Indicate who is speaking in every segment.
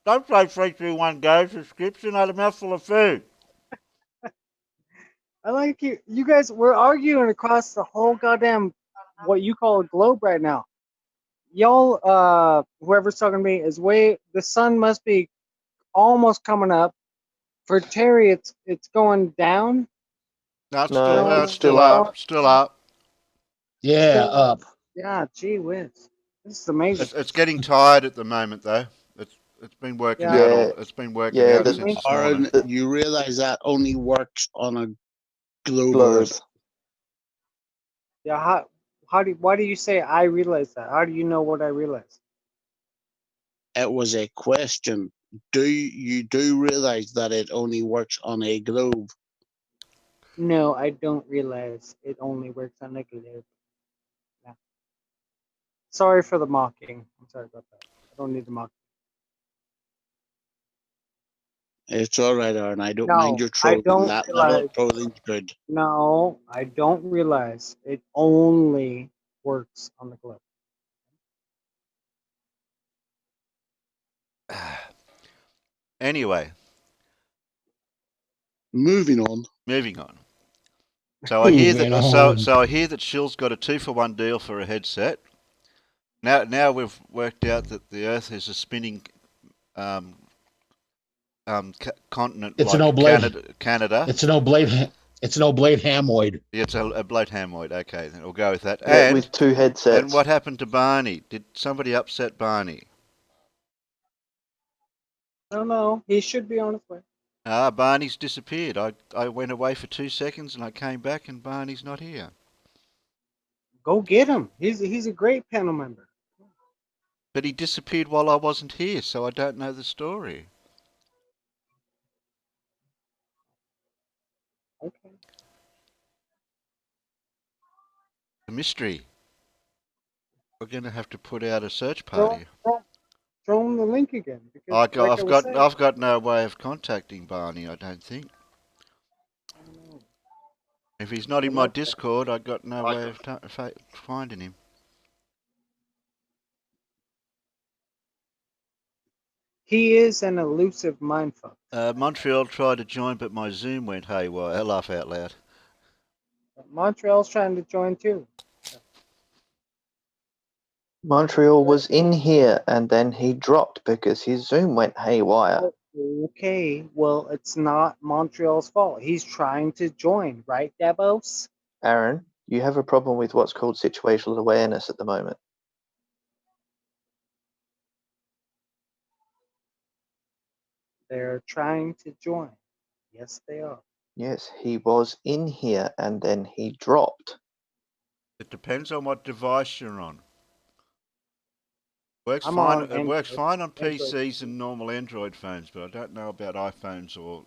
Speaker 1: Don't play 3, 2, 1, go subscription. I had a mouthful of food.
Speaker 2: I like you. You guys, we're arguing across the whole goddamn what you call a globe right now. Y'all, whoever's talking to me is way. The sun must be almost coming up. For Terry, it's going down.
Speaker 1: No, it's
Speaker 2: You
Speaker 1: still
Speaker 3: No,
Speaker 2: know,
Speaker 3: it's
Speaker 1: still
Speaker 3: still
Speaker 2: it's
Speaker 3: up.
Speaker 1: up,
Speaker 2: going.
Speaker 1: still up.
Speaker 4: Yeah, up.
Speaker 2: Yeah, gee whiz, this is amazing.
Speaker 1: It's getting tired at the moment though. It's been working
Speaker 2: Yeah,
Speaker 1: out
Speaker 3: Yeah,
Speaker 1: all. It's been working
Speaker 3: yeah.
Speaker 1: out
Speaker 2: it's
Speaker 3: The
Speaker 1: since
Speaker 2: amazing.
Speaker 1: this morning.
Speaker 4: Aaron, you realize that only works on a globe
Speaker 3: globe.
Speaker 4: Earth.
Speaker 2: Yeah, why do you say I realize that? How do you know what I realize?
Speaker 4: It was a question. Do realize that it only works on a globe?
Speaker 2: No, I don't realize it only works on negative. Yeah. Sorry for the mocking. I'm sorry about that. I don't need to mock.
Speaker 4: It's all right, Aaron. I don't mind
Speaker 2: No,
Speaker 4: your
Speaker 2: I
Speaker 4: trolling.
Speaker 2: don't
Speaker 4: That level
Speaker 2: realize.
Speaker 4: of trolling's good.
Speaker 2: No, I don't realize it only works on the globe.
Speaker 1: Anyway,
Speaker 4: Moving on.
Speaker 1: moving on. So I hear
Speaker 4: Moving
Speaker 1: that. So
Speaker 4: on.
Speaker 1: so I hear that Shill's got a 2-for-1 deal for a headset. Now we've worked out that the Earth is a spinning um, continent
Speaker 4: It's an
Speaker 1: like
Speaker 4: oblate.
Speaker 1: Canada.
Speaker 4: It's an oblate. It's an oblate hamoid.
Speaker 1: Yeah, it's a bloat hamoid. Okay, then we'll go with that.
Speaker 3: Yeah, with two
Speaker 1: And
Speaker 3: headsets.
Speaker 1: what happened to Barney? Did somebody upset Barney?
Speaker 2: I don't know. He should be on his way.
Speaker 1: Ah, Barney's disappeared. I went away for 2 seconds and I came back and Barney's not here.
Speaker 2: Go get him. He's a great panel member.
Speaker 1: But he disappeared while I wasn't here, so I don't know the story.
Speaker 2: Okay.
Speaker 1: The mystery. We're going to have to put out a search
Speaker 2: Throw,
Speaker 1: party.
Speaker 2: throw, throw him the link again because, like I was saying,
Speaker 1: I've got no way of contacting Barney. I don't think.
Speaker 2: I don't know.
Speaker 1: If he's not
Speaker 2: I
Speaker 1: in my
Speaker 2: like that.
Speaker 1: Discord, I got no way of finding him.
Speaker 2: He is an elusive mindfuck.
Speaker 1: Montreal tried to join, but my Zoom went haywire. I laugh out loud.
Speaker 2: Montreal's trying to join too.
Speaker 3: Montreal was in here and then he dropped because his Zoom went haywire.
Speaker 2: Okay, well, it's not Montreal's fault. He's trying to join, right, Devos?
Speaker 3: Aaron, you have a problem with what's called situational awareness at the moment.
Speaker 2: They're trying to join. Yes, they are.
Speaker 3: Yes, he was in here and then he dropped.
Speaker 1: It depends on what device you're on. Works
Speaker 2: I'm
Speaker 1: fine.
Speaker 2: on
Speaker 1: It works
Speaker 2: Android.
Speaker 1: fine on
Speaker 2: Android.
Speaker 1: PCs and normal Android phones, but I don't know about iPhones or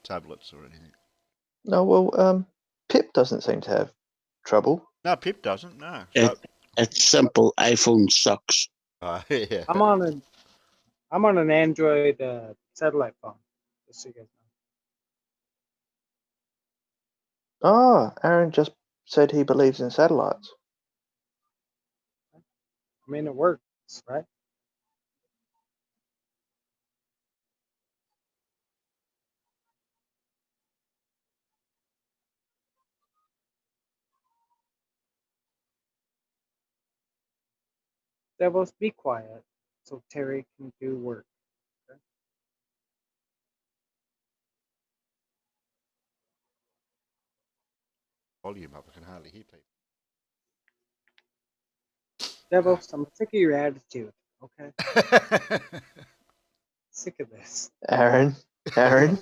Speaker 1: tablets or anything.
Speaker 3: No, well, Pip doesn't seem to have trouble.
Speaker 1: No, Pip doesn't. No.
Speaker 4: It,
Speaker 1: So,
Speaker 4: it's simple. iPhone sucks.
Speaker 1: yeah.
Speaker 2: I'm on an Android satellite phone. Just so you guys
Speaker 3: Ah, Aaron just said he believes in satellites.
Speaker 2: know. I mean, it works, right? Devos, be quiet so Terry can do work. Okay?
Speaker 1: Volume up. I can hardly hear people.
Speaker 2: Devos, I'm sick of your attitude. Okay, sick of this.
Speaker 3: Aaron, Aaron.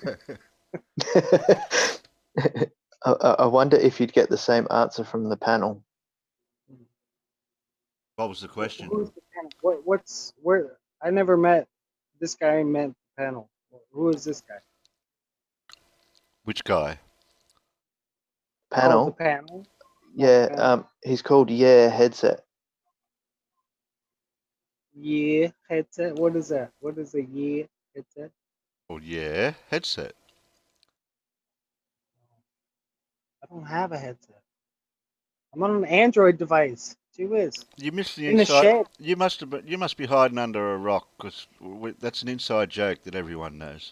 Speaker 3: I wonder if you'd get the same answer from the panel.
Speaker 1: What was the question?
Speaker 2: Who's the panel? What's where? I never met this guy. Met the panel. Who is this guy?
Speaker 1: Which guy?
Speaker 2: Oh, the
Speaker 3: Panel?
Speaker 2: panel. Oh, the
Speaker 3: Yeah,
Speaker 2: panel.
Speaker 3: he's called Yeah Headset.
Speaker 2: Yeah, headset. What is that? What is a yeah headset?
Speaker 1: Well, yeah, headset.
Speaker 2: I don't have a headset. I'm on an Android device. Gee whiz.
Speaker 1: You missed the
Speaker 2: In the
Speaker 1: inside.
Speaker 2: shed.
Speaker 1: You must be hiding under a rock because that's an inside joke that everyone knows.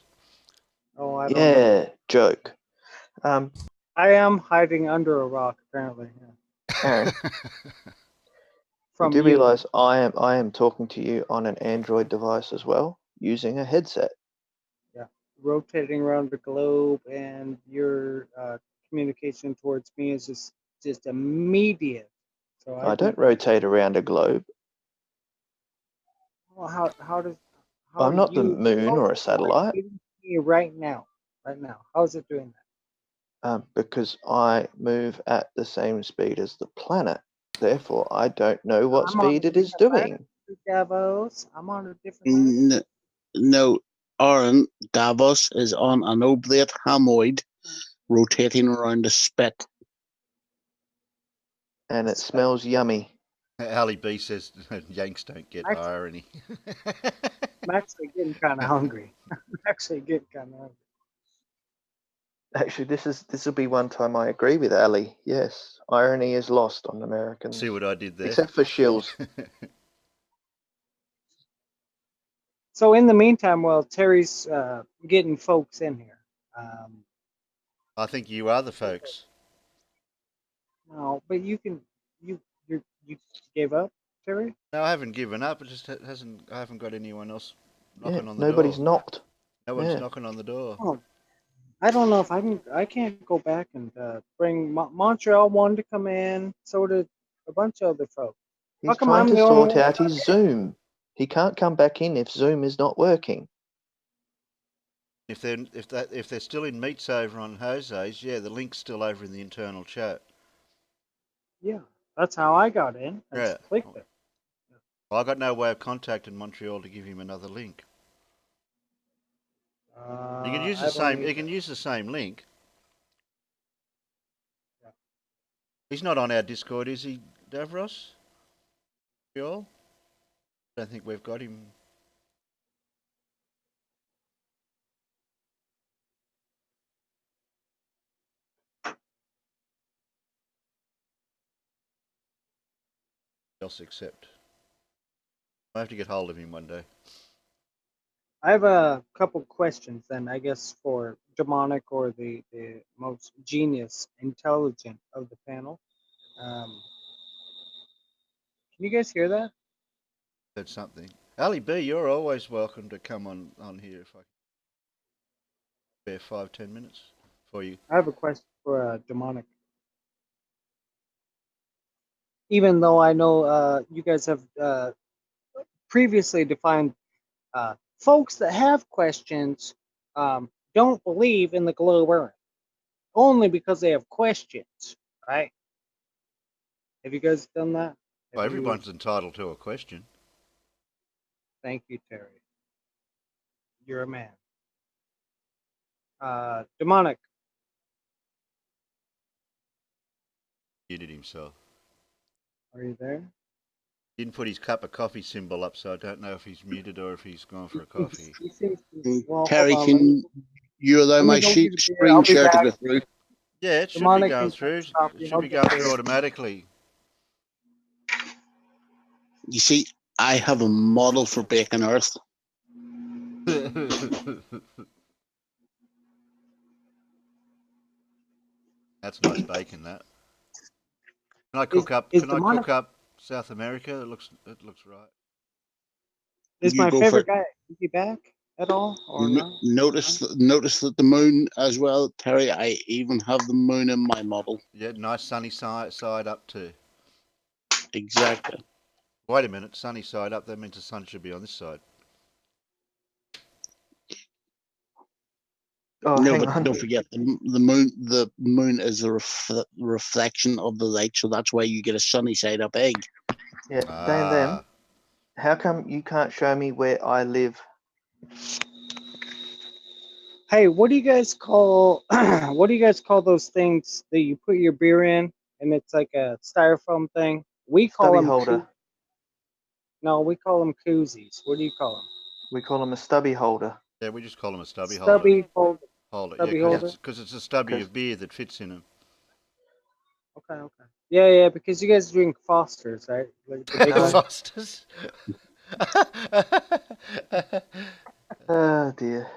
Speaker 2: Oh, I don't know.
Speaker 3: Yeah, joke.
Speaker 2: I am hiding under a rock, apparently. Yeah.
Speaker 3: Aaron, you
Speaker 2: From
Speaker 3: do
Speaker 2: you.
Speaker 3: realise I am talking to you on an Android device as well, using a headset.
Speaker 2: Yeah. Rotating around the globe, and your communication towards me is just immediate. So
Speaker 3: I don't rotate around a globe.
Speaker 2: Well, how does how
Speaker 3: I'm
Speaker 2: are
Speaker 3: not the
Speaker 2: you?
Speaker 3: moon or a satellite.
Speaker 2: Getting to me right now? Right now, how is it doing that?
Speaker 3: Because I move at the same speed as the planet. Therefore, I don't know what
Speaker 2: I'm on
Speaker 3: speed
Speaker 2: a
Speaker 3: it is
Speaker 2: different latitude,
Speaker 3: doing.
Speaker 2: Davos. I'm on a different latitude.
Speaker 4: No, Aaron, Davos is on an oblate hamoid rotating around a spit.
Speaker 3: And it smells yummy.
Speaker 1: Ali B says Yanks don't get
Speaker 2: Actually,
Speaker 1: irony.
Speaker 2: I'm actually getting kind of hungry. I'm actually getting kind of hungry.
Speaker 3: Actually, this will be one time I agree with Ali. Yes, irony is lost on Americans.
Speaker 1: See what I did there?
Speaker 3: Except for shills.
Speaker 2: So in the meantime, while Terry's getting folks in here,
Speaker 1: I think you are the folks.
Speaker 2: no, but you gave up, Terry.
Speaker 1: No, I haven't given up. It just hasn't. I haven't got anyone else
Speaker 3: Yeah,
Speaker 1: knocking on the
Speaker 3: nobody's
Speaker 1: door.
Speaker 3: knocked.
Speaker 1: No one's
Speaker 3: Yeah.
Speaker 1: knocking on the door.
Speaker 2: Oh, I don't know if I can. I can't go back and bring Montreal one to come in. So did a bunch of other folks. How
Speaker 3: He's
Speaker 2: come
Speaker 3: trying
Speaker 2: I'm
Speaker 3: to
Speaker 2: the only
Speaker 3: sort
Speaker 2: one?
Speaker 3: out his Zoom. He can't come back in if Zoom is not working.
Speaker 1: If they're still in meets over on Jose's, yeah, the link's still over in the internal chat.
Speaker 2: Yeah, that's how I got in. I
Speaker 1: Yeah.
Speaker 2: just clicked it.
Speaker 1: Well, I got no way of contacting Montreal to give him another link. You can use the
Speaker 2: I don't
Speaker 1: same.
Speaker 2: need
Speaker 1: You can
Speaker 2: that.
Speaker 1: use the same link.
Speaker 2: Yeah.
Speaker 1: He's not on our Discord, is he, Davros? Montreal? I don't think we've got him. Else except. I have to get hold of him one day.
Speaker 2: I have a couple questions then, I guess, for demonic or the most genius, intelligent of the panel. Can you guys hear that?
Speaker 1: Said something. Ali B, you're always welcome to come on here if I can spare 5-10 minutes for you.
Speaker 2: I have a question for demonic. Even though I know you guys have previously defined folks that have questions don't believe in the glow earth only because they have questions, right? Have you guys done that?
Speaker 1: Well,
Speaker 2: Have you?
Speaker 1: everyone's entitled to a question.
Speaker 2: Thank you, Terry. You're a man. Demonic.
Speaker 1: He did himself.
Speaker 2: Are you there?
Speaker 1: Didn't put his cup of coffee symbol up, so I don't know if he's muted or if he's gone for a coffee.
Speaker 2: He seems to, well, hold
Speaker 4: Terry,
Speaker 2: on.
Speaker 4: can you allow
Speaker 2: Let me
Speaker 4: my
Speaker 2: go get a beer.
Speaker 4: screen
Speaker 2: I'll be
Speaker 4: share to
Speaker 2: back.
Speaker 4: go through?
Speaker 1: Yeah, it should be
Speaker 2: Demonic
Speaker 1: going
Speaker 2: can
Speaker 1: through.
Speaker 2: touch coffee
Speaker 1: It
Speaker 2: and
Speaker 1: should
Speaker 2: I'll
Speaker 1: be
Speaker 2: get
Speaker 1: going through
Speaker 2: beer.
Speaker 1: automatically.
Speaker 4: You see, I have a model for Bacon Earth.
Speaker 1: That's nice bacon. That. Can I
Speaker 2: Is,
Speaker 1: cook up?
Speaker 2: is
Speaker 1: Can I
Speaker 2: demonic
Speaker 1: cook up South America? It looks right.
Speaker 2: is
Speaker 4: You
Speaker 2: my
Speaker 4: go for
Speaker 2: favorite
Speaker 4: it.
Speaker 2: guy? Is he back at all or not?
Speaker 4: Notice that the moon as well, Terry. I even have the moon in my model.
Speaker 1: Yeah, nice sunny side up too.
Speaker 4: Exactly.
Speaker 1: Wait a minute, sunny side up. That means the sun should be on this side.
Speaker 3: Oh,
Speaker 4: No,
Speaker 3: hang
Speaker 4: but
Speaker 3: on.
Speaker 4: don't forget the moon. The moon is a reflection of the light, so that's why you get a sunny side up egg.
Speaker 3: Yeah,
Speaker 1: Ah,
Speaker 3: how come you can't show me where I live?
Speaker 2: Hey, what do you guys call what do you guys call those things that you put your beer in and it's like a styrofoam thing? We call
Speaker 3: Stubby
Speaker 2: them
Speaker 3: holder.
Speaker 2: no, we call them koozies. What do you call them?
Speaker 3: We call them a stubby holder.
Speaker 1: yeah, we just call them a stubby holder.
Speaker 2: Stubby holder.
Speaker 1: Holder, yeah,
Speaker 2: Stubby
Speaker 1: because
Speaker 3: Yeah,
Speaker 2: holder.
Speaker 1: it's a stubby
Speaker 3: because
Speaker 1: of beer that fits in them.
Speaker 2: Okay, okay. Yeah, because you guys drink Foster's, right? Like the big
Speaker 3: No.
Speaker 2: one.
Speaker 1: Fosters.
Speaker 3: Oh dear.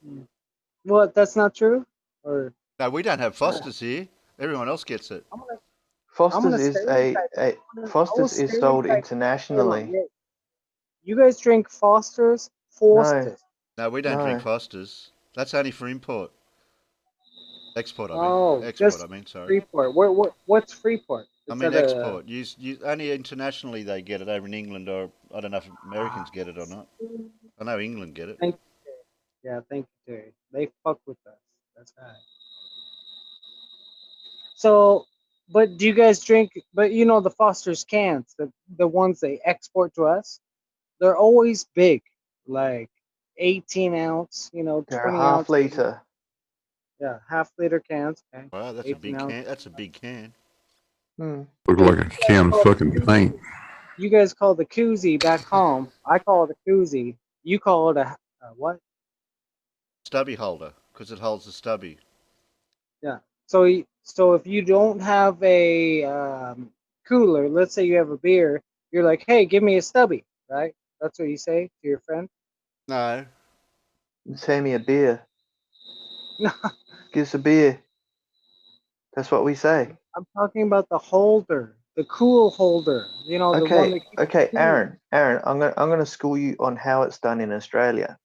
Speaker 2: Mm. What? That's not true. Or
Speaker 1: No, we don't have
Speaker 3: Uh,
Speaker 1: Fosters here. Everyone else gets it.
Speaker 2: I'm gonna I'm
Speaker 3: Foster's
Speaker 2: gonna
Speaker 3: is
Speaker 2: stereotype. I will
Speaker 3: Foster's is sold
Speaker 2: stereotype. Hold on.
Speaker 3: internationally.
Speaker 2: Yeah, you guys drink Foster's.
Speaker 3: No,
Speaker 2: Foster's.
Speaker 1: No, we don't drink
Speaker 3: no.
Speaker 1: Fosters. That's only for import. Export, I mean.
Speaker 2: Oh,
Speaker 1: Export, I
Speaker 2: just
Speaker 1: mean, sorry.
Speaker 2: Freeport. What's Freeport?
Speaker 1: I
Speaker 2: It's
Speaker 1: mean
Speaker 2: at a.
Speaker 1: export. Only internationally they get it over in England, or I don't know if Americans get it or not. I know England get it.
Speaker 2: Thank you, Terry. Yeah, thank you, Terry. They fuck with us. That's right. So, but do you guys drink? But you know the Foster's cans, the ones they export to us, they're always big, like 18 ounce,
Speaker 3: They're a
Speaker 2: 20
Speaker 3: half
Speaker 2: ounce.
Speaker 3: liter.
Speaker 2: Yeah, half-liter cans. Okay,
Speaker 1: Wow, that's a
Speaker 2: 18
Speaker 1: big
Speaker 2: ounce.
Speaker 1: can. That's a big can.
Speaker 3: Hmm.
Speaker 5: Look
Speaker 2: So
Speaker 5: like a can of fucking paint.
Speaker 2: you guys call the koozie back home. I call it a koozie. You call it a what?
Speaker 1: Stubby holder, because it holds the stubby.
Speaker 2: Yeah. So if you don't have a cooler, let's say you have a beer, you're like, hey, give me a stubby, right? That's what you say to your friend.
Speaker 1: No.
Speaker 3: Send me a beer.
Speaker 2: No,
Speaker 3: Give us a beer. That's what we say.
Speaker 2: I'm talking about the holder, the cool holder. You know, the one
Speaker 3: Okay,
Speaker 2: that keeps
Speaker 3: okay,
Speaker 2: it cool.
Speaker 3: Aaron, I'm gonna school you on how it's done in Australia.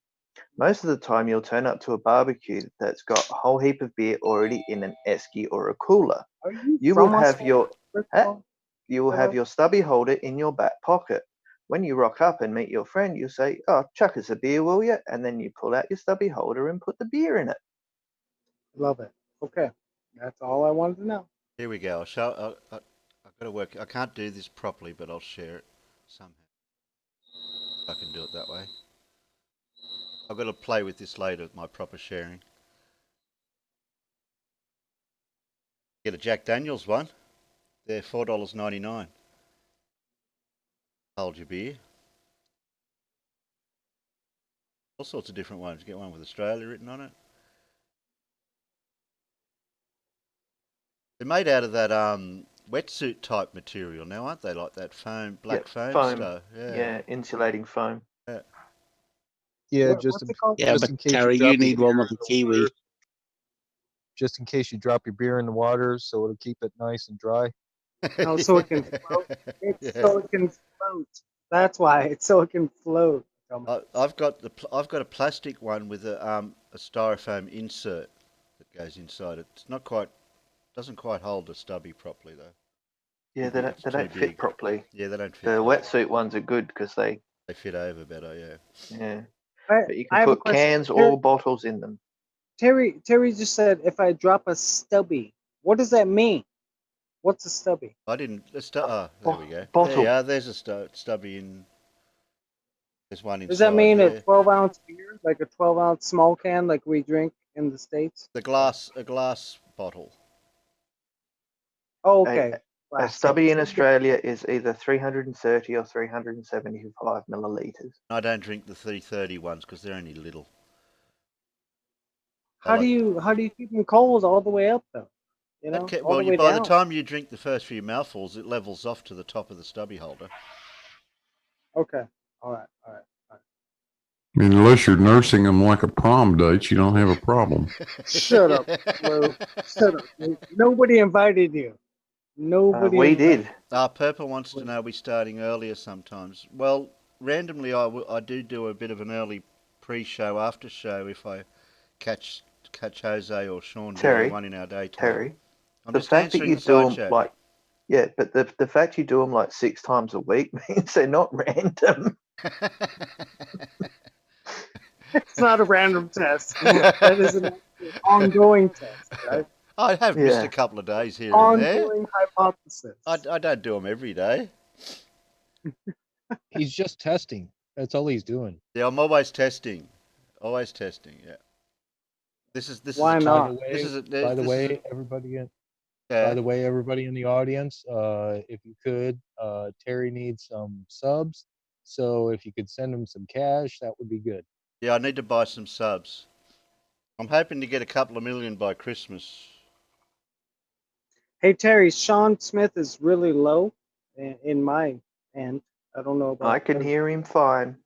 Speaker 3: Most of the time, you'll turn up to a barbecue that's got a whole heap of beer already in an esky or a cooler.
Speaker 2: Are you
Speaker 3: You will
Speaker 2: from
Speaker 3: have
Speaker 2: Australia?
Speaker 3: your
Speaker 2: First of
Speaker 3: huh?
Speaker 2: all,
Speaker 3: You will have
Speaker 2: hello.
Speaker 3: your stubby holder in your back pocket. When you rock up and meet your friend, you say, "Oh, chuck us a beer, will you?" And then you pull out your stubby holder and put the beer in it.
Speaker 2: Love it. Okay, that's all I wanted to know.
Speaker 1: Here we go. I'll show. I've got to work. I can't do this properly, but I'll share it somehow. I can do it that way. I've got to play with this later with my proper sharing. Get a Jack Daniels one. They're $4.99. Hold your beer. All sorts of different ones. Get one with Australia written on it. They're made out of that wetsuit type material now, aren't they? Like that foam, black
Speaker 3: Yep,
Speaker 1: foam
Speaker 3: foam.
Speaker 1: stuff. Yeah.
Speaker 3: Yeah, insulating foam.
Speaker 1: Yeah.
Speaker 6: Yeah,
Speaker 2: What's it called?
Speaker 4: Yeah,
Speaker 6: just
Speaker 4: but
Speaker 6: in case you
Speaker 4: Terry,
Speaker 6: drop
Speaker 4: you
Speaker 6: your
Speaker 4: need
Speaker 6: beer
Speaker 4: one with
Speaker 6: in
Speaker 4: a
Speaker 6: the
Speaker 4: kiwi.
Speaker 6: water, just in case you drop your beer in the water, so it'll keep it nice and dry.
Speaker 2: No, so it can float. It's
Speaker 1: Yeah.
Speaker 2: so it can float. That's why it's so it can float.
Speaker 1: I've got a plastic one with a styrofoam insert that goes inside it. It's not quite doesn't quite hold the stubby properly though.
Speaker 3: Yeah,
Speaker 1: Too big. It's
Speaker 3: they
Speaker 1: too
Speaker 3: don't fit
Speaker 1: big.
Speaker 3: properly.
Speaker 1: Yeah, they don't
Speaker 3: The
Speaker 1: fit properly.
Speaker 3: wetsuit ones are good because they,
Speaker 1: They fit over better.
Speaker 3: yeah.
Speaker 2: I
Speaker 3: But you can
Speaker 2: I have a
Speaker 3: put
Speaker 2: question.
Speaker 3: cans or bottles in them.
Speaker 2: Terry just said if I drop a stubby, what does that mean? What's a stubby?
Speaker 1: I didn't.
Speaker 3: A
Speaker 1: There we go. There you
Speaker 3: bottle.
Speaker 1: are. There's a stubby in. There's one
Speaker 2: Does that
Speaker 1: inside.
Speaker 2: mean a
Speaker 1: Yeah.
Speaker 2: 12-ounce beer, like a 12-ounce small can, like we drink in the States?
Speaker 1: A glass bottle.
Speaker 2: Oh,
Speaker 3: A,
Speaker 2: okay.
Speaker 3: a
Speaker 2: Plastic.
Speaker 3: stubby in Australia is either 330 or 375 milliliters.
Speaker 1: I don't drink the 330 ones because they're only little. I
Speaker 2: How do
Speaker 1: like.
Speaker 2: you keep them cold all the way up though?
Speaker 1: Okay,
Speaker 2: All the
Speaker 1: well,
Speaker 2: way
Speaker 1: by the
Speaker 2: down.
Speaker 1: time you drink the first few mouthfuls, it levels off to the top of the stubby holder.
Speaker 2: Okay. All right. All right. All right.
Speaker 5: I mean, unless you're nursing them like a prom date, you don't have a problem.
Speaker 2: Shut up, Lou. Shut up. Nobody invited you. Nobody
Speaker 3: We
Speaker 2: invited.
Speaker 3: did.
Speaker 1: Purple wants to know we're starting earlier sometimes. Well, randomly, I do a bit of an early pre-show, after show if I catch Jose or Sean doing
Speaker 3: Terry,
Speaker 1: one in our daytime.
Speaker 3: Terry,
Speaker 1: I'm
Speaker 3: the
Speaker 1: just
Speaker 3: fact that
Speaker 1: answering
Speaker 3: you
Speaker 1: the
Speaker 3: do
Speaker 1: side
Speaker 3: them
Speaker 1: chat.
Speaker 3: like, yeah, but the fact you do them like 6 times a week means they're not random.
Speaker 2: It's not a random test. That is an ongoing test, right?
Speaker 1: I have missed a
Speaker 3: Yeah.
Speaker 1: couple of days here and there.
Speaker 2: Ongoing hypothesis.
Speaker 1: I don't do them every day.
Speaker 6: He's just testing. That's all he's doing.
Speaker 1: Yeah, I'm always testing. Always testing. Yeah. This is
Speaker 2: Why
Speaker 1: a
Speaker 6: By
Speaker 2: not?
Speaker 6: the
Speaker 1: this
Speaker 6: way,
Speaker 1: is a
Speaker 6: by the
Speaker 1: this is a
Speaker 6: way, everybody in by
Speaker 1: yeah.
Speaker 6: the way, everybody in the audience, if you could, Terry needs some subs. So if you could send him some cash, that would be good.
Speaker 1: Yeah, I need to buy some subs. I'm hoping to get a couple of million by Christmas.
Speaker 2: Hey Terry, Sean Smith is really low in my end. I don't know about
Speaker 3: I can
Speaker 2: every-
Speaker 3: hear him fine.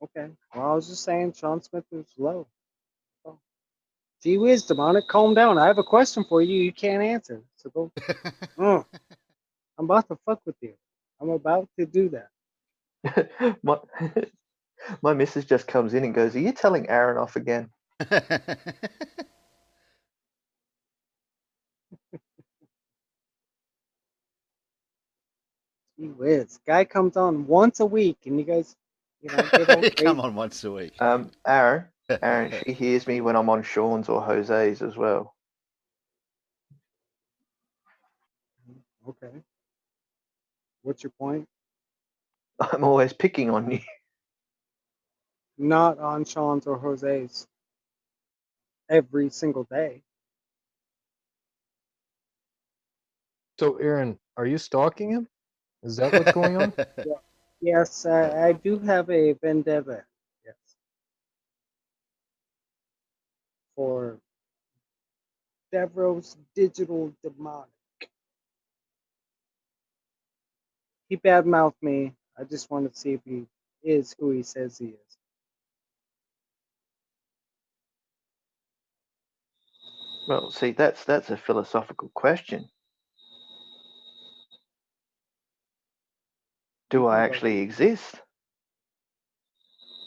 Speaker 2: Okay. Well, I was just saying Sean Smith is low. Oh. Gee whiz, Demonic, calm down. I have a question for you. You can't answer. So go. Mm, I'm about to fuck with you. I'm about to do that.
Speaker 3: my, my missus just comes in and goes, "Are you telling Aaron off again?"
Speaker 2: Gee whiz. Guy comes on once a week and you guys, get all crazy.
Speaker 1: Come on once a week.
Speaker 3: Aaron, she hears me when I'm on Sean's or Jose's as well.
Speaker 2: Okay. What's your point?
Speaker 3: I'm always picking on you.
Speaker 2: Not on Sean's or Jose's every single day.
Speaker 6: So, Aaron, are you stalking him? Is that what's going on?
Speaker 2: Yeah. Yes, I do have a vendetta. Yes. For Devros Digital Demonic. He badmouthed me. I just want to see if he is who he says he is.
Speaker 3: Well, see, that's a philosophical question. Do I actually exist?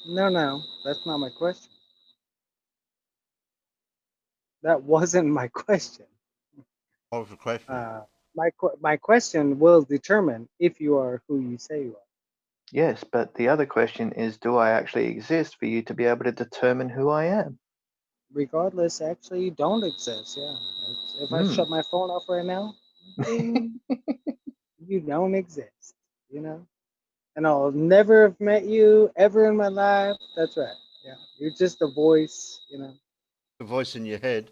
Speaker 2: No, that's not my question. That wasn't my question.
Speaker 1: What was the question?
Speaker 2: My question will determine if you are who you say you are.
Speaker 3: Yes, but the other question is, do I actually exist for you to be able to determine who I am?
Speaker 2: Regardless, actually, you don't exist. Yeah. If I
Speaker 3: Hmm.
Speaker 2: shut my phone off right now, ding, you don't exist. You know? And I'll never have met you ever in my life. That's right. Yeah. You're just a voice.
Speaker 1: The voice in your head.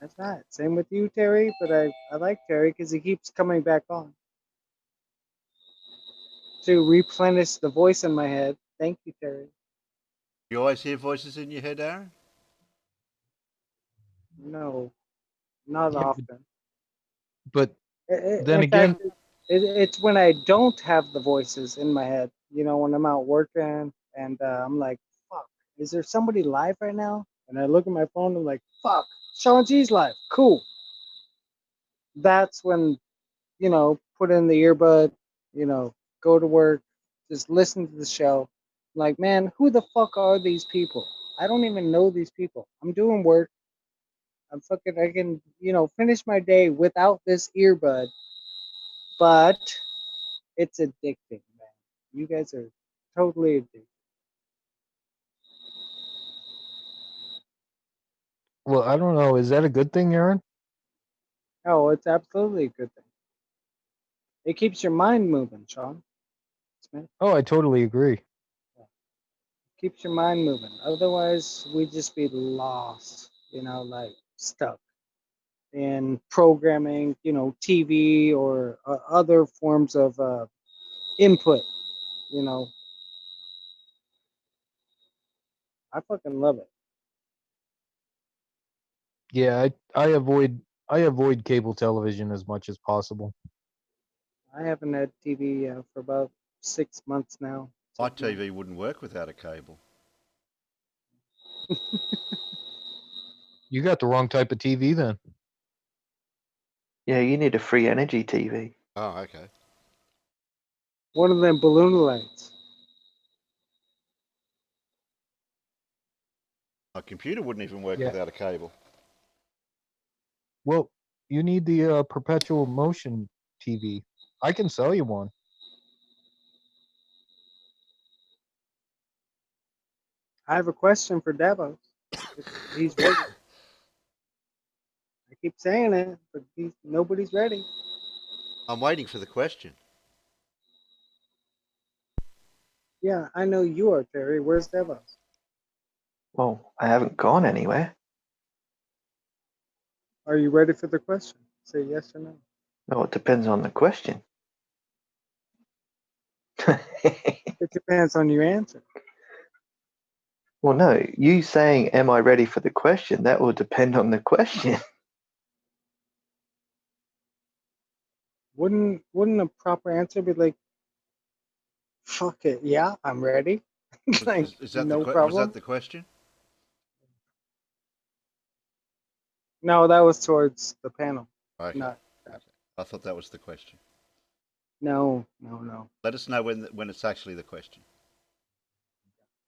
Speaker 2: That's right. Same with you, Terry. But I like Terry because he keeps coming back on to replenish the voice in my head. Thank you, Terry.
Speaker 1: You always hear voices in your head, Aaron?
Speaker 2: No, not
Speaker 6: Yeah,
Speaker 2: often.
Speaker 6: but then
Speaker 2: In
Speaker 6: again,
Speaker 2: fact, it's when I don't have the voices in my head. When I'm out working and I'm like, fuck, is there somebody live right now? And I look at my phone and I'm like, fuck, Sean G's live. Cool. That's when, put in the earbud, go to work, just listen to the show. Like, man, who the fuck are these people? I don't even know these people. I'm doing work. I can, finish my day without this earbud, but it's addicting, man. You guys are totally addicted.
Speaker 6: well, I don't know. Is that a good thing, Aaron?
Speaker 2: Oh, it's absolutely a good thing. It keeps your mind moving, Sean. Smith.
Speaker 6: Oh, I totally agree.
Speaker 2: Keeps your mind moving. Otherwise, we'd just be lost, like stuck in programming, TV or other forms of input. You know, I fucking love it.
Speaker 6: Yeah, I avoid cable television as much as possible.
Speaker 2: I haven't had TV for about 6 months now.
Speaker 1: My
Speaker 2: 7 months.
Speaker 1: TV wouldn't work without a cable.
Speaker 6: You got the wrong type of TV then.
Speaker 3: Yeah, you need a free energy TV.
Speaker 1: Oh, okay.
Speaker 2: One of them balloon lights.
Speaker 1: My computer wouldn't even work
Speaker 6: Yeah.
Speaker 1: without a cable.
Speaker 6: Well, you need the perpetual motion TV. I can sell you one.
Speaker 2: I have a question for Davos. If he's ready. I keep saying it, but nobody's ready.
Speaker 1: I'm waiting for the question.
Speaker 2: Yeah, I know you are, Terry. Where's Davos?
Speaker 3: Well, I haven't gone anywhere.
Speaker 2: Are you ready for the question? Say yes or no.
Speaker 3: No, it depends on the question.
Speaker 2: It depends on your answer.
Speaker 3: Well, no, you saying, "Am I ready for the question?" That will depend on the question.
Speaker 2: wouldn't a proper answer be like, fuck it, yeah, I'm ready? Like,
Speaker 1: Is that
Speaker 2: no
Speaker 1: was
Speaker 2: problem.
Speaker 1: that the question?
Speaker 2: No, that was towards the panel.
Speaker 1: Okay.
Speaker 2: Not
Speaker 1: Okay. I thought that was the question.
Speaker 2: no.
Speaker 1: Let us know when it's actually the question.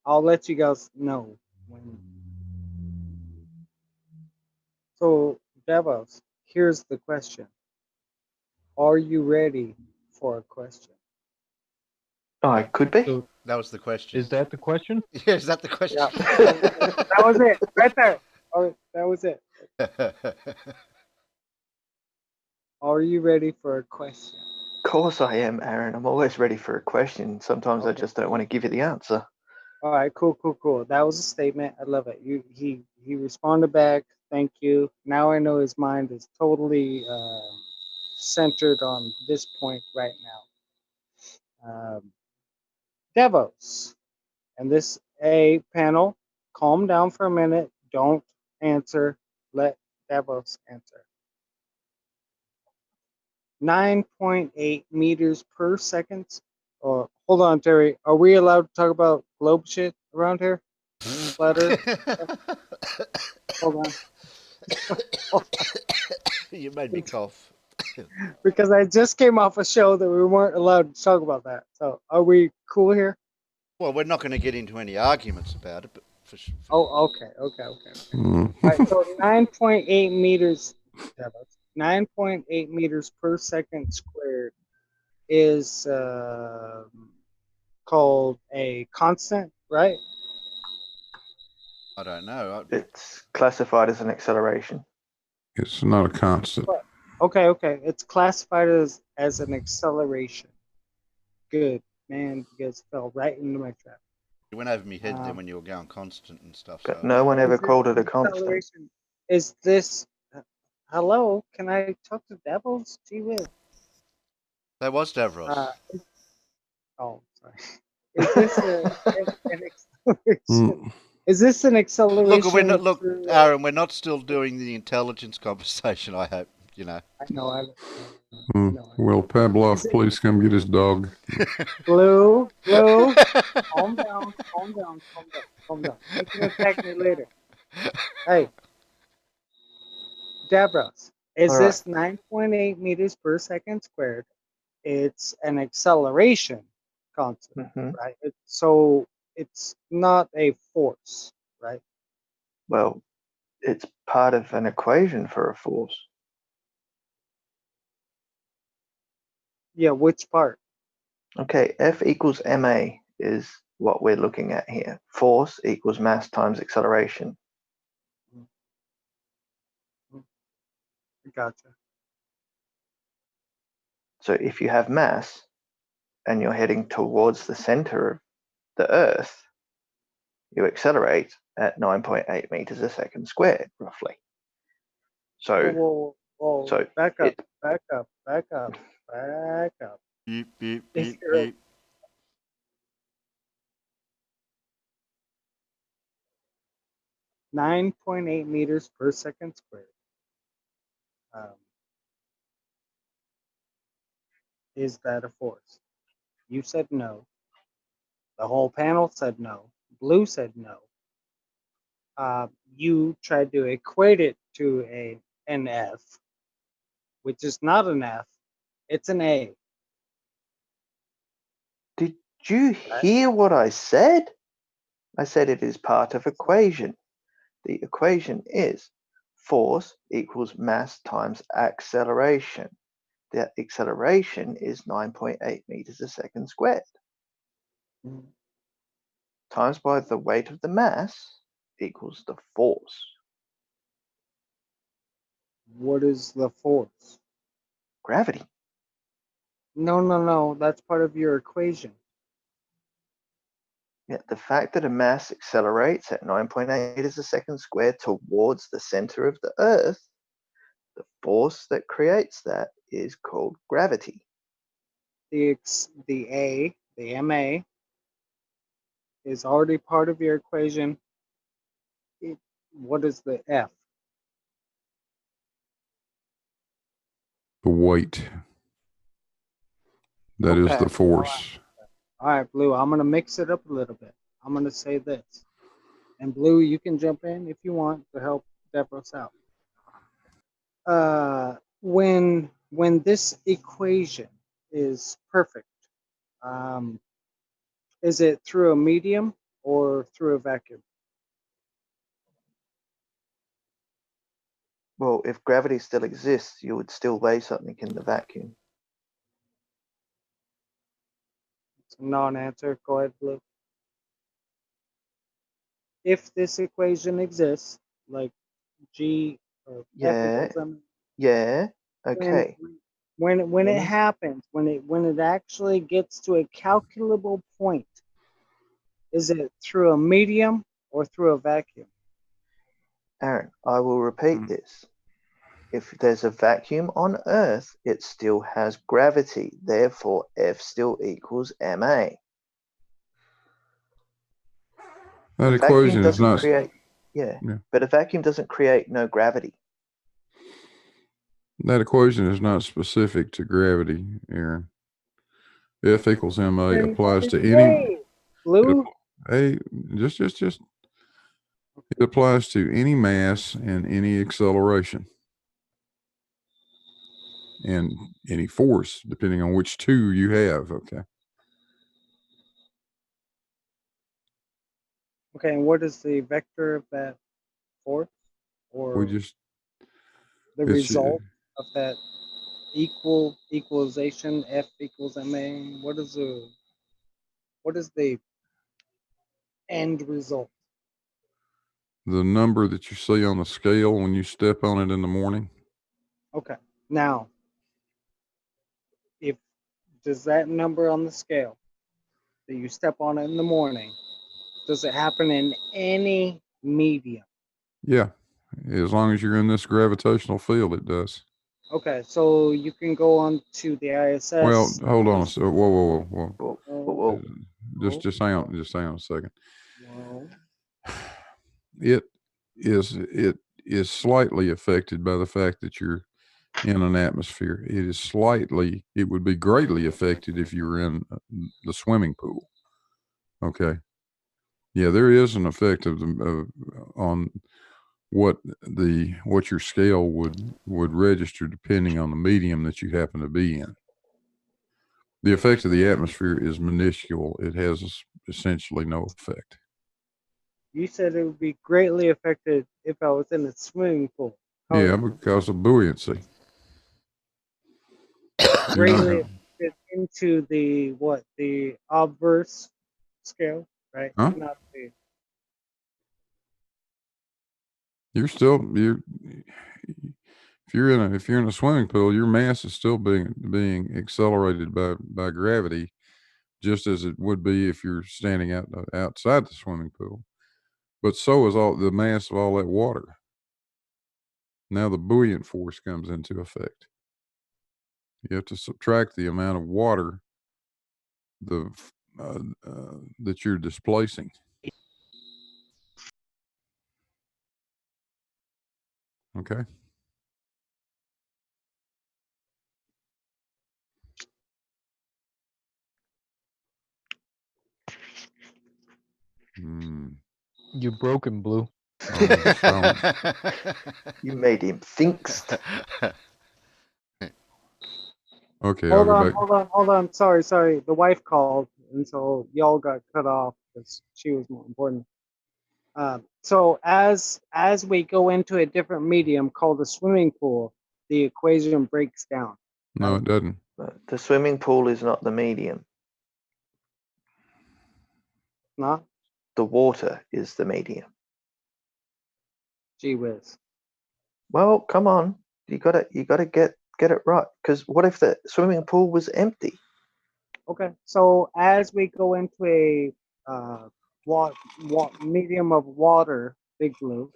Speaker 2: I'll let you guys know when. So, Devos, here's the question. Are you ready for a question?
Speaker 3: Oh, I could be.
Speaker 6: So
Speaker 1: That was the question.
Speaker 6: is that the question?
Speaker 1: Yeah, is that the question?
Speaker 2: Yeah. That was it. Right there. Oh, that was it. Are you ready for a question?
Speaker 3: Of course I am, Aaron. I'm always ready for a question. Sometimes I
Speaker 2: Okay.
Speaker 3: just don't want to give you the answer.
Speaker 2: All right, cool. That was a statement. I love it. He responded back. Thank you. Now I know his mind is totally centered on this point right now. Devos and this A panel, calm down for a minute. Don't answer. Let Devos answer. 9.8 meters per second. Oh, hold on, Terry. Are we allowed to talk about globe shit around here? Flat Earth? Hold on.
Speaker 1: You made me cough.
Speaker 2: Because I just came off a show that we weren't allowed to talk about that. So are we cool here?
Speaker 1: Well, we're not going to get into any arguments about it, but for sure.
Speaker 2: Oh, okay.
Speaker 5: Mm.
Speaker 2: All right, so 9.8 meters, 9.8 meters per second squared is called a constant, right?
Speaker 1: I don't know.
Speaker 3: It's classified as an acceleration.
Speaker 5: It's not a constant.
Speaker 2: Okay. It's classified as an acceleration. Good, man. You guys fell right into my trap.
Speaker 1: You went over my head then when you were going constant and stuff.
Speaker 3: But
Speaker 1: So
Speaker 3: no one ever
Speaker 2: Is this
Speaker 3: called it a
Speaker 2: an
Speaker 3: constant.
Speaker 2: acceleration? Is this? Hello? Can I talk to Devils? Gee whiz.
Speaker 1: that was Davros.
Speaker 2: Oh, sorry. Is this an acceleration?
Speaker 5: Mm.
Speaker 2: Is this an acceleration?
Speaker 1: Look, we're not. Look,
Speaker 2: through,
Speaker 1: Aaron, we're not still doing the intelligence conversation. I hope you know.
Speaker 2: I know.
Speaker 5: Mm. Will
Speaker 2: Is
Speaker 5: Pavlov
Speaker 2: it
Speaker 5: please come get his dog?
Speaker 2: Blue? Calm down. You can attack me later. Hey, Davros, is
Speaker 3: All right.
Speaker 2: this 9.8 meters per second squared? It's an acceleration constant,
Speaker 3: hmm
Speaker 2: right? So it's not a force, right?
Speaker 3: Well, it's part of an equation for a force.
Speaker 2: Yeah, which part?
Speaker 3: Okay, F equals ma is what we're looking at here. Force equals mass times acceleration.
Speaker 2: Gotcha.
Speaker 3: So if you have mass and you're heading towards the center of the Earth, you accelerate at 9.8 meters a second squared, roughly. So,
Speaker 2: Whoa.
Speaker 3: so
Speaker 2: Back up.
Speaker 3: it,
Speaker 1: Beep beep
Speaker 2: If
Speaker 1: beep
Speaker 2: you're
Speaker 1: beep.
Speaker 2: 9.8 meters per second squared. Is that a force? You said no. The whole panel said no. Blue said no. You tried to equate it to an F, which is not an F. It's an A.
Speaker 3: did you hear what I said? I said it is part of equation. The equation is force equals mass times acceleration. The acceleration is 9.8 meters a second squared. Times by the weight of the mass equals the force.
Speaker 2: What is the force?
Speaker 3: Gravity.
Speaker 2: No. That's part of your equation.
Speaker 3: Yet the fact that a mass accelerates at 9.8 meters a second squared towards the center of the Earth, the force that creates that is called gravity.
Speaker 2: The MA, is already part of your equation. What is the F?
Speaker 5: The weight. That is
Speaker 2: Okay.
Speaker 5: the force.
Speaker 2: All right, Blue. I'm gonna mix it up a little bit. I'm gonna say this, and Blue, you can jump in if you want to help Devros out. When this equation is perfect, um, is it through a medium or through a vacuum?
Speaker 3: Well, if gravity still exists, you would still weigh something in the vacuum.
Speaker 2: It's a non-answer. Go ahead, Blue. If this equation exists, like G or F
Speaker 3: Yeah,
Speaker 2: equals M,
Speaker 3: yeah,
Speaker 2: when
Speaker 3: okay.
Speaker 2: when it
Speaker 3: Let me,
Speaker 2: happens, when it actually gets to a calculable point, is it through a medium or through a vacuum?
Speaker 3: Aaron, I will repeat this. If there's a vacuum on Earth, it still has gravity. Therefore, F still equals ma.
Speaker 5: That
Speaker 3: A vacuum
Speaker 5: equation is
Speaker 3: doesn't
Speaker 5: not.
Speaker 3: create, yeah,
Speaker 5: Yeah.
Speaker 3: but a vacuum doesn't create no gravity.
Speaker 5: That equation is not specific to gravity, Aaron. F equals ma
Speaker 2: Then
Speaker 5: applies to any.
Speaker 2: hey, Blue.
Speaker 5: Hey, just. It applies to any mass and any acceleration and any force, depending on which two you have. Okay.
Speaker 2: Okay, and what is the vector of that force
Speaker 5: We
Speaker 2: or
Speaker 5: just
Speaker 2: the
Speaker 5: it's
Speaker 2: result of that equalization? F equals ma. What is the end result?
Speaker 5: the number that you see on the scale when you step on it in the morning.
Speaker 2: Okay, now if does that number on the scale that you step on it in the morning, does it happen in any medium?
Speaker 5: Yeah. As long as you're in this gravitational field, it does.
Speaker 2: Okay, so you can go on to the ISS.
Speaker 5: Well, hold on a second. Whoa.
Speaker 3: Whoa.
Speaker 5: Just hang on a second.
Speaker 2: Whoa.
Speaker 5: It is slightly affected by the fact that you're in an atmosphere. It would be greatly affected if you were in the swimming pool. Okay. Yeah, there is an effect on what your scale would register depending on the medium that you happen to be in. The effect of the atmosphere is minuscule. It has essentially no effect.
Speaker 2: You said it would be greatly affected if I was in a swimming pool.
Speaker 5: Yeah, because of buoyancy.
Speaker 2: Greatly affected into the obverse scale, right?
Speaker 5: Huh?
Speaker 2: Not the
Speaker 5: If you're in a swimming pool, your mass is still being accelerated by gravity, just as it would be if you're standing outside the swimming pool. But so is all the mass of all that water. Now the buoyant force comes into effect. You have to subtract the amount of water that you're displacing. Okay.
Speaker 6: You broken, Blue.
Speaker 3: You made him think.
Speaker 5: Okay, I'll go back.
Speaker 2: Hold on. Sorry. The wife called, and so y'all got cut off because she was more important. So as we go into a different medium called the swimming pool, the equation breaks down.
Speaker 5: No, it doesn't.
Speaker 3: The swimming pool is not the medium.
Speaker 2: Not?
Speaker 3: The water is the medium.
Speaker 2: Gee whiz.
Speaker 3: Well, come on. You gotta get it right. Because what if the swimming pool was empty?
Speaker 2: Okay. So as we go into a medium of water, Big Blue,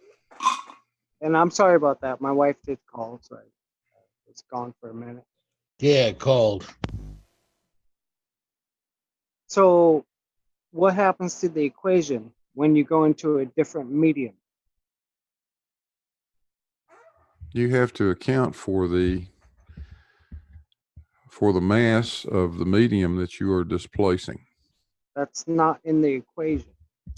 Speaker 2: and I'm sorry about that. My wife did call, so I was gone for a minute.
Speaker 4: Yeah, cold.
Speaker 2: So what happens to the equation when you go into a different medium?
Speaker 5: You have to account for the for the mass of the medium that you are displacing.
Speaker 2: That's not in the equation.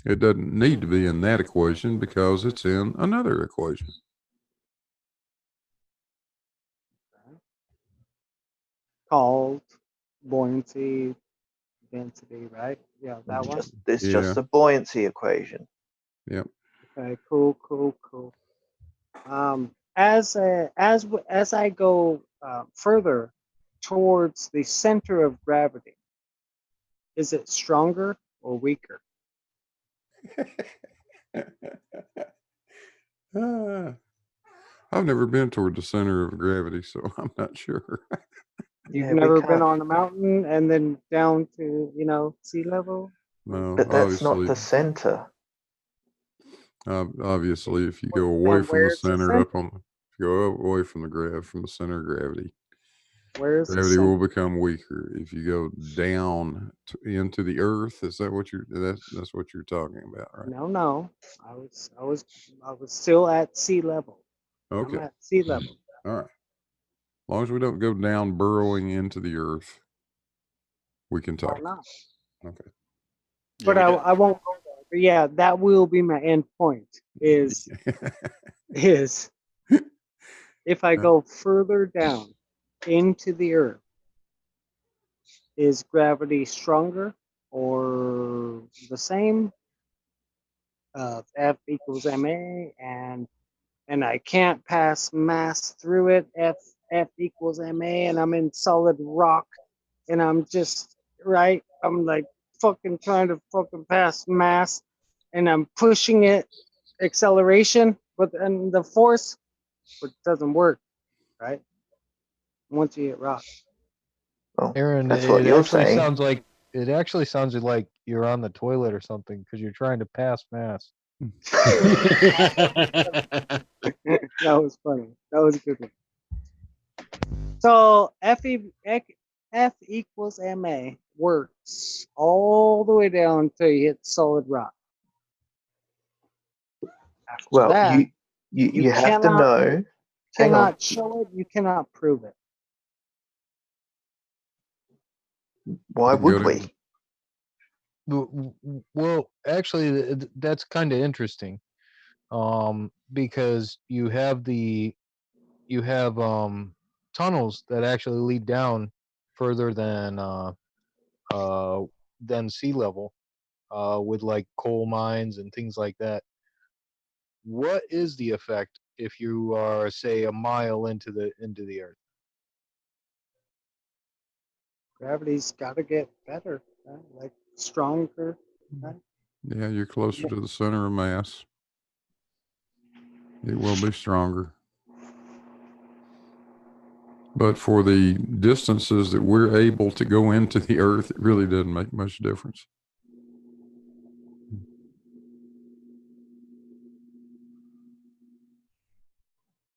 Speaker 5: It doesn't need to be in that equation because it's in another equation.
Speaker 2: Called buoyancy density, right? Yeah, that one.
Speaker 3: It's
Speaker 5: Yeah.
Speaker 3: just the buoyancy equation.
Speaker 5: Yep.
Speaker 2: Okay, cool. As I go further towards the center of gravity, is it stronger or weaker?
Speaker 5: I've never been toward the center of gravity, so I'm not sure.
Speaker 2: You've
Speaker 3: Yeah, we
Speaker 2: never been
Speaker 3: can't.
Speaker 2: on a mountain and then down to sea level?
Speaker 5: No,
Speaker 3: But that's not
Speaker 5: obviously,
Speaker 3: the center.
Speaker 5: obviously, if you go away
Speaker 2: Then
Speaker 5: from the
Speaker 2: where's the
Speaker 5: center,
Speaker 2: center?
Speaker 5: if you go away from the center of gravity,
Speaker 2: Where's the
Speaker 5: gravity
Speaker 2: center?
Speaker 5: will become weaker. If you go down into the earth, is that what that's what you're talking about, right?
Speaker 2: No. I was still at sea level. I'm
Speaker 5: Okay.
Speaker 2: at sea level.
Speaker 5: All right. As long as we don't go down burrowing into the earth, we can
Speaker 2: Why
Speaker 5: talk.
Speaker 2: not?
Speaker 5: Okay.
Speaker 1: Yeah,
Speaker 2: But
Speaker 1: we
Speaker 2: I won't go there. But yeah, that will be my end point. Is if I go further down into the earth, is gravity stronger or the same? F equals ma, and I can't pass mass through it. F equals ma, and I'm in solid rock, and I'm just right. I'm like fucking trying to fucking pass mass, and I'm pushing it acceleration, but then the force, but it doesn't work, right? Once you hit rock.
Speaker 3: Well,
Speaker 6: Aaron,
Speaker 3: that's what
Speaker 6: it
Speaker 3: you're
Speaker 6: actually
Speaker 3: saying.
Speaker 6: sounds like you're on the toilet or something because you're trying to pass mass.
Speaker 2: That was funny. That was a good one. So F equals ma works all the way down until you hit solid rock. After
Speaker 3: Well,
Speaker 2: that,
Speaker 3: you have to know. Hang on.
Speaker 2: cannot show it. You cannot prove it.
Speaker 3: Why
Speaker 5: You
Speaker 3: would
Speaker 5: go
Speaker 3: we?
Speaker 6: Well, actually, that's kind of interesting, because you have tunnels that actually lead down further than sea level, with like coal mines and things like that. What is the effect if you are, say, a mile into the earth?
Speaker 2: Gravity's got to get better, right? Like stronger. Right?
Speaker 5: Yeah, you're closer to the center of mass. It will be stronger. But for the distances that we're able to go into the earth, it really doesn't make much difference.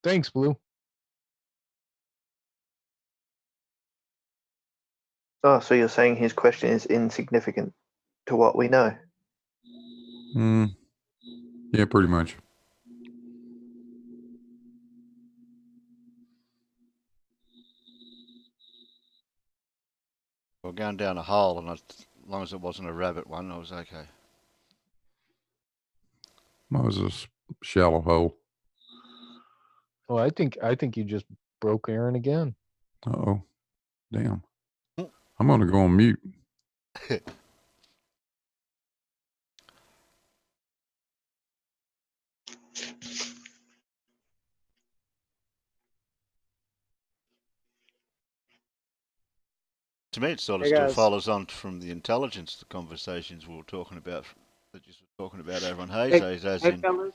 Speaker 6: Thanks, Blue.
Speaker 3: Oh, so you're saying his question is insignificant to what we know?
Speaker 5: Yeah, pretty much.
Speaker 1: were going down a hole, and as long as it wasn't a rabbit one, I was okay.
Speaker 5: That was a shallow hole.
Speaker 6: Oh, I think you just broke Aaron again.
Speaker 5: Oh, damn. I'm going to go on mute.
Speaker 1: To me, it sort of
Speaker 2: Hey
Speaker 1: still
Speaker 2: guys.
Speaker 1: follows on from the intelligence, the conversations we were talking about, that you were talking about over on Hayes, as
Speaker 2: Hey
Speaker 1: in,
Speaker 2: fellas,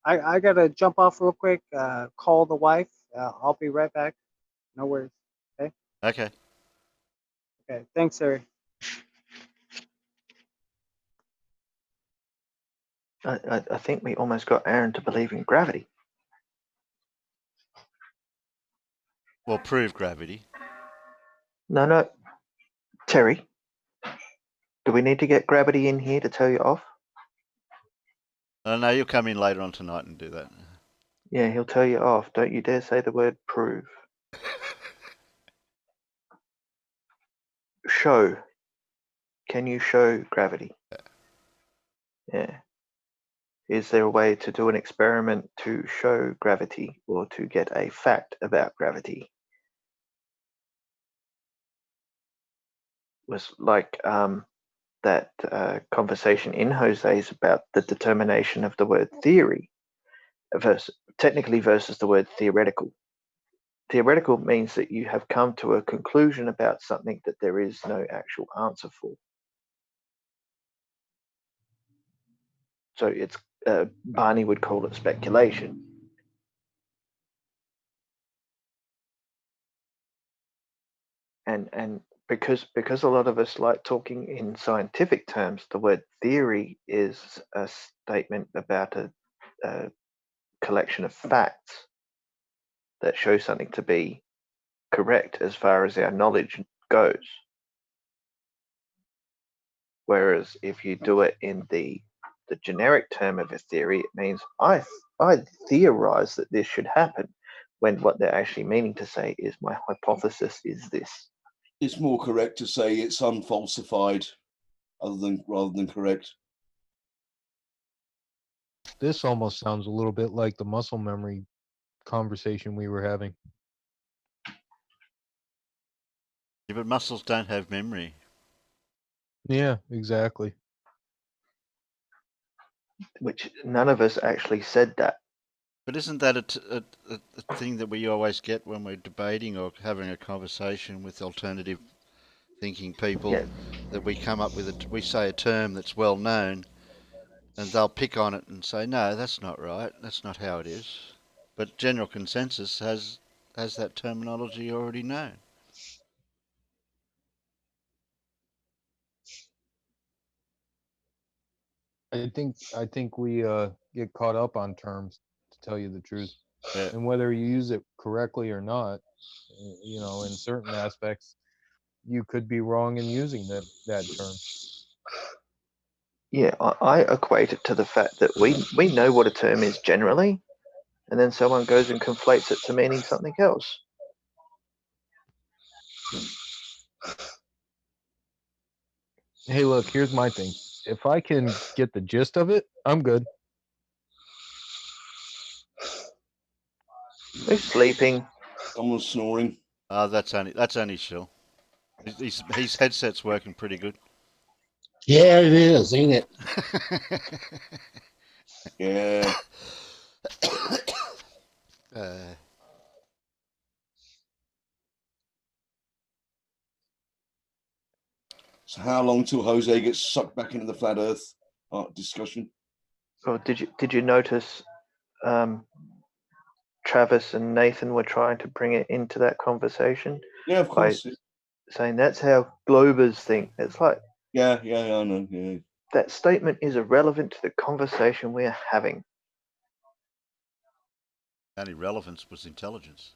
Speaker 2: I gotta jump off real quick. Call the wife. I'll be right back. No worries. Okay.
Speaker 1: okay.
Speaker 2: Okay. Thanks, Harry.
Speaker 3: I think we almost got Aaron to believe in gravity.
Speaker 1: Well, prove gravity.
Speaker 3: No. Terry, do we need to get gravity in here to tell you off?
Speaker 1: No, you'll come in later on tonight and do that.
Speaker 3: Yeah, he'll tell you off. Don't you dare say the word prove. show. Can you show gravity? Yeah. Is there a way to do an experiment to show gravity or to get a fact about gravity? Was like that conversation in Jose's about the determination of the word theory technically versus the word theoretical. Theoretical means that you have come to a conclusion about something that there is no actual answer for. So it's Barney would call it speculation. And because a lot of us like talking in scientific terms, the word theory is a statement about a collection of facts that show something to be correct as far as our knowledge goes. Whereas if you do it in the generic term of a theory, it means I theorize that this should happen, when what they're actually meaning to say is my hypothesis is this.
Speaker 7: It's more correct to say it's unfalsified rather than correct.
Speaker 6: This almost sounds a little bit like the muscle memory conversation we were having.
Speaker 1: Yeah, but muscles don't have memory.
Speaker 6: Yeah, exactly.
Speaker 3: Which none of us actually said that.
Speaker 1: But isn't that a thing that we always get when we're debating or having a conversation with alternative thinking people?
Speaker 3: Yeah.
Speaker 1: That we come up with we say a term that's well known, and they'll pick on it and say, no, that's not right. That's not how it is. But general consensus has that terminology already known.
Speaker 6: I think we get caught up on terms, to tell you the truth.
Speaker 1: Yeah.
Speaker 6: And whether you use it correctly or not, in certain aspects, you could be wrong in using that term.
Speaker 3: Yeah, I equate it to the fact that we know what a term is generally, and then someone goes and conflates it to meaning something else.
Speaker 6: Hey, look, here's my thing. If I can get the gist of it, I'm good.
Speaker 3: Who's sleeping?
Speaker 7: Someone's snoring.
Speaker 1: That's only Shill. His headset's working pretty good.
Speaker 4: Yeah, it is, ain't it?
Speaker 7: Yeah. So how long till Jose gets sucked back into the flat Earth discussion?
Speaker 3: Or did you notice Travis and Nathan were trying to bring it into that conversation?
Speaker 7: Yeah, of course.
Speaker 3: Saying that's how globers think. It's like,
Speaker 7: Yeah, I know. Yeah.
Speaker 3: that statement is irrelevant to the conversation we're having.
Speaker 1: Only relevance was intelligence.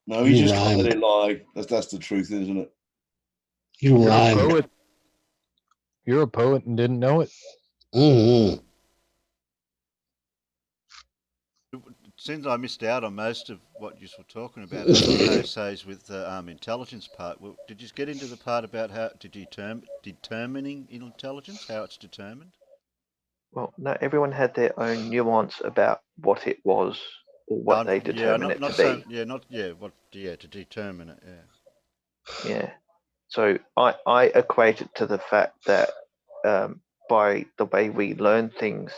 Speaker 7: No, he just can't
Speaker 4: rhymed.
Speaker 7: let it lie. That's the truth, isn't it?
Speaker 4: You
Speaker 6: You're a
Speaker 4: rhymed.
Speaker 6: poet. You're a poet and didn't know it.
Speaker 4: Mm-hmm.
Speaker 1: Since I missed out on most of what you were talking about Jose's with the intelligence part, did you get into the part about how to determining intelligence, how it's determined?
Speaker 3: Well, no, everyone had their own nuance about what it was or what they determined it to be.
Speaker 1: To determine it, yeah.
Speaker 3: Yeah. So I equate it to the fact that by the way we learn things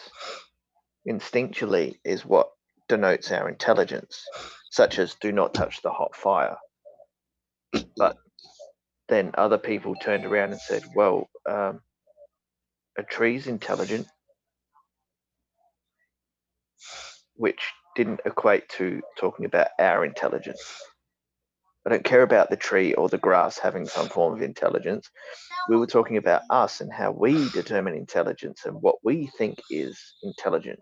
Speaker 3: instinctually is what denotes our intelligence, such as do not touch the hot fire. But then other people turned around and said, well, a tree's intelligent, which didn't equate to talking about our intelligence. I don't care about the tree or the grass having some form of intelligence. We were talking about us and how we determine intelligence and what we think is intelligent.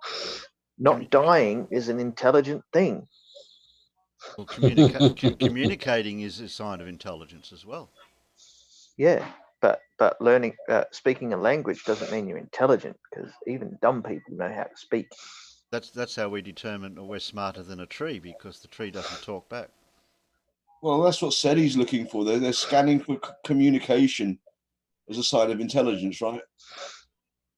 Speaker 3: Not dying is an intelligent thing.
Speaker 1: Well, communicating is a sign of intelligence as well.
Speaker 3: Yeah, but learning, speaking a language doesn't mean you're intelligent, because even dumb people know how to speak.
Speaker 1: That's how we determine we're smarter than a tree, because the tree doesn't talk back.
Speaker 7: Well, that's what SETI's looking for. They're scanning for communication as a sign of intelligence, right?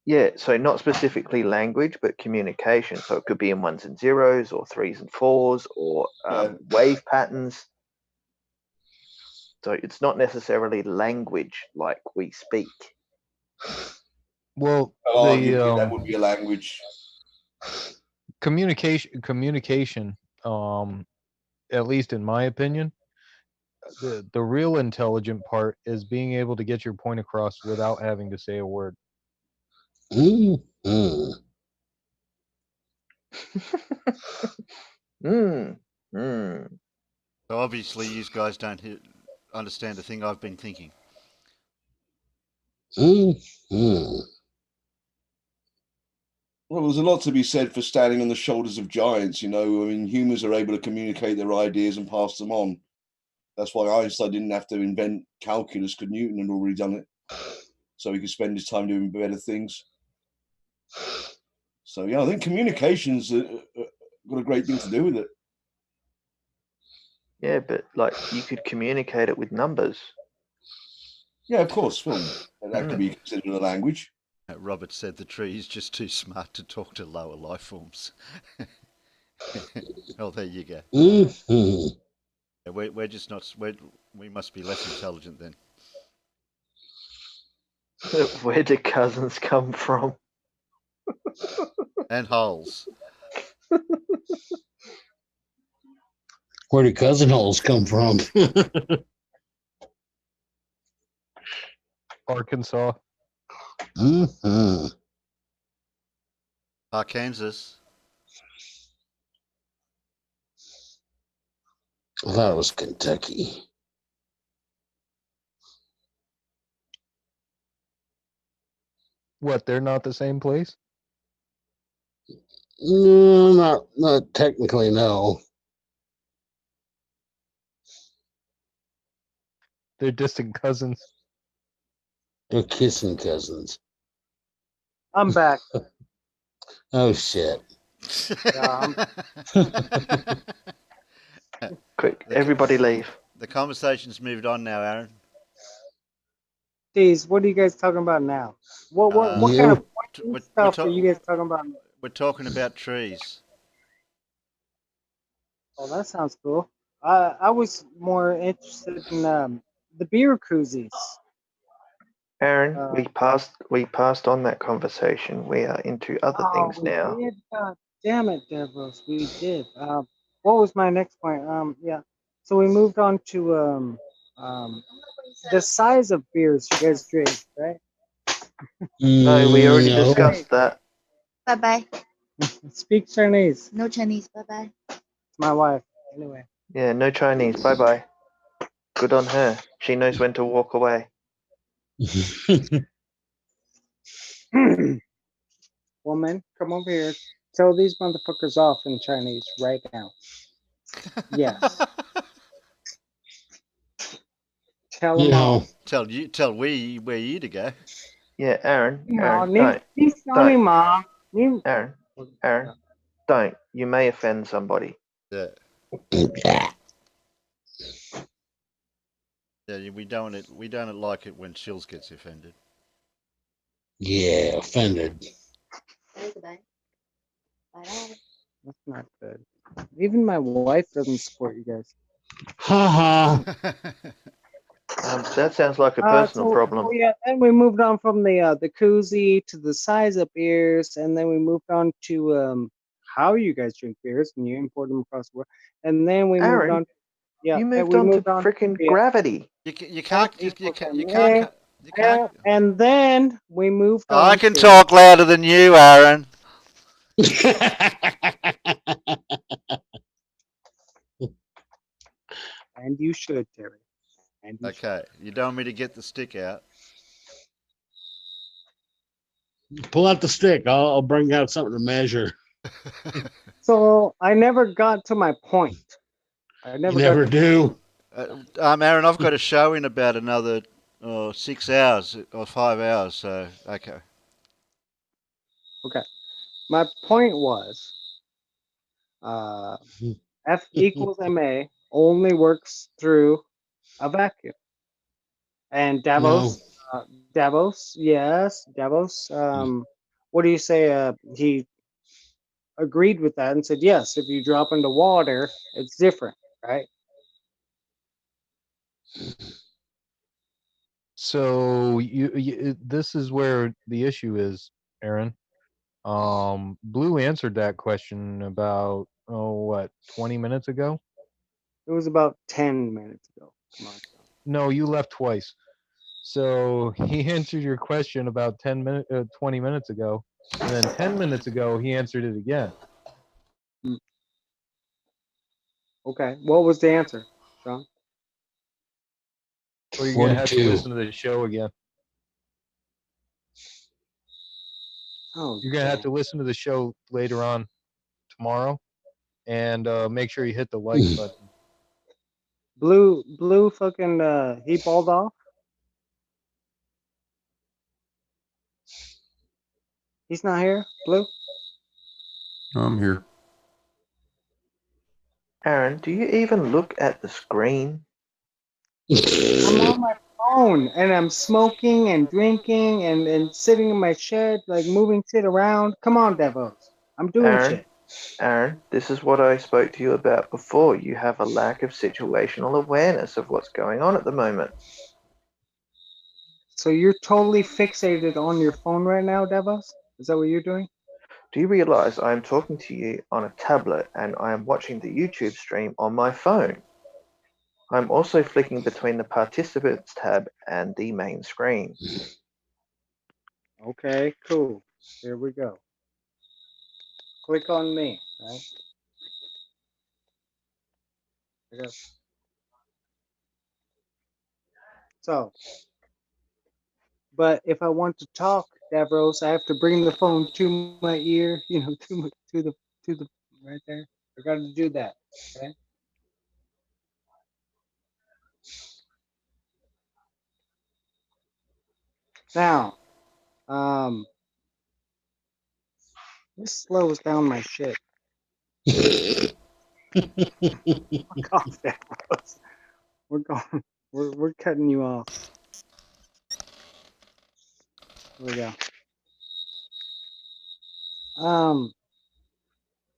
Speaker 3: Yeah, so not specifically language, but communication. So it could be in ones and zeros, or threes and fours, or wave patterns. So it's not necessarily language like we speak.
Speaker 6: Well,
Speaker 7: Arguably, that would be a language.
Speaker 6: communication, at least in my opinion, the real intelligent part is being able to get your point across without having to say a word.
Speaker 3: Mm.
Speaker 1: So obviously, you guys don't understand the thing I've been thinking.
Speaker 7: Well, there's a lot to be said for standing on the shoulders of giants. I mean, humans are able to communicate their ideas and pass them on. That's why Einstein didn't have to invent calculus, because Newton had already done it. So he could spend his time doing better things. So, yeah, I think communication's got a great deal to do with it.
Speaker 3: Yeah, but like you could communicate it with numbers.
Speaker 7: Yeah, of course. Well, that could be considered a language.
Speaker 1: Robert said the tree is just too smart to talk to lower life forms. Oh, there you go. We're just not. We must be less intelligent then.
Speaker 3: Where do cousins come from?
Speaker 1: And holes.
Speaker 4: Where do cousin holes come from?
Speaker 6: Arkansas.
Speaker 1: Arkansas.
Speaker 4: I thought it was Kentucky.
Speaker 6: What? They're not the same place?
Speaker 4: No, not technically. No.
Speaker 6: They're distant cousins.
Speaker 4: They're kissing cousins.
Speaker 2: I'm back.
Speaker 4: Oh shit!
Speaker 2: Yeah,
Speaker 3: Quick, everybody leave.
Speaker 1: The conversation's moved on now, Aaron.
Speaker 2: Jeez, what are you guys talking about now? What
Speaker 4: Yeah.
Speaker 2: kind of
Speaker 1: We're,
Speaker 2: stuff are you guys talking about?
Speaker 1: we're talking about trees.
Speaker 2: Oh, that sounds cool. I was more interested in the beer koozies.
Speaker 3: Aaron, we passed on that conversation. We are into other things
Speaker 2: we
Speaker 3: now.
Speaker 2: did. God damn it, Devils, we did. What was my next point? Yeah. So we moved on to the size of beers you guys drink, right?
Speaker 3: No, we already
Speaker 4: No.
Speaker 3: discussed that.
Speaker 8: Bye bye.
Speaker 2: Speak Chinese.
Speaker 8: No Chinese. Bye bye.
Speaker 2: It's my wife. Anyway.
Speaker 3: Yeah, no Chinese. Bye bye. Good on her. She knows when to walk away.
Speaker 2: Woman, come over here. Tell these motherfuckers off in Chinese right now. Yes. Tell them off.
Speaker 1: Tell where you to go.
Speaker 3: Yeah, Aaron, don't. Aaron, don't. You may offend somebody.
Speaker 1: Yeah. Yeah, we don't like it when Shills gets offended.
Speaker 4: Yeah, offended.
Speaker 8: Goodbye. Bye bye.
Speaker 2: That's not good. Even my wife doesn't support you guys.
Speaker 4: Ha
Speaker 3: That sounds like a personal problem.
Speaker 2: So yeah, then we moved on from the koozie to the size of beers, and then we moved on to how you guys drink beers and you import them across the world, and then we moved on. Yeah,
Speaker 3: you moved on to freaking gravity.
Speaker 1: You can't.
Speaker 2: And then we moved on.
Speaker 1: I can talk louder than you, Aaron.
Speaker 2: And you should, Terry. And you
Speaker 1: okay, you don't want me to get the stick out.
Speaker 4: Pull out the stick. I'll bring out something to measure.
Speaker 2: So I never got to my point. I never
Speaker 4: do.
Speaker 1: Aaron, I've got a show in about another 6 hours or 5 hours. So okay.
Speaker 2: Okay. My point was, F equals ma only works through a vacuum. And Davos, yes, Davos. What do you say? He agreed with that and said, yes, if you drop into water, it's different, right?
Speaker 6: So this is where the issue is, Aaron. Blue answered that question about 20 minutes ago.
Speaker 2: It was about 10 minutes ago. Come on, Sean.
Speaker 6: No, you left twice. So he answered your question about 20 minutes ago, and then 10 minutes ago he answered it again.
Speaker 2: Okay, what was the answer, Sean?
Speaker 6: Well, you're gonna have to listen to the show again.
Speaker 2: Oh,
Speaker 6: You're gonna have to listen to the show later on tomorrow, and make sure you hit the like button.
Speaker 2: Blue fucking he balled off. He's not here, Blue.
Speaker 5: I'm here.
Speaker 3: Aaron, do you even look at the screen?
Speaker 2: I'm on my phone and I'm smoking and drinking and sitting in my shed, like moving shit around. Come on, Devos. I'm doing
Speaker 3: Aaron,
Speaker 2: shit.
Speaker 3: Aaron, this is what I spoke to you about before. You have a lack of situational awareness of what's going on at the moment.
Speaker 2: So you're totally fixated on your phone right now, Devos? Is that what you're doing?
Speaker 3: Do you realize I am talking to you on a tablet and I am watching the YouTube stream on my phone? I'm also flicking between the participants tab and the main screen.
Speaker 2: Okay, cool. Here we go. Click on me, right? So, but if I want to talk, Davros, I have to bring the phone to my ear, to the right there. I got to do that. Okay. Now, this slows down my shit. Fuck off, Davros. We're going. We're cutting you off. Here we go.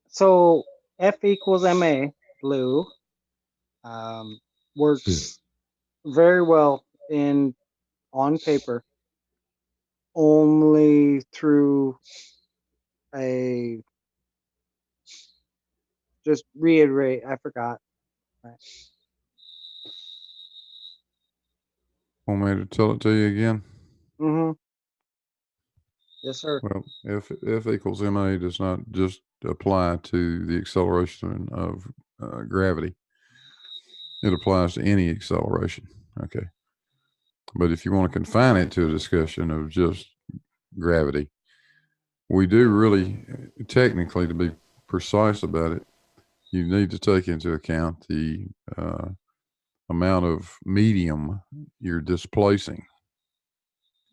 Speaker 2: So F equals ma, Blue, works very well on paper, only through a, just reiterate, I forgot. Right.
Speaker 5: Want me to tell it to you again?
Speaker 2: Mm-hmm. Yes, sir.
Speaker 5: Well, F equals ma does not just apply to the acceleration of gravity. It applies to any acceleration. Okay. But if you want to confine it to a discussion of just gravity, we do really, technically, to be precise about it, you need to take into account the amount of medium you're displacing.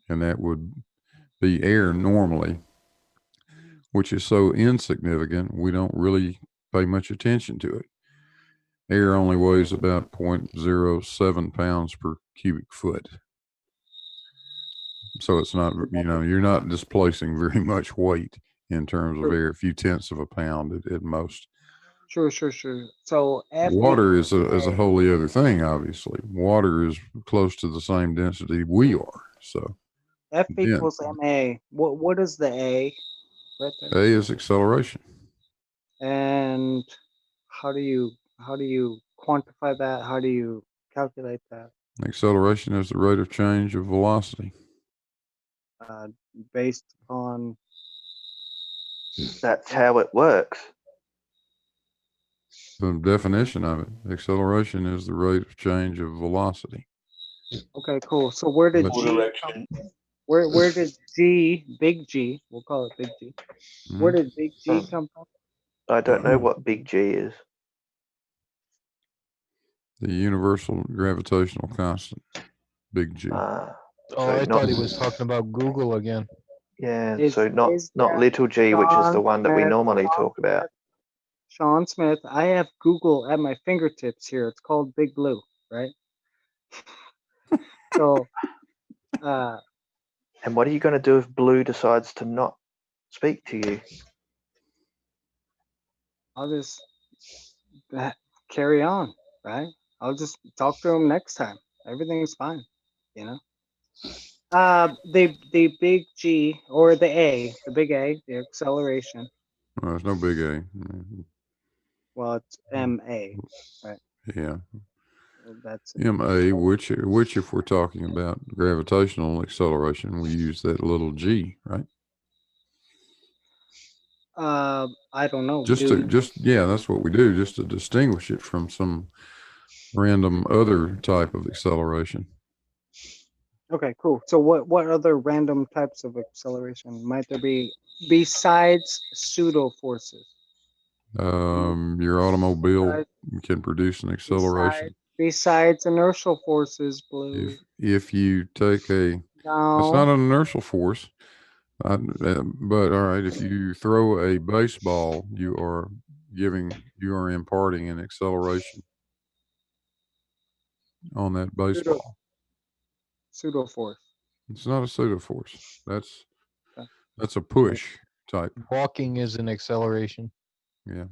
Speaker 5: And that would be air normally, which is so insignificant, we don't really pay much attention to it. Air only weighs about 0.07 pounds per cubic foot. So it's not, you're not displacing very much weight in terms of air, a few tenths of a pound at most.
Speaker 2: Sure. So F
Speaker 5: Water is a wholly other thing, obviously. Water is close to the same density we are. So
Speaker 2: F equals ma. What is the A? Right there.
Speaker 5: A is acceleration.
Speaker 2: And how do you quantify that? How do you calculate that?
Speaker 5: Acceleration is the rate of change of velocity.
Speaker 2: Based on.
Speaker 3: That's how it works.
Speaker 5: The definition of it, acceleration is the rate of change of velocity.
Speaker 2: Okay, cool. So where did G come? Where did G, big G, we'll call it big G. Where did big G come from?
Speaker 3: I don't know what big G is.
Speaker 5: The universal gravitational constant, big G.
Speaker 6: I thought he was talking about Google again.
Speaker 3: Yeah, so not little G, which is the one that we normally talk about.
Speaker 2: Sean Smith, I have Google at my fingertips here. It's called Big Blue, right? So,
Speaker 3: And what are you going to do if Blue decides to not speak to you?
Speaker 2: I'll just carry on, right? I'll just talk to him next time. Everything's fine, you know. The big G or the A, the big A, the acceleration.
Speaker 5: Well, there's no big A.
Speaker 2: Well, it's MA, right?
Speaker 5: Yeah.
Speaker 2: That's
Speaker 5: MA, which if we're talking about gravitational acceleration, we use that little G, right?
Speaker 2: I don't know.
Speaker 5: Yeah, that's what we do, just to distinguish it from some random other type of acceleration.
Speaker 2: Okay, cool. So what other random types of acceleration might there be besides pseudo forces?
Speaker 5: Your automobile can produce an acceleration.
Speaker 2: Besides inertial forces, Blue.
Speaker 5: If you take that's
Speaker 2: No.
Speaker 5: not an inertial force. But all right, if you throw a baseball, you are imparting an acceleration on that baseball.
Speaker 2: Pseudo force.
Speaker 5: It's not a pseudo force. That's
Speaker 2: Okay.
Speaker 5: a push type.
Speaker 6: Walking is an acceleration.
Speaker 5: Yeah.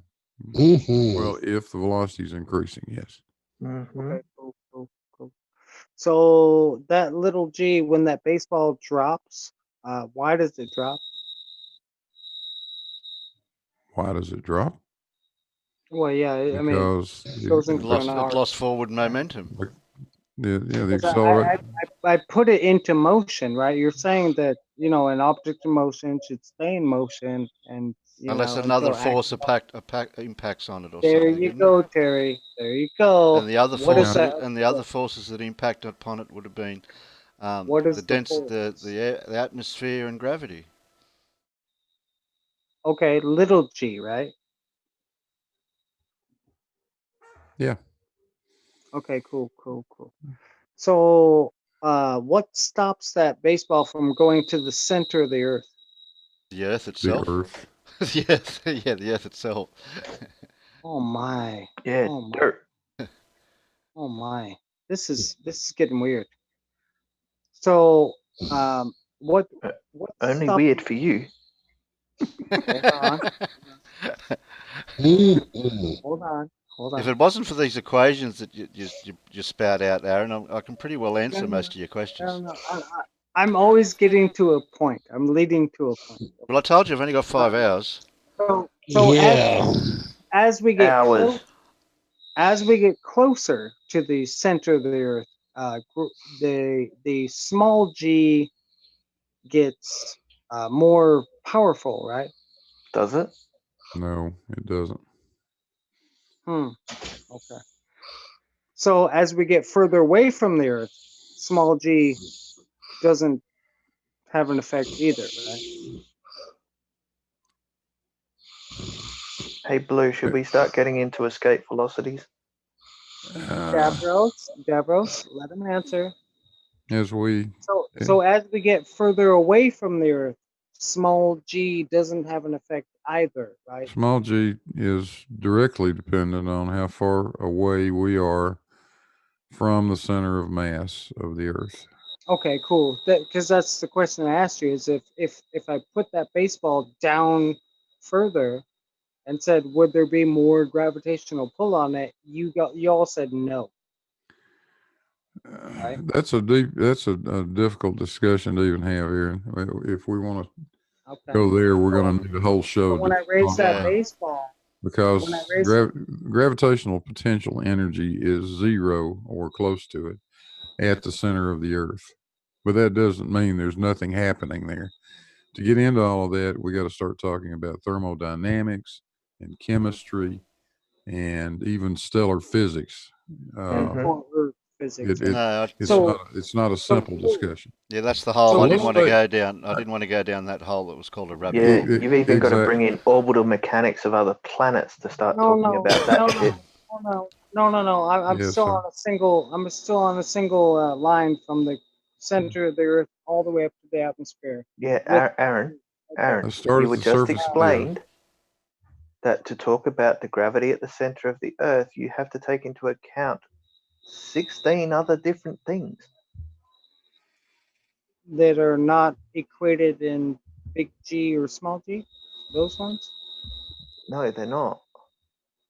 Speaker 5: Well, if the velocity is increasing, yes.
Speaker 2: Okay, cool. So that little G, when that baseball drops, why does it drop?
Speaker 5: Why does it drop?
Speaker 2: Well, yeah,
Speaker 5: Because
Speaker 2: it goes into
Speaker 1: It lost forward momentum.
Speaker 5: The acceleration.
Speaker 2: I put it into motion, right? You're saying that an object in motion should stay in motion, and
Speaker 1: Unless another force impacts on it or
Speaker 2: there
Speaker 1: something.
Speaker 2: you go, Terry. There you go.
Speaker 1: And the other
Speaker 2: What is
Speaker 1: forces
Speaker 2: that?
Speaker 1: and the other forces that impact upon it would have been
Speaker 2: What is
Speaker 1: the atmosphere and gravity.
Speaker 2: Okay, little g, right?
Speaker 5: Yeah.
Speaker 2: Okay, cool. So, what stops that baseball from going to the center of the earth?
Speaker 1: The Earth itself.
Speaker 5: The Earth.
Speaker 1: The Earth. Yeah, the Earth itself.
Speaker 2: Oh my.
Speaker 3: Yeah,
Speaker 2: Oh my.
Speaker 3: dirt.
Speaker 2: Oh my. This is getting weird. So, what
Speaker 3: Only weird for you.
Speaker 2: Hold on. Hold on.
Speaker 1: If it wasn't for these equations that you spout out, Aaron, I can pretty well answer most of your questions.
Speaker 2: No. I'm always getting to a point. I'm leading to a point.
Speaker 1: Well, I told you I've only got 5 hours.
Speaker 2: So
Speaker 4: Yeah.
Speaker 2: as we get
Speaker 3: Hours.
Speaker 2: as we get closer to the center of the earth, the small g gets more powerful, right?
Speaker 3: Does it?
Speaker 5: No, it doesn't.
Speaker 2: Okay. So as we get further away from the earth, small g doesn't have an effect either, right?
Speaker 3: Hey, Blue, should we start getting into escape velocities?
Speaker 2: Davros, let him answer. So as we get further away from the earth, small g doesn't have an effect either, right?
Speaker 5: Small g is directly dependent on how far away we are from the center of mass of the earth.
Speaker 2: Okay, cool. Because that's the question I asked you: is if I put that baseball down further and said, would there be more gravitational pull on it? You all said no. Right?
Speaker 5: That's a difficult discussion to even have here. If we want to go there, we're going to need a whole show.
Speaker 2: When I raise that baseball,
Speaker 5: because gravitational potential energy is zero or close to it at the center of the earth. But that doesn't mean there's nothing happening there. To get into all of that, we got to start talking about thermodynamics and chemistry and even stellar physics. It's not a simple discussion.
Speaker 1: Yeah, that's the hole I didn't want to go down. I didn't want to go down that hole that was called a rabbit hole.
Speaker 3: Yeah, you've even got to bring in orbital mechanics of other planets to start talking about that shit.
Speaker 2: No. I'm still on a single line from the center of the earth all the way up to the atmosphere.
Speaker 3: Yeah, Aaron, you were just explained that to talk about the gravity at the center of the Earth, you have to take into account 16 other different things.
Speaker 2: That are not equated in big G or small g? Those ones?
Speaker 3: No, they're not.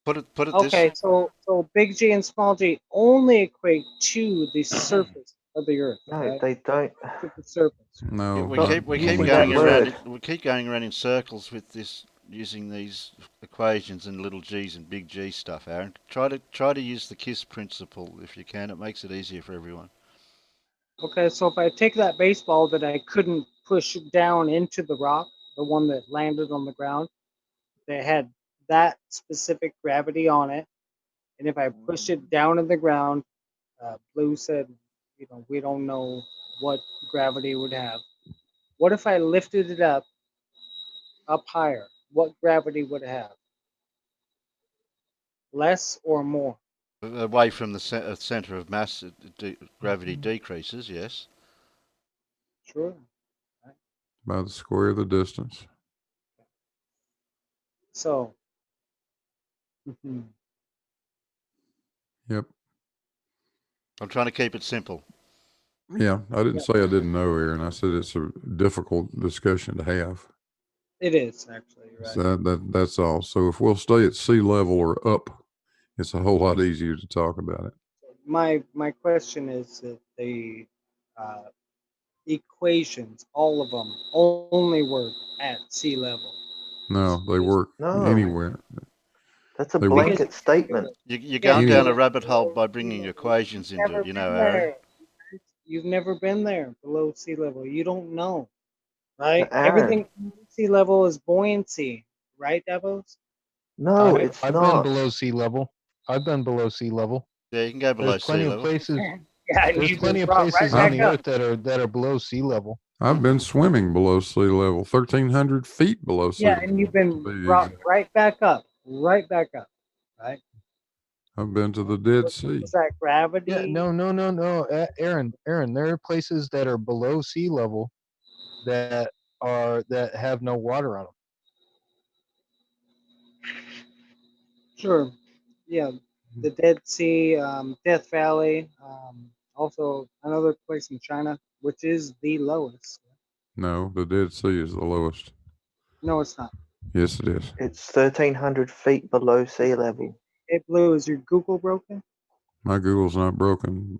Speaker 1: Put it this.
Speaker 2: Okay, so big G and small g only equate to the surface of the Earth,
Speaker 3: No,
Speaker 2: right?
Speaker 3: they don't.
Speaker 2: To the surface.
Speaker 5: No,
Speaker 1: We
Speaker 3: Not
Speaker 1: keep
Speaker 3: using
Speaker 1: going
Speaker 3: that
Speaker 1: around.
Speaker 3: word.
Speaker 1: We keep going around in circles with this, using these equations and little g's and big G stuff. Aaron, try to use the KISS principle if you can. It makes it easier for everyone.
Speaker 2: Okay, so if I take that baseball that I couldn't push down into the rock, the one that landed on the ground, that had that specific gravity on it, and if I pushed it down in the ground, Blue said, we don't know what gravity it would have. What if I lifted it up higher? What gravity would it have? Less or more?
Speaker 1: Away from the center of mass, gravity decreases. Yes.
Speaker 2: Sure.
Speaker 5: by the square of the distance.
Speaker 2: So,
Speaker 5: Yep.
Speaker 1: I'm trying to keep it simple.
Speaker 5: Yeah, I didn't say I didn't know, Aaron. I said it's a difficult discussion to have.
Speaker 2: it is actually, right?
Speaker 5: So that's all. So if we'll stay at sea level or up, it's a whole lot easier to talk about it.
Speaker 2: My question is that the uh, equations, all of them, only work at sea level.
Speaker 5: No, they work
Speaker 3: No.
Speaker 5: anywhere.
Speaker 3: That's a
Speaker 5: They work
Speaker 3: blanket statement.
Speaker 1: You're
Speaker 2: Yeah,
Speaker 1: going down a
Speaker 2: but-
Speaker 1: rabbit hole by bringing equations
Speaker 2: You've
Speaker 1: into
Speaker 2: never
Speaker 1: it.
Speaker 2: been
Speaker 1: Aaron.
Speaker 2: there. You've never been there below sea level. You don't know, right?
Speaker 3: Aaron.
Speaker 2: Everything below sea level is buoyancy, right, Devos?
Speaker 3: No, it's
Speaker 6: I've been
Speaker 3: not.
Speaker 6: below sea level. I've been below sea level.
Speaker 1: Yeah, you can go below
Speaker 6: There's plenty
Speaker 1: sea
Speaker 6: of
Speaker 1: level.
Speaker 6: places.
Speaker 2: Yeah, and
Speaker 6: There's
Speaker 2: you've
Speaker 6: plenty
Speaker 2: been
Speaker 6: of
Speaker 2: brought right
Speaker 6: places on
Speaker 2: back
Speaker 6: the
Speaker 2: up.
Speaker 6: earth that are below sea level.
Speaker 5: I've been swimming below sea level, 1,300 feet below sea
Speaker 2: Yeah,
Speaker 5: level.
Speaker 2: and you've
Speaker 5: to
Speaker 2: been
Speaker 5: be
Speaker 2: brought
Speaker 5: exact.
Speaker 2: right back up, right?
Speaker 5: I've been to the Dead Sea.
Speaker 2: Was that gravity?
Speaker 6: Yeah, no. Aaron, there are places that are below sea level that have no water on them.
Speaker 2: Sure. Yeah, the Dead Sea, Death Valley, also another place in China, which is the lowest.
Speaker 5: No, the Dead Sea is the lowest.
Speaker 2: No, it's not.
Speaker 5: Yes, it is.
Speaker 3: It's 1,300 feet below sea level.
Speaker 2: Hey, Blue, is your Google broken?
Speaker 5: My Google's not broken.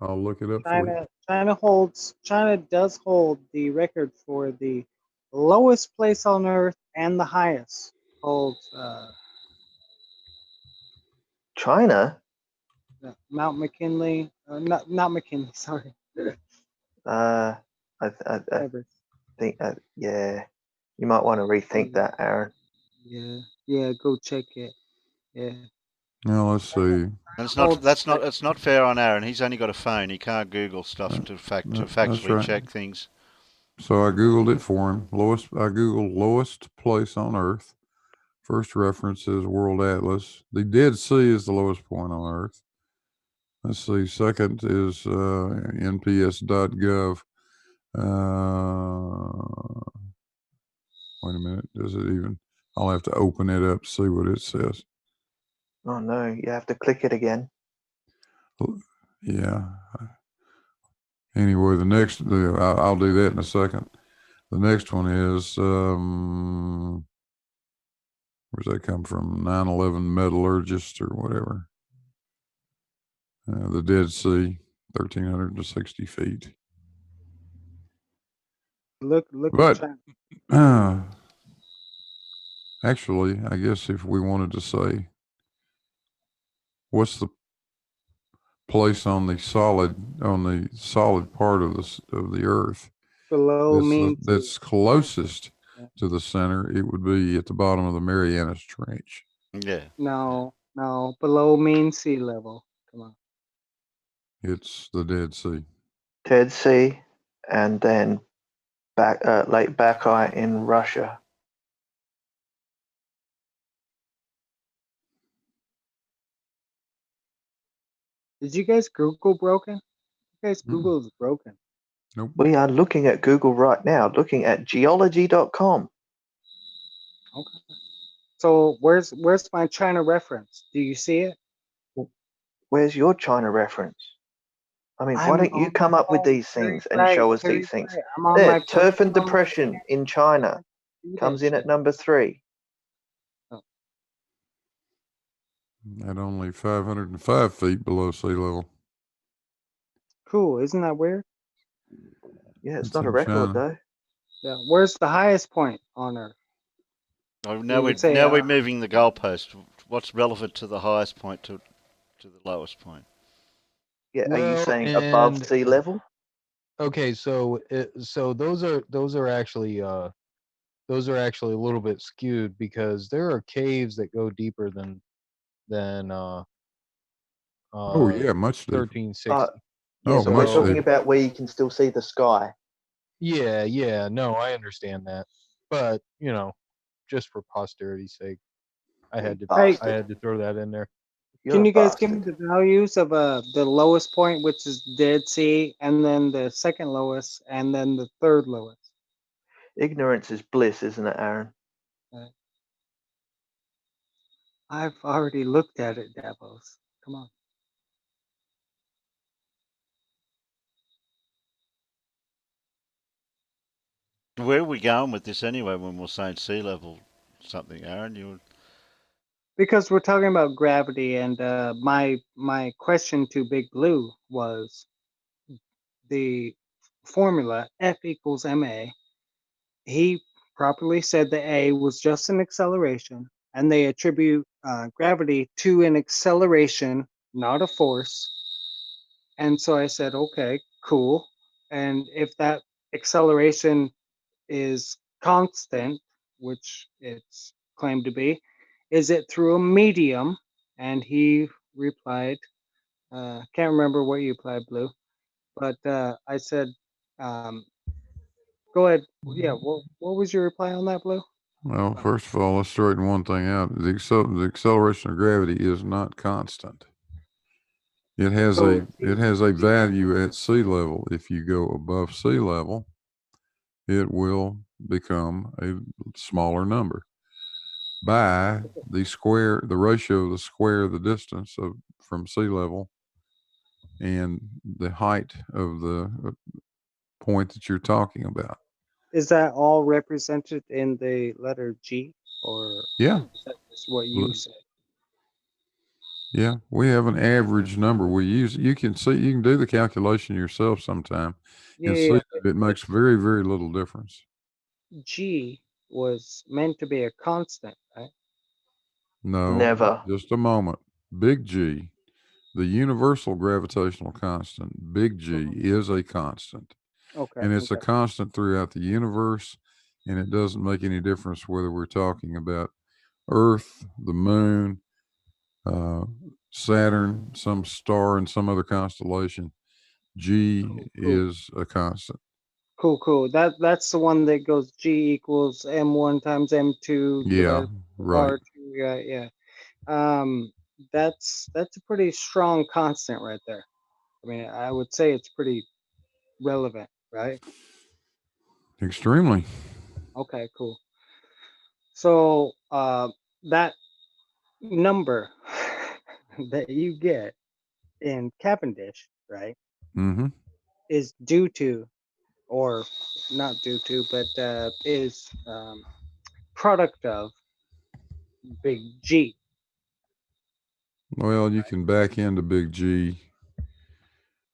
Speaker 5: I'll look it up for you.
Speaker 2: China does hold the record for the lowest place on Earth and the highest. Holds
Speaker 3: China?
Speaker 2: Mount McKinley, not McKinley, sorry.
Speaker 3: I
Speaker 2: Everest.
Speaker 3: think, yeah. You might want to rethink that, Aaron.
Speaker 2: Yeah, go check it. Yeah.
Speaker 5: Now let's see.
Speaker 1: And it's not fair on Aaron. He's only got a phone. He can't Google stuff to factually
Speaker 5: right.
Speaker 1: check things.
Speaker 5: So I Googled it for him. I Googled lowest place on Earth. First reference is World Atlas. The Dead Sea is the lowest point on Earth. Let's see. Second is nps.gov. Wait a minute. Does it even? I'll have to open it up, see what it says.
Speaker 3: Oh, no. You have to click it again.
Speaker 5: Yeah. Anyway, I'll do that in a second. The next one is, where's that come from? 9/11 metallurgist or whatever. The Dead Sea, 1,360 feet.
Speaker 2: Look
Speaker 5: But
Speaker 2: at China.
Speaker 5: actually, I guess if we wanted to say, what's the place on the solid part of the Earth
Speaker 2: Below mean
Speaker 5: that's closest to the center? It would be at the bottom of the Marianas Trench.
Speaker 1: Yeah.
Speaker 2: No, below mean sea level. Come on.
Speaker 5: It's the Dead Sea.
Speaker 3: Dead Sea, and then Lake Baikal in Russia.
Speaker 2: Did you guys Google broken? You guys Google is broken.
Speaker 5: Nope.
Speaker 3: We are looking at Google right now, looking at geology.com.
Speaker 2: Okay. So where's my China reference? Do you see it?
Speaker 3: Where's your China reference? I mean, why
Speaker 2: I'm
Speaker 3: don't you
Speaker 2: on
Speaker 3: come
Speaker 2: my
Speaker 3: up with
Speaker 2: phone
Speaker 3: these
Speaker 2: to the
Speaker 3: things and
Speaker 2: right,
Speaker 3: show us
Speaker 2: to the
Speaker 3: these things?
Speaker 2: right. I'm on
Speaker 3: There,
Speaker 2: my phone.
Speaker 3: turf and
Speaker 2: I'm on my
Speaker 3: depression in
Speaker 2: phone.
Speaker 3: China
Speaker 2: Do that
Speaker 3: comes in at
Speaker 2: shit.
Speaker 3: number 3.
Speaker 2: Oh,
Speaker 5: At only 505 feet below sea level.
Speaker 2: cool. Isn't that weird?
Speaker 3: Yeah, it's
Speaker 5: It's
Speaker 3: not a
Speaker 5: in
Speaker 3: record
Speaker 5: China.
Speaker 3: though.
Speaker 2: Yeah. Where's the highest point on Earth?
Speaker 1: Oh,
Speaker 2: You
Speaker 1: now
Speaker 2: would say
Speaker 1: we're moving the goalpost. What's relevant to the highest point to the lowest point?
Speaker 3: Yeah, are you
Speaker 6: Well,
Speaker 3: saying above
Speaker 6: and
Speaker 3: sea level?
Speaker 6: okay, so those are actually a little bit skewed because there are caves that go deeper than
Speaker 5: Oh,
Speaker 6: uh
Speaker 5: yeah, much deeper.
Speaker 6: 1360.
Speaker 3: Yeah,
Speaker 5: Oh,
Speaker 3: but we're
Speaker 5: much
Speaker 6: So
Speaker 3: talking
Speaker 5: deeper.
Speaker 3: about where you can still see the sky.
Speaker 6: yeah, no, I understand that, but just for posterity's sake, I
Speaker 3: You
Speaker 6: had to
Speaker 2: hey,
Speaker 6: I
Speaker 3: bastard.
Speaker 6: had to throw that in there.
Speaker 3: You're
Speaker 2: can
Speaker 3: a
Speaker 2: you guys give me
Speaker 3: bastard.
Speaker 2: the values of the lowest point, which is Dead Sea, and then the second lowest, and then the third lowest?
Speaker 3: Ignorance is bliss, isn't it, Aaron?
Speaker 2: I've already looked at it, Davos. Come on.
Speaker 1: Where are we going with this anyway when we're saying sea level something, Aaron?
Speaker 2: Because we're talking about gravity, and my question to Big Blue was the formula F equals ma. He properly said that a was just an acceleration, and they attribute gravity to an acceleration, not a force. And so I said, okay, cool. And if that acceleration is constant, which it's claimed to be, is it through a medium? And he replied, can't remember what you replied, Blue, but I said, um, go ahead. Yeah, what was your reply on that, Blue?
Speaker 5: Well, first of all, let's straighten one thing out. The acceleration of gravity is not constant. It has
Speaker 2: So
Speaker 5: a value at sea level. If you go above sea level, it will become a smaller number by the ratio of the square of the distance from sea level and the height of the point that you're talking about.
Speaker 2: is that all represented in the letter G, or
Speaker 5: Yeah.
Speaker 2: is that just what you said?
Speaker 5: Yeah, we have an average number we use. You can do the calculation yourself sometime
Speaker 2: Yeah,
Speaker 5: and
Speaker 2: yeah,
Speaker 5: see
Speaker 2: yeah.
Speaker 5: that it makes very, very little difference.
Speaker 2: G was meant to be a constant, right?
Speaker 5: No,
Speaker 3: Never.
Speaker 5: just a moment. Big G, the universal gravitational constant, big G is a constant.
Speaker 2: Okay,
Speaker 5: And it's a
Speaker 2: okay.
Speaker 5: constant throughout the universe. And it doesn't make any difference whether we're talking about Earth, the moon, uh, Saturn, some star in some other constellation. G
Speaker 2: Cool.
Speaker 5: is a constant.
Speaker 2: Cool. That's the one that goes G equals M1 times M2
Speaker 5: Yeah,
Speaker 2: divided by
Speaker 5: right.
Speaker 2: R2. Yeah, yeah. Um, that's a pretty strong constant right there. I mean, I would say it's pretty relevant, right?
Speaker 5: Extremely.
Speaker 2: Okay, cool. So, that number that you get in Cavendish, right,
Speaker 5: Mm-hmm.
Speaker 2: is due to, or not due to, but is product of big G.
Speaker 5: Well, you can back into big G,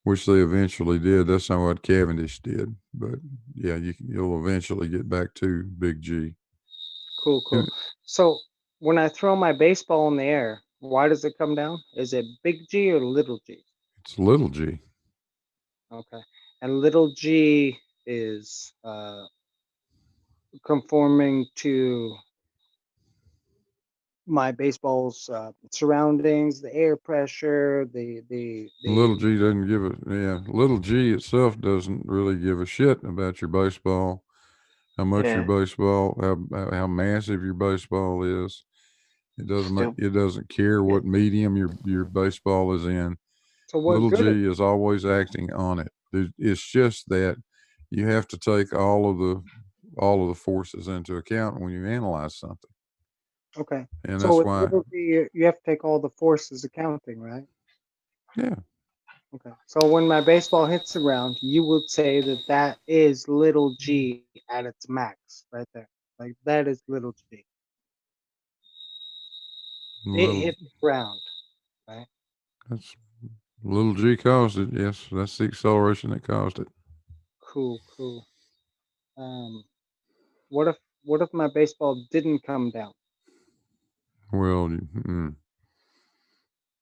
Speaker 5: which they eventually did. That's not what Cavendish did, but yeah, you'll eventually get back to big G.
Speaker 2: Cool. So when I throw my baseball in the air, why does it come down? Is it big G or little G?
Speaker 5: It's little G.
Speaker 2: Okay. And little G is conforming to my baseball's surroundings, the air pressure,
Speaker 5: Little G doesn't give a Little G itself doesn't really give a shit about your baseball, how much your
Speaker 3: Yeah.
Speaker 5: baseball, how massive your baseball is.
Speaker 3: Still.
Speaker 5: It doesn't care what medium your baseball is in.
Speaker 2: So what
Speaker 5: Little
Speaker 2: good is
Speaker 5: G is always acting on it. It's just that you have to take all of the forces into account when you analyze something.
Speaker 2: Okay.
Speaker 5: And
Speaker 2: So
Speaker 5: that's
Speaker 2: with
Speaker 5: why,
Speaker 2: little g, you have to take all the forces accounting, right?
Speaker 5: yeah,
Speaker 2: Okay. So when my baseball hits the ground, you would say that that is little g at its max, right there. Like that is little g. It
Speaker 5: little,
Speaker 2: hit the ground, right?
Speaker 5: that's little g caused it. Yes, that's the acceleration that caused it.
Speaker 2: Cool, cool. What if my baseball didn't come down?
Speaker 5: Well,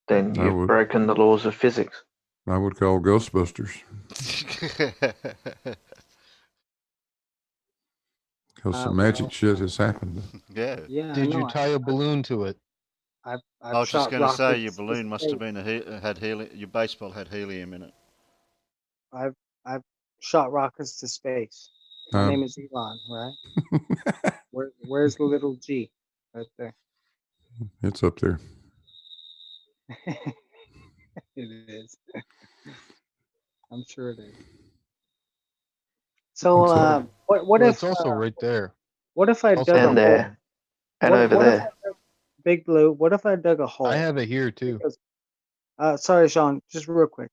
Speaker 3: Then
Speaker 5: I
Speaker 3: you've
Speaker 5: would,
Speaker 3: broken the laws of physics.
Speaker 5: I would call Ghostbusters because some magic
Speaker 2: Well,
Speaker 5: shit has happened.
Speaker 1: Yeah.
Speaker 2: yeah, I
Speaker 6: Did you
Speaker 2: know.
Speaker 6: tie a balloon to it?
Speaker 2: I've
Speaker 1: I was just
Speaker 2: shot
Speaker 1: going to say your
Speaker 2: rockets to
Speaker 1: balloon must have
Speaker 2: space.
Speaker 1: been had helium. Your baseball had helium in it.
Speaker 2: I've shot rockets to space. My
Speaker 5: Um,
Speaker 2: name is Elon, right? Where's the little g? Right there.
Speaker 5: it's up there.
Speaker 2: It is. I'm sure it is. So,
Speaker 5: It's up.
Speaker 2: what
Speaker 6: Well,
Speaker 2: if
Speaker 6: it's also right there.
Speaker 2: what if I
Speaker 6: Also
Speaker 2: dug a
Speaker 3: And
Speaker 2: hole?
Speaker 3: there, and over
Speaker 2: What if I
Speaker 3: there.
Speaker 2: dug, Big Blue? What if I dug a hole?
Speaker 6: I have it here too.
Speaker 2: Because, sorry, Sean, just real quick.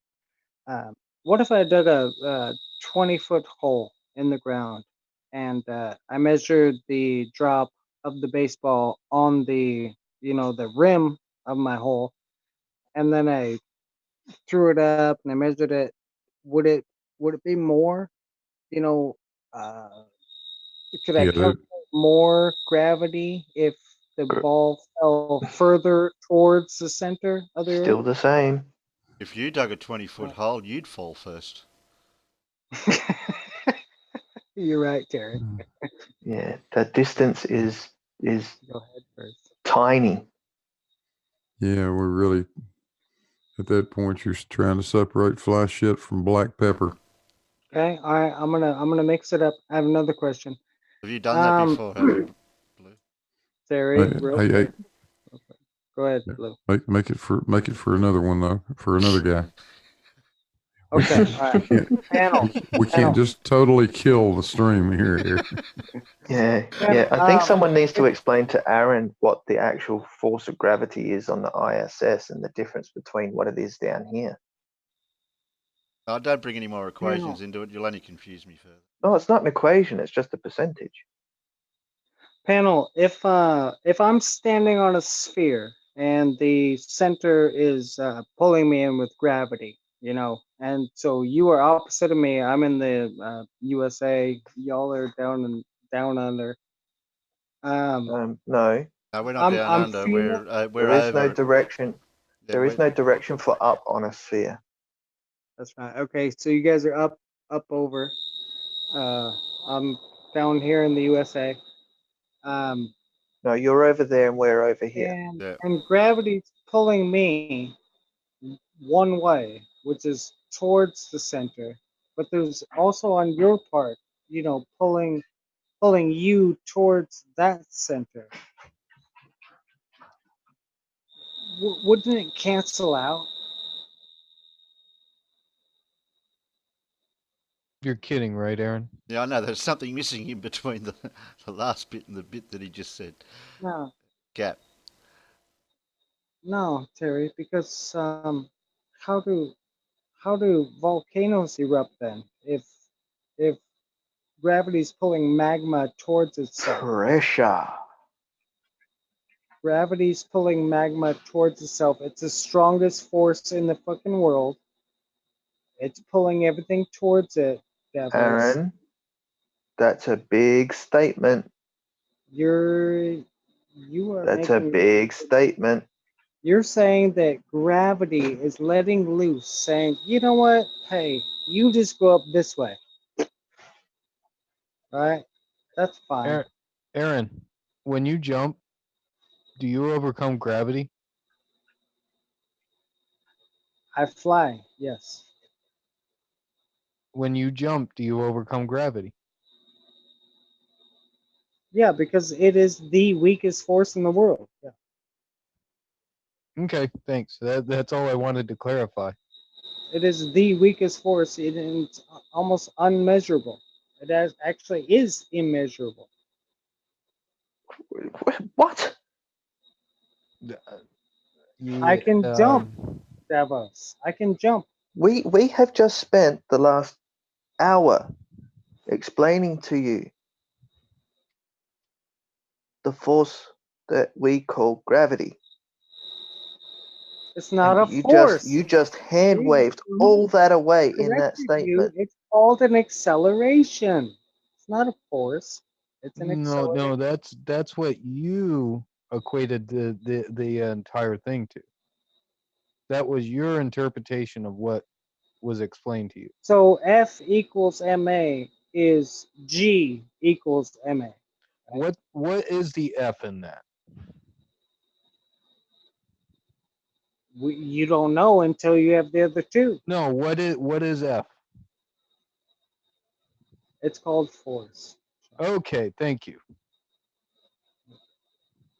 Speaker 2: What if I dug a 20-foot hole in the ground and I measured the drop of the baseball on the the rim of my hole, and then I threw it up and I measured it? Would it be more? You know, uh, could I
Speaker 5: Yeah,
Speaker 2: calculate more gravity if the ball fell further towards the center of the
Speaker 3: Still the same.
Speaker 1: If you dug a 20-foot hole, you'd fall first.
Speaker 2: Earth? You're right, Terry.
Speaker 3: Yeah, that distance is
Speaker 2: Go ahead first.
Speaker 3: tiny.
Speaker 5: yeah, we're really at that point. You're trying to separate fly shit from black pepper.
Speaker 2: Okay, all right. I'm gonna mix it up. I have another question.
Speaker 1: Have you done that before? Have you, Blue?
Speaker 2: Terry,
Speaker 5: Hey,
Speaker 2: real
Speaker 5: hey, hey,
Speaker 2: quick. Go ahead, Blue.
Speaker 5: make it for another one though, for another guy. We
Speaker 2: Okay,
Speaker 5: can't,
Speaker 2: all
Speaker 5: we
Speaker 2: right.
Speaker 5: can't,
Speaker 2: Panel,
Speaker 5: we can't
Speaker 2: panel.
Speaker 5: just totally kill the stream here.
Speaker 3: Yeah,
Speaker 2: Panel.
Speaker 3: I think someone needs to explain to Aaron what the actual force of gravity is on the ISS and the difference between what it is down here.
Speaker 1: Oh, don't bring any more equations
Speaker 2: Panel.
Speaker 1: into it. You'll only confuse me further.
Speaker 3: No, it's not an equation. It's just a percentage.
Speaker 2: Panel. If I'm standing on a sphere and the center is pulling me in with gravity, and so you are opposite of me. I'm in the USA. Y'all are down under.
Speaker 3: No,
Speaker 1: No, we're not down
Speaker 2: I'm
Speaker 1: under.
Speaker 2: feeling.
Speaker 1: We're
Speaker 3: there is no
Speaker 1: over.
Speaker 3: direction.
Speaker 1: Yeah,
Speaker 3: There is no direction for up on a sphere.
Speaker 2: That's right. Okay, so you guys are up over. I'm down here in the USA. Um,
Speaker 3: No, you're over there and we're over here.
Speaker 2: and
Speaker 1: yeah.
Speaker 2: gravity's pulling me one way, which is towards the center. But there's also on your part, pulling you towards that center. Wouldn't it cancel out?
Speaker 6: You're kidding, right, Aaron?
Speaker 1: Yeah, I know. There's something missing in between the last bit and the bit that he just said.
Speaker 2: No,
Speaker 1: Gap.
Speaker 2: no, Terry, because how do volcanoes erupt then? If gravity's pulling magma towards itself.
Speaker 3: Pressure.
Speaker 2: Gravity's pulling magma towards itself. It's the strongest force in the fucking world. It's pulling everything towards it, devils.
Speaker 3: Aaron, that's a big statement.
Speaker 2: You are
Speaker 3: That's a
Speaker 2: making.
Speaker 3: big statement.
Speaker 2: You're saying that gravity is letting loose, saying, you know what? Hey, you just go up this way. Right? That's fine.
Speaker 6: Aaron, when you jump, do you overcome gravity?
Speaker 2: I fly, yes.
Speaker 6: When you jump, do you overcome gravity?
Speaker 2: Yeah, because it is the weakest force in the world. Yeah.
Speaker 6: Okay, thanks. That's all I wanted to clarify.
Speaker 2: It is the weakest force. It's almost unmeasurable. Actually is immeasurable.
Speaker 3: What?
Speaker 2: I can jump, Davos. I can jump.
Speaker 3: We have just spent the last hour explaining to you the force that we call gravity.
Speaker 2: It's not
Speaker 3: And
Speaker 2: a
Speaker 3: you
Speaker 2: force.
Speaker 3: just hand waved all that away in that
Speaker 2: Corrected
Speaker 3: statement.
Speaker 2: you. It's called an acceleration. It's not a force. It's an acceleration.
Speaker 6: No, that's what you equated the entire thing to. That was your interpretation of what was explained to you.
Speaker 2: So F equals ma is G equals ma.
Speaker 6: What is the F in that?
Speaker 2: You don't know until you have the other two.
Speaker 6: No, what is F?
Speaker 2: It's called force.
Speaker 6: Okay, thank you.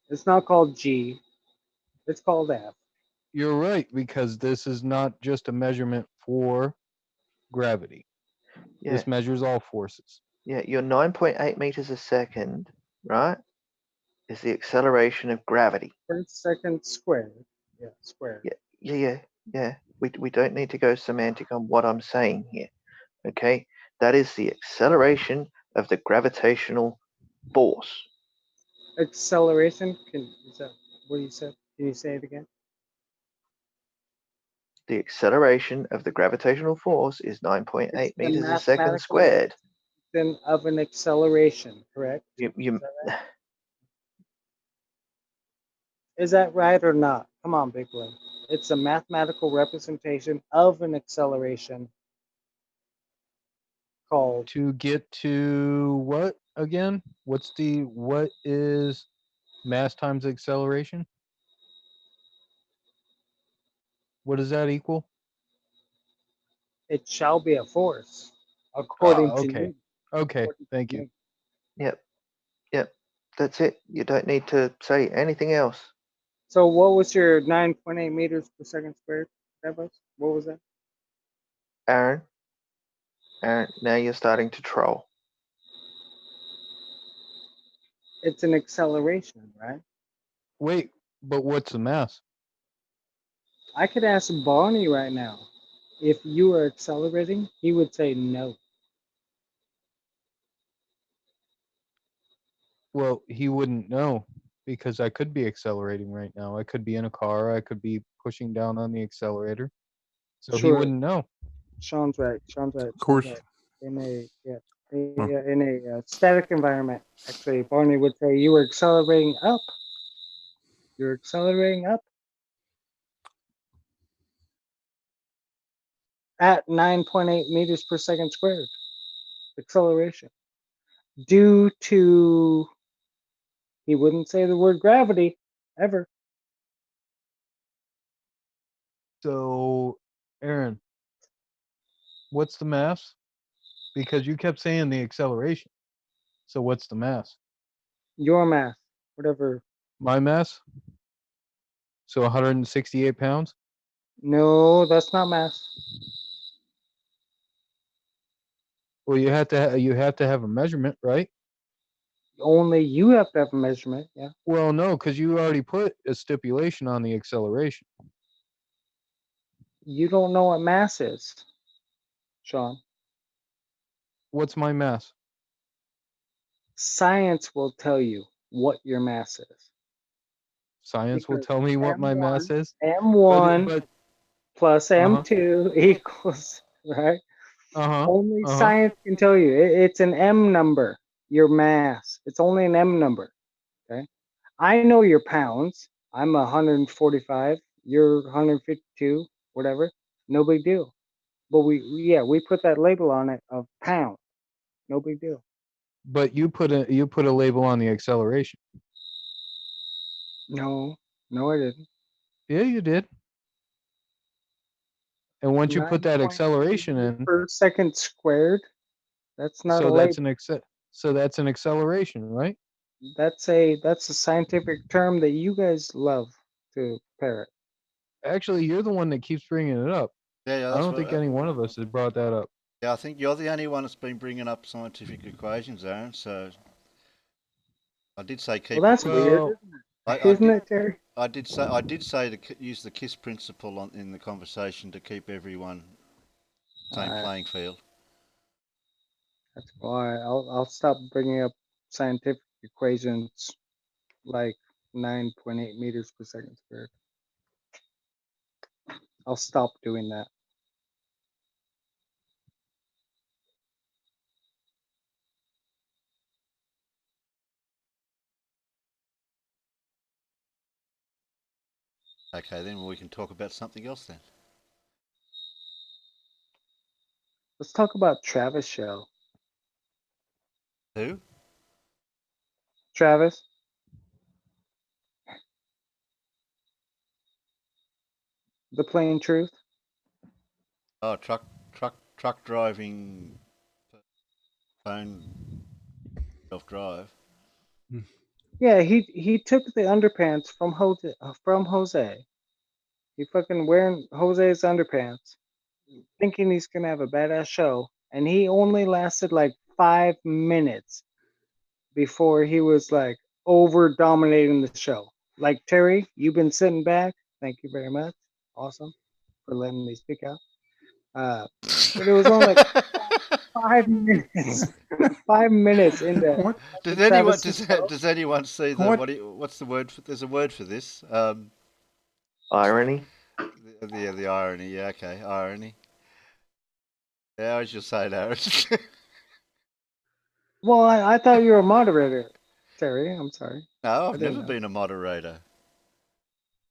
Speaker 2: It's not called G. It's called F.
Speaker 6: You're right, because this is not just a measurement for gravity.
Speaker 3: Yeah,
Speaker 6: This measures all forces.
Speaker 3: yeah, your 9.8 meters a second, right, is the acceleration of gravity.
Speaker 2: Per second squared. Yeah, squared.
Speaker 3: Yeah. We don't need to go semantic on what I'm saying here. Okay? That is the acceleration of the gravitational force.
Speaker 2: Acceleration. Is that what you said? Can you say it again?
Speaker 3: The acceleration of the gravitational force is 9.8
Speaker 2: It's the
Speaker 3: meters a second
Speaker 2: mathematical
Speaker 3: squared.
Speaker 2: representation of an acceleration, correct?
Speaker 3: You
Speaker 2: Is that right or not? Come on, big boy. It's a mathematical representation of an acceleration called
Speaker 6: To get to what again? What is mass times acceleration? What does that equal?
Speaker 2: it shall be a force, according to
Speaker 6: Okay.
Speaker 2: me.
Speaker 6: Okay,
Speaker 2: According to
Speaker 6: thank you.
Speaker 2: me.
Speaker 3: Yep. That's it. You don't need to say anything else.
Speaker 2: So what was your 9.8 meters per second squared? What was that?
Speaker 3: Aaron, now you're starting to troll.
Speaker 2: It's an acceleration, right?
Speaker 6: Wait, but what's the mass?
Speaker 2: I could ask Barney right now. If you were accelerating, he would say no.
Speaker 6: Well, he wouldn't know because I could be accelerating right now. I could be in a car. I could be pushing down on the accelerator. So he
Speaker 2: Sure,
Speaker 6: wouldn't know.
Speaker 2: Sean's right.
Speaker 5: Of course.
Speaker 2: In a static environment, actually, Barney would say you were accelerating up. You're accelerating up at 9.8 meters per second squared. Acceleration. Due to, he wouldn't say the word gravity ever.
Speaker 6: So, Aaron, what's the mass? Because you kept saying the acceleration. So what's the mass?
Speaker 2: Your math, whatever.
Speaker 6: My mass? So 168 pounds?
Speaker 2: No, that's not math.
Speaker 6: Well, you have to have a measurement, right?
Speaker 2: Only you have to have a measurement. Yeah.
Speaker 6: Well, no, because you already put a stipulation on the acceleration.
Speaker 2: You don't know what mass is, Sean.
Speaker 6: What's my mass?
Speaker 2: Science will tell you what your mass is.
Speaker 6: Science will
Speaker 2: Because
Speaker 6: tell me what my mass is.
Speaker 2: M1
Speaker 6: But
Speaker 2: plus
Speaker 6: uh-huh.
Speaker 2: M2 equals, right?
Speaker 6: Uh-huh.
Speaker 2: Only
Speaker 6: Uh-huh.
Speaker 2: science can tell you. It's an M number, your mass. It's only an M number. Okay. I know your pounds. I'm 145. You're 152, whatever. No big deal. But we put that label on it of pound. No big deal.
Speaker 6: But you put a label on the acceleration.
Speaker 2: No, I didn't.
Speaker 6: Yeah, you did. And once you put that
Speaker 2: 9.8
Speaker 6: acceleration
Speaker 2: meters
Speaker 6: in,
Speaker 2: per second squared. That's not a
Speaker 6: so
Speaker 2: label.
Speaker 6: that's an acceleration, right?
Speaker 2: That's a scientific term that you guys love to parrot.
Speaker 6: Actually, you're the one that keeps bringing it up.
Speaker 1: Yeah,
Speaker 6: I
Speaker 1: that's
Speaker 6: don't
Speaker 1: what.
Speaker 6: think any one of us has brought that up.
Speaker 1: Yeah, I think you're the only one that's been bringing up scientific equations, Aaron. So I did say
Speaker 2: Well,
Speaker 1: keep it.
Speaker 2: that's weird,
Speaker 6: Well,
Speaker 1: I
Speaker 2: isn't
Speaker 1: did.
Speaker 2: it, Terry?
Speaker 1: I did say to use the KISS principle in the conversation to keep everyone same
Speaker 2: Alright.
Speaker 1: playing field.
Speaker 2: That's why I'll stop bringing up scientific equations like 9.8 meters per second squared. I'll stop doing that.
Speaker 1: Okay, then we can talk about something else then.
Speaker 2: Let's talk about Travis show.
Speaker 1: Who?
Speaker 2: Travis. The plain truth.
Speaker 1: Oh, truck driving phone self drive.
Speaker 2: Yeah, he took the underpants from Jose. He fucking wearing Jose's underpants, thinking he's gonna have a badass show, and he only lasted like 5 minutes before he was like over dominating the show. Like Terry, you've been sitting back. Thank you very much. Awesome for letting me speak out. But it was only like 5 minutes. 5 minutes into
Speaker 5: What?
Speaker 2: Travis's show.
Speaker 1: does anyone see the
Speaker 5: What?
Speaker 1: what's the word for? There's a word for this.
Speaker 3: Irony.
Speaker 1: The irony. Yeah, okay, irony. Yeah, I was just saying, Aaron.
Speaker 2: Well, I thought you were a moderator, Terry. I'm sorry.
Speaker 1: No,
Speaker 2: I
Speaker 1: I've
Speaker 2: didn't
Speaker 1: never
Speaker 2: know.
Speaker 1: been a moderator.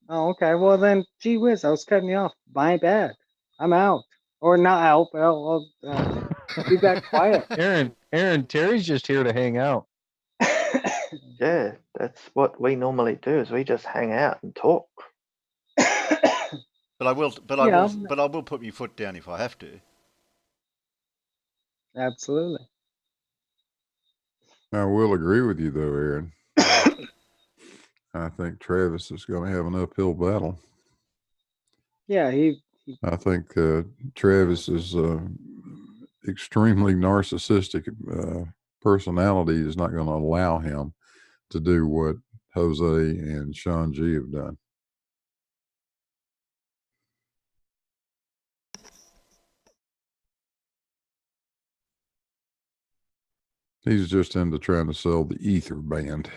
Speaker 2: Oh, okay. Well, then, gee whiz, I was cutting you off. My bad. I'm out. Or not out, but I'll be back quiet.
Speaker 6: Aaron, Terry's just here to hang out.
Speaker 3: Yeah, that's what we normally do. Is we just hang out and talk.
Speaker 1: But I will.
Speaker 2: Yeah,
Speaker 1: But I will put my foot down if I have to.
Speaker 2: absolutely.
Speaker 5: I will agree with you, though, Aaron. I think Travis is going to have an uphill battle.
Speaker 2: Yeah, he
Speaker 5: I think Travis is extremely narcissistic personality is not going to allow him to do what Jose and Sean G have done. He's just into trying to sell the Ether band.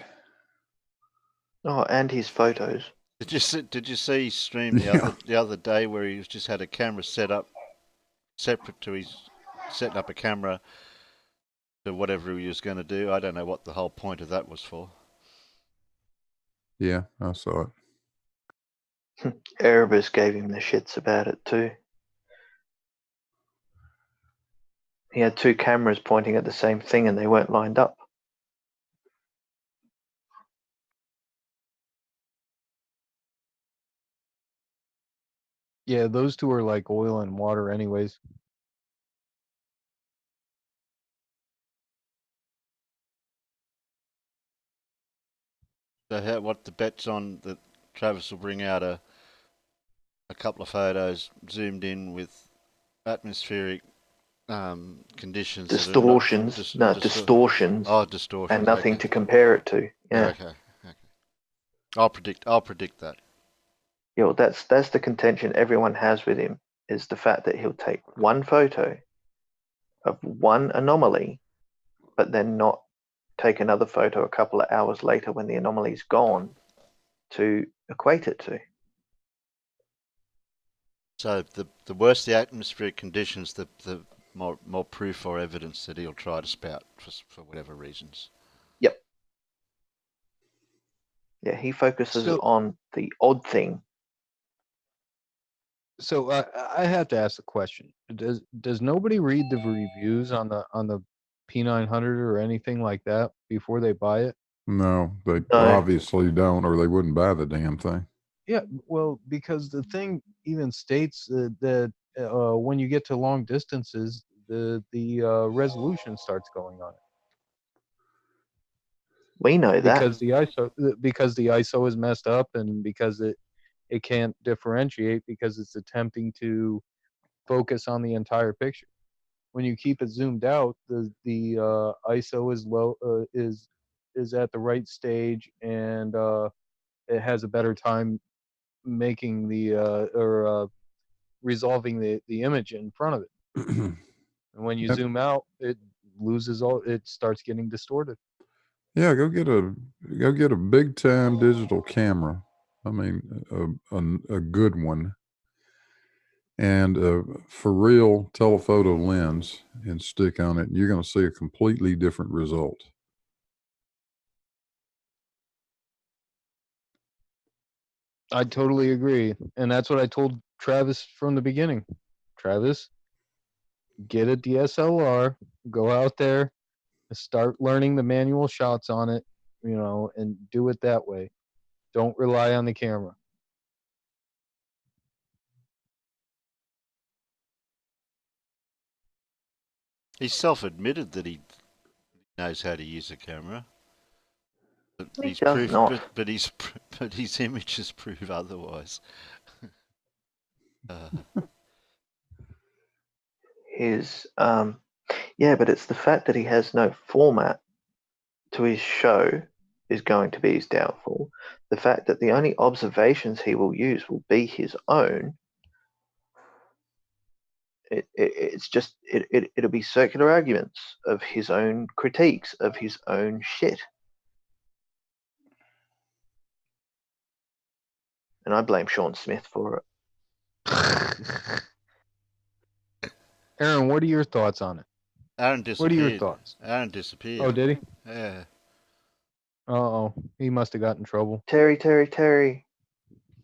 Speaker 3: Oh, and his photos.
Speaker 1: Did you see his stream the other day where he just had a camera set up separate to his setting up a camera to whatever he was going to do? I don't know what the whole point of that was for.
Speaker 5: Yeah, I saw it.
Speaker 3: Erebus gave him the shits about it too. He had two cameras pointing at the same thing and they weren't lined up.
Speaker 6: Yeah, those two are like oil and water, anyways.
Speaker 1: So what the bet's on that Travis will bring out a couple of photos zoomed in with atmospheric conditions
Speaker 3: Distortions, distortions,
Speaker 1: Oh, distortions.
Speaker 3: and nothing
Speaker 1: Okay.
Speaker 3: to compare it to. Yeah.
Speaker 1: Okay. I'll predict that.
Speaker 3: You know, that's the contention everyone has with him, is the fact that he'll take one photo of one anomaly, but then not take another photo a couple of hours later when the anomaly's gone to equate it to.
Speaker 1: So the worse the atmospheric conditions, the more proof or evidence that he'll try to spout for whatever reasons.
Speaker 3: Yep. Yeah, he focuses
Speaker 6: So-
Speaker 3: on the odd thing.
Speaker 6: So I have to ask the question: Does nobody read the reviews on the P900 or anything like that before they buy it?
Speaker 5: No, they
Speaker 3: No.
Speaker 5: obviously don't, or they wouldn't buy the damn thing.
Speaker 6: Yeah, well, because the thing even states that when you get to long distances, the resolution starts going on it
Speaker 3: We know that.
Speaker 6: because the ISO is messed up and because it can't differentiate because it's attempting to focus on the entire picture. When you keep it zoomed out, the ISO is low is at the right stage and it has a better time making the resolving the image in front of it. And when you
Speaker 5: Yep.
Speaker 6: zoom out, it loses all. It starts getting distorted.
Speaker 5: Yeah, go get a big time digital camera. I mean, a good one, and a for real telephoto lens, and stick on it. And you're going to see a completely different result.
Speaker 6: I totally agree, and that's what I told Travis from the beginning. Travis, get a DSLR, go out there, start learning the manual shots on it, and do it that way. Don't rely on the camera.
Speaker 1: He's self-admitted that he knows how to use a camera. But
Speaker 3: He
Speaker 1: he's
Speaker 3: does
Speaker 1: proof,
Speaker 3: not.
Speaker 1: but his images prove otherwise.
Speaker 3: His yeah, but it's the fact that he has no format to his show is going to be his downfall. The fact that the only observations he will use will be his own. It'll be circular arguments of his own critiques of his own shit. And I blame Sean Smith for it.
Speaker 6: Aaron, what are your thoughts on it?
Speaker 1: Aaron
Speaker 6: What are your
Speaker 1: disappeared.
Speaker 6: thoughts?
Speaker 1: Aaron disappeared.
Speaker 6: Oh, did he?
Speaker 1: Yeah.
Speaker 6: Uh-oh. He must have got in trouble.
Speaker 3: Terry.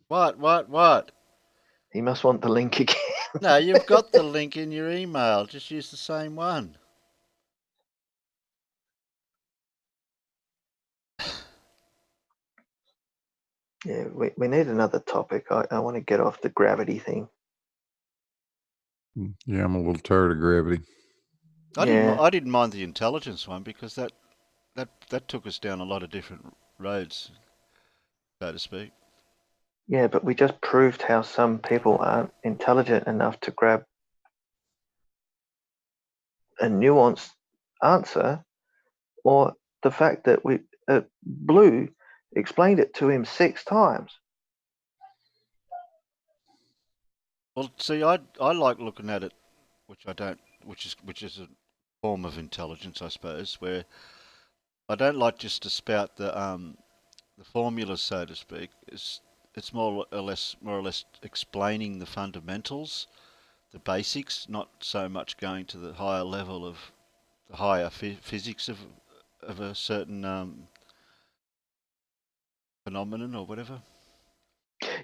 Speaker 1: What?
Speaker 3: He must want the link again.
Speaker 1: No, you've got the link in your email. Just use the same one.
Speaker 3: Yeah, we need another topic. I want to get off the gravity thing.
Speaker 5: Yeah, I'm a little tired of gravity.
Speaker 1: I
Speaker 3: Yeah.
Speaker 1: didn't mind the intelligence one because that took us down a lot of different roads, so to speak.
Speaker 3: Yeah, but we just proved how some people aren't intelligent enough to grab a nuanced answer, or the fact that Blue explained it to him 6 times.
Speaker 1: Well, see, I like looking at it, which I don't, which is a form of intelligence, I suppose, where I don't like just to spout the formula, so to speak. It's more or less explaining the fundamentals, the basics, not so much going to the higher level of the higher physics of a certain phenomenon or whatever.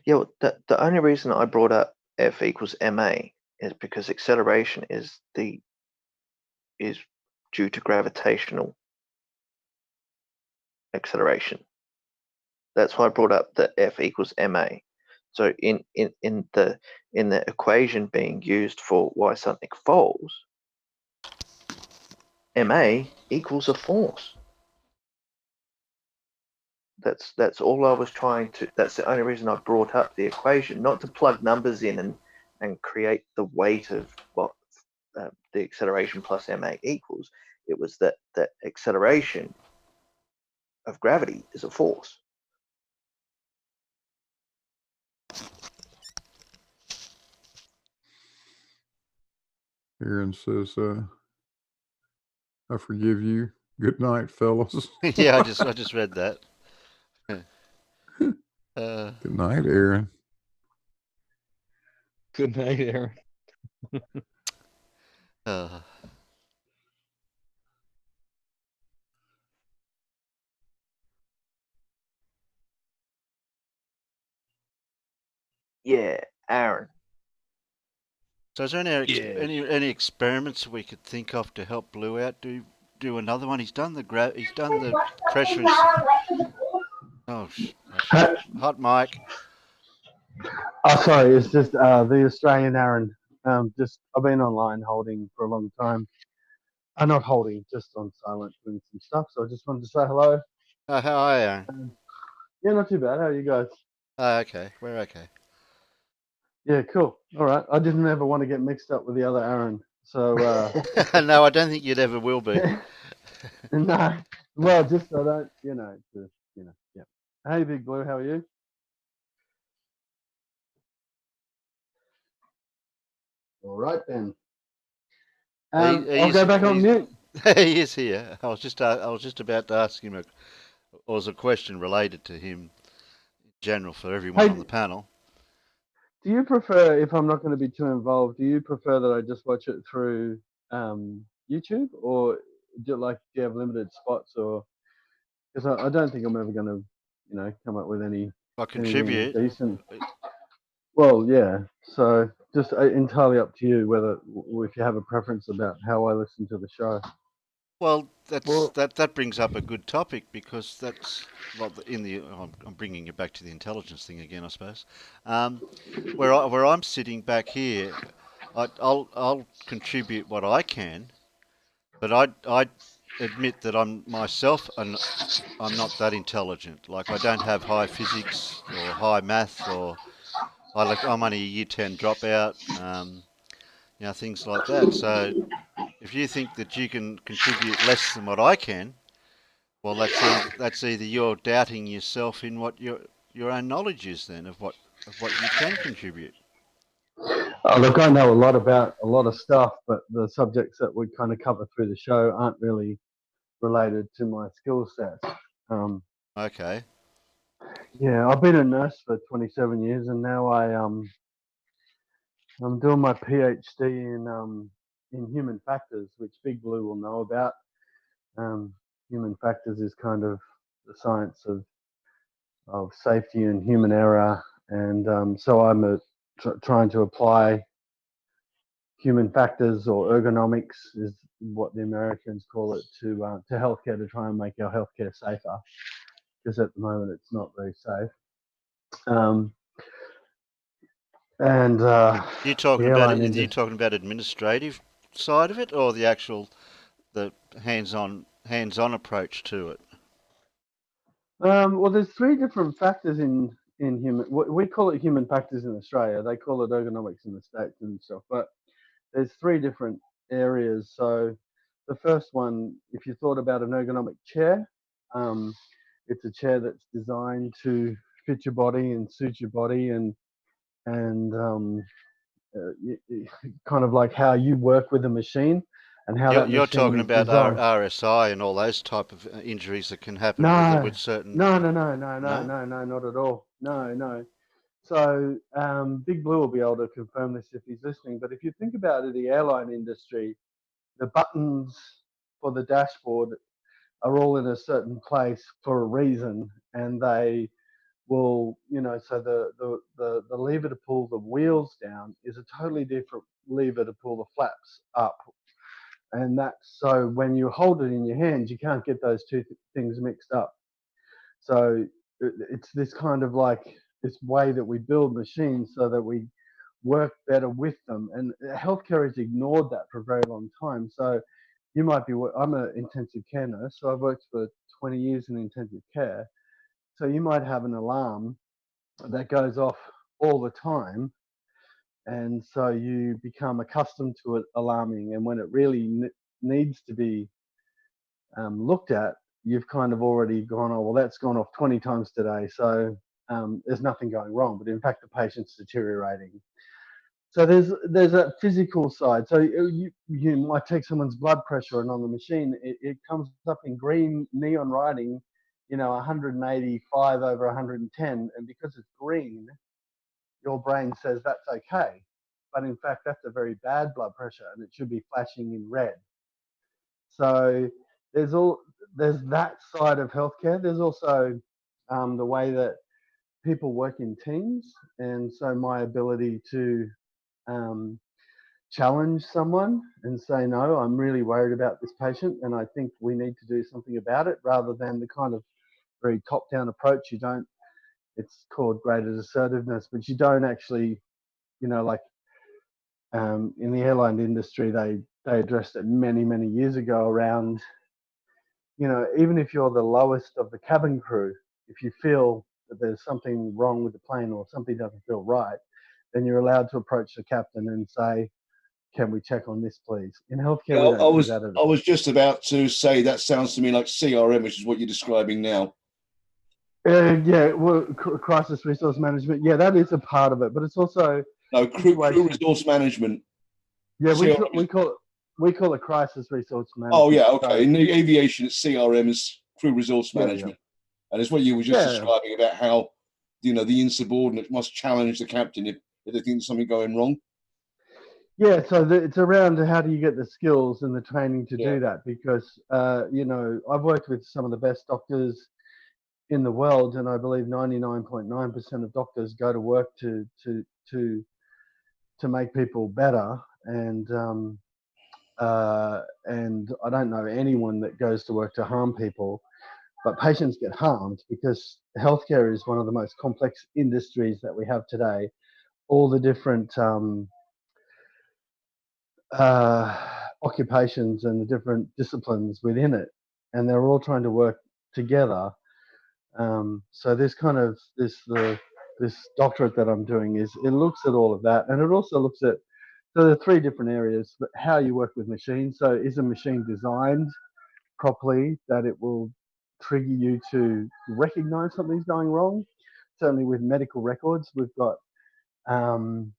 Speaker 3: Yeah, well, the only reason I brought up F equals ma is because acceleration is due to gravitational acceleration. That's why I brought up the F equals ma. So in the equation being used for why something falls, ma equals a force. That's all I was trying to. That's the only reason I brought up the equation, not to plug numbers in and create the weight of what the acceleration plus ma equals. It was that acceleration of gravity is a force.
Speaker 5: Aaron says, I forgive you. Good night, fellas.
Speaker 1: Yeah, I just read that.
Speaker 5: Good night, Aaron.
Speaker 6: Good night, Aaron.
Speaker 3: Yeah, Aaron.
Speaker 1: So is there any experiments we could think of to help Blue out? Do another one. He's done the pressure. Hot mic.
Speaker 2: Oh, sorry, it's just the Australian Aaron. Just I've been online holding for a long time. Not holding, just on silent doing some stuff. So I just wanted to say hello.
Speaker 1: How are you?
Speaker 2: Yeah, not too bad. How are you guys?
Speaker 1: Okay, we're okay.
Speaker 2: Yeah, cool. All right. I didn't ever want to get mixed up with the other Aaron. So
Speaker 1: No, I don't think you'd ever will be.
Speaker 2: no. Well, just so that yeah.
Speaker 9: Hey, Big Blue, how are you? All right then. I'll go back on mute.
Speaker 1: He is here. I was just about to ask him was a question related to him in general for everyone
Speaker 9: Hey,
Speaker 1: on the panel.
Speaker 9: do you prefer, if I'm not going to be too involved, do you prefer that I just watch it through YouTube, or do you have limited spots, or because I don't think I'm ever going to, come up with
Speaker 1: I
Speaker 9: anything
Speaker 1: contribute.
Speaker 9: decent. Well, yeah. So just entirely up to you whether if you have a preference about how I listen to the show.
Speaker 1: Well,
Speaker 9: Well,
Speaker 1: that brings up a good topic because that's I'm bringing you back to the intelligence thing again, I suppose. Where I'm sitting back here, I'll contribute what I can, but I admit that I'm myself and I'm not that intelligent. Like I don't have high physics or high math or I'm only a year 10 dropout. Things like that. So if you think that you can contribute less than what I can, well, that's either you're doubting yourself in what your own knowledge is then of what you can contribute.
Speaker 9: look, I know a lot about a lot of stuff, but the subjects that we kind of cover through the show aren't really related to my skill sets.
Speaker 1: Okay.
Speaker 9: Yeah, I've been a nurse for 27 years, and now I'm doing my PhD in human factors, which Big Blue will know about. Human factors is kind of the science of safety and human error, and so I'm trying to apply human factors, or ergonomics is what the Americans call it, to healthcare, to try and make our healthcare safer, because at the moment it's not very safe. And
Speaker 1: You talking
Speaker 9: the
Speaker 1: about
Speaker 9: airline
Speaker 1: it? Are you
Speaker 9: industry.
Speaker 1: talking about administrative side of it, or the hands-on approach to it?
Speaker 9: Well, there's three different factors in human. We call it human factors in Australia. They call it ergonomics in the States and stuff. But there's three different areas. So the first one, if you thought about an ergonomic chair, um, it's a chair that's designed to fit your body and suit your body, and kind of like how you work with a machine and how that
Speaker 1: You're
Speaker 9: machine
Speaker 1: talking
Speaker 9: is
Speaker 1: about
Speaker 9: designed.
Speaker 1: RSI and all those type of injuries that can happen
Speaker 9: No,
Speaker 1: with certain. No.
Speaker 9: no, not at all. No, no. So Big Blue will be able to confirm this if he's listening. But if you think about it, the airline industry, the buttons for the dashboard are all in a certain place for a reason, and they will, so the lever to pull the wheels down is a totally different lever to pull the flaps up. And that's so when you hold it in your hands, you can't get those two things mixed up. So it's this kind of like this way that we build machines so that we work better with them. And healthcare has ignored that for a very long time. So you might be, I'm an intensive care nurse, so I've worked for 20 years in intensive care. So you might have an alarm that goes off all the time. And so you become accustomed to it alarming. And when it really needs to be looked at, you've kind of already gone, oh, well, that's gone off 20 times today. So there's nothing going wrong. But in fact, the patient's deteriorating. So there's a physical side. So you might take someone's blood pressure, and on the machine, it comes up in green neon writing, 185 over 110. And because it's green, your brain says that's okay. But in fact, that's a very bad blood pressure, and it should be flashing in red. So there's that side of healthcare. There's also the way that people work in teams, and so my ability to um, challenge someone and say, no, I'm really worried about this patient, and I think we need to do something about it, rather than the kind of very top-down approach. You don't. It's called graded assertiveness, but you don't actually, like in the airline industry, they addressed it many years ago around, even if you're the lowest of the cabin crew, if you feel that there's something wrong with the plane or something doesn't feel right, then you're allowed to approach the captain and say, can we check on this, please? In healthcare,
Speaker 7: Yeah,
Speaker 9: we don't do that at
Speaker 7: I
Speaker 9: all.
Speaker 7: was just about to say that sounds to me like CRM, which is what you're describing now.
Speaker 9: Yeah, well, crisis resource management. Yeah, that is a part of it, but it's also
Speaker 7: No, crew
Speaker 9: situation.
Speaker 7: resource management.
Speaker 9: Yeah, we
Speaker 7: CRM
Speaker 9: call, we call it we call it crisis resource
Speaker 7: Oh
Speaker 9: management.
Speaker 7: yeah,
Speaker 9: So,
Speaker 7: okay. In the aviation, it's CRM is crew resource
Speaker 9: yeah,
Speaker 7: management, and it's what you were just
Speaker 9: yeah,
Speaker 7: describing about how the insubordinate must challenge the captain if they think there's something going wrong.
Speaker 9: yeah. So it's around how do you get the skills and the training to
Speaker 7: Yeah.
Speaker 9: do that, because I've worked with some of the best doctors in the world, and I believe 99.9% of doctors go to work to make people better, and I don't know anyone that goes to work to harm people, but patients get harmed because healthcare is one of the most complex industries that we have today. All the different occupations and the different disciplines within it, and they're all trying to work together. So this doctorate that I'm doing it looks at all of that, and it also looks at there are three different areas: how you work with machines. So is a machine designed properly that it will trigger you to recognize something's going wrong? Certainly with medical records, we've got um,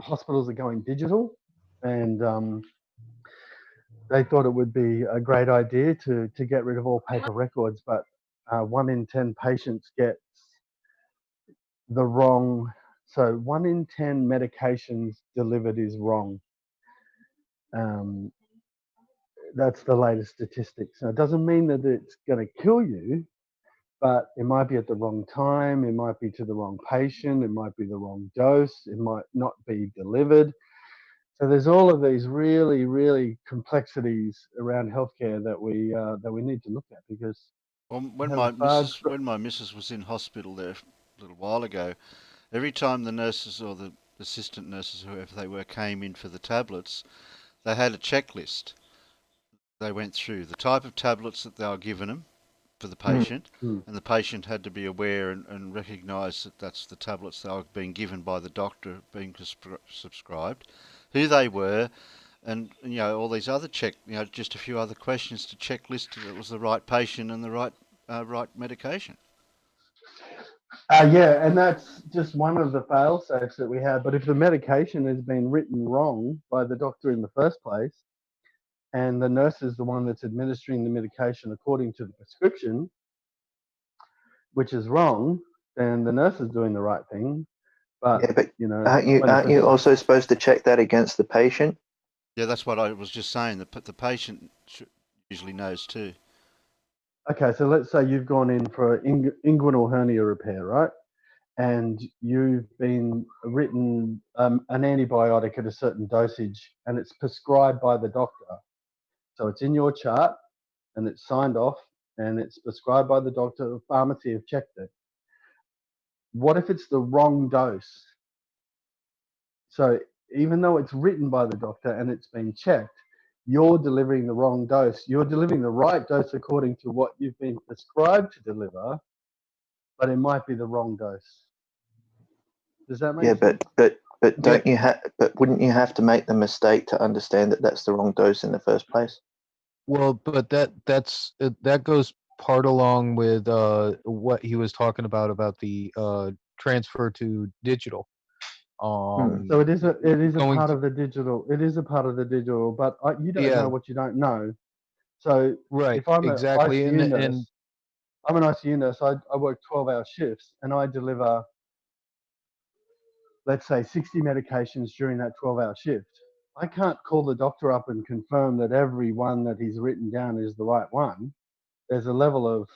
Speaker 9: hospitals are going digital, and they thought it would be a great idea to get rid of all paper records, but 1 in 10 patients get the wrong. So 1 in 10 medications delivered is wrong. Um, that's the latest statistics. So it doesn't mean that it's going to kill you, but it might be at the wrong time. It might be to the wrong patient. It might be the wrong dose. It might not be delivered. So there's all of these really, really complexities around healthcare that we need to look at, because
Speaker 1: Well,
Speaker 9: we have a far.
Speaker 1: when my missus was in hospital there a little while ago, every time the nurses or the assistant nurses, whoever they were, came in for the tablets, they had a checklist. They went through the type of tablets that they were giving them for the patient,
Speaker 9: Mm.
Speaker 1: and the patient had to be aware and recognise that that's the tablets they were being given by the doctor, being subscribed, who they were, and all these other just a few other questions to checklist that it was the right patient and the right medication.
Speaker 9: Yeah, and that's just one of the fail safes that we have. But if the medication has been written wrong by the doctor in the first place, and the nurse is the one that's administering the medication according to the prescription, which is wrong, then the nurse is doing the right thing. But
Speaker 3: Yeah, but aren't you
Speaker 9: when the
Speaker 3: aren't you
Speaker 9: prescription,
Speaker 3: also supposed to check that against the patient?
Speaker 1: Yeah, that's what I was just saying. The patient usually knows too.
Speaker 9: okay, so let's say you've gone in for inguinal hernia repair, right? And you've been written an antibiotic at a certain dosage, and it's prescribed by the doctor. So it's in your chart, and it's signed off, and it's prescribed by the doctor. The pharmacy have checked it. What if it's the wrong dose? So even though it's written by the doctor and it's been checked, you're delivering the wrong dose. You're delivering the right dose according to what you've been prescribed to deliver, but it might be the wrong dose. Does that make
Speaker 3: Yeah,
Speaker 9: sense?
Speaker 3: but
Speaker 6: Yeah.
Speaker 3: but wouldn't you have to make the mistake to understand that that's the wrong dose in the first place?
Speaker 6: Well, but that goes part along with what he was talking about the transfer to digital.
Speaker 9: So it is a
Speaker 6: Going
Speaker 9: part
Speaker 6: to,
Speaker 9: of the digital. It is a part of the digital, but you don't know
Speaker 6: yeah,
Speaker 9: what you don't know. So
Speaker 6: right,
Speaker 9: if I'm an
Speaker 6: exactly,
Speaker 9: ICU
Speaker 6: and
Speaker 9: nurse, I'm an ICU nurse. I work 12-hour shifts, and I deliver, let's say, 60 medications during that 12-hour shift. I can't call the doctor up and confirm that every one that he's written down is the right one. There's a level of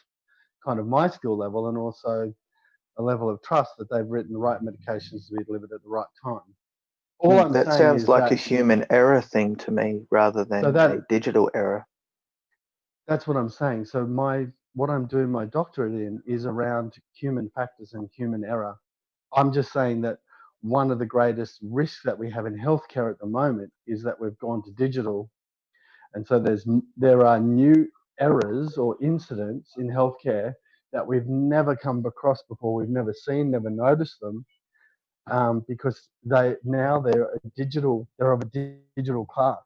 Speaker 9: kind of my skill level, and also a level of trust that they've written the right medications to be delivered at the right time. All I'm
Speaker 3: That
Speaker 9: saying
Speaker 3: sounds
Speaker 9: is
Speaker 3: like a
Speaker 9: that
Speaker 3: human error thing to me rather
Speaker 9: so
Speaker 3: than a
Speaker 9: that
Speaker 3: digital error.
Speaker 9: that's what I'm saying. So what I'm doing my doctorate in is around human factors and human error. I'm just saying that one of the greatest risks that we have in healthcare at the moment is that we've gone to digital, and so there are new errors or incidents in healthcare that we've never come across before. We've never seen, never noticed them, because they're a digital. They're of a digital class.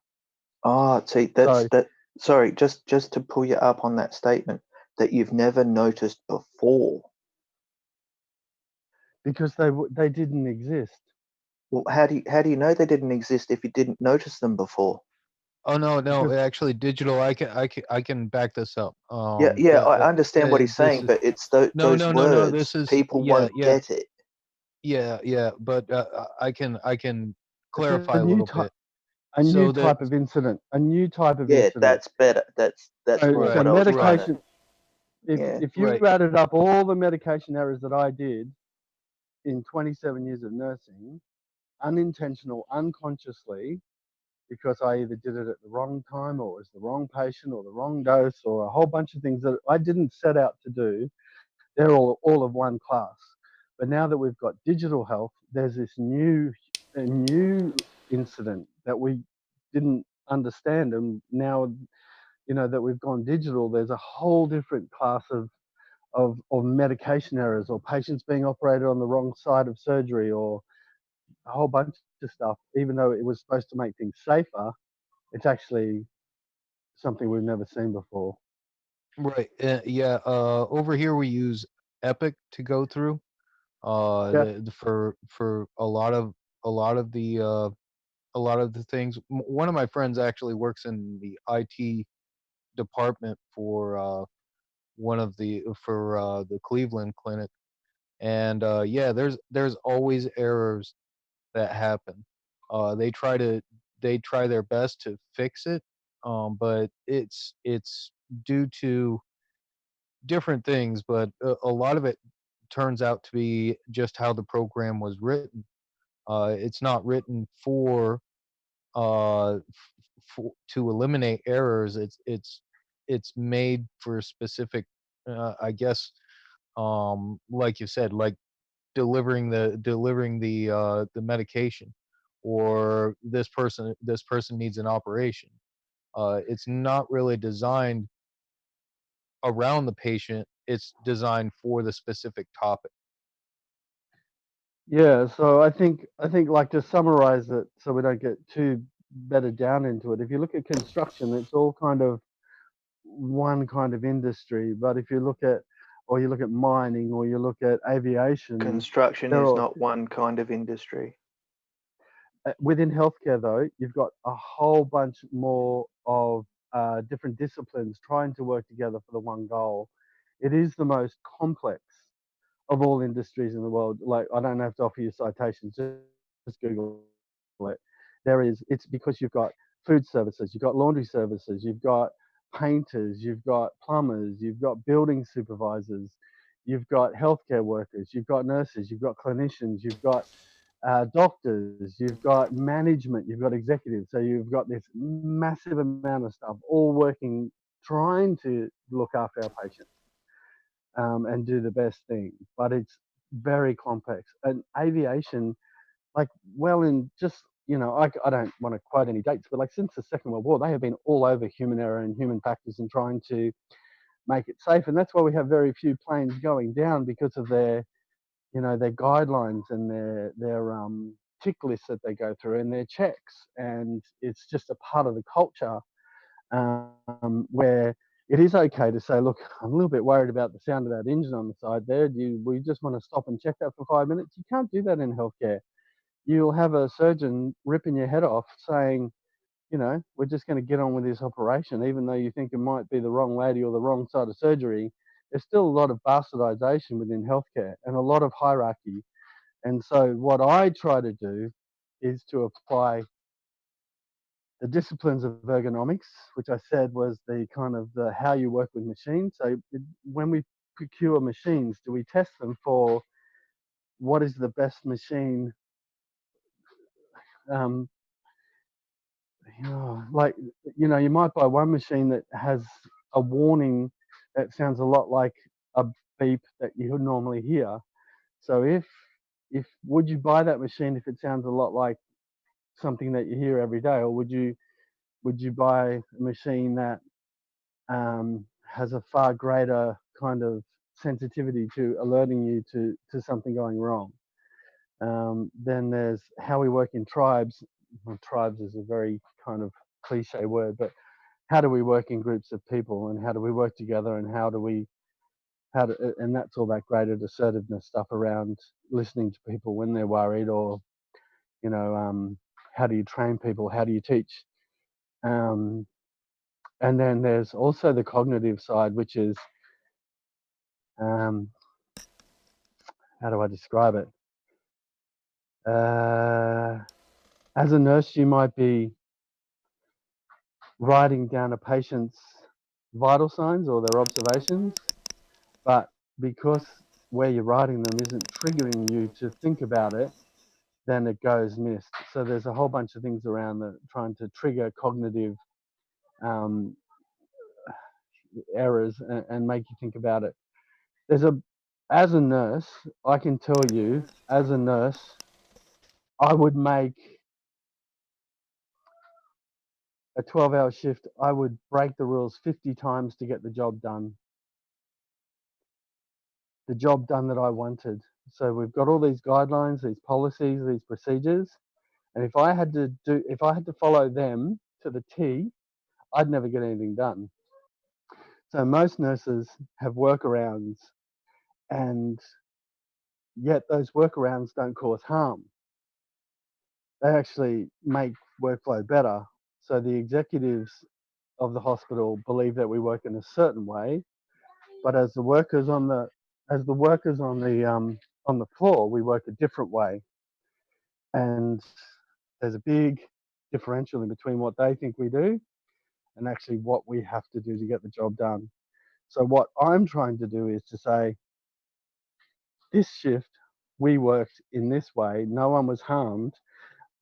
Speaker 3: Oh, see,
Speaker 9: So
Speaker 3: that's that. Sorry, just to pull you up on that statement. that you've never noticed before?
Speaker 9: Because they didn't exist.
Speaker 3: Well, how do you know they didn't exist if you didn't notice them before?
Speaker 6: Oh no,
Speaker 9: Because
Speaker 6: actually, digital. I can back this up.
Speaker 3: Yeah, I understand what he's
Speaker 6: This
Speaker 3: saying,
Speaker 6: is
Speaker 3: but it's
Speaker 6: no,
Speaker 3: those
Speaker 6: no, no, no.
Speaker 3: words.
Speaker 6: This is
Speaker 3: People won't get it.
Speaker 6: yeah. But I can
Speaker 9: it's
Speaker 6: clarify a little bit.
Speaker 9: a new
Speaker 6: So that
Speaker 9: type of incident. A new type of
Speaker 3: Yeah,
Speaker 9: incident.
Speaker 3: that's better. That's
Speaker 9: So,
Speaker 3: more
Speaker 6: right,
Speaker 9: so
Speaker 3: what I was trying to.
Speaker 9: medication.
Speaker 3: Yeah,
Speaker 9: If you
Speaker 6: right,
Speaker 9: added up all the medication errors that I did in 27 years of nursing, unintentional, unconsciously, because I either did it at the wrong time or it was the wrong patient or the wrong dose or a whole bunch of things that I didn't set out to do, they're all of one class. But now that we've got digital health, there's this a new incident that we didn't understand, and now that we've gone digital, there's a whole different class of medication errors or patients being operated on the wrong side of surgery or a whole bunch of stuff. Even though it was supposed to make things safer, it's actually something we've never seen before.
Speaker 6: right. Yeah. Over here we use Epic to go through.
Speaker 9: Yeah.
Speaker 6: For a lot of the things. One of my friends actually works in the IT department for the Cleveland clinic, and yeah, there's always errors that happen. They try their best to fix it, but it's due to different things, but a lot of it turns out to be just how the program was written. It's not written to eliminate errors. It's made for specific, I guess, like you said, like delivering the medication, or this person needs an operation. It's not really designed around the patient. It's designed for the specific topic.
Speaker 9: Yeah, so I think like to summarize it so we don't get too better down into it. If you look at construction, it's all kind of one kind of industry, but if you look at or you look at mining or you look at aviation,
Speaker 3: construction
Speaker 9: they're
Speaker 3: is
Speaker 9: all
Speaker 3: not one kind of industry.
Speaker 9: within healthcare though, you've got a whole bunch more of different disciplines trying to work together for the one goal. It is the most complex of all industries in the world. Like, I don't have to offer you citations, just Google it. It's because you've got food services, you've got laundry services, you've got painters, you've got plumbers, you've got building supervisors, you've got healthcare workers, you've got nurses, you've got clinicians, you've got doctors, you've got management, you've got executives. So you've got this massive amount of stuff all working, trying to look after our patients and do the best thing. But it's very complex. And aviation, like, well, in just, I don't want to quote any dates, but like since the Second World War, they have been all over human error and human factors and trying to make it safe. And that's why we have very few planes going down because of their guidelines and their tick lists that they go through and their checks. And it's just a part of the culture where it is okay to say, look, I'm a little bit worried about the sound of that engine on the side there. We just want to stop and check that for 5 minutes? You can't do that in healthcare. You'll have a surgeon ripping your head off saying, we're just going to get on with this operation, even though you think it might be the wrong lady or the wrong side of surgery. There's still a lot of bastardization within healthcare and a lot of hierarchy. And so, what I try to do is to apply the disciplines of ergonomics, which I said was the kind of the how you work with machines. So when we procure machines, do we test them for what is the best machine? Um, like you might buy one machine that has a warning that sounds a lot like a beep that you would normally hear. So if would you buy that machine if it sounds a lot like something that you hear every day, or would you buy a machine that has a far greater kind of sensitivity to alerting you to something going wrong? Then there's how we work in tribes. Well, tribes is a very kind of cliche word, but how do we work in groups of people, and how do we work together, and and that's all that graded assertiveness stuff around listening to people when they're worried, or how do you train people, how do you teach, and then there's also the cognitive side, which is how do I describe it? As a nurse, you might be writing down a patient's vital signs or their observations, but because where you're writing them isn't triggering you to think about it, then it goes missed. So there's a whole bunch of things around that trying to trigger cognitive um, errors and make you think about it. As a nurse, I can tell you, as a nurse, I would make a 12-hour shift. I would break the rules 50 times to get the job done that I wanted. So we've got all these guidelines, these policies, these procedures, and if I had to follow them to the T, I'd never get anything done. So most nurses have workarounds, and yet those workarounds don't cause harm. They actually make workflow better. So the executives of the hospital believe that we work in a certain way, but as the workers on the on the floor, we work a different way. And there's a big differential in between what they think we do and actually what we have to do to get the job done. So what I'm trying to do is to say, this shift, we worked in this way, no one was harmed,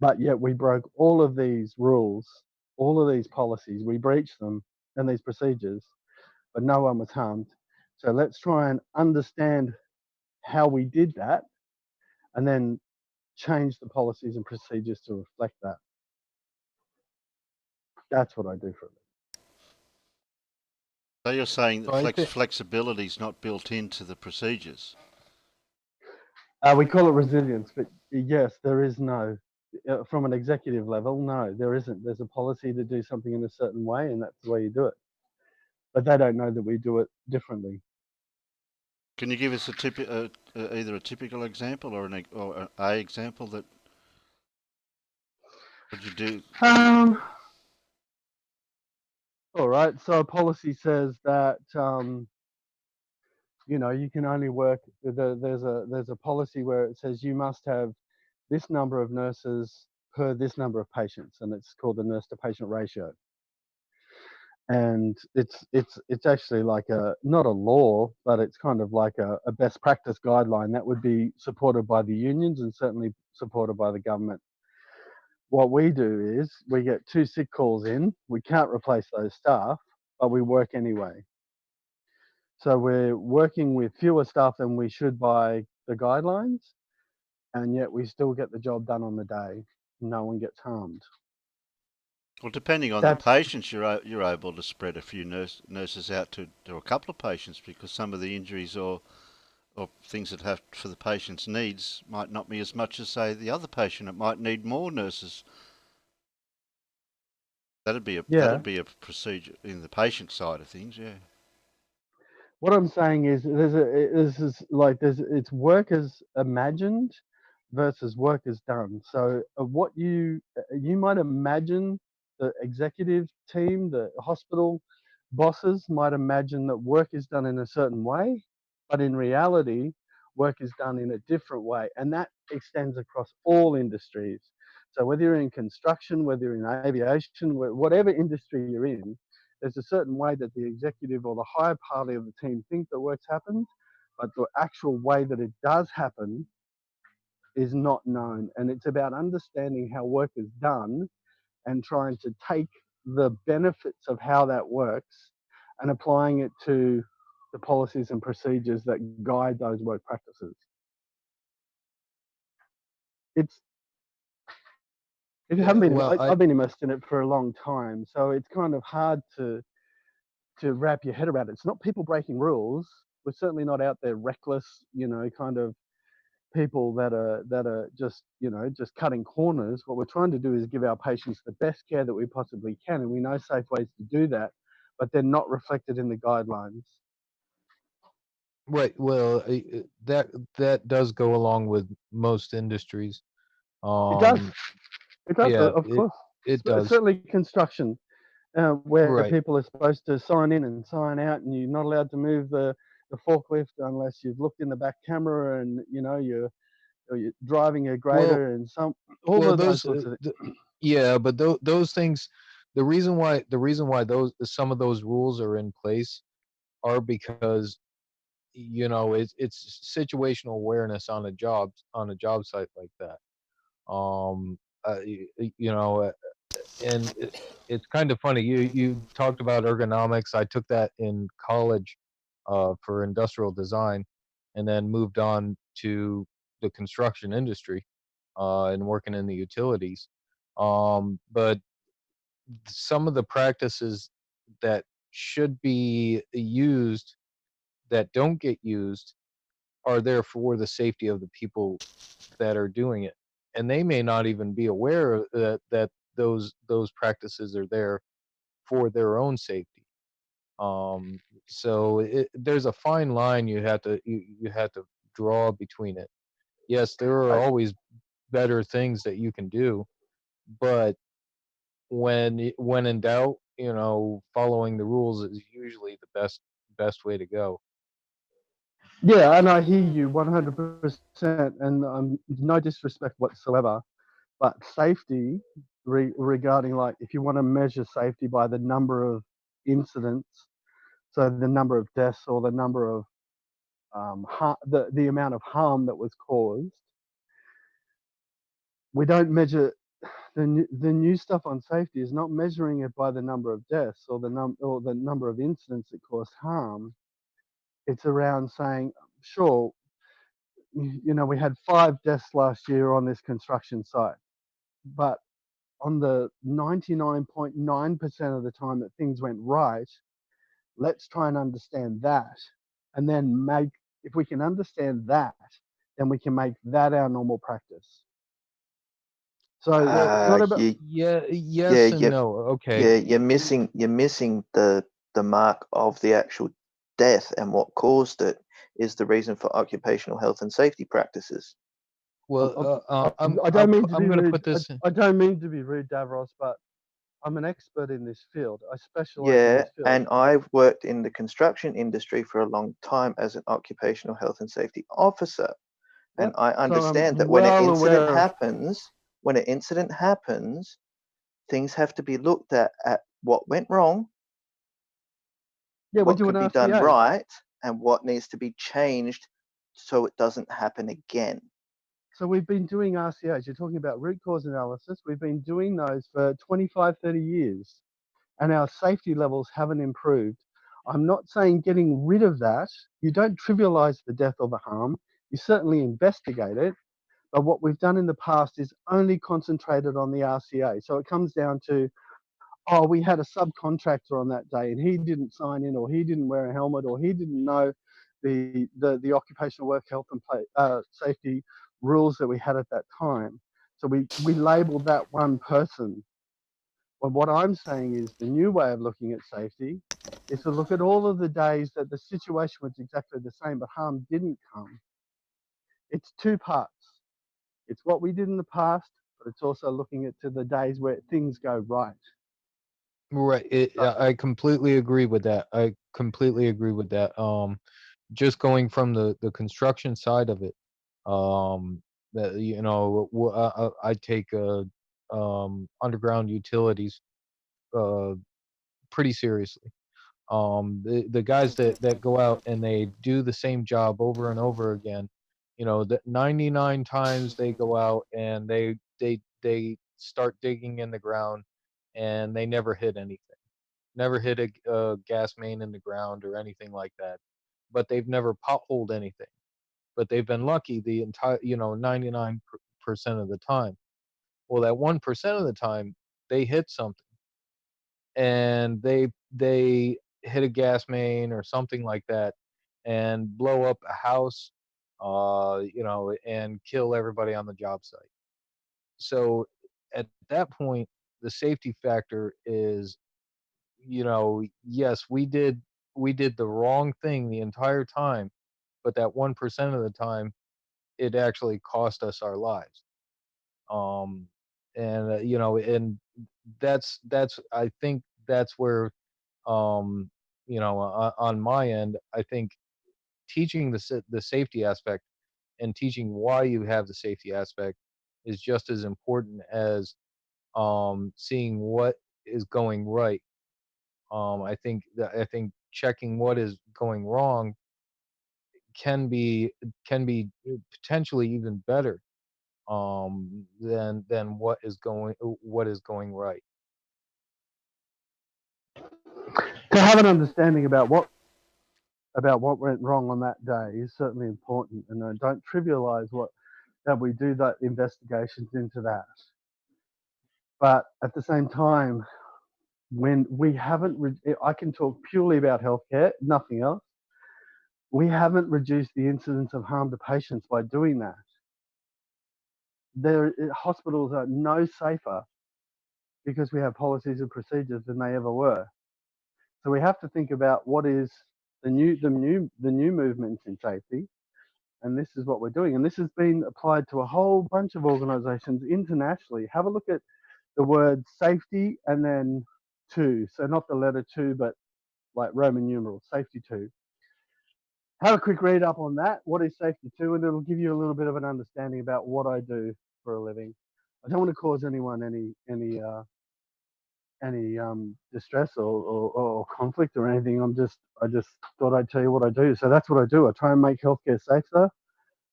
Speaker 9: but yet we broke all of these rules, all of these policies, we breached them and these procedures, but no one was harmed. So let's try and understand how we did that and then change the policies and procedures to reflect that. That's what I do for a living.
Speaker 1: So you're saying
Speaker 6: So
Speaker 1: that
Speaker 6: I think
Speaker 1: flexibility is not built into the procedures?
Speaker 9: We call it resilience, but yes, there is no, from an executive level, no, there isn't. There's a policy to do something in a certain way, and that's the way you do it. But they don't know that we do it differently.
Speaker 1: Can you give us either a typical example or a example that would you do?
Speaker 9: Um, all right. So a policy says that you can only work. There's a policy where it says you must have this number of nurses per this number of patients, and it's called the nurse to patient ratio. And it's actually like not a law, but it's kind of like a best practice guideline that would be supported by the unions and certainly supported by the government. What we do is we get 2 sick calls in. We can't replace those staff, but we work anyway. So we're working with fewer staff than we should by the guidelines, and yet we still get the job done on the day. No one gets harmed.
Speaker 1: Well, depending on the
Speaker 9: That's
Speaker 1: patients, you're able to spread a few nurses out to a couple of patients because some of the injuries or things that have for the patient's needs might not be as much as say the other patient. It might need more nurses.
Speaker 9: yeah.
Speaker 1: That'd be a procedure in the patient side of things. Yeah.
Speaker 9: What I'm saying is it's work as imagined versus work as done. So what you might imagine, the executive team, the hospital bosses might imagine that work is done in a certain way, but in reality, work is done in a different way, and that extends across all industries. So whether you're in construction, whether you're in aviation, whatever industry you're in, there's a certain way that the executive or the higher party of the team think that works happens, but the actual way that it does happen is not known. And it's about understanding how work is done and trying to take the benefits of how that works and applying it to the policies and procedures that guide those work practices. It's if you haven't
Speaker 6: yeah.
Speaker 9: been,
Speaker 6: Well, I
Speaker 9: I've been immersed in it for a long time, so it's kind of hard to wrap your head around it. It's not people breaking rules. We're certainly not out there reckless, kind of people that are just just cutting corners. What we're trying to do is give our patients the best care that we possibly can, and we know safe ways to do that, but they're not reflected in the guidelines.
Speaker 6: Right. Well, that does go along with most industries.
Speaker 9: It does.
Speaker 6: Um,
Speaker 9: It does,
Speaker 6: yeah,
Speaker 9: of course.
Speaker 6: it does.
Speaker 9: Certainly construction, where
Speaker 6: Right.
Speaker 9: people are supposed to sign in and sign out, and you're not allowed to move the forklift unless you've looked in the back camera, and you're driving a
Speaker 6: Well,
Speaker 9: grader and all
Speaker 6: well,
Speaker 9: of those
Speaker 6: those,
Speaker 9: sorts of
Speaker 6: yeah, but those things, the reason why those some of those rules are in place are because it's situational awareness on a job site like that. Y- y- you know, uh, and it's kind of funny. You talked about ergonomics. I took that in college for industrial design, and then moved on to the construction industry and working in the utilities. But some of the practices that should be used that don't get used are there for the safety of the people that are doing it, and they may not even be aware that those practices are there for their own safety. So there's a fine line you have to draw between it. Yes, there are
Speaker 9: I,
Speaker 6: always better things that you can do, but when in doubt, following the rules is usually the best way to go.
Speaker 9: yeah, and I hear you 100%, and no disrespect whatsoever, but safety regarding, like, if you want to measure safety by the number of incidents, so the number of deaths or the number of the amount of harm that was caused, we don't measure the new stuff on safety is not measuring it by the number of deaths or the number of incidents that cause harm. It's around saying, sure, we had 5 deaths last year on this construction site, but on the 99.9% of the time that things went right, let's try and understand that. And then if we can understand that, then we can make that our normal practice. So
Speaker 6: Well,
Speaker 9: it's not about,
Speaker 3: you
Speaker 6: yeah,
Speaker 3: yeah
Speaker 6: yes and
Speaker 3: you
Speaker 6: no. Okay.
Speaker 3: yeah you're missing the mark of the actual death, and what caused it is the reason for occupational health and safety practices.
Speaker 6: Well,
Speaker 9: I don't mean to
Speaker 6: I'm
Speaker 9: be
Speaker 6: gonna
Speaker 9: rude.
Speaker 6: put this in.
Speaker 9: I don't mean to be rude, Davros, but I'm an expert in this field. I specialize in
Speaker 3: Yeah,
Speaker 9: this field.
Speaker 3: and I've worked in the construction industry for a long time as an occupational health and safety officer, and
Speaker 9: Yep.
Speaker 3: I
Speaker 9: So I'm
Speaker 3: understand that
Speaker 9: well aware of.
Speaker 3: when an incident happens, things have to be looked at what went wrong,
Speaker 9: Yeah, we
Speaker 3: what
Speaker 9: do an
Speaker 3: could be done
Speaker 9: RCA.
Speaker 3: right, and what needs to be changed so it doesn't happen again.
Speaker 9: So we've been doing RCAs. You're talking about root cause analysis. We've been doing those for 25, 30 years, and our safety levels haven't improved. I'm not saying getting rid of that. You don't trivialize the death or the harm. You certainly investigate it. But what we've done in the past is only concentrated on the RCA. So it comes down to, oh, we had a subcontractor on that day and he didn't sign in, or he didn't wear a helmet, or he didn't know the occupational work health and safety rules that we had at that time. So we labeled that one person. But what I'm saying is the new way of looking at safety is to look at all of the days that the situation was exactly the same, but harm didn't come. It's two parts. It's what we did in the past, but it's also looking at to the days where things go right.
Speaker 6: Right.
Speaker 9: So,
Speaker 6: I completely agree with that. I completely agree with that. Just going from the construction side of it, that I take underground utilities uh pretty seriously. The guys that go out and they do the same job over and over again, that 99 times they go out and they start digging in the ground and they never hit anything, never hit a gas main in the ground or anything like that, but they've never potholed anything, but they've been lucky the entire 99% of the time. Well, that 1% of the time they hit something, and they hit a gas main or something like that and blow up a house, and kill everybody on the job site. So at that point, the safety factor is, yes, we did the wrong thing the entire time, but that 1% of the time, it actually cost us our lives. Um, and that's I think that's where, um, on my end, I think teaching the safety aspect and teaching why you have the safety aspect is just as important as seeing what is going right. I think checking what is going wrong can be potentially even better than what is going right.
Speaker 9: To have an understanding about what went wrong on that day is certainly important, and don't trivialize that we do that investigations into that. But at the same time, when we haven't, I can talk purely about healthcare, nothing else. We haven't reduced the incidence of harm to patients by doing that. Hospitals are no safer because we have policies and procedures than they ever were. So we have to think about what is the new movements in safety, and this is what we're doing. And this has been applied to a whole bunch of organisations internationally. Have a look at the word safety and then two. So not the letter two, but like Roman numerals, safety two. Have a quick read up on that. What is safety two? And it'll give you a little bit of an understanding about what I do for a living. I don't want to cause anyone any distress or conflict or anything. I just thought I'd tell you what I do. So that's what I do. I try and make healthcare safer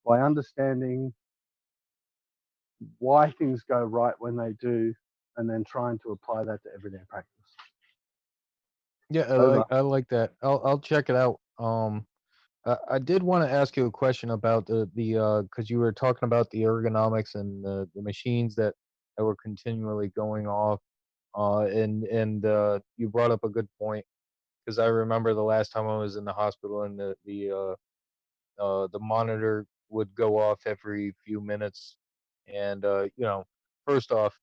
Speaker 9: by understanding why things go right when they do, and then trying to apply that to everyday practice.
Speaker 6: Yeah, I
Speaker 9: Over.
Speaker 6: like I like that. I'll check it out. I did want to ask you a question about the because you were talking about the ergonomics and the machines that were continually going off. And you brought up a good point, because I remember the last time I was in the hospital, and the monitor would go off every few minutes. And first off,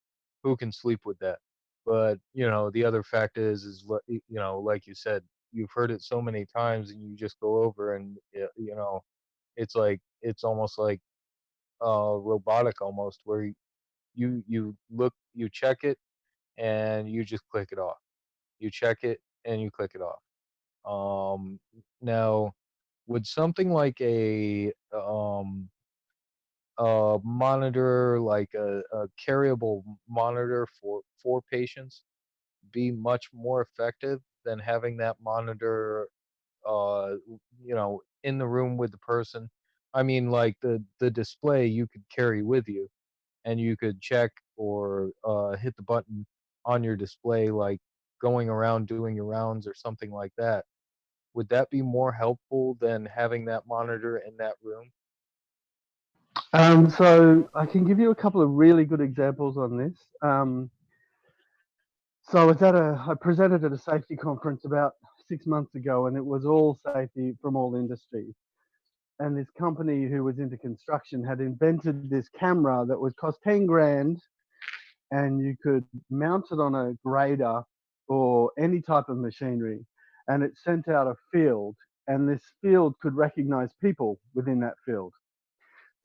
Speaker 6: who can sleep with that? But the other fact is like you said, you've heard it so many times, and you just go over, and it's almost like robotic, almost, where you look, you check it, and you just click it off. You check it and you click it off. Now, would something like a monitor, like a carryable monitor for patients, be much more effective than having that monitor, uh, in the room with the person? I mean, like the display you could carry with you, and you could check or hit the button on your display, like going around doing your rounds or something like that. Would that be more helpful than having that monitor in that room?
Speaker 9: So I can give you a couple of really good examples on this. So I presented at a safety conference about 6 months ago, and it was all safety from all industries. And this company who was into construction had invented this camera that would cost 10 grand, and you could mount it on a grader or any type of machinery, and it sent out a field, and this field could recognize people within that field.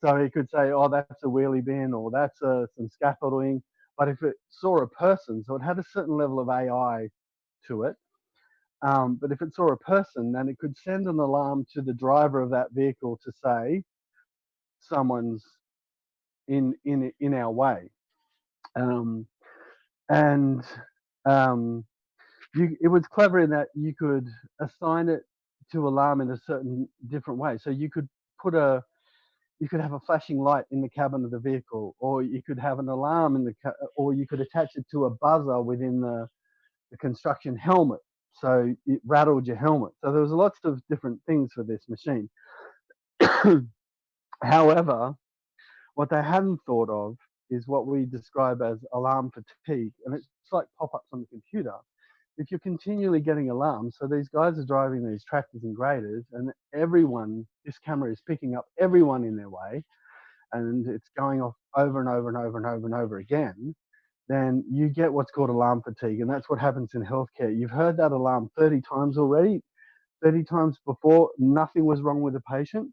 Speaker 9: So he could say, oh, that's a wheelie bin, or that's some scaffolding. But if it saw a person, so it had a certain level of AI to it. But if it saw a person, then it could send an alarm to the driver of that vehicle to say someone's in our way. Um, and um, it was clever in that you could assign it to alarm in a certain different way. So you could have a flashing light in the cabin of the vehicle, or you could have an alarm or you could attach it to a buzzer within the construction helmet, so it rattled your helmet. So there was lots of different things for this machine. However, what they hadn't thought of is what we describe as alarm fatigue, and it's like pop-ups on the computer. If if you're continually getting alarms, so these guys are driving these tractors and graders, and this camera is picking up everyone in their way, and it's going off over and over and over and over and over again, then you get what's called alarm fatigue. And that's what happens in healthcare. You've heard that alarm 30 times already. 30 times before, nothing was wrong with the patient.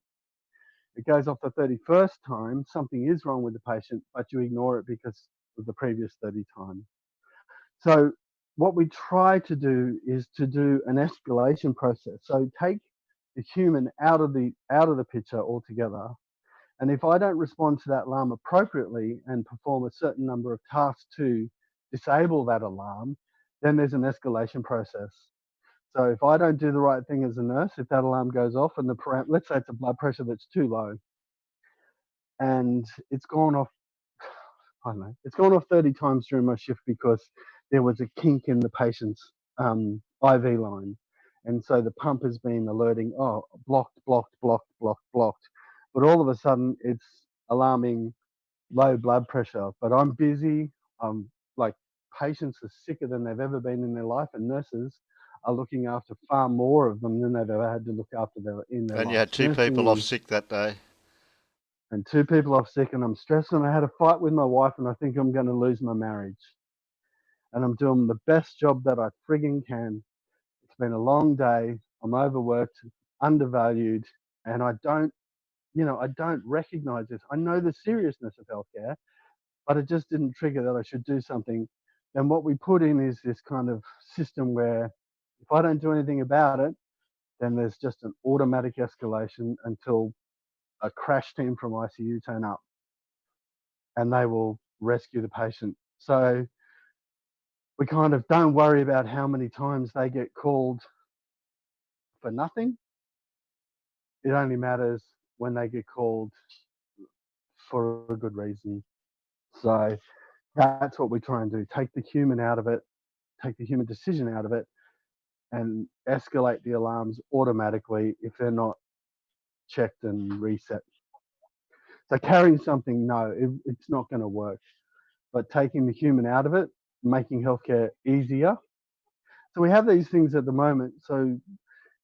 Speaker 9: It goes off the 31st time, something is wrong with the patient, but you ignore it because of the previous 30 times. So what we try to do is to do an escalation process. So take the human out of the picture altogether. And if I don't respond to that alarm appropriately and perform a certain number of tasks to disable that alarm, then there's an escalation process. So if I don't do the right thing as a nurse, if that alarm goes off and let's say it's a blood pressure that's too low and it's gone off, I don't know, it's gone off 30 times during my shift because there was a kink in the patient's IV line. And so the pump has been alerting, oh, blocked, blocked, blocked, blocked, blocked. But all of a sudden it's alarming low blood pressure. But I'm busy. Like patients are sicker than they've ever been in their life, and nurses are looking after far more of them than they've ever had to look after in their
Speaker 1: And you
Speaker 9: lives.
Speaker 1: had two people off sick that day.
Speaker 9: And 2 people off sick, and I'm stressed, and I had a fight with my wife, and I think I'm going to lose my marriage. And I'm doing the best job that I frigging can. It's been a long day. I'm overworked, undervalued, and I don't recognize this. I know the seriousness of healthcare, but it just didn't trigger that I should do something. And what we put in is this kind of system where if I don't do anything about it, then there's just an automatic escalation until a crash team from ICU turn up and they will rescue the patient. So we kind of don't worry about how many times they get called for nothing. It only matters when they get called for a good reason. So that's what we try and do. Take the human out of it, take the human decision out of it, and escalate the alarms automatically if they're not checked and reset. So carrying something, no, it's not going to work. But taking the human out of it, making healthcare easier. So we have these things at the moment. So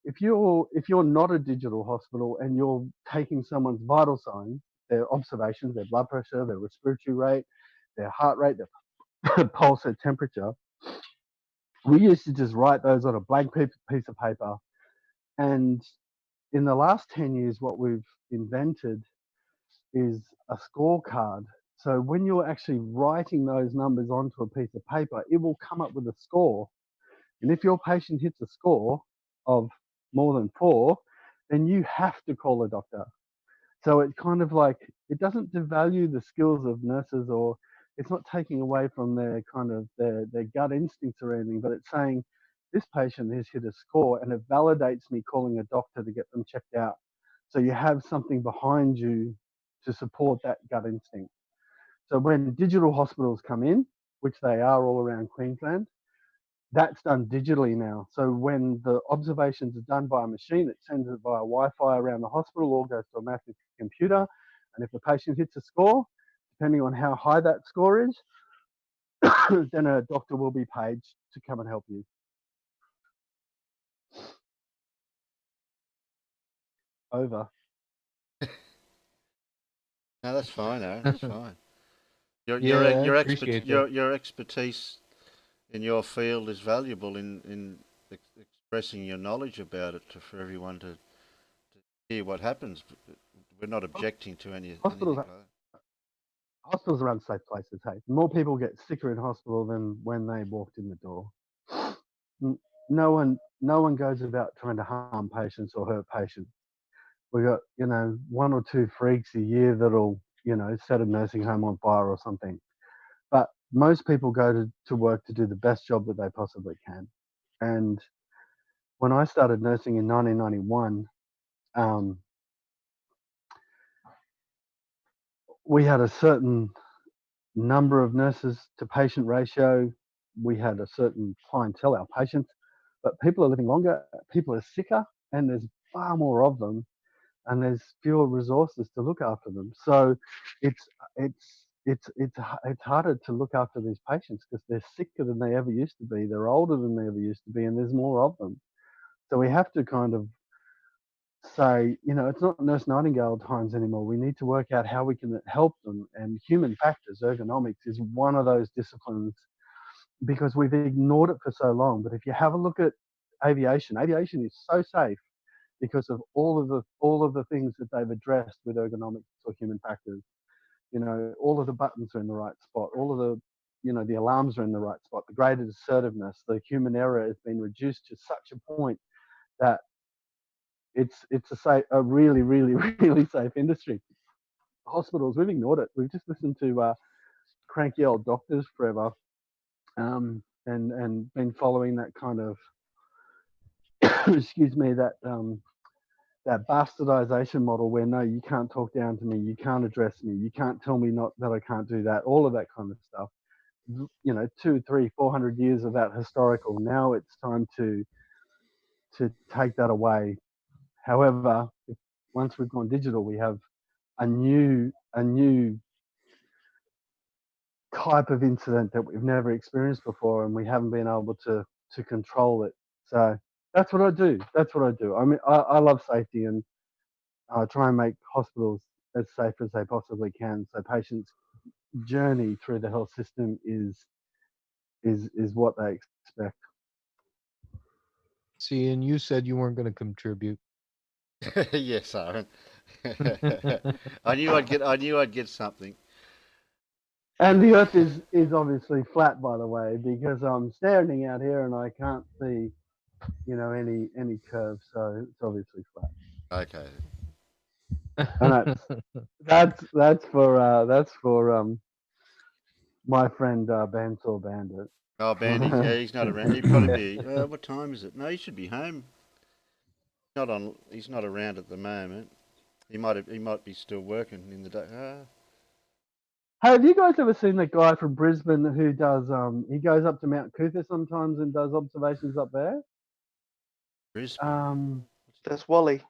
Speaker 9: if you're not a digital hospital and you're taking someone's vital signs, their observations, their blood pressure, their respiratory rate, their heart rate, their pulse, their temperature, we used to just write those on a blank piece of paper. And in the last 10 years, what we've invented is a scorecard. So when you're actually writing those numbers onto a piece of paper, it will come up with a score. And if your patient hits a score of more than 4, then you have to call a doctor. So it kind of like, it doesn't devalue the skills of nurses, or it's not taking away from their kind of their gut instincts or anything, but it's saying this patient has hit a score and it validates me calling a doctor to get them checked out. So you have something behind you to support that gut instinct. So when digital hospitals come in, which they are all around Queensland, that's done digitally now. So when the observations are done by a machine, it sends it via Wi-Fi around the hospital, or goes to a massive computer. And if the patient hits a score, depending on how high that score is, then a doctor will be paid to come and help you. Over.
Speaker 1: No, that's fine, Aaron. That's fine. Your
Speaker 6: Yeah, I appreciate that.
Speaker 1: your expertise in your field is valuable in expressing your knowledge about it for everyone to hear what happens. We're not objecting to anything
Speaker 9: Hospitals,
Speaker 1: like that.
Speaker 9: hospitals are unsafe places. Hey, more people get sicker in hospital than when they walked in the door. No one goes about trying to harm patients or hurt patients. We got, 1 or 2 freaks a year that'll, set a nursing home on fire or something. But most people go to work to do the best job that they possibly can. And when I started nursing in 1991, we had a certain number of nurses to patient ratio. We had a certain clientele, our patients, but people are living longer, people are sicker, and there's far more of them, and there's fewer resources to look after them. So it's it's harder to look after these patients because they're sicker than they ever used to be. They're older than they ever used to be, and there's more of them. So we have to kind of say, it's not Nurse Nightingale times anymore. We need to work out how we can help them. And human factors, ergonomics, is one of those disciplines because we've ignored it for so long. But if you have a look at aviation is so safe because of all of the things that they've addressed with ergonomics or human factors. All of the buttons are in the right spot. All of the alarms are in the right spot. The graded assertiveness, the human error has been reduced to such a point that it's a really, really, really safe industry. Hospitals, we've ignored it. We've just listened to cranky old doctors forever, and been following that kind of excuse me, that bastardization model where no, you can't talk down to me, you can't address me, you can't tell me not that I can't do that, all of that kind of stuff. 2, 3, 400 years of that historical. Now it's time to take that away. However, once we've gone digital, we have a new type of incident that we've never experienced before, and we haven't been able to control it. So that's what I do. That's what I do. I mean, I love safety, and I try and make hospitals as safe as they possibly can, so patients' journey through the health system is what they expect.
Speaker 6: See, and you said you weren't going to contribute.
Speaker 1: Yes, Aaron. I knew I'd get something.
Speaker 9: And the Earth is obviously flat, by the way, because I'm standing out here and I can't see, any curves, so it's obviously flat.
Speaker 1: Okay.
Speaker 9: And that's for my friend Bandsaw Bandit.
Speaker 1: Oh, Bandy, yeah, he's not around. He'd probably be. What time is it? No, he should be home. Not on. He's not around at the moment. He might be still working in the day.
Speaker 9: Hey, have you guys ever seen that guy from Brisbane who does he goes up to Mount Cootha sometimes and does observations up there?
Speaker 1: Brisbane.
Speaker 3: That's Wally.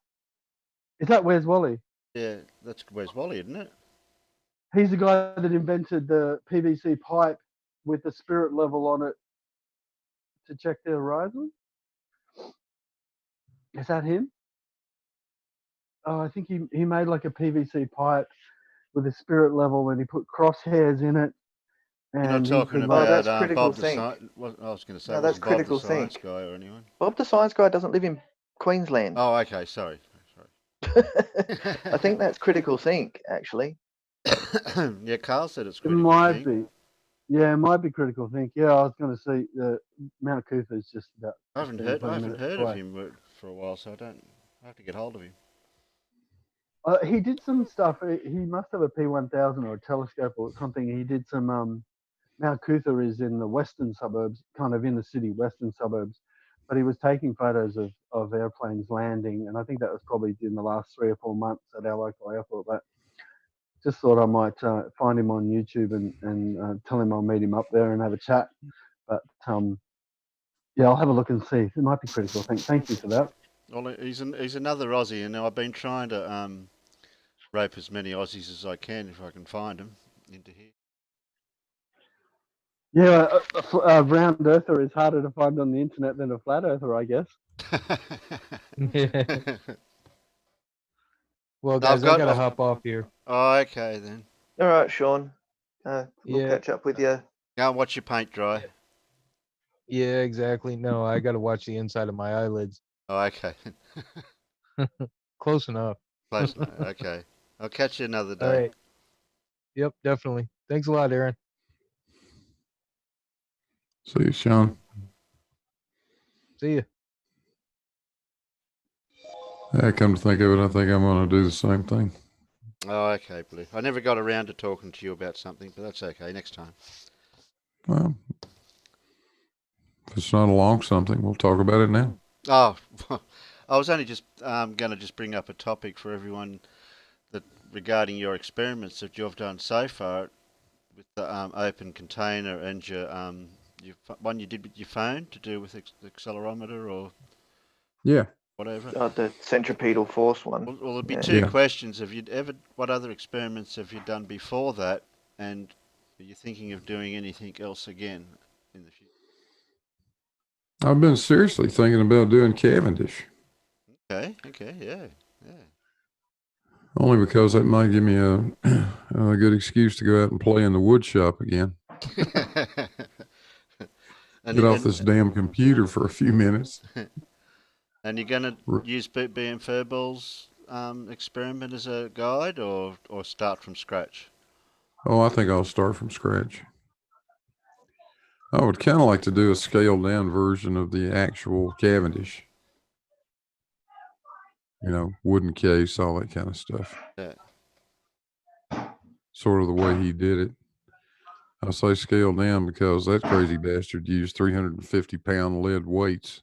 Speaker 9: Is that Where's Wally?
Speaker 1: Yeah, that's where's Wally, isn't it?
Speaker 9: He's the guy that invented the PVC pipe with the spirit level on it to check the horizon. Is that him? Oh, I think he made like a PVC pipe with a spirit level and he put crosshairs in it.
Speaker 1: You're not
Speaker 9: And
Speaker 1: talking
Speaker 3: Oh, that's
Speaker 1: about
Speaker 3: critical
Speaker 1: Bob the
Speaker 3: think.
Speaker 1: Science. I was going to say,
Speaker 3: No,
Speaker 1: it
Speaker 3: that's
Speaker 1: wasn't Bob the
Speaker 3: critical
Speaker 1: Science
Speaker 3: think.
Speaker 1: guy or anyone.
Speaker 3: Bob the Science Guy doesn't live in Queensland.
Speaker 1: Oh, okay. Sorry.
Speaker 3: I think that's critical think, actually.
Speaker 1: Yeah, Carl said it's
Speaker 9: it
Speaker 1: critical.
Speaker 9: might be. Yeah, it might be critical think. Yeah, I was going to say Mount Cootha is just about
Speaker 1: I haven't
Speaker 9: 15,
Speaker 1: heard
Speaker 9: 20 minutes
Speaker 1: of
Speaker 9: away.
Speaker 1: him for a while, so I have to get hold of him.
Speaker 9: He did some stuff. He must have a P1000 or a telescope or something. He did some. Mount Cootha is in the western suburbs, kind of in the city, western suburbs. But he was taking photos of airplanes landing, and I think that was probably in the last 3 or 4 months at our local airport. But just thought I might find him on YouTube and tell him I'll meet him up there and have a chat. But yeah, I'll have a look and see. It might be critical. Thank you for that.
Speaker 1: Well, he's another Aussie, and I've been trying to rope as many Aussies as I can if I can find them into here.
Speaker 9: Yeah, a round earther is harder to find on the internet than a flat earther, I guess.
Speaker 6: Well,
Speaker 1: No,
Speaker 6: guys, I got to hop off here.
Speaker 1: Oh, okay then.
Speaker 3: All right, Sean. We'll
Speaker 6: Yeah.
Speaker 3: catch up with you.
Speaker 1: Go and watch your paint dry.
Speaker 6: Yeah, exactly. No, I got to watch the inside of my eyelids.
Speaker 1: Oh, okay.
Speaker 6: Close enough.
Speaker 1: Close enough. Okay. I'll catch you another day.
Speaker 6: All right. Yep, definitely. Thanks a lot, Aaron.
Speaker 5: See you, Sean.
Speaker 6: See you.
Speaker 5: Come to think of it, I think I'm going to do the same thing.
Speaker 1: Oh, okay, Blue. I never got around to talking to you about something, but that's okay. Next time.
Speaker 5: Well, if it's not a long something, we'll talk about it now.
Speaker 1: Oh, I was only just going to just bring up a topic for everyone that regarding your experiments that you've done so far with the open container and your one you did with your phone to do with the accelerometer or
Speaker 5: Yeah.
Speaker 1: whatever.
Speaker 3: The centripetal force one.
Speaker 1: Well, there'll be
Speaker 3: Yeah.
Speaker 1: two questions. What other experiments have you done before that and are you thinking of doing anything else again in the future?
Speaker 5: I've been seriously thinking about doing Cavendish.
Speaker 1: Okay, yeah.
Speaker 5: Only because that might give me a good excuse to go out and play in the wood shop again. Get off this damn computer for a few minutes.
Speaker 1: And you're going to use B.M. Furbol's experiment as a guide, or start from scratch?
Speaker 5: Oh, I think I'll start from scratch. I would kind of like to do a scaled down version of the actual Cavendish. You know, wooden case, all that kind of stuff.
Speaker 1: Yeah.
Speaker 5: Sort of the way he did it. I say scale down because that crazy bastard used 350-pound lead weights.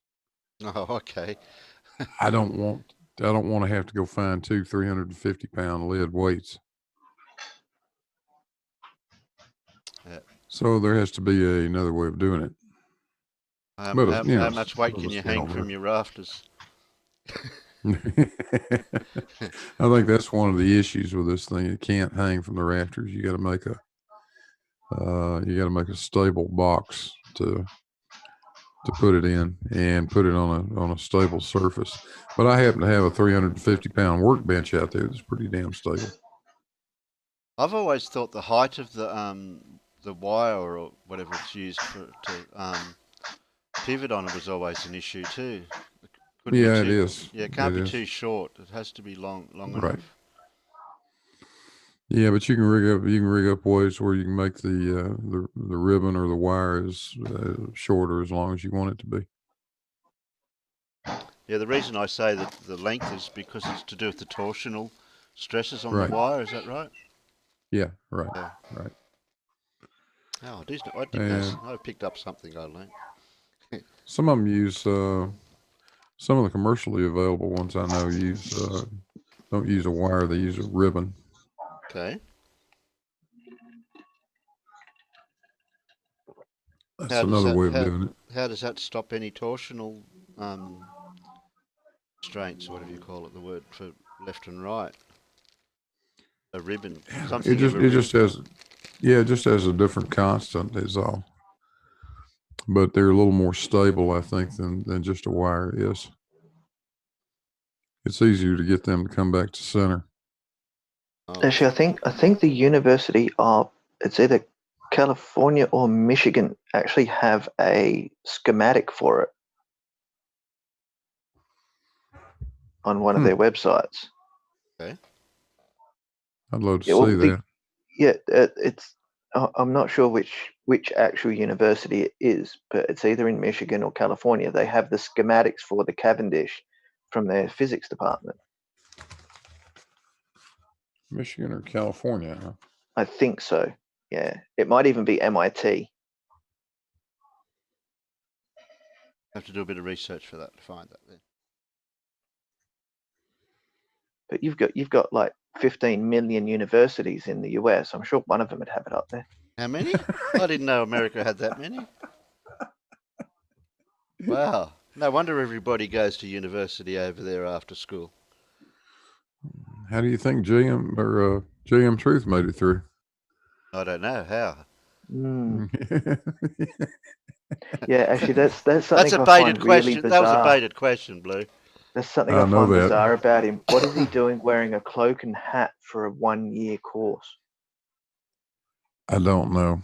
Speaker 1: Oh, okay.
Speaker 5: I don't want to have to go find 350-pound lead weights.
Speaker 1: Yeah.
Speaker 5: So there has to be another way of doing it.
Speaker 1: How
Speaker 5: But,
Speaker 1: much weight can you hang from your rafters?
Speaker 5: I think that's one of the issues with this thing. It can't hang from the rafters. You got to make a stable box to put it in and put it on a stable surface. But I happen to have a 350-pound workbench out there that's pretty damn stable.
Speaker 1: I've always thought the height of the wire or whatever it's used to pivot on it was always an issue too.
Speaker 5: Yeah, it is.
Speaker 1: Yeah, it can't be too short. It has to be long
Speaker 5: right.
Speaker 1: enough.
Speaker 5: Yeah, but you can rig up ways where you can make the ribbon or the wire as shorter as long as you want it to be.
Speaker 1: Yeah, the reason I say that the length is because it's to do with the torsional stresses on
Speaker 5: Right.
Speaker 1: the wire. Is that right?
Speaker 5: Yeah, right.
Speaker 1: Yeah.
Speaker 5: Right.
Speaker 1: Oh, I did know. I picked up something I learned.
Speaker 5: Some of them use some of the commercially available ones I know don't use a wire, they use a ribbon.
Speaker 1: Okay.
Speaker 5: That's another way of doing it.
Speaker 1: How does that stop any torsional constraints, or whatever you call it, the word for left and right? A ribbon.
Speaker 5: It just has a different constant is all. But they're a little more stable, I think, than just a wire is. It's easier to get them to come back to center.
Speaker 1: Oh.
Speaker 3: Actually, I think the University of it's either California or Michigan actually have a schematic for it on one of their websites.
Speaker 1: Okay.
Speaker 5: I'd love to see that.
Speaker 3: Yeah, it's. I'm not sure which actual university it is, but it's either in Michigan or California. They have the schematics for the Cavendish from their physics department.
Speaker 5: Michigan or California, huh?
Speaker 3: I think so. Yeah, it might even be MIT.
Speaker 1: Have to do a bit of research for that to find that then.
Speaker 3: But you've got like 15 million universities in the US. I'm sure one of them would have it up there.
Speaker 1: How many? I didn't know America had that many. Wow. No wonder everybody goes to university over there after school.
Speaker 5: How do you think JM Truth made it through?
Speaker 1: I don't know how.
Speaker 3: Yeah, actually, that's something
Speaker 1: That's a
Speaker 3: I
Speaker 1: baited
Speaker 3: find
Speaker 1: question.
Speaker 3: really bizarre.
Speaker 1: That was a baited question, Blue.
Speaker 3: There's something I find bizarre about him. What is he doing wearing a cloak and hat for a 1-year course?
Speaker 5: I don't know.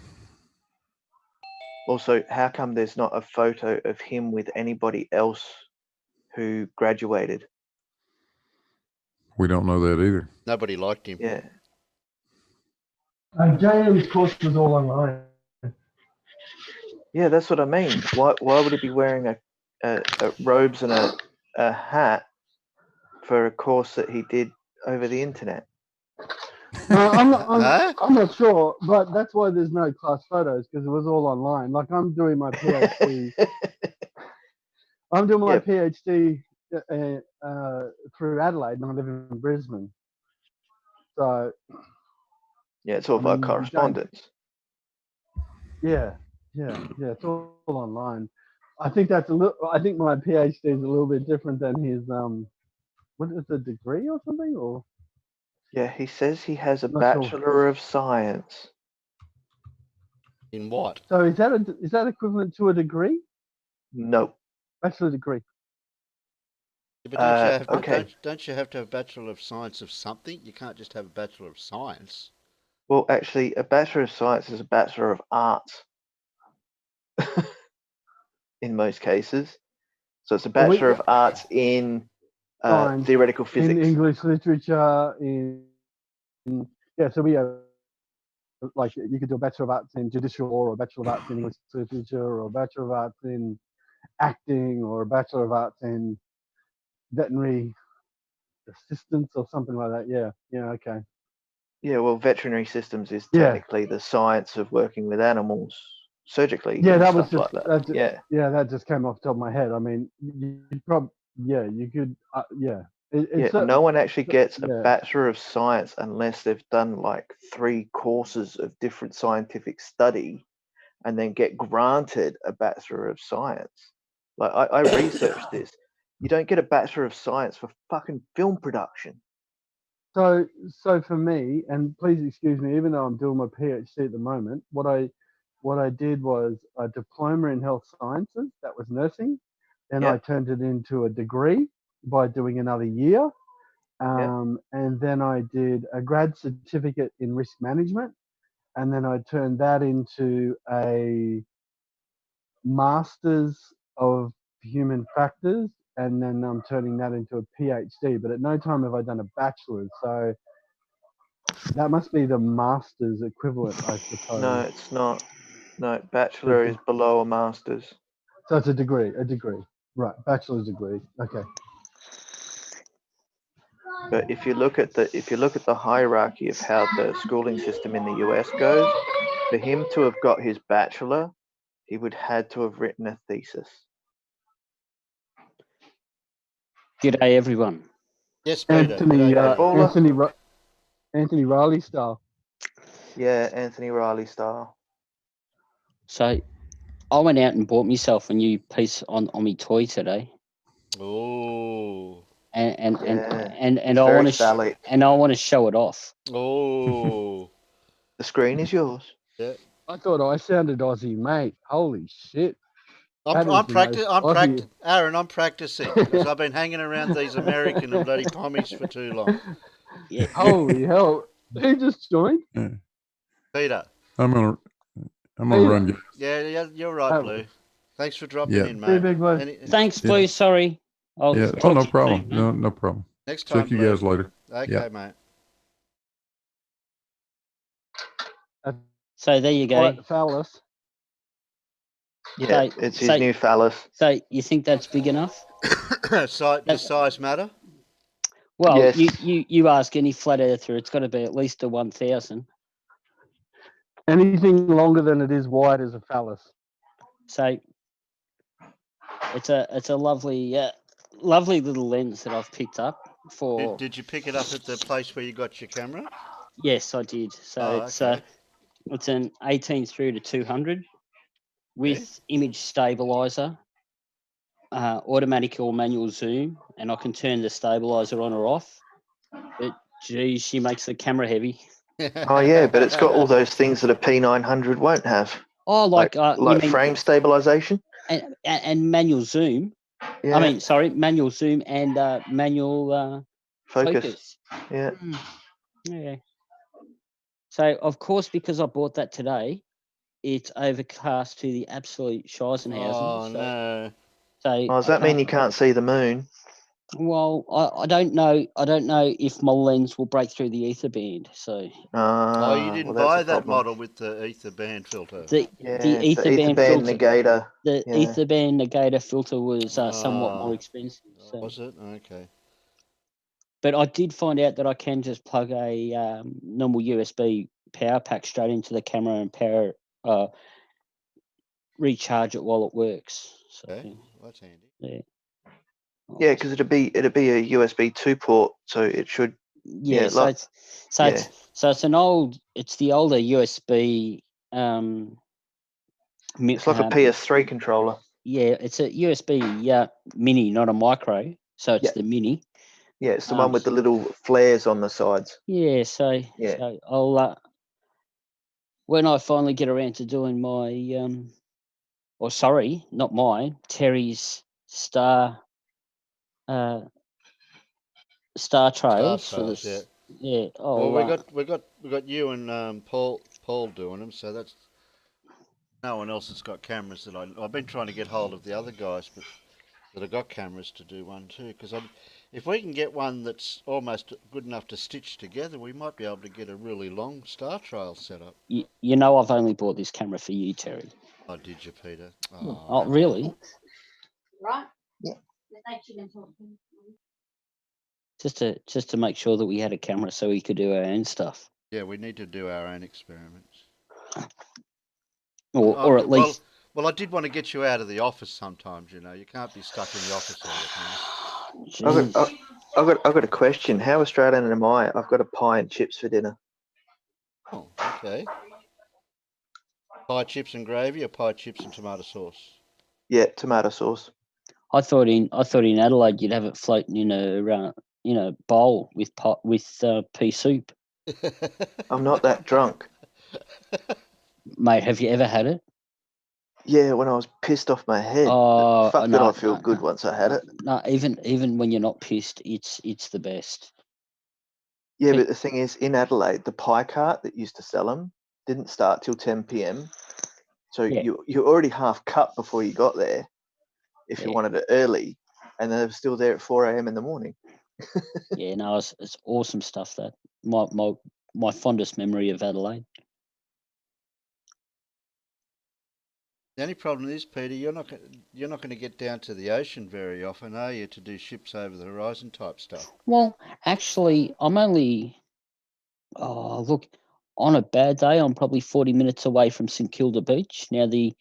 Speaker 3: Also, how come there's not a photo of him with anybody else who graduated?
Speaker 5: We don't know that either.
Speaker 1: Nobody liked him.
Speaker 3: Yeah.
Speaker 9: JM's course was all online.
Speaker 3: Yeah, that's what I mean. Why would he be wearing a robes and a hat for a course that he did over the internet?
Speaker 9: I'm not sure, but that's why there's no class photos, because it was all online. Like I'm doing my PhD. I'm doing my PhD through Adelaide, and I live in Brisbane. So
Speaker 3: yeah, it's all via correspondence.
Speaker 9: Yeah, it's all online. I think that's a little. I think my PhD is a little bit different than his what is the degree or something or?
Speaker 3: Yeah, he says he has a Bachelor of Science.
Speaker 1: In what?
Speaker 9: So is that equivalent to a degree?
Speaker 3: No.
Speaker 9: Bachelor degree.
Speaker 1: Yeah, but don't you have
Speaker 3: Okay.
Speaker 1: don't you have to have a Bachelor of Science of something? You can't just have a Bachelor of Science.
Speaker 3: Well, actually, a Bachelor of Science is a Bachelor of Arts in most cases. So it's a
Speaker 9: Well,
Speaker 3: Bachelor of Arts in
Speaker 9: Science,
Speaker 3: theoretical
Speaker 9: in
Speaker 3: physics.
Speaker 9: English literature, so we have like you could do a Bachelor of Arts in judicial law, or a Bachelor of Arts in English literature, or a Bachelor of Arts in acting, or a Bachelor of Arts in veterinary assistance or something like that. Yeah, okay.
Speaker 3: Yeah, well, veterinary systems is
Speaker 9: Yeah.
Speaker 3: technically the science of working with animals surgically
Speaker 9: Yeah,
Speaker 3: and
Speaker 9: that was
Speaker 3: stuff
Speaker 9: just
Speaker 3: like that.
Speaker 9: that just came off the top of my head. I mean, you probably you could
Speaker 3: Yeah,
Speaker 9: it's
Speaker 3: no one actually gets a
Speaker 9: yeah.
Speaker 3: Bachelor of Science unless they've done like 3 courses of different scientific study and then get granted a Bachelor of Science. Like I researched this. You don't get a Bachelor of Science for fucking film production.
Speaker 9: So for me, and please excuse me, even though I'm doing my PhD at the moment, what I did was a diploma in health sciences. That was nursing. Then I
Speaker 3: Yep.
Speaker 9: turned it into a degree by doing another year. And then I did a grad certificate in risk management, and then I turned that into a master's of human factors, and then I'm turning that into a PhD. But at no time have I done a bachelor's, so that must be the master's equivalent, I suppose.
Speaker 3: No, it's not. No, Bachelor is below a Master's.
Speaker 9: So it's a degree, right? Bachelor's degree. Okay.
Speaker 3: But if you look at the hierarchy of how the schooling system in the US goes, for him to have got his bachelor, he would had to have written a thesis.
Speaker 10: G'day, everyone.
Speaker 1: Yes, Peter.
Speaker 9: Anthony,
Speaker 1: G'day, Peter.
Speaker 9: Anthony Riley style.
Speaker 3: Yeah, Anthony Riley style.
Speaker 10: So I went out and bought myself a new piece on my toy today.
Speaker 1: Oh.
Speaker 10: And
Speaker 3: it's
Speaker 10: I
Speaker 3: very
Speaker 10: want to
Speaker 3: phallic.
Speaker 10: and I want to show it off.
Speaker 1: Oh.
Speaker 3: The screen is yours.
Speaker 1: Yeah.
Speaker 9: I thought I sounded Aussie, mate. Holy shit.
Speaker 1: I'm practicing, Aaron. I'm practicing because I've been hanging around these American and bloody pommies for too long.
Speaker 10: Yeah.
Speaker 9: Holy hell! Who just joined?
Speaker 5: Yeah.
Speaker 1: Peter.
Speaker 5: I'm gonna run. Guys.
Speaker 1: Yeah, you're right, Blue. Thanks for dropping
Speaker 5: Yeah.
Speaker 1: in, mate.
Speaker 10: Thanks, Blue. Sorry. I'll
Speaker 5: Yeah.
Speaker 10: talk
Speaker 5: Oh, no
Speaker 10: to you
Speaker 5: problem.
Speaker 10: soon,
Speaker 5: No, no problem.
Speaker 1: Next time,
Speaker 5: Check you
Speaker 1: Blue.
Speaker 5: guys later.
Speaker 1: Okay,
Speaker 5: yeah.
Speaker 1: mate.
Speaker 10: So there you go.
Speaker 9: Phallus.
Speaker 3: Yeah, it's his new phallus.
Speaker 10: So you think that's big enough?
Speaker 1: Does size matter?
Speaker 10: Well,
Speaker 3: yes.
Speaker 10: you ask any flat earther, it's got to be at least a 1,000.
Speaker 9: Anything longer than it is wide is a phallus.
Speaker 10: So it's a lovely lovely little lens that I've picked up for.
Speaker 1: Did you pick it up at the place where you got your camera?
Speaker 10: Yes, I did. So it's an 18 through to 200 with image stabilizer, automatic or manual zoom, and I can turn the stabilizer on or off. But geez, she makes the camera heavy.
Speaker 3: Oh yeah, but it's got all those things that a P900 won't have.
Speaker 10: Oh, like you mean
Speaker 3: frame stabilization
Speaker 10: and manual zoom.
Speaker 3: Yeah.
Speaker 10: I mean, sorry, manual zoom and manual focus.
Speaker 3: Yeah.
Speaker 10: Yeah. So of course, because I bought that today, it's overcast to the absolute Scheisenhausen.
Speaker 1: Oh no!
Speaker 10: So
Speaker 3: does that mean you can't see the moon?
Speaker 10: Well, I don't know. I don't know if my lens will break through the ether band. So.
Speaker 1: You didn't buy that model with the ether band filter.
Speaker 10: The ether band filter
Speaker 3: negator.
Speaker 10: The ether band negator filter was somewhat more expensive. So.
Speaker 1: Was it? Okay.
Speaker 10: But I did find out that I can just plug a normal USB power pack straight into the camera and recharge it while it works. So,
Speaker 1: okay, well, that's handy.
Speaker 10: Yeah.
Speaker 3: Yeah, because it'd be a USB 2 port, so it should.
Speaker 10: Yeah, it's an old. It's the older USB.
Speaker 3: It's like a PS3 controller.
Speaker 10: Yeah, it's a USB mini, not a micro. So it's the mini.
Speaker 3: Yeah, it's the one with the little flares on the sides.
Speaker 10: Yeah, so I'll when I finally get around to doing my or sorry, not mine, Terry's Star Star Trails for
Speaker 1: Trails,
Speaker 10: this. Yeah.
Speaker 1: Well,
Speaker 10: Oh,
Speaker 1: we got you and Paul doing them, so that's no one else has got cameras that I've been trying to get hold of the other guys, but that have got cameras to do one too. Because if we can get one that's almost good enough to stitch together, we might be able to get a really long star trail set up.
Speaker 10: you know, I've only bought this camera for you, Terry.
Speaker 1: Oh, did you, Peter?
Speaker 10: Oh, really?
Speaker 8: Right?
Speaker 3: Yeah.
Speaker 10: Just to make sure that we had a camera so we could do our own stuff,
Speaker 1: Yeah, we need to do our own experiments.
Speaker 10: or at least.
Speaker 1: Well, I did want to get you out of the office sometimes. You know, you can't be stuck in the office all the time.
Speaker 10: Jeez.
Speaker 3: I've got a question. How Australian am I? I've got a pie and chips for dinner.
Speaker 1: Oh, okay. Pie chips and gravy, or pie chips and tomato sauce?
Speaker 3: Yeah, tomato sauce.
Speaker 10: I thought in Adelaide you'd have it floating in a bowl with pea soup.
Speaker 3: I'm not that drunk.
Speaker 10: Mate, have you ever had it?
Speaker 3: Yeah, when I was pissed off my head.
Speaker 10: Oh,
Speaker 3: Fuck, did
Speaker 10: no,
Speaker 3: I feel good once I had it.
Speaker 10: No, even when you're not pissed, it's the best.
Speaker 3: Yeah, but the thing is, in Adelaide, the pie cart that used to sell them didn't start till 10 p.m. So
Speaker 10: Yeah.
Speaker 3: you're already half cut before you got there if you
Speaker 10: Yeah.
Speaker 3: wanted it early, and they're still there at 4 a.m. in the morning.
Speaker 10: Yeah, no, it's awesome stuff. That my fondest memory of Adelaide.
Speaker 1: The only problem is, Peter, you're not going to get down to the ocean very often, are you, to do ships over the horizon type stuff?
Speaker 10: Well, actually, I'm only look, on a bad day, I'm probably 40 minutes away from St Kilda Beach. Now, the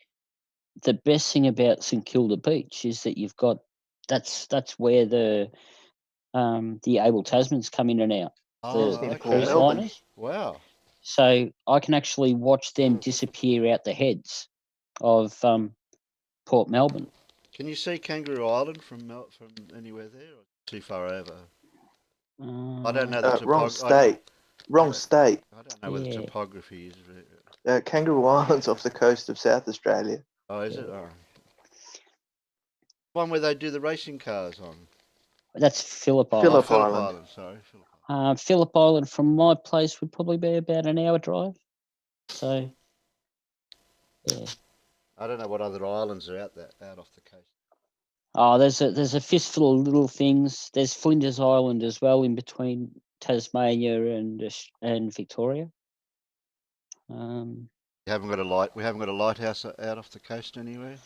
Speaker 10: best thing about St Kilda Beach is that you've got that's where the Able Tasmans come in and out.
Speaker 1: Oh,
Speaker 10: The
Speaker 1: okay.
Speaker 10: cruise
Speaker 3: Melbourne.
Speaker 10: liners.
Speaker 1: Wow.
Speaker 10: So I can actually watch them disappear out the heads of Port Melbourne.
Speaker 1: Can you see Kangaroo Island from anywhere there, or too far over? I don't know the
Speaker 3: Wrong
Speaker 1: topography.
Speaker 3: state. Wrong state.
Speaker 1: I don't know where the topography is.
Speaker 3: Kangaroo Island's off the coast of South Australia.
Speaker 1: Oh, is it? Oh. One where they do the racing cars on.
Speaker 10: That's Phillip Island.
Speaker 3: Phillip
Speaker 1: Phillip
Speaker 3: Island.
Speaker 1: Island, sorry.
Speaker 10: Phillip Island from my place would probably be about an hour drive. So, yeah.
Speaker 1: I don't know what other islands are out off the coast.
Speaker 10: Oh, there's a fistful of little things. There's Flinders Island as well, in between Tasmania and Victoria.
Speaker 1: We haven't got a lighthouse out off the coast anywhere.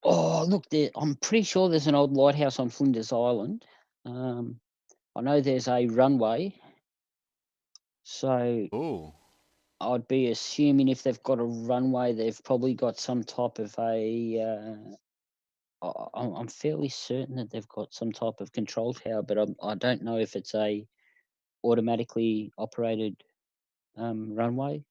Speaker 10: Oh, look, I'm pretty sure there's an old lighthouse on Flinders Island. I know there's a runway. So,
Speaker 1: Ooh.
Speaker 10: I'd be assuming if they've got a runway, they've probably got some type of a. I'm fairly certain that they've got some type of control tower, but I don't know if it's a automatically operated runway.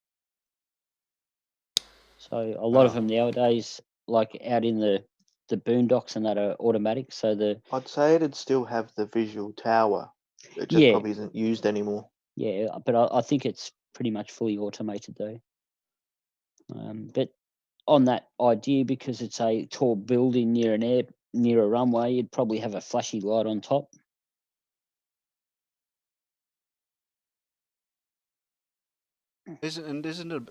Speaker 10: So a lot of them nowadays, like out in the boondocks and that, are automatic. So
Speaker 3: I'd say it'd still have the visual tower. It just
Speaker 10: Yeah.
Speaker 3: probably isn't used anymore.
Speaker 10: Yeah, but I think it's pretty much fully automated though. But on that idea, because it's a tall building near a runway, you'd probably have a flashy light on top.
Speaker 1: Isn't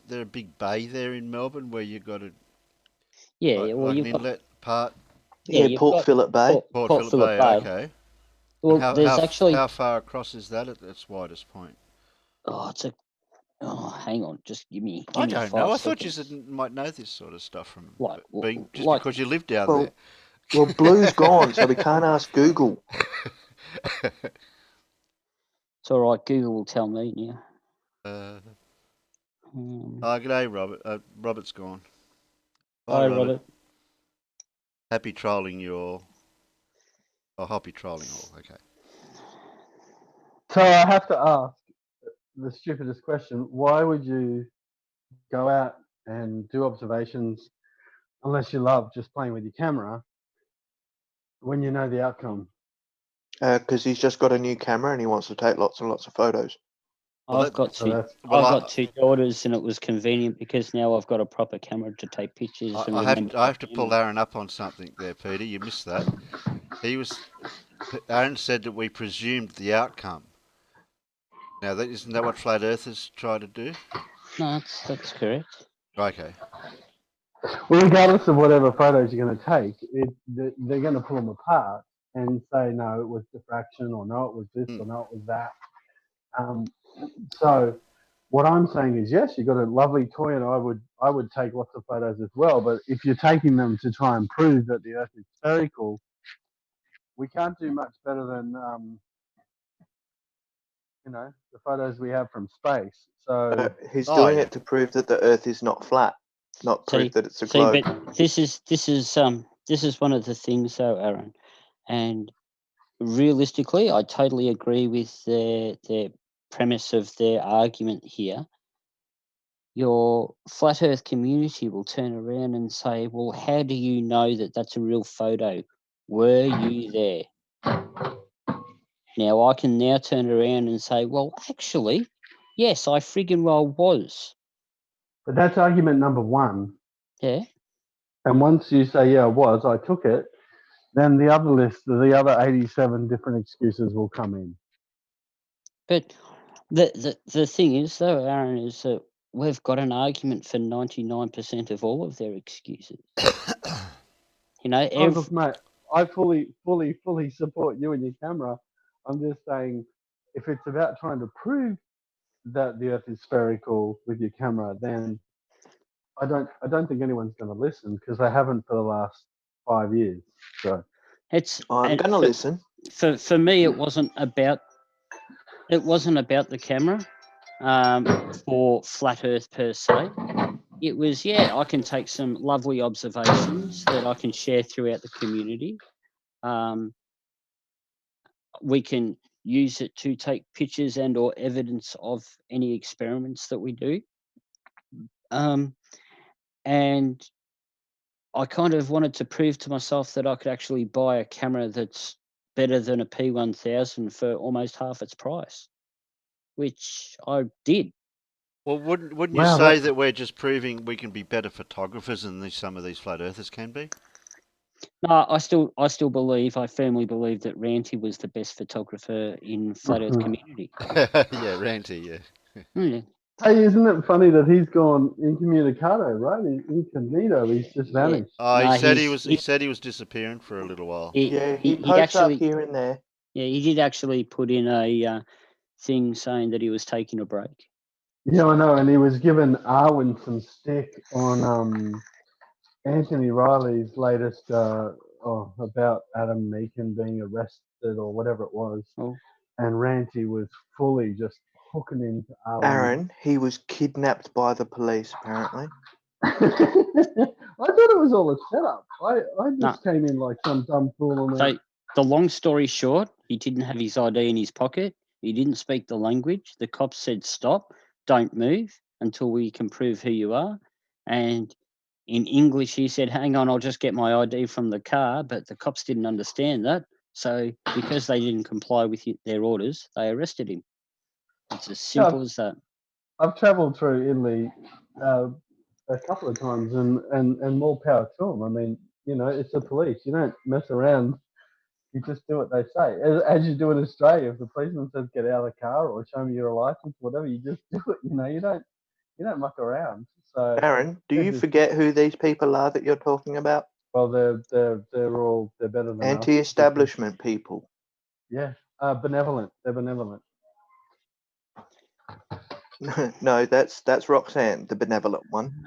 Speaker 1: there a big bay there in Melbourne where you got a
Speaker 10: Well,
Speaker 1: like
Speaker 10: you've
Speaker 1: an
Speaker 10: got
Speaker 1: inlet part?
Speaker 3: Yeah,
Speaker 10: you've
Speaker 3: Port
Speaker 10: got
Speaker 3: Phillip Bay.
Speaker 1: Port Phillip Bay. Okay.
Speaker 10: Well,
Speaker 1: And
Speaker 10: there's actually
Speaker 1: how far across is that at its widest point?
Speaker 10: hang on, just give me
Speaker 1: I don't know.
Speaker 10: 5
Speaker 1: I thought you
Speaker 10: seconds.
Speaker 1: might know this sort of stuff from
Speaker 10: Like-
Speaker 1: because you live down
Speaker 3: Well,
Speaker 1: there.
Speaker 3: well, Blue's gone, so we can't ask Google.
Speaker 10: It's all right. Google will tell me now.
Speaker 1: G'day, Robert. Robert's gone.
Speaker 10: Bye, Robert.
Speaker 1: Happy trolling you all. Oh, happy trolling all. Okay.
Speaker 9: So I have to ask the stupidest question: why would you go out and do observations unless you love just playing with your camera when you know the outcome?
Speaker 3: Because he's just got a new camera and he wants to take lots and lots of photos.
Speaker 1: Well,
Speaker 10: I've got
Speaker 9: So
Speaker 10: two.
Speaker 9: that's
Speaker 1: well,
Speaker 10: I've got two daughters, and it was convenient because now I've got a proper camera to take pictures and remember.
Speaker 1: I have to pull Aaron up on something there, Peter. You missed that. Aaron said that we presumed the outcome. Now, isn't that what flat earthers try to do?
Speaker 10: No, that's correct.
Speaker 1: Okay.
Speaker 9: well, regardless of whatever photos you're going to take, they're going to pull them apart and say no, it was diffraction, or no, it was this, or no, it was that. So what I'm saying is, yes, you've got a lovely toy, and I would take lots of photos as well. But if you're taking them to try and prove that the Earth is spherical, we can't do much better than the photos we have from space. So
Speaker 3: He's
Speaker 1: Oh,
Speaker 3: doing
Speaker 1: yeah.
Speaker 3: it to prove that the Earth is not flat, not prove that it's a globe.
Speaker 10: But this is one of the things, though, Aaron, and realistically, I totally agree with their premise of their argument here. Your flat Earth community will turn around and say, "Well, how do you know that that's a real photo? Were you there?" Now I can now turn around and say, "Well, actually, yes, I friggin' well was."
Speaker 9: but that's argument number one.
Speaker 10: Yeah.
Speaker 9: And once you say, yeah, I was, I took it, then the other list, the other 87 different excuses will come in.
Speaker 10: But the thing is, though, Aaron, is that we've got an argument for 99% of all of their excuses. You know,
Speaker 9: Oh, look, mate, I fully support you and your camera. I'm just saying, if it's about trying to prove that the Earth is spherical with your camera, then I don't think anyone's going to listen, because they haven't for the last 5 years. So
Speaker 3: I'm going to listen.
Speaker 10: For me, it wasn't about the camera for flat Earth per se. It was, I can take some lovely observations that I can share throughout the community. We can use it to take pictures and or evidence of any experiments that we do. And I kind of wanted to prove to myself that I could actually buy a camera that's better than a P1000 for almost half its price, which I did.
Speaker 1: Well, wouldn't you
Speaker 9: Wow,
Speaker 1: say that we're just proving we can be better photographers than some of these flat earthers can be?
Speaker 10: No, I still believe, I firmly believe that Ranty was the best photographer in flat Earth community.
Speaker 1: Yeah, Ranty, yeah.
Speaker 10: Yeah.
Speaker 9: hey, isn't it funny that he's gone incommunicado, right? Incognito, he's just vanished.
Speaker 1: Oh,
Speaker 10: No,
Speaker 1: he said he was disappearing for a little while.
Speaker 3: He posts up here and there.
Speaker 10: Yeah, he did actually put in a thing saying that he was taking a break.
Speaker 9: Yeah, I know, and he was given Arwen some stick on Anthony Riley's latest about Adam Meakin being arrested or whatever it was, and Ranty was fully just hooking into Arwen.
Speaker 3: Aaron, he was kidnapped by the police, apparently.
Speaker 9: I thought it was all a setup. I just came in like some dumb fool.
Speaker 10: So the long story short, he didn't have his ID in his pocket. He didn't speak the language. The cops said, "Stop, don't move until we can prove who you are." And in English, he said, "Hang on, I'll just get my ID from the car." But the cops didn't understand that. So because they didn't comply with their orders, they arrested him. It's as simple as that.
Speaker 9: I've travelled through Italy a couple of times, and more power to them. I mean, it's the police. You don't mess around. You just do what they say, as you do in Australia. If the policeman says get out of the car or show me your license, whatever, you just do it. You don't muck around. So
Speaker 3: Aaron, do you forget who these people are that you're talking about?
Speaker 9: Well, they're better than us.
Speaker 3: Anti-establishment people.
Speaker 9: Yeah, benevolent. They're benevolent.
Speaker 3: No, that's Roxanne, the benevolent one.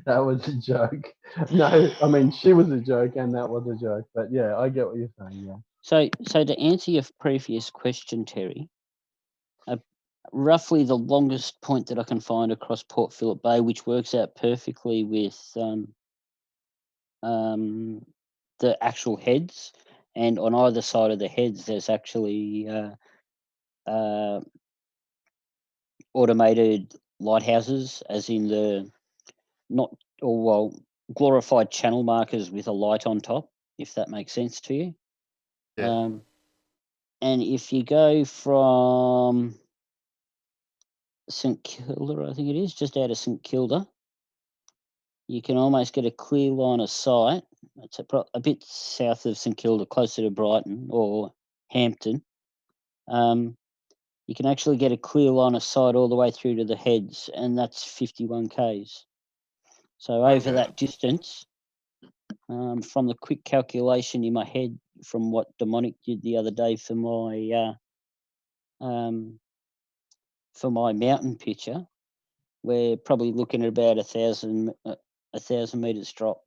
Speaker 9: That was a joke. No, I mean she was a joke, and that was a joke. But yeah, I get what you're saying. Yeah.
Speaker 10: So to answer your previous question, Terry, roughly the longest point that I can find across Port Phillip Bay, which works out perfectly with the actual heads, and on either side of the heads, there's actually automated lighthouses, as in glorified channel markers with a light on top, if that makes sense to you.
Speaker 1: Yeah.
Speaker 10: And if you go from St Kilda, I think it is, just out of St Kilda. You can almost get a clear line of sight. It's a bit south of St Kilda, closer to Brighton or Hampton. You can actually get a clear line of sight all the way through to the heads, and that's 51 k's. So over that distance, from the quick calculation in my head from what Demonic did the other day for my mountain picture, we're probably looking at about 1,000 meters drop.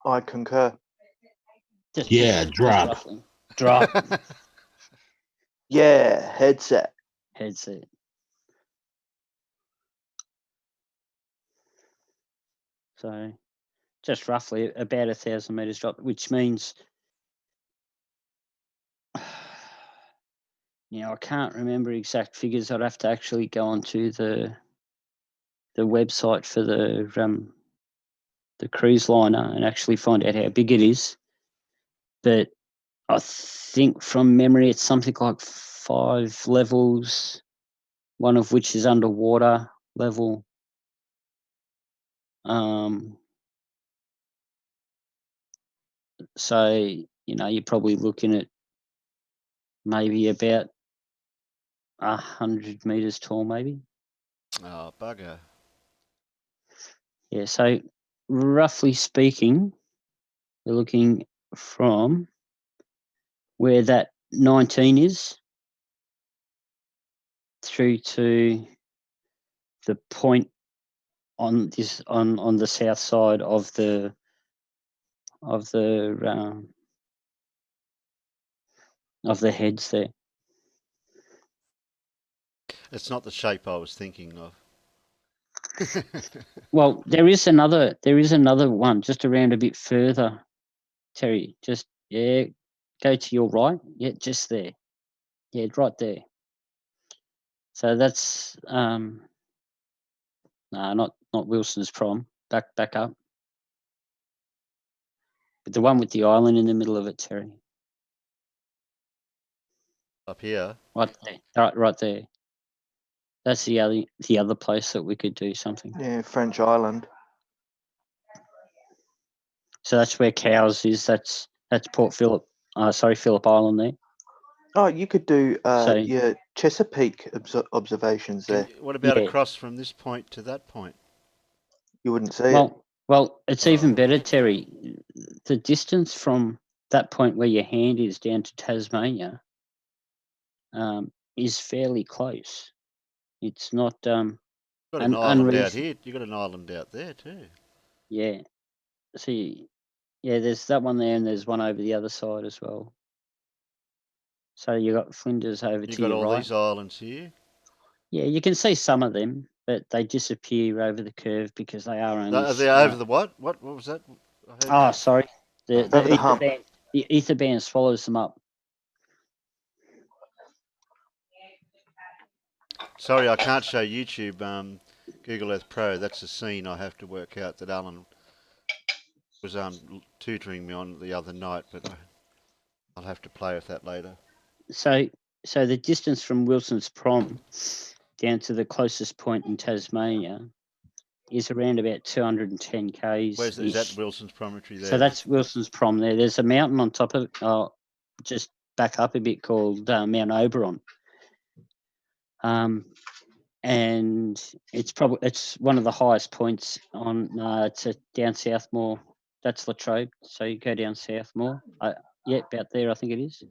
Speaker 3: I concur.
Speaker 10: Just
Speaker 4: drop.
Speaker 10: roughly. Drop.
Speaker 3: Yeah, headset.
Speaker 10: Headset. So just roughly about 1,000 meters drop, which means, I can't remember exact figures. I'd have to actually go onto the website for the cruise liner and actually find out how big it is. But I think from memory, it's something like 5 levels, one of which is underwater level. So, you're probably looking at maybe about 100 meters tall, maybe.
Speaker 1: Oh, bugger.
Speaker 10: Yeah, so roughly speaking, we're looking from where that 19 is through to the point on this on the south side of the heads there.
Speaker 1: It's not the shape I was thinking of.
Speaker 10: Well, there is another one just around a bit further, Terry. Just go to your right. Yeah, just there. Yeah, right there. So that's no, not Wilson's Prom. Back up. But the one with the island in the middle of it, Terry.
Speaker 1: Up here.
Speaker 10: Right there. Right there. That's the other place that we could do something.
Speaker 3: Yeah, French Island.
Speaker 10: So that's where Cowes is. That's Port Phillip. Phillip Island there.
Speaker 3: Oh, you could do your Chesapeake observations there.
Speaker 1: What about across from this point to that point?
Speaker 3: You wouldn't see it.
Speaker 10: Well, it's even better, Terry. The distance from that point where your hand is down to Tasmania is fairly close. It's not
Speaker 1: You've got an island out here. You've got an island out there too.
Speaker 10: Yeah. See, there's that one there, and there's one over the other side as well. So you got Flinders over to your right.
Speaker 1: You've got all these islands here.
Speaker 10: Yeah, you can see some of them, but they disappear over the curve because they are only.
Speaker 1: Are they over the what? What was that?
Speaker 10: Sorry. The ether band swallows them up.
Speaker 1: Sorry, I can't show YouTube Google Earth Pro. That's a scene I have to work out that Alan was tutoring me on the other night, but I'll have to play with that later.
Speaker 10: So the distance from Wilson's Prom down to the closest point in Tasmania is around about 210 k's.
Speaker 1: Is that Wilson's Promontory there?
Speaker 10: So that's Wilson's Prom there. There's a mountain on top of it, just back up a bit, called Mount Oberon. And it's one of the highest points on to down south more. That's Latrobe. So you go down south more. About there I think it is.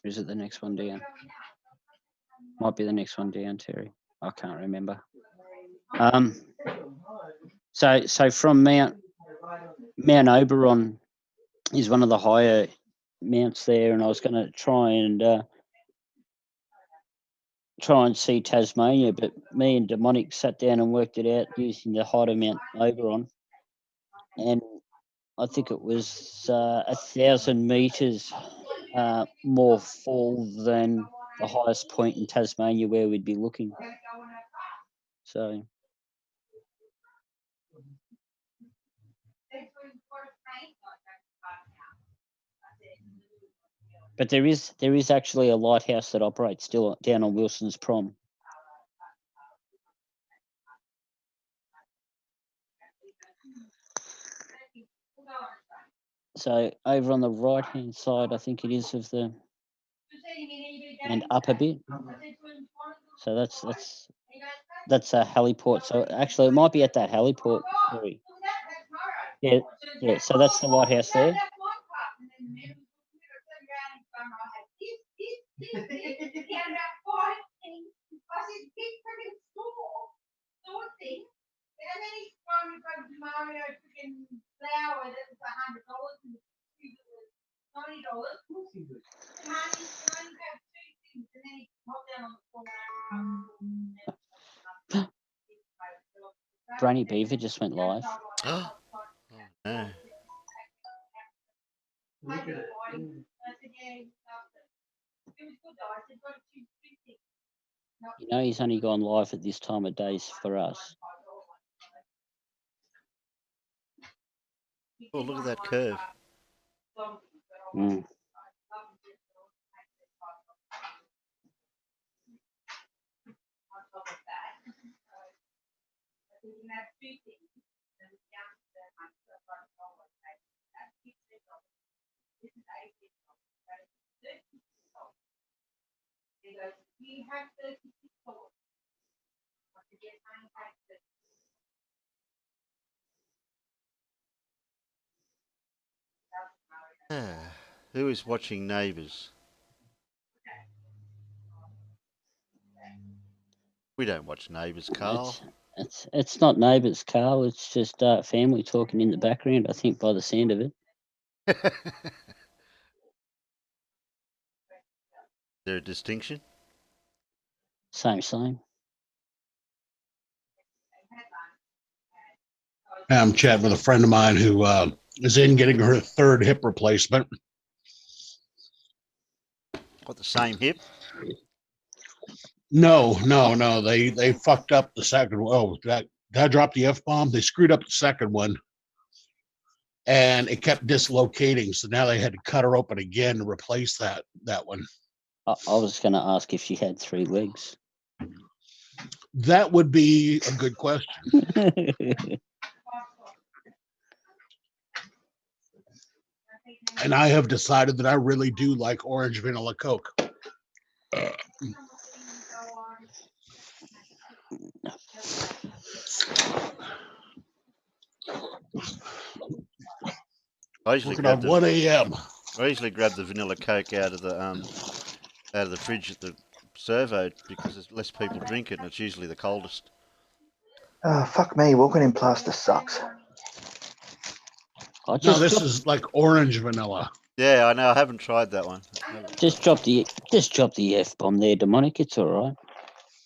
Speaker 10: Or is it the next one down? Might be the next one down, Terry. I can't remember. So from Mount Oberon is one of the higher mounts there, and I was going to try and see Tasmania, but me and Demonic sat down and worked it out using the height of Mount Oberon, and I think it was 1,000 meters more fall than the highest point in Tasmania where we'd be looking. So. But there is actually a lighthouse that operates still down on Wilson's Prom. So over on the right hand side, I think it is of the, and up a bit. So that's a heliport. So actually, it might be at that heliport. Sorry. Yeah, yeah. So that's the lighthouse there. Brainy Beaver just went live.
Speaker 1: Oh, no.
Speaker 9: Look at it.
Speaker 10: You know, he's only gone live at this time of days for us.
Speaker 1: Oh, look at that curve.
Speaker 10: Mm.
Speaker 1: Who is watching Neighbours? We don't watch Neighbours, Carl.
Speaker 10: It's not neighbours, Carl. It's just family talking in the background. I think by the sound of it.
Speaker 1: Is there a distinction?
Speaker 10: Same.
Speaker 4: I'm chatting with a friend of mine who is in getting her third hip replacement.
Speaker 1: Got the same hip?
Speaker 4: No. They fucked up the second one. Oh, that dropped the F-bomb. They screwed up the second one, and it kept dislocating. So now they had to cut her open again to replace that one.
Speaker 10: I was going to ask if she had 3 legs.
Speaker 4: That would be a good question. And I have decided that I really do like orange vanilla Coke.
Speaker 1: I usually
Speaker 4: Looking at 1 a.m.
Speaker 1: I usually grab the vanilla Coke out of the fridge at the servo because there's less people drink it and it's usually the coldest.
Speaker 3: Oh, fuck me. Walking in plaster sucks.
Speaker 10: I
Speaker 4: No, this is like orange vanilla.
Speaker 1: Yeah, I know. I haven't tried that one.
Speaker 10: Just drop the F-bomb there, demonic. It's all right.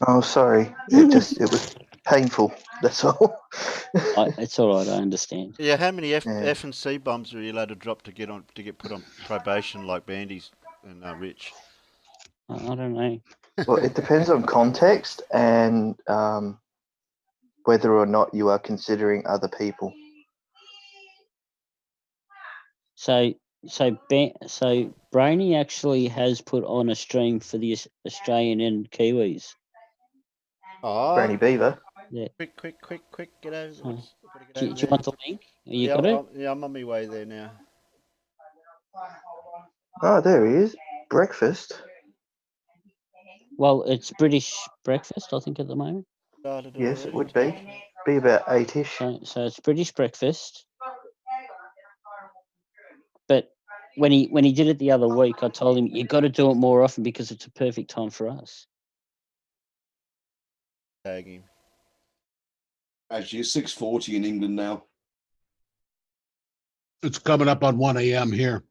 Speaker 3: Oh, sorry. It was painful. That's all.
Speaker 10: It's all right. I understand.
Speaker 1: Yeah, how many F
Speaker 3: Yeah.
Speaker 1: and C bombs are you allowed to drop to get put on probation like Bandy's and Rich?
Speaker 10: I don't know.
Speaker 3: Well, it depends on context and whether or not you are considering other people.
Speaker 10: So Brainy actually has put on a stream for the Australian and Kiwis.
Speaker 3: Granny Beaver.
Speaker 10: Yeah.
Speaker 1: Quick, get over.
Speaker 10: Do you want the link? You got it?
Speaker 1: I'm on my way there now.
Speaker 3: Oh, there he is. Breakfast.
Speaker 10: Well, it's British breakfast, I think, at the moment.
Speaker 3: Yes, it would be. Be about 8-ish.
Speaker 10: So it's British breakfast. But when he did it the other week, I told him you got to do it more often because it's a perfect time for us.
Speaker 1: Tag him.
Speaker 7: Actually, it's 6:40 in England now.
Speaker 4: It's coming up on 1 a.m. here.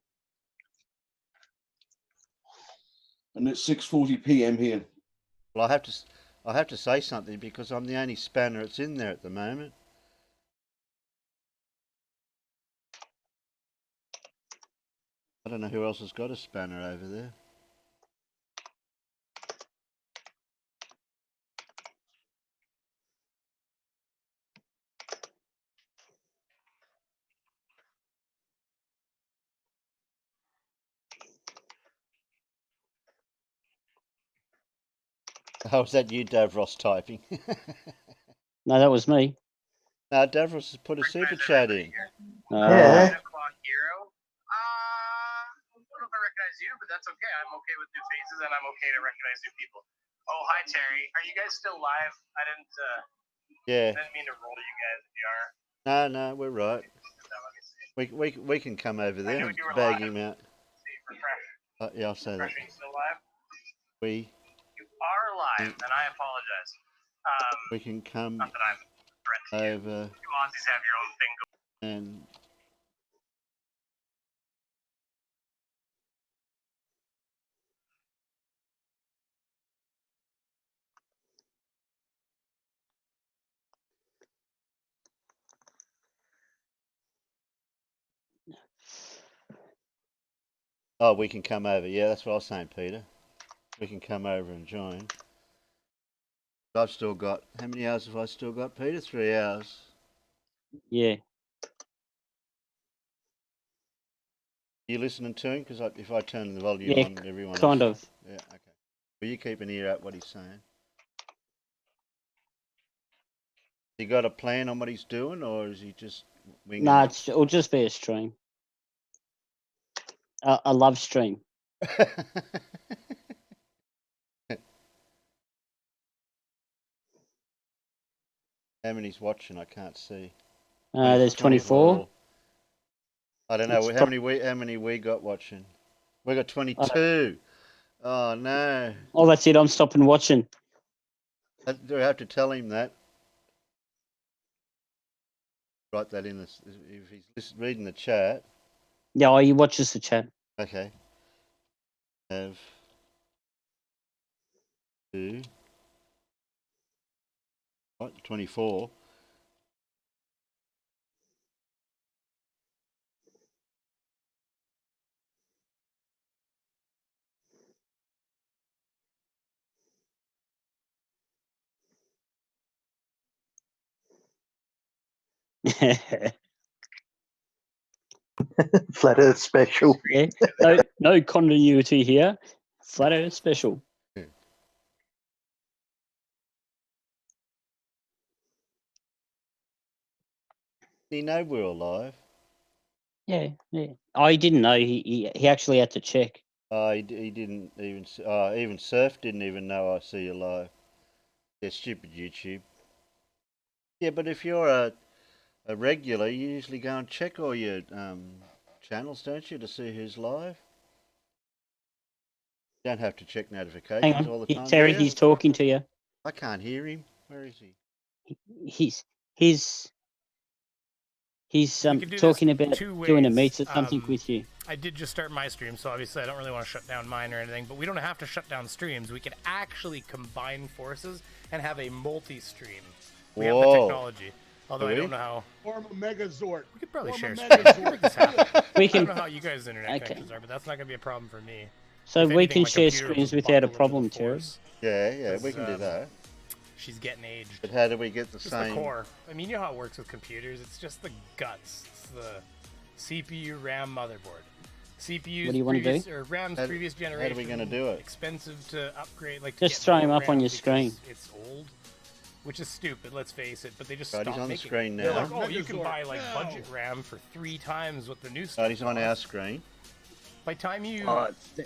Speaker 7: And it's 6:40 p.m. here.
Speaker 1: Well, I have to say something because I'm the only spanner that's in there at the moment. I don't know who else has got a spanner over there. Oh, was that you, Davros, typing?
Speaker 10: No, that was me.
Speaker 1: No, Davros has put a super chat in.
Speaker 3: Yeah.
Speaker 2: You, but that's okay. I'm okay with new faces, and I'm okay to recognize new people. Oh, hi Terry. Are you guys still live? I
Speaker 1: Yeah.
Speaker 2: didn't mean to roll you guys if you are.
Speaker 1: No, we're right. We can come over there and bag him out. Yeah, I'll say that.
Speaker 2: Still live?
Speaker 1: You
Speaker 2: are live, and I apologize.
Speaker 1: We can come
Speaker 2: Not that I'm threatening you.
Speaker 1: over
Speaker 2: You Aussies have your own thing going.
Speaker 1: and oh, we can come over. Yeah, that's what I was saying, Peter. We can come over and join. I've still got, how many hours have I still got, Peter? 3 hours.
Speaker 10: Yeah.
Speaker 1: You listening to him? Because if I turn the volume
Speaker 10: Yeah,
Speaker 1: on, everyone
Speaker 10: kind
Speaker 1: else.
Speaker 10: of.
Speaker 1: Yeah, okay. Will you keep an ear out what he's saying? You got a plan on what he's doing, or is he just winging
Speaker 10: Nah,
Speaker 1: it?
Speaker 10: it'll just be a stream. A love stream.
Speaker 1: How many's watching? I can't see.
Speaker 10: There's 24.
Speaker 1: I don't know.
Speaker 10: It's
Speaker 1: How many we got watching? We got 22. Oh no.
Speaker 10: Oh, that's it. I'm stopping watching.
Speaker 1: Do I have to tell him that? Write that in this. If he's reading the chat.
Speaker 10: Yeah, he watches the chat.
Speaker 1: Okay. Have to. What? 24.
Speaker 3: Flat Earth special.
Speaker 10: Yeah. No continuity here. Flat Earth special.
Speaker 1: He know we're alive.
Speaker 10: Yeah. I didn't know. He actually had to check.
Speaker 1: He didn't even. Even Surf didn't even know I see you live. Yeah, stupid YouTube. Yeah, but if you're a regular, you usually go and check all your channels, don't you, to see who's live? You don't have to check
Speaker 10: Hang
Speaker 1: notifications
Speaker 10: on.
Speaker 1: all the time.
Speaker 10: Terry,
Speaker 1: do you?
Speaker 10: he's talking to you.
Speaker 1: I can't hear him. Where is he?
Speaker 10: He's talking about doing a meet or something with you.
Speaker 2: I did just start my stream, so obviously I don't really want to shut down mine or anything, but we don't have to shut down streams. We can actually combine forces and have a multi-stream. We have the technology. Although I don't know how.
Speaker 4: Form a Megazord.
Speaker 2: We could probably share
Speaker 4: Megazord.
Speaker 2: screens. Make this happen. I don't know how you guys' internet connections are, but that's not going to be a problem for me.
Speaker 10: So
Speaker 2: If
Speaker 10: we
Speaker 2: anything,
Speaker 10: can
Speaker 2: my
Speaker 10: share
Speaker 2: computer
Speaker 10: screens
Speaker 2: will
Speaker 10: without a
Speaker 2: buckle into the
Speaker 10: problem, Terry.
Speaker 2: force.
Speaker 1: Yeah, we can do that.
Speaker 2: She's getting aged.
Speaker 1: But how do we get the
Speaker 2: Just
Speaker 1: same?
Speaker 2: the core. I mean, you know how it works with computers. It's just the guts. It's the CPU, RAM, motherboard. CPU's
Speaker 10: What do you want to do?
Speaker 2: Or RAM's previous generation.
Speaker 1: How are we going to do it?
Speaker 2: Expensive to upgrade. Like
Speaker 10: just throw him up on your screen.
Speaker 2: It's old, which is stupid. Let's face it. But they just
Speaker 1: Right,
Speaker 2: stopped
Speaker 1: he's on the
Speaker 2: making
Speaker 1: screen
Speaker 2: it. They're
Speaker 1: now.
Speaker 2: like, oh, you can buy like budget RAM for 3 times what the new stuff.
Speaker 1: Right, he's on our
Speaker 2: costs.
Speaker 1: screen.
Speaker 2: By time you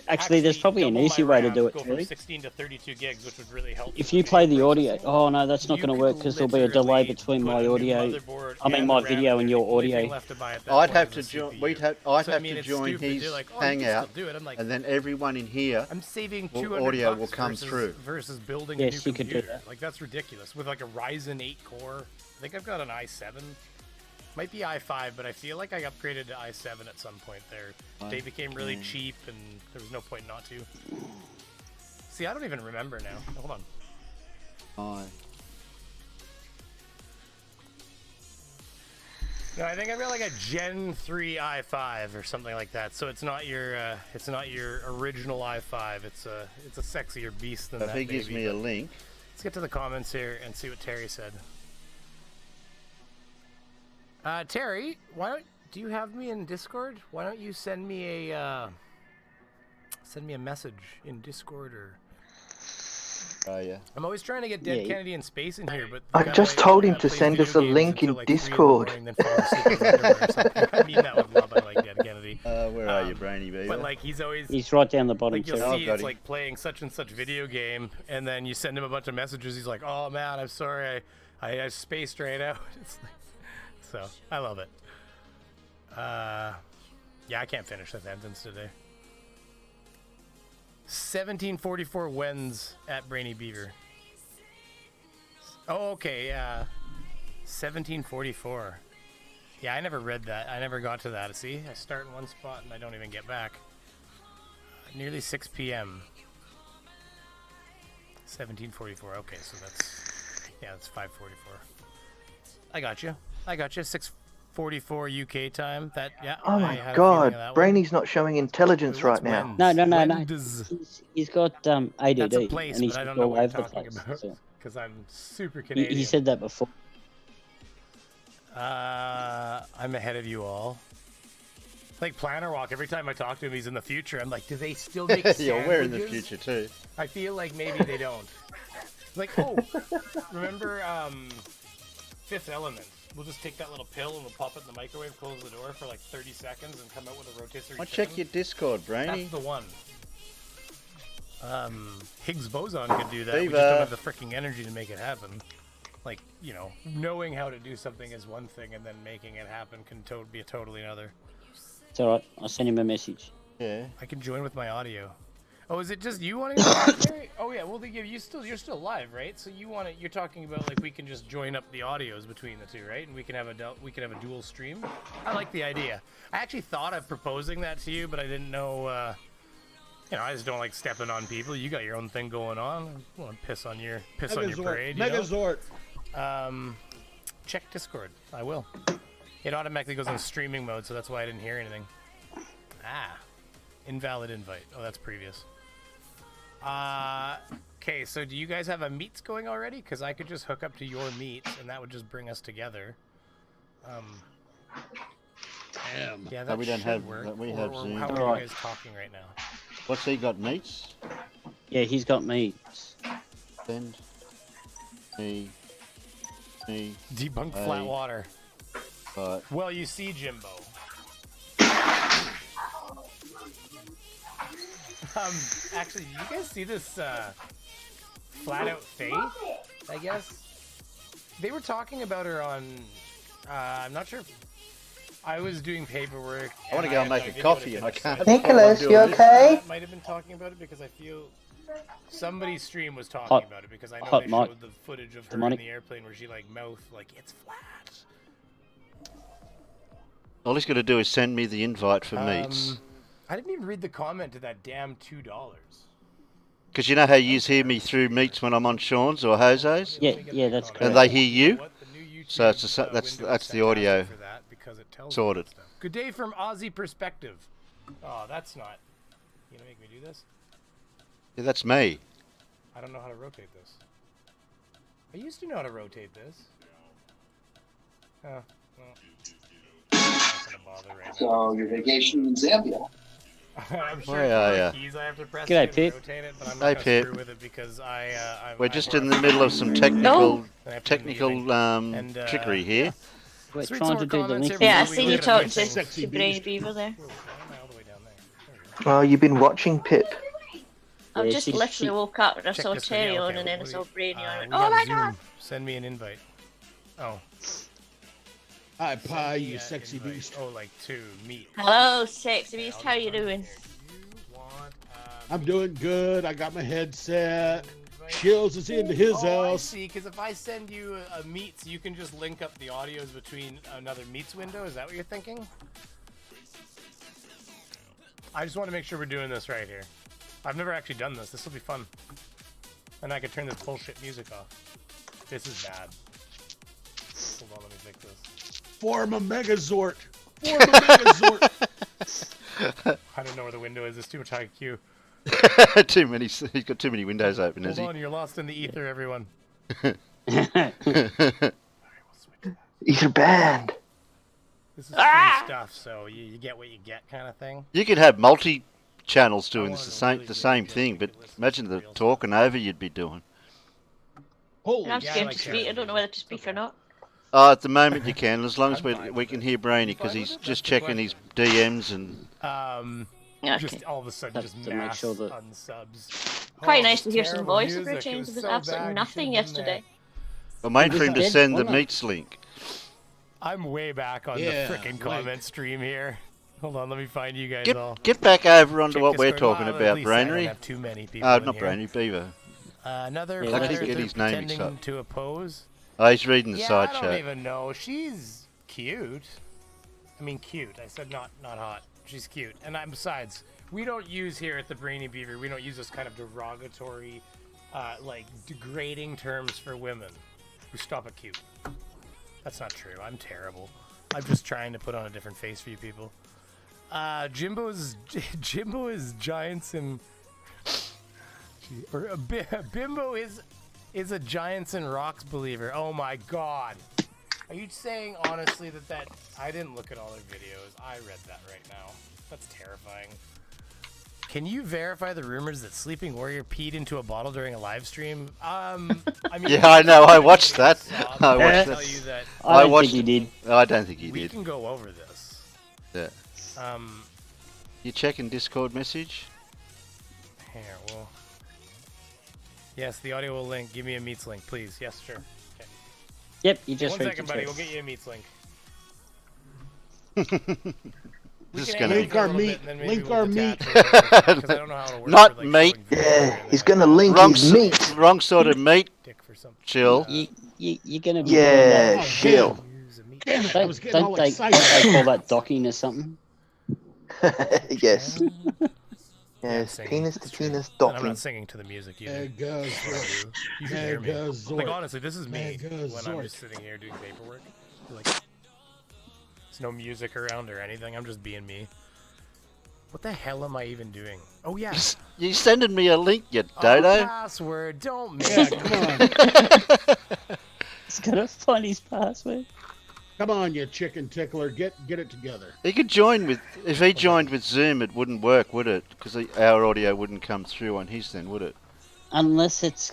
Speaker 10: Actually, there's probably an
Speaker 2: double
Speaker 10: easy
Speaker 2: my
Speaker 10: way to
Speaker 2: RAM,
Speaker 10: do it,
Speaker 2: go from
Speaker 10: Terry.
Speaker 2: 16 to 32 gigs, which would really help.
Speaker 10: If you play the audio, oh no, that's not going to work because there'll be a delay between my audio. I mean, my video and your audio.
Speaker 1: I'd have to join. I'd have to join his Hangout, and then everyone in here,
Speaker 2: I'm saving 200
Speaker 1: audio will
Speaker 2: bucks
Speaker 1: come through.
Speaker 2: versus building a
Speaker 10: Yes,
Speaker 2: new
Speaker 10: you could do
Speaker 2: computer.
Speaker 10: that.
Speaker 2: Like that's ridiculous. With like a Ryzen 8 core, I think I've got an i7. Might be i5, but I feel like I upgraded to i7 at some point there. They became really cheap, and there was no point not to. See, I don't even remember now. Hold on. No, I think I've got like a Gen 3 i5 or something like that. So it's not your original i5. It's a sexier beast than that.
Speaker 1: If he gives me a link.
Speaker 2: Let's get to the comments here and see what Terry said. Terry, do you have me in Discord? Why don't you send me a message in Discord or
Speaker 1: Oh yeah.
Speaker 11: I'm always trying to get Dead
Speaker 10: Yeah.
Speaker 11: Kennedy in space in here, but
Speaker 3: I just told him to
Speaker 11: plays
Speaker 3: send us
Speaker 11: video
Speaker 3: a
Speaker 11: games
Speaker 3: link
Speaker 11: until,
Speaker 3: in
Speaker 11: like, 3 in the
Speaker 3: Discord.
Speaker 11: morning, then falls asleep in his underwear or something. I mean that with love. I like Dead Kennedy.
Speaker 1: Where are you, Brainy Beaver?
Speaker 11: But like he's always
Speaker 10: He's right down the bottom
Speaker 11: like you'll
Speaker 10: too.
Speaker 1: Oh,
Speaker 11: see
Speaker 1: got
Speaker 11: it's
Speaker 1: him.
Speaker 11: like playing such and such video game, and then you send him a bunch of messages. He's like, "Oh man, I'm sorry, I spaced right out." It's like, so I love it. Yeah, I can't finish that sentence today. 1744 wins at Brainy Beaver. Oh, okay, yeah. 1744. Yeah, I never read that. I never got to that. See, I start in one spot and I don't even get back. Nearly 6 p.m. 1744. Okay, so that's 5:44. I got you. 6:44 UK time. That yeah.
Speaker 3: Oh
Speaker 11: I
Speaker 3: my
Speaker 11: had a feeling
Speaker 3: god,
Speaker 11: of that one.
Speaker 3: Brainy's not showing intelligence
Speaker 11: What's
Speaker 3: right now.
Speaker 10: No.
Speaker 11: Wendes?
Speaker 10: He's got ADD,
Speaker 11: That's a place,
Speaker 10: and he's
Speaker 11: but I don't
Speaker 10: just
Speaker 11: know
Speaker 10: all
Speaker 11: what you're
Speaker 10: over the
Speaker 11: talking
Speaker 10: place.
Speaker 11: about
Speaker 10: So
Speaker 11: because I'm super
Speaker 10: he
Speaker 11: Canadian.
Speaker 10: said that before.
Speaker 11: I'm ahead of you all. Like Planner Walk, every time I talk to him, he's in the future. I'm like, do they still make sandwiches?
Speaker 1: Yeah, we're in the future too.
Speaker 11: I feel like maybe they don't. Like, oh, remember Fifth Element? We'll just take that little pill and we'll pop it in the microwave, close the door for like 30 seconds, and come out with a rotisserie
Speaker 1: I'll
Speaker 11: chicken.
Speaker 1: check your Discord, Brainy.
Speaker 11: That's the one. Higgs boson could do that. We
Speaker 1: Beaver.
Speaker 11: just don't have the freaking energy to make it happen. Like, you know, knowing how to do something is one thing, and then making it happen can be a totally another.
Speaker 10: It's all right. I'll send him a message.
Speaker 1: Yeah.
Speaker 11: I can join with my audio. Oh, is it just you wanting to talk, Gary? Oh yeah, well you're still live, right? So you're talking about like we can just join up the audios between the two, right? And we can have a dual stream. I like the idea. I actually thought of proposing that to you, but I didn't know. I just don't like stepping on people. You got your own thing going on. I want to piss on your parade. You know?
Speaker 4: Megazord.
Speaker 11: Check Discord. I will. It automatically goes in streaming mode, so that's why I didn't hear anything. Invalid invite. Oh, that's previous. Okay, so do you guys have a meets going already? Because I could just hook up to your meets, and that would just bring us together.
Speaker 4: Damn.
Speaker 11: Yeah,
Speaker 1: No,
Speaker 11: that
Speaker 1: we don't
Speaker 11: should
Speaker 1: have-
Speaker 11: work.
Speaker 1: we have Zoom.
Speaker 11: How are
Speaker 10: Alright.
Speaker 11: you guys talking right now?
Speaker 1: What's he got? Meats?
Speaker 10: Yeah, he's got me.
Speaker 1: Send me.
Speaker 11: Debunk
Speaker 1: Hey.
Speaker 11: flat water.
Speaker 1: But
Speaker 11: Well, you see, Jimbo. Actually, did you guys see this Flat Out Faith? I guess they were talking about her on. I'm not sure if I was doing paperwork.
Speaker 1: I want to
Speaker 11: and
Speaker 1: go
Speaker 11: had
Speaker 1: make
Speaker 11: my
Speaker 1: a
Speaker 11: video
Speaker 1: coffee
Speaker 11: to
Speaker 1: and I
Speaker 11: finish,
Speaker 1: can't.
Speaker 11: so
Speaker 3: Nicholas,
Speaker 1: I'm
Speaker 3: you
Speaker 1: doing this.
Speaker 3: okay?
Speaker 11: might have been talking about it because I feel somebody's stream was talking
Speaker 10: Hot-
Speaker 11: about it because I know
Speaker 10: hot
Speaker 11: they
Speaker 10: mic.
Speaker 11: showed the footage of her
Speaker 10: Demonic.
Speaker 11: in the airplane where she like mouth like it's flat.
Speaker 1: All he's got to do is send me the invite for meets.
Speaker 11: I didn't even read the comment to that damn $2.
Speaker 1: Because you know how you hear me through meets when I'm on Sean's or Jose's,
Speaker 10: Yeah, that's correct.
Speaker 1: and they hear you.
Speaker 11: What? The new YouTube,
Speaker 1: So it's
Speaker 11: window
Speaker 1: that's
Speaker 11: is
Speaker 1: the
Speaker 11: fantastic
Speaker 1: audio
Speaker 11: for that because it tells
Speaker 1: sorted.
Speaker 11: me that stuff. Good day from Ozzie Perspective. Oh, that's not. You gonna make me do this?
Speaker 1: Yeah, that's me.
Speaker 11: I don't know how to rotate this. I used to know how to rotate this. Oh, well. I'm not gonna bother right now.
Speaker 12: So your vacation in Zambia.
Speaker 11: I'm sure
Speaker 1: Where
Speaker 11: it's
Speaker 1: are
Speaker 11: one
Speaker 1: ya?
Speaker 11: of the keys I have to press
Speaker 10: G'day,
Speaker 11: to
Speaker 10: Pip.
Speaker 11: rotate it, but I'm
Speaker 1: Hey,
Speaker 11: not gonna
Speaker 1: Pip.
Speaker 11: screw with it because I'm
Speaker 1: We're just in the middle of some technical
Speaker 11: I have to leave And,
Speaker 1: trickery here.
Speaker 10: We're
Speaker 11: Sweet
Speaker 10: trying
Speaker 11: more
Speaker 10: to do the
Speaker 11: comments
Speaker 10: link.
Speaker 11: here
Speaker 8: Yeah, I
Speaker 11: before we
Speaker 8: seen you
Speaker 11: look at
Speaker 8: talking
Speaker 11: everything.
Speaker 8: to
Speaker 4: Sexy
Speaker 8: Brainy
Speaker 4: beast.
Speaker 8: Beaver there.
Speaker 11: Whoa, why am I all the way down there?
Speaker 3: Oh, you've been watching Pip.
Speaker 8: I've
Speaker 10: Yeah,
Speaker 8: just
Speaker 10: she-
Speaker 8: literally woke up and I
Speaker 11: Check
Speaker 8: saw
Speaker 11: this
Speaker 8: Terry
Speaker 11: video.
Speaker 8: on
Speaker 11: Okay,
Speaker 8: and then I
Speaker 11: what do
Speaker 8: saw
Speaker 11: you-
Speaker 8: Brainy on. I went,
Speaker 11: we
Speaker 8: oh
Speaker 11: got
Speaker 8: my
Speaker 11: Zoom.
Speaker 8: god!
Speaker 11: Send me an invite. Oh.
Speaker 4: Hi, pie, you
Speaker 11: Yeah,
Speaker 4: sexy
Speaker 11: invite.
Speaker 4: beast.
Speaker 11: Oh, like to meet.
Speaker 8: Hello, sexy beast.
Speaker 11: I'll
Speaker 8: How you
Speaker 11: just
Speaker 8: doing?
Speaker 11: you want,
Speaker 4: I'm doing good. I got my headset. Chills is into his
Speaker 11: I
Speaker 4: house.
Speaker 11: see, because if I send you a meets, you can just link up the audios between another meets window. Is that what you're thinking? I just want to make sure we're doing this right here. I've never actually done this. This will be fun. And I can turn this bullshit music off. This is bad. Hold on, let me fix this.
Speaker 4: Form a Megazord. Form a Megazord.
Speaker 11: I don't know where the window is. There's too much high Q.
Speaker 1: Too many. He's got too many windows open, has
Speaker 11: Hold
Speaker 1: he?
Speaker 11: on, you're lost in the ether, everyone.
Speaker 3: You're banned.
Speaker 11: This is free stuff, so you get what you get, kind of thing.
Speaker 1: You could have multi channels doing
Speaker 11: I
Speaker 1: this
Speaker 11: wanted to really
Speaker 1: the same
Speaker 11: get
Speaker 1: thing, but
Speaker 11: good listen
Speaker 1: imagine
Speaker 11: to
Speaker 1: the
Speaker 11: real
Speaker 1: talking over you'd be doing.
Speaker 4: Holy
Speaker 8: And I'm
Speaker 11: yeah, I
Speaker 8: scared
Speaker 11: like
Speaker 8: to
Speaker 11: Terry.
Speaker 8: speak. I don't know whether to speak or not.
Speaker 1: At the moment you can, as long as
Speaker 11: I'm
Speaker 1: we
Speaker 11: fine
Speaker 1: we
Speaker 11: with
Speaker 1: can
Speaker 11: it.
Speaker 1: hear Brainy
Speaker 11: You fine
Speaker 1: because
Speaker 11: with
Speaker 1: he's
Speaker 11: it?
Speaker 1: just
Speaker 11: That's the
Speaker 1: checking his
Speaker 11: question.
Speaker 1: DMs and.
Speaker 8: Okay.
Speaker 11: Just all of a sudden,
Speaker 10: Have
Speaker 11: just
Speaker 10: to make
Speaker 11: mass
Speaker 10: sure that-
Speaker 11: unsubs.
Speaker 8: Quite
Speaker 11: Oh,
Speaker 8: nice to hear some
Speaker 11: terrible
Speaker 8: voice over
Speaker 11: music. It
Speaker 8: change.
Speaker 11: was
Speaker 8: There was
Speaker 11: so
Speaker 8: absolutely
Speaker 11: bad. You should've
Speaker 8: nothing
Speaker 11: been there.
Speaker 8: yesterday.
Speaker 1: Well, mine
Speaker 10: It
Speaker 1: for
Speaker 10: was
Speaker 1: him to
Speaker 10: dead,
Speaker 1: send the
Speaker 10: wasn't it?
Speaker 1: meets link.
Speaker 11: I'm way back on
Speaker 4: Yeah,
Speaker 11: the frickin'
Speaker 4: like-
Speaker 11: comment stream here. Hold on, let me find you guys all.
Speaker 1: Get back over onto
Speaker 11: Check
Speaker 1: what we're
Speaker 11: Discord.
Speaker 1: talking
Speaker 11: Well, at
Speaker 1: about,
Speaker 11: least I don't
Speaker 1: Brainery.
Speaker 11: have too many people in
Speaker 1: Not
Speaker 11: here.
Speaker 1: Brainery, Beaver.
Speaker 11: Another
Speaker 10: Yeah,
Speaker 1: I
Speaker 11: flat
Speaker 1: keep
Speaker 11: earther
Speaker 1: getting his name mixed
Speaker 11: pretending
Speaker 1: up.
Speaker 11: to oppose.
Speaker 1: Oh, he's reading the
Speaker 11: Yeah,
Speaker 1: side
Speaker 11: I don't
Speaker 1: chat.
Speaker 11: even know. She's cute. I mean, cute. I said not hot. She's cute. And besides, we don't use here at the Brainy Beaver. We don't use this kind of derogatory, like degrading terms for women. We stop at cute. That's not true. I'm terrible. I'm just trying to put on a different face for you people. Jimbo is Giants and Bimbo is a Giants and Rocks believer. Oh my God. Are you saying honestly that I didn't look at all their videos? I read that right now. That's terrifying. Can you verify the rumors that Sleeping Warrior peed into a bottle during a live stream? I mean,
Speaker 1: Yeah, I know. I watched that. I watched
Speaker 11: tell
Speaker 1: that.
Speaker 11: you that
Speaker 10: I don't
Speaker 1: watched
Speaker 10: think he did.
Speaker 1: I don't think he
Speaker 11: we
Speaker 1: did.
Speaker 11: can go over this.
Speaker 1: Yeah.
Speaker 11: Um,
Speaker 1: You checking Discord message?
Speaker 11: here, well. Yes, the audio will link. Give me a meets link, please. Yes, sure. Okay.
Speaker 10: Yep, you just
Speaker 11: 1
Speaker 10: read
Speaker 11: second,
Speaker 10: the
Speaker 11: buddy.
Speaker 10: text.
Speaker 11: We'll get you a meets link.
Speaker 1: Just
Speaker 11: can
Speaker 1: gonna
Speaker 11: hang out for a
Speaker 4: our
Speaker 11: little
Speaker 4: meat.
Speaker 11: bit, and then maybe
Speaker 4: Link
Speaker 11: we'll
Speaker 4: our
Speaker 11: detach
Speaker 4: meat.
Speaker 11: or whatever, 'cause I don't know how it'll work
Speaker 1: Not
Speaker 11: for, like,
Speaker 1: meat.
Speaker 11: showing videos or
Speaker 3: Yeah,
Speaker 11: anything
Speaker 3: he's
Speaker 11: like
Speaker 3: gonna
Speaker 11: that.
Speaker 3: link his meat.
Speaker 1: Wrong sort of meat.
Speaker 11: Dick for something.
Speaker 1: Chill.
Speaker 10: You're gonna be
Speaker 3: Yeah,
Speaker 4: Oh,
Speaker 3: shill.
Speaker 11: Use a meat
Speaker 4: Damn it! I was getting all
Speaker 10: don't they
Speaker 4: excited.
Speaker 10: call that docking or something?
Speaker 3: Yes.
Speaker 11: Yeah, I'm
Speaker 3: Yes,
Speaker 11: singing.
Speaker 3: penis
Speaker 11: It's
Speaker 3: to
Speaker 11: true.
Speaker 3: penis
Speaker 11: And I'm
Speaker 3: docking.
Speaker 11: not singing to the music either.
Speaker 4: Mega
Speaker 11: That's what I
Speaker 4: Zort.
Speaker 11: do. You should hear me.
Speaker 4: Mega
Speaker 11: Like
Speaker 4: Zort.
Speaker 11: honestly, this is me
Speaker 4: Mega
Speaker 11: when I'm
Speaker 4: Zort.
Speaker 11: just sitting here doing paperwork. Like, there's no music around or anything. I'm just being me. What the hell am I even doing? Oh yeah.
Speaker 1: You sending me a link, you
Speaker 11: Oh,
Speaker 1: dodo?
Speaker 11: password. Don't make
Speaker 4: Yeah,
Speaker 11: me.
Speaker 4: come on.
Speaker 10: He's gonna find his password.
Speaker 4: Come on, you chicken tickler. Get it together.
Speaker 1: He could join with. If he joined with Zoom, it wouldn't work, would it? Because our audio wouldn't come through on his, then, would it?
Speaker 10: Unless he's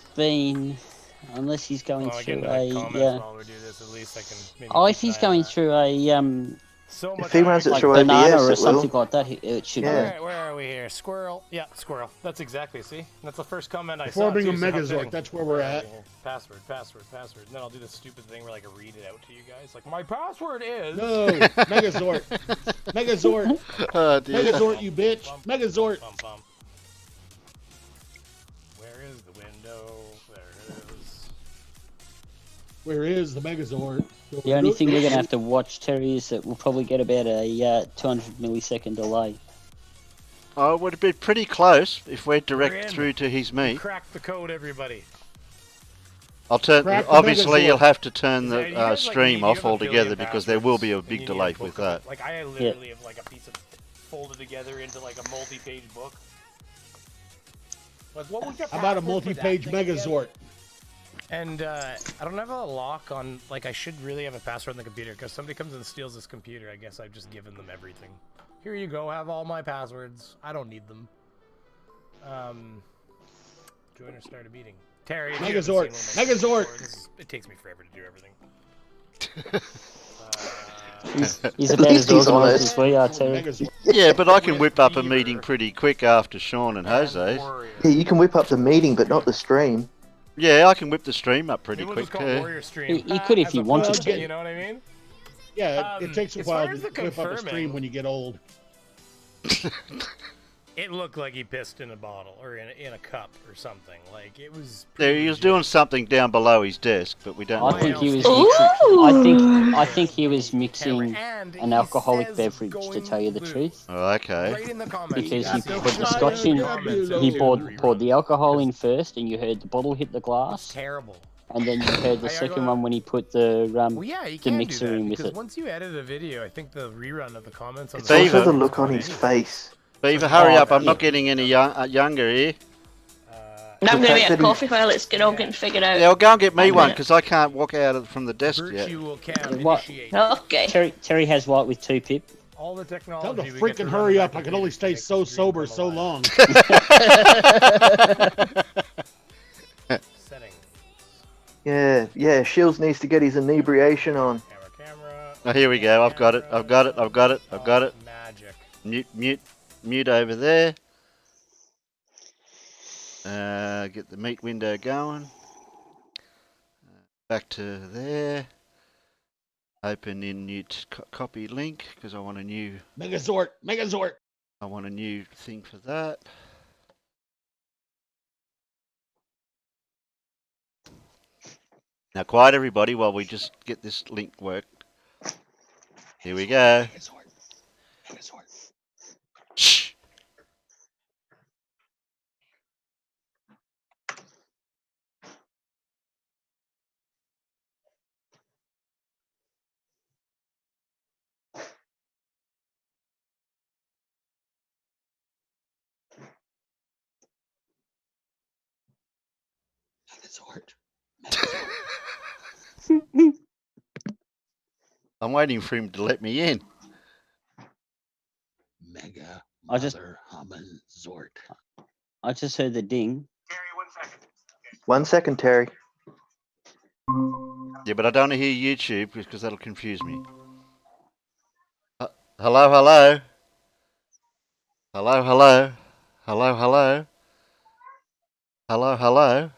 Speaker 10: going
Speaker 11: Well, I get
Speaker 10: through
Speaker 11: into the
Speaker 10: a
Speaker 11: comments while we do this. At least I can. Maybe
Speaker 10: Oh, if
Speaker 11: keep
Speaker 10: he's
Speaker 11: an eye
Speaker 10: going
Speaker 11: on that.
Speaker 10: through a
Speaker 11: So
Speaker 3: If
Speaker 11: much
Speaker 3: he runs it
Speaker 11: iron.
Speaker 10: like
Speaker 3: through
Speaker 10: banana
Speaker 3: OBS,
Speaker 10: or
Speaker 3: it
Speaker 10: something
Speaker 3: will.
Speaker 10: like that, it should
Speaker 3: Yeah.
Speaker 10: work.
Speaker 11: Where are we here? Squirrel. Yeah, squirrel. That's exactly. See, that's the first comment I saw.
Speaker 4: Forming a
Speaker 11: too, so how
Speaker 4: Megazord.
Speaker 11: fitting.
Speaker 4: That's where we're at.
Speaker 11: Password. And then I'll do this stupid thing where like I read it out to you guys. Like my password is.
Speaker 4: No, Megazord. Megazord.
Speaker 1: Oh, dear.
Speaker 4: Megazord, you bitch. Megazord.
Speaker 11: Bum, bum. Where is the window? There it is.
Speaker 4: Where is the Megazord?
Speaker 10: The only thing we're gonna have to watch, Terry, is that we'll probably get about a 200 millisecond delay.
Speaker 1: Oh, it would be pretty close if we're
Speaker 11: We're
Speaker 1: direct
Speaker 11: in.
Speaker 1: through to his meet.
Speaker 11: Crack the code, everybody.
Speaker 1: I'll turn.
Speaker 4: Crack the
Speaker 1: Obviously,
Speaker 4: Megazord.
Speaker 1: you'll have to turn
Speaker 11: Yeah, you
Speaker 1: the
Speaker 11: guys, like,
Speaker 1: stream
Speaker 11: you
Speaker 1: off
Speaker 11: have a billion
Speaker 1: altogether because there will be a
Speaker 11: passwords,
Speaker 1: big
Speaker 11: and you need
Speaker 1: delay
Speaker 11: book
Speaker 1: with
Speaker 11: of
Speaker 1: that.
Speaker 11: it. Like I literally have like a piece of folded together into like a multi-page book. Like what was your
Speaker 4: How about a
Speaker 11: password for that
Speaker 4: multi-page
Speaker 11: thing again?
Speaker 4: Megazord?
Speaker 11: And I don't have a lock on. Like I should really have a password on the computer because somebody comes and steals this computer. I guess I've just given them everything. Here you go. Have all my passwords. I don't need them. Join or start a meeting. Terry, if you haven't
Speaker 4: Megazord.
Speaker 11: seen one of my
Speaker 4: Megazord.
Speaker 11: passwords, it takes me forever to do everything.
Speaker 10: He's about
Speaker 3: least
Speaker 10: as
Speaker 3: he's
Speaker 10: organised
Speaker 3: honest.
Speaker 10: as we are, Terry.
Speaker 4: Megazord.
Speaker 1: Yeah, but I can whip up a meeting pretty quick after Sean and Jose's.
Speaker 3: Yeah, you can whip up the meeting, but not the stream.
Speaker 1: Yeah, I can whip the stream up pretty
Speaker 11: We'll
Speaker 1: quick
Speaker 11: just call
Speaker 1: too.
Speaker 11: Warrior Stream.
Speaker 10: You could if
Speaker 11: As
Speaker 10: you
Speaker 11: a
Speaker 10: wanted
Speaker 11: plug,
Speaker 10: to.
Speaker 11: You know what I mean?
Speaker 4: Yeah, it takes a
Speaker 11: as
Speaker 4: while
Speaker 11: far
Speaker 4: to
Speaker 11: as the
Speaker 4: whip up a
Speaker 11: confirming-
Speaker 4: stream when you get old.
Speaker 11: It looked like he pissed in a bottle or in a cup or something. Like it was.
Speaker 1: There,
Speaker 11: pretty
Speaker 1: he was
Speaker 11: legit.
Speaker 1: doing something down below his desk, but we don't.
Speaker 10: I
Speaker 1: know
Speaker 10: think
Speaker 1: what
Speaker 10: he was
Speaker 1: else.
Speaker 10: mixing. I think he was mixing
Speaker 11: And
Speaker 10: an
Speaker 11: he
Speaker 10: alcoholic
Speaker 11: says
Speaker 10: beverage, to
Speaker 11: going
Speaker 10: tell you the
Speaker 11: blue.
Speaker 10: truth.
Speaker 1: Oh, okay.
Speaker 11: Right in the comments.
Speaker 10: Because
Speaker 11: you
Speaker 10: he
Speaker 11: can
Speaker 10: put
Speaker 11: see
Speaker 10: the
Speaker 11: fire
Speaker 10: scotch in,
Speaker 11: comments
Speaker 10: he
Speaker 11: and
Speaker 10: poured the
Speaker 11: rerun.
Speaker 10: alcohol in first, and you heard the bottle hit the
Speaker 11: It's
Speaker 10: glass,
Speaker 11: terrible.
Speaker 10: and then you heard the
Speaker 11: I
Speaker 10: second
Speaker 11: gotta-
Speaker 10: one when he put the
Speaker 11: Well, yeah, you
Speaker 10: the
Speaker 11: can do
Speaker 10: mixer
Speaker 11: that
Speaker 10: in with
Speaker 11: because
Speaker 10: it.
Speaker 11: once you edit a video, I think the rerun of the comments on
Speaker 1: It's
Speaker 11: the
Speaker 3: Also,
Speaker 1: Beaver.
Speaker 3: the look on his face.
Speaker 1: Beaver, hurry
Speaker 10: Oh,
Speaker 1: up! I'm
Speaker 10: yeah.
Speaker 1: not getting any younger here.
Speaker 8: Now I'm
Speaker 3: The
Speaker 8: going to
Speaker 3: fact
Speaker 8: get a
Speaker 3: that he-
Speaker 8: coffee while it's all getting figured out.
Speaker 1: Yeah, well, go and get me
Speaker 8: One
Speaker 1: one
Speaker 8: minute.
Speaker 1: because I can't walk out from the desk yet.
Speaker 11: Virtual cam
Speaker 10: What?
Speaker 11: initiate.
Speaker 8: Okay.
Speaker 10: Terry has white with 2-pip.
Speaker 11: All the technology.
Speaker 4: Tell them to
Speaker 11: we get
Speaker 4: freaking
Speaker 11: run
Speaker 4: hurry
Speaker 11: on
Speaker 4: up.
Speaker 11: my
Speaker 4: I can only
Speaker 11: computer
Speaker 4: stay
Speaker 11: to make
Speaker 4: so
Speaker 11: the stream
Speaker 4: sober
Speaker 11: come
Speaker 4: so
Speaker 11: alive.
Speaker 4: long.
Speaker 11: Settings.
Speaker 3: Yeah, Shields needs to get his inebriation on.
Speaker 11: Camera.
Speaker 1: Oh, here we go. I've got it. I've got it. I've got it. I've got it.
Speaker 11: Magic.
Speaker 1: Mute over there. Get the meet window going. Back to there. Open in new copy link because I want a new
Speaker 4: Megazord.
Speaker 1: I want a new thing for that. Now quiet everybody while we just get this link worked. Here we go.
Speaker 4: Megazord.
Speaker 1: Shh. I'm waiting for him to let me in.
Speaker 4: Mega
Speaker 10: I just
Speaker 4: Zord.
Speaker 10: I just heard the ding.
Speaker 3: 1 second, Terry.
Speaker 1: Yeah, but I don't want to hear YouTube because that'll confuse me. Hello, hello. Hello, hello. Hello, hello. Hello, hello.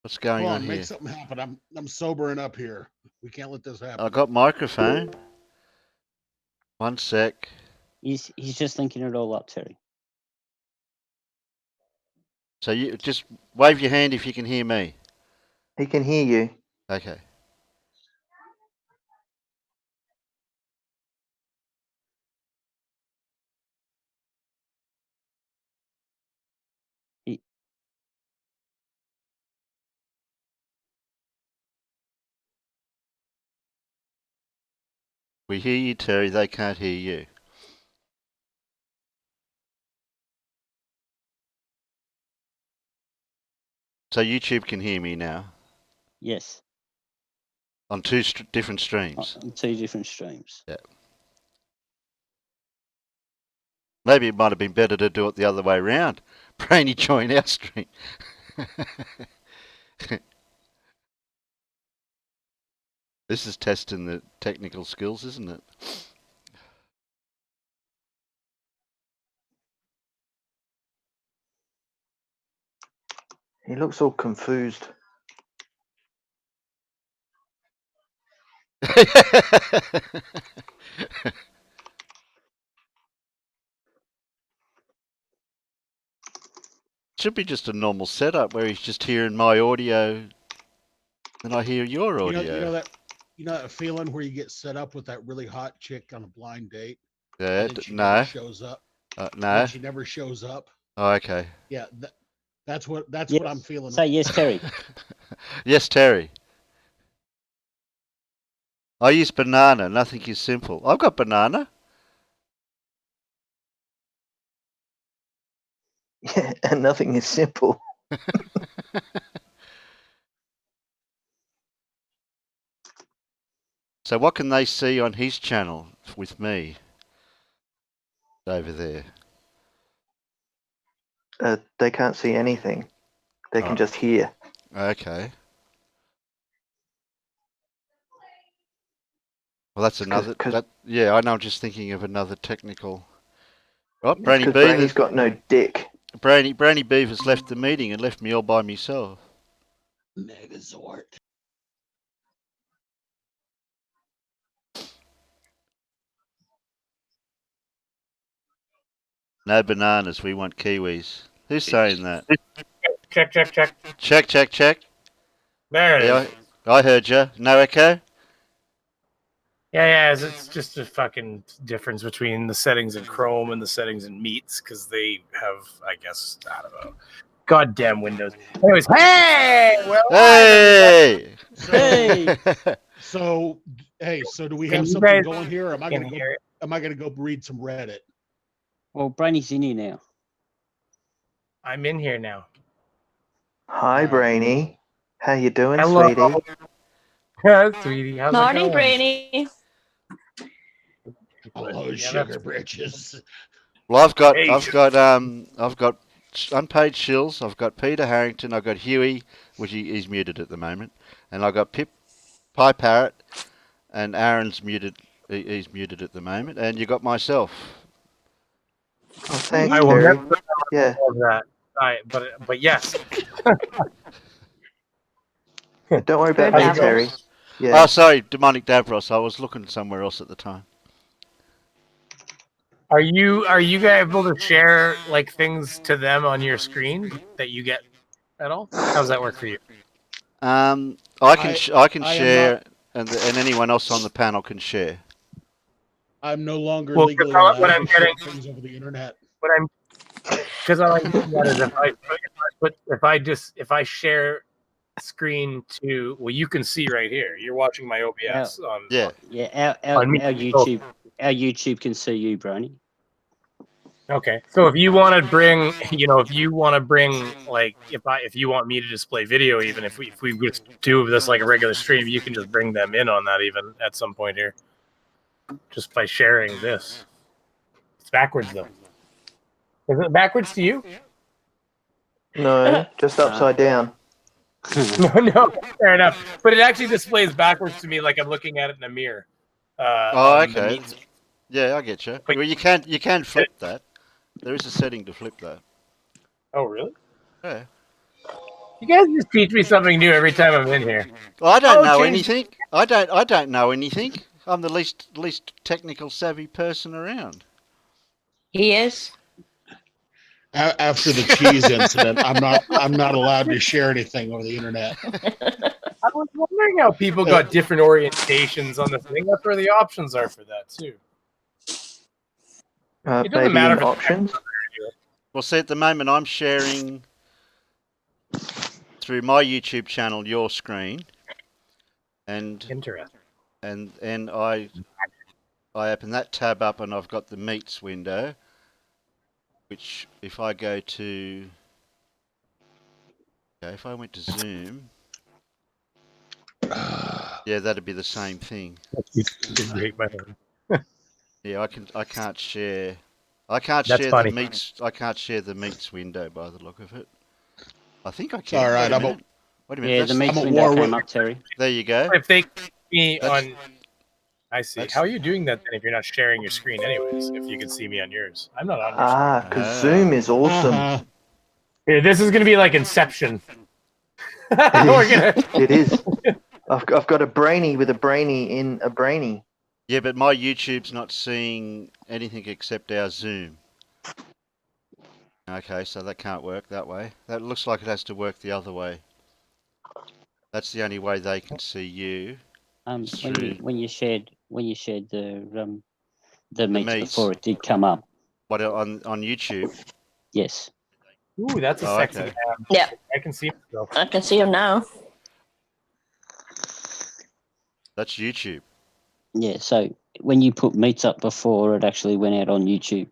Speaker 1: What's going
Speaker 4: Come
Speaker 1: on
Speaker 4: on,
Speaker 1: here?
Speaker 4: make something happen. I'm sobering up here. We can't let this happen.
Speaker 1: I got microphone. 1 sec.
Speaker 10: He's just linking it all up, Terry.
Speaker 1: So you just wave your hand if you can hear me.
Speaker 3: He can hear you.
Speaker 1: Okay. We hear you, Terry. They can't hear you. So YouTube can hear me now
Speaker 10: Yes.
Speaker 1: on two different streams.
Speaker 10: On 2 different streams.
Speaker 1: Yeah. Maybe it might have been better to do it the other way around. Brainy join our stream. This is testing the technical skills, isn't it?
Speaker 3: He looks all confused.
Speaker 1: Should be just a normal setup where he's just hearing my audio and I hear your audio.
Speaker 4: You know that feeling where you get set up with that really hot chick on a blind date?
Speaker 1: Yeah,
Speaker 4: And then she never
Speaker 1: no.
Speaker 4: shows up.
Speaker 1: No.
Speaker 4: And then she never shows up.
Speaker 1: Oh, okay.
Speaker 4: Yeah, that's what I'm feeling.
Speaker 10: Say yes, Terry.
Speaker 1: Yes, Terry. I use banana. Nothing is simple. I've got banana.
Speaker 3: Yeah, and nothing is simple.
Speaker 1: So what can they see on his channel with me over there?
Speaker 3: They can't see anything. They can just hear.
Speaker 1: Okay. Well, that's another. Yeah, I know. I'm just thinking of another technical. Oh, Brainy
Speaker 3: Because
Speaker 1: Beaver's
Speaker 3: Brainy's got no dick.
Speaker 1: Brainy Beaver's left the meeting and left me all by myself.
Speaker 4: Megazord.
Speaker 1: No bananas. We want kiwis. Who's saying that?
Speaker 11: Check.
Speaker 1: Check.
Speaker 11: There it is.
Speaker 1: Yeah, I heard you. No echo?
Speaker 11: Yeah, it's just a fucking difference between the settings in Chrome and the settings in Meets because they have, I guess, I don't know, goddamn Windows. Anyways, hey,
Speaker 1: Hey!
Speaker 4: So do we
Speaker 11: Can
Speaker 4: have
Speaker 11: you
Speaker 4: something
Speaker 11: guys-
Speaker 4: going here? Or am I
Speaker 11: can
Speaker 4: gonna go?
Speaker 11: hear it?
Speaker 4: Am I gonna go read some Reddit?
Speaker 10: Well, Brainy's in here now.
Speaker 11: I'm in here now.
Speaker 3: Hi, Brainy. How you doing,
Speaker 11: Hello.
Speaker 3: sweetie?
Speaker 11: Sweetie, how's
Speaker 8: Morning,
Speaker 11: it going?
Speaker 8: Brainy.
Speaker 4: Hello, sugar britches.
Speaker 1: Well, I've got unpaid shills. I've got Peter Harrington. I've got Huey, which he's muted at the moment, and I've got Pie Parrot, and Aaron's muted. He's muted at the moment, and you got myself.
Speaker 3: Oh, thanks,
Speaker 13: I will
Speaker 3: Terry.
Speaker 13: never
Speaker 3: Yeah.
Speaker 13: all of that. But yes.
Speaker 3: Don't worry about
Speaker 8: Good
Speaker 3: me,
Speaker 8: Davros.
Speaker 3: Terry. Yeah.
Speaker 1: Oh, sorry, Demonic Davros. I was looking somewhere else at the time.
Speaker 13: Are you guys able to share like things to them on your screen that you get at all? How does that work for you?
Speaker 1: I can
Speaker 4: I am
Speaker 1: share, and anyone else on the panel can share.
Speaker 4: I'm no longer
Speaker 13: Well,
Speaker 4: legally
Speaker 13: what
Speaker 4: allowed
Speaker 13: I'm
Speaker 4: to share
Speaker 13: getting,
Speaker 4: things over the internet.
Speaker 13: what I'm, because all I'm getting at is if I share screen to, well, you can see right here. You're watching my OBS on.
Speaker 1: Yeah.
Speaker 10: Yeah, our
Speaker 13: on me.
Speaker 10: YouTube can see you, Brony.
Speaker 13: Okay, so if you want to bring, like, if you want me to display video, even if we just do this like a regular stream, you can just bring them in on that even at some point here, just by sharing this. It's backwards though. Is it backwards to you?
Speaker 3: No, just upside down.
Speaker 13: No, fair enough. But it actually displays backwards to me, like I'm looking at it in a mirror.
Speaker 1: Oh, okay. Yeah, I get you. Well, you can flip that. There is a setting to flip that.
Speaker 13: Oh, really?
Speaker 1: Yeah.
Speaker 13: You guys just teach me something new every time I'm in here.
Speaker 1: Well, I don't know anything. I don't know anything. I'm the least technical savvy person around.
Speaker 8: He is.
Speaker 4: After the cheese incident, I'm not allowed to share anything over the internet.
Speaker 13: I was wondering how people got different orientations on the thing. That's where the options are for that too. It doesn't
Speaker 3: Maybe
Speaker 13: matter
Speaker 3: in
Speaker 13: if it's
Speaker 3: options.
Speaker 1: Well, see, at the moment I'm sharing through my YouTube channel your screen, and
Speaker 13: interesting.
Speaker 1: And I open that tab up, and I've got the meets window, which if I go to, okay, if I went to Zoom, yeah, that'd be the same thing. Yeah, I can't share. I can't
Speaker 13: That's
Speaker 1: share
Speaker 13: funny.
Speaker 1: the meets. I can't share the meets window by the look of it. I think I
Speaker 4: It's
Speaker 1: can.
Speaker 4: all right.
Speaker 1: Wait a minute. Wait a minute.
Speaker 10: Yeah, the meets window came up, Terry.
Speaker 1: There you go.
Speaker 13: If they click me on, I see. How are you doing that then if you're not sharing your screen anyways? If you can see me on yours, I'm not on yours.
Speaker 3: Ah, because Zoom is awesome.
Speaker 13: Yeah, this is gonna be like Inception.
Speaker 3: It is. I've got a brainy with a brainy in a brainy.
Speaker 1: Yeah, but my YouTube's not seeing anything except our Zoom. Okay, so that can't work that way. That looks like it has to work the other way. That's the only way they can see you.
Speaker 10: When you shared the meets
Speaker 1: meets.
Speaker 10: before, it did come up.
Speaker 1: What, on YouTube?
Speaker 10: Yes.
Speaker 13: Ooh, that's a sexy
Speaker 1: okay.
Speaker 13: man.
Speaker 8: Yeah.
Speaker 13: I can see myself.
Speaker 8: I can see him now.
Speaker 1: That's YouTube.
Speaker 10: Yeah, so when you put meets up before, it actually went out on YouTube.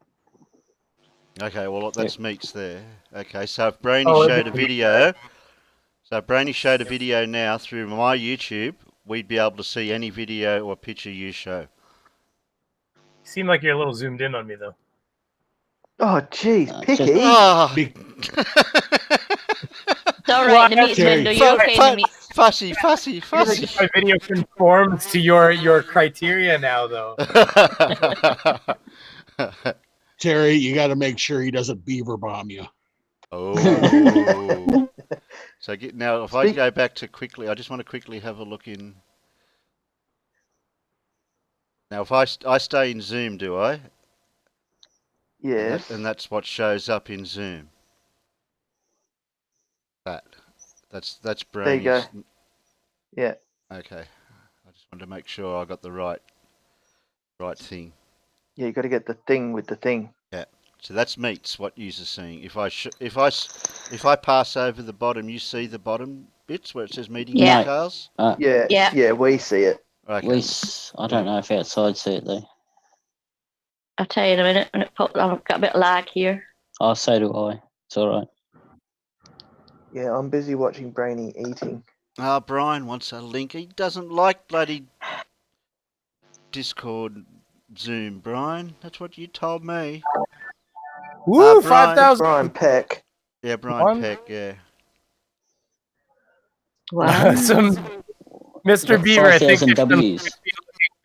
Speaker 1: Okay, well that's meets there. Okay, so if Brainy
Speaker 13: Oh,
Speaker 1: showed a video, now through my YouTube, we'd be able to see any video or picture you show.
Speaker 13: You seem like you're a little zoomed in on me though.
Speaker 3: Oh, jeez, picky.
Speaker 8: It's all right. The meets window. You're okay in the meets.
Speaker 1: Fussy.
Speaker 13: My video conforms to your criteria now, though.
Speaker 4: Terry, you got to make sure he doesn't beaver bomb you.
Speaker 1: Oh. So now, if I go back to quickly, I just want to quickly have a look in. Now, if I stay in Zoom, do I?
Speaker 3: Yes.
Speaker 1: And that's what shows up in Zoom. That's Brainy's.
Speaker 3: There you go. Yeah.
Speaker 1: Okay. I just wanted to make sure I got the right thing.
Speaker 3: Yeah, you got to get the thing with the thing.
Speaker 1: Yeah. So that's meets what you're seeing. If I pass over the bottom, you see the bottom bits where it says meeting details.
Speaker 3: Yeah, we see it.
Speaker 1: Okay.
Speaker 10: I don't know if outside see it though.
Speaker 8: I'll tell you in a minute when it pops. I've got a bit of lag here.
Speaker 10: Oh, so do I. It's all right.
Speaker 3: Yeah, I'm busy watching Brainy eating.
Speaker 1: Brian wants a link. He doesn't like bloody Discord Zoom, Brian. That's what you told me.
Speaker 13: Woo,
Speaker 1: Brian,
Speaker 13: 5,000.
Speaker 3: Brian Peck.
Speaker 1: Yeah, Brian
Speaker 13: One?
Speaker 1: Peck. Yeah.
Speaker 8: Wow.
Speaker 13: Some Mr.
Speaker 10: Got
Speaker 13: Beaver, I think
Speaker 10: 5,000
Speaker 13: it's some
Speaker 10: W's.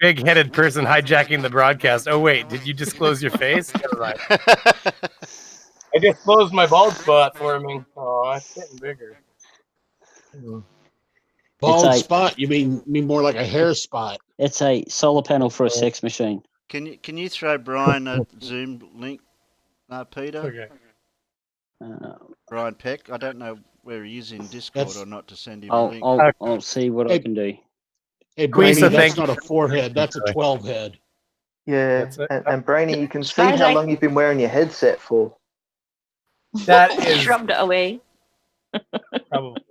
Speaker 13: big-headed person hijacking the broadcast. Oh wait, did you disclose your face? Never mind. I disclosed my bald spot for me. Oh, it's getting bigger.
Speaker 4: Bald
Speaker 10: a-
Speaker 4: spot? You mean more like a hair spot?
Speaker 10: It's a solar panel for a sex machine.
Speaker 1: Can you throw Brian a Zoom link, Peter?
Speaker 13: Okay.
Speaker 1: Brian Peck. I don't know where he is in Discord
Speaker 4: That's-
Speaker 1: or not to send him a link.
Speaker 10: I'll see what I can do.
Speaker 4: Hey, Brainy,
Speaker 13: Quisa,
Speaker 4: that's
Speaker 13: thank
Speaker 4: not
Speaker 13: you.
Speaker 4: a forehead. That's a 12 head.
Speaker 3: Yeah,
Speaker 13: That's it.
Speaker 3: and Brainy, you can
Speaker 8: As
Speaker 3: see
Speaker 8: far as
Speaker 3: how
Speaker 8: I-
Speaker 3: long you've been wearing your headset for.
Speaker 13: That is
Speaker 8: Shrugged it away.
Speaker 13: probably.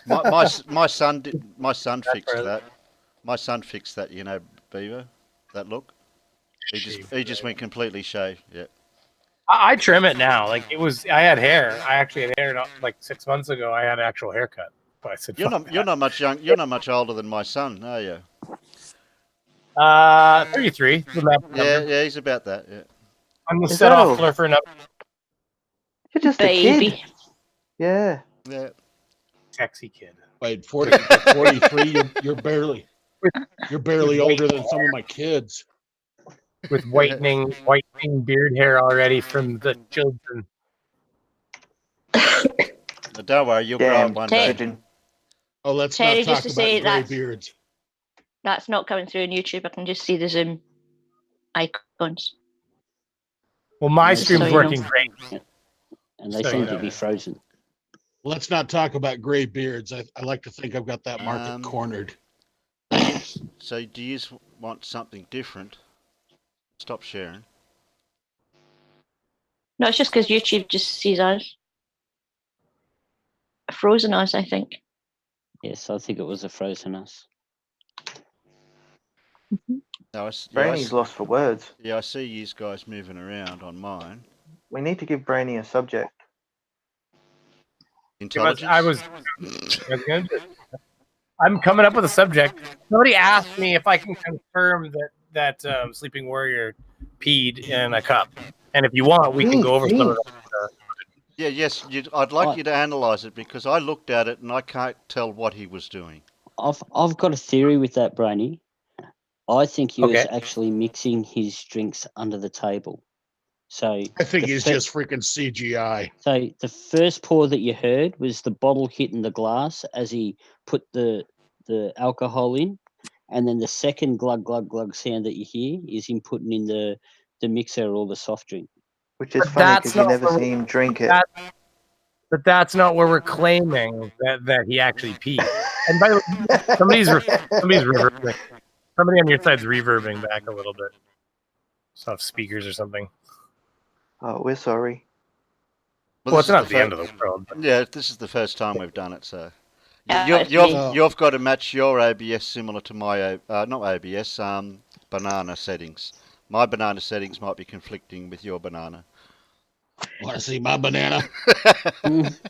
Speaker 1: My son fixed
Speaker 13: right.
Speaker 1: that. My son fixed that. You know, Beaver, that look. He just went completely shaved. Yeah.
Speaker 13: I trim it now. Like it was, I had hair. I actually had hair like 6 months ago. I had an actual haircut. But I said,
Speaker 1: You're
Speaker 13: "Fuck
Speaker 1: not much young. You're not much older than my son, are you?
Speaker 13: that." 33.
Speaker 1: Yeah, he's about that. Yeah.
Speaker 13: I'm the
Speaker 3: Is
Speaker 13: set
Speaker 3: that
Speaker 13: off
Speaker 3: all?
Speaker 13: fluffer up
Speaker 3: You're just a
Speaker 8: Baby.
Speaker 3: kid. Yeah.
Speaker 1: Yeah.
Speaker 13: sexy kid.
Speaker 4: Wait, 43, you're barely older than some of my kids.
Speaker 13: With whitening beard hair already from the children.
Speaker 1: But don't worry, you'll grow up one day.
Speaker 3: pigeon.
Speaker 4: Oh, let's
Speaker 8: Terry,
Speaker 4: not
Speaker 8: just
Speaker 4: talk
Speaker 8: to
Speaker 4: about
Speaker 8: say
Speaker 4: gray
Speaker 8: that's-
Speaker 4: beards.
Speaker 8: That's not coming through on YouTube. I can just see the Zoom icons.
Speaker 13: Well, my
Speaker 8: Just
Speaker 13: stream's
Speaker 8: so you
Speaker 13: working
Speaker 8: know.
Speaker 13: great.
Speaker 10: And they
Speaker 13: So,
Speaker 10: seem
Speaker 13: you
Speaker 10: to
Speaker 13: know.
Speaker 10: be frozen.
Speaker 4: Let's not talk about gray beards. I like to think I've got that market
Speaker 1: Um,
Speaker 4: cornered.
Speaker 1: So do you want something different? Stop sharing.
Speaker 8: No, it's just because YouTube just sees us. Frozen us, I think.
Speaker 10: Yes, I think it was a frozen us.
Speaker 1: No, I s- yeah, I
Speaker 3: Brainy's
Speaker 1: s-
Speaker 3: lost for words.
Speaker 1: yeah, I see you guys moving around on mine.
Speaker 3: We need to give Brainy a subject.
Speaker 1: Intelligence.
Speaker 13: I was gonna do it. I'm coming up with a subject. Somebody asked me if I can confirm that Sleeping Warrior peed in a cup, and if you want, we can go over some of that.
Speaker 1: Yeah, yes. I'd like you to analyse it because I looked at it and I can't tell what he was doing.
Speaker 10: I've got a theory with that, Brainy. I think he was
Speaker 13: Okay.
Speaker 10: actually mixing his drinks under the table. So
Speaker 4: I think he's just freaking CGI.
Speaker 10: So the first pour that you heard was the bottle hitting the glass as he put the alcohol in, and then the second glug glug glug sound that you hear is him putting in the mixer or the soft drink.
Speaker 3: Which is
Speaker 13: But
Speaker 3: funny
Speaker 13: that's
Speaker 3: because you
Speaker 13: not
Speaker 3: never
Speaker 13: where
Speaker 3: see him drink it.
Speaker 13: But that's not where we're claiming that he actually peed. And by the way, somebody's reverbing. Somebody on your side's reverbing back a little bit. Soft speakers or something.
Speaker 3: Oh, we're sorry.
Speaker 13: Well, it's not the end of the world.
Speaker 1: Yeah, this is the first time we've done it, so
Speaker 8: Yeah, it's me.
Speaker 1: you've got to match your OBS similar to my not OBS banana settings. My banana settings might be conflicting with your banana.
Speaker 4: Want to see my banana?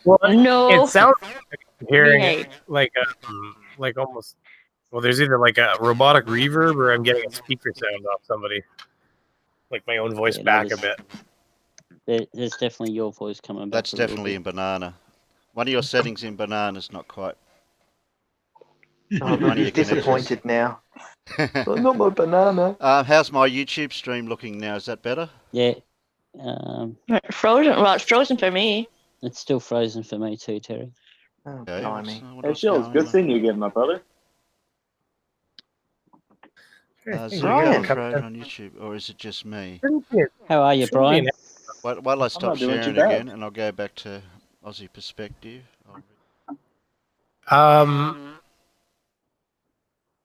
Speaker 13: Well,
Speaker 8: No.
Speaker 13: it sounds like I'm hearing
Speaker 8: Behave.
Speaker 13: it like almost. Well, there's either like a robotic reverb or I'm getting a speaker sound off somebody, like my own voice back a bit.
Speaker 10: There's definitely your voice coming back.
Speaker 1: That's
Speaker 10: a little
Speaker 1: definitely
Speaker 10: bit.
Speaker 1: in banana. One of your settings in banana's not quite.
Speaker 3: Oh, look, he's disappointed now. Oh, not my banana.
Speaker 1: How's my YouTube stream looking now? Is that better?
Speaker 10: Yeah.
Speaker 8: Frozen. Well, it's frozen for me.
Speaker 10: It's still frozen for me too, Terry.
Speaker 3: Oh,
Speaker 1: Okay,
Speaker 3: blimey.
Speaker 14: Hey, Shields, good seeing you again, my brother.
Speaker 1: Zoom Pro on YouTube, or is it just me?
Speaker 10: How are you, Brian?
Speaker 1: While I stop
Speaker 14: not doing
Speaker 1: sharing
Speaker 14: too bad.
Speaker 1: again, and I'll go back to Ozzie Perspective.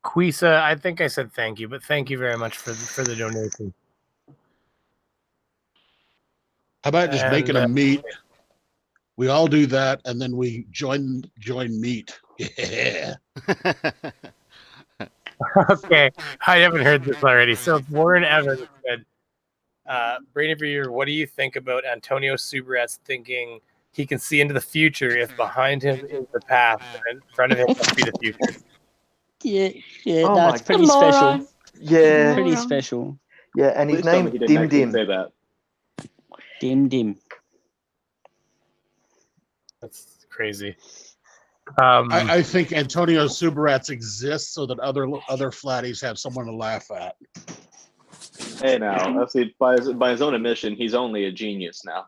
Speaker 13: Quisa, I think I said thank you, but thank you very much for the donation.
Speaker 4: How about just making a
Speaker 13: And,
Speaker 4: meet? We all do that, and then we join meet. Yeah.
Speaker 13: Okay, I haven't heard this already. So Warren Evans said, Brady Breeder, what do you think about Antonio Subrat's thinking he can see into the future if behind him is the past and in front of him must be the future?
Speaker 10: Yeah,
Speaker 3: Oh
Speaker 10: no,
Speaker 3: my
Speaker 10: it's pretty special.
Speaker 3: Yeah.
Speaker 10: Pretty special.
Speaker 3: Yeah, and his
Speaker 14: Please tell me
Speaker 3: name
Speaker 14: he didn't
Speaker 3: Dim
Speaker 14: actually
Speaker 3: Dim.
Speaker 14: say that.
Speaker 10: Dim Dim.
Speaker 13: That's crazy.
Speaker 4: I think Antonio Subarats exists so that other flatties have someone to laugh at.
Speaker 14: Hey, now, I see by his own admission, he's only a genius now.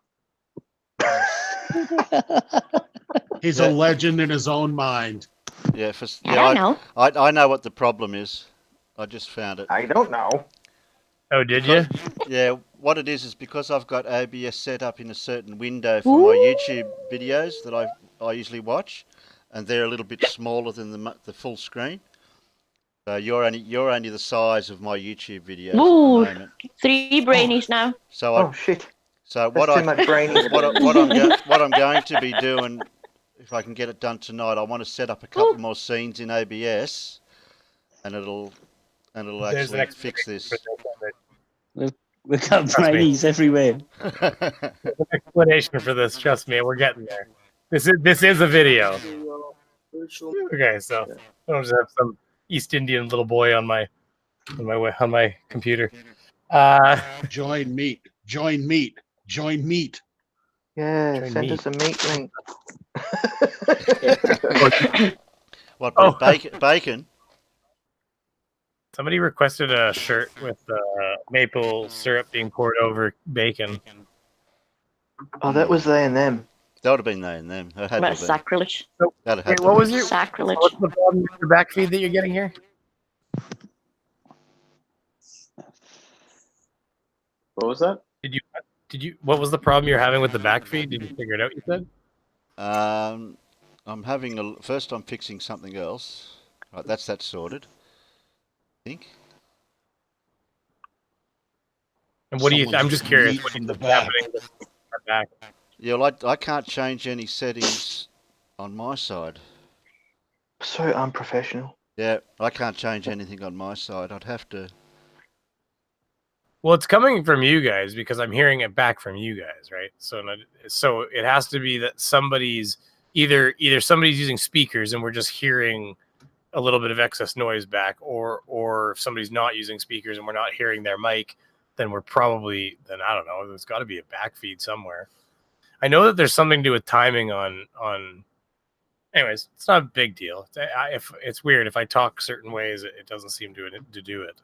Speaker 4: He's a legend in his own mind.
Speaker 1: Yeah,
Speaker 8: I don't know.
Speaker 1: I know what the problem is. I just found it.
Speaker 3: I don't know.
Speaker 13: Oh, did you?
Speaker 1: Yeah, what it is because I've got OBS set up in a certain window for my YouTube videos that I usually watch, and they're a little bit smaller than the full screen. So you're only the size of my YouTube videos at the moment.
Speaker 8: 3 brainies now.
Speaker 1: So
Speaker 3: shit.
Speaker 1: So
Speaker 3: That's too much brainy.
Speaker 1: what I'm going to be doing, if I can get it done tonight, I want to set up a couple more scenes in OBS, and it'll
Speaker 13: There's an
Speaker 1: actually fix this.
Speaker 10: We've got brainies everywhere.
Speaker 13: There's an explanation for this. Trust me, we're getting there. This is a video. Okay, so I don't just have some East Indian little boy on my computer.
Speaker 4: Join meat. Join meat. Join meat.
Speaker 3: Yeah,
Speaker 13: Join
Speaker 3: send
Speaker 13: meat.
Speaker 3: us a meat link.
Speaker 1: What, bacon?
Speaker 13: Somebody requested a shirt with maple syrup being poured over bacon.
Speaker 3: Oh, that was they and them.
Speaker 1: That would have been they and them. It had to
Speaker 8: That's
Speaker 1: have been.
Speaker 8: sacrilege.
Speaker 1: Wait,
Speaker 13: what was your
Speaker 8: sacrilege?
Speaker 13: What's the problem with the back feed that you're getting here?
Speaker 14: What was that?
Speaker 13: Did you? What was the problem you're having with the back feed? Did you figure it out? You said.
Speaker 1: I'm having first. I'm fixing something else. Right, that's that sorted. I think.
Speaker 13: And what do you? I'm just curious. What
Speaker 4: From
Speaker 13: do
Speaker 4: the
Speaker 13: you
Speaker 4: back.
Speaker 13: happening with the back?
Speaker 1: Yeah, well, I can't change any settings on my side.
Speaker 3: So unprofessional.
Speaker 1: Yeah, I can't change anything on my side. I'd have to.
Speaker 13: Well, it's coming from you guys because I'm hearing it back from you guys, right? So it has to be that somebody's either somebody's using speakers and we're just hearing a little bit of excess noise back, or if somebody's not using speakers and we're not hearing their mic, then I don't know. There's got to be a back feed somewhere. I know that there's something to do with timing on. Anyways, it's not a big deal. If it's weird if I talk certain ways, it doesn't seem to do it.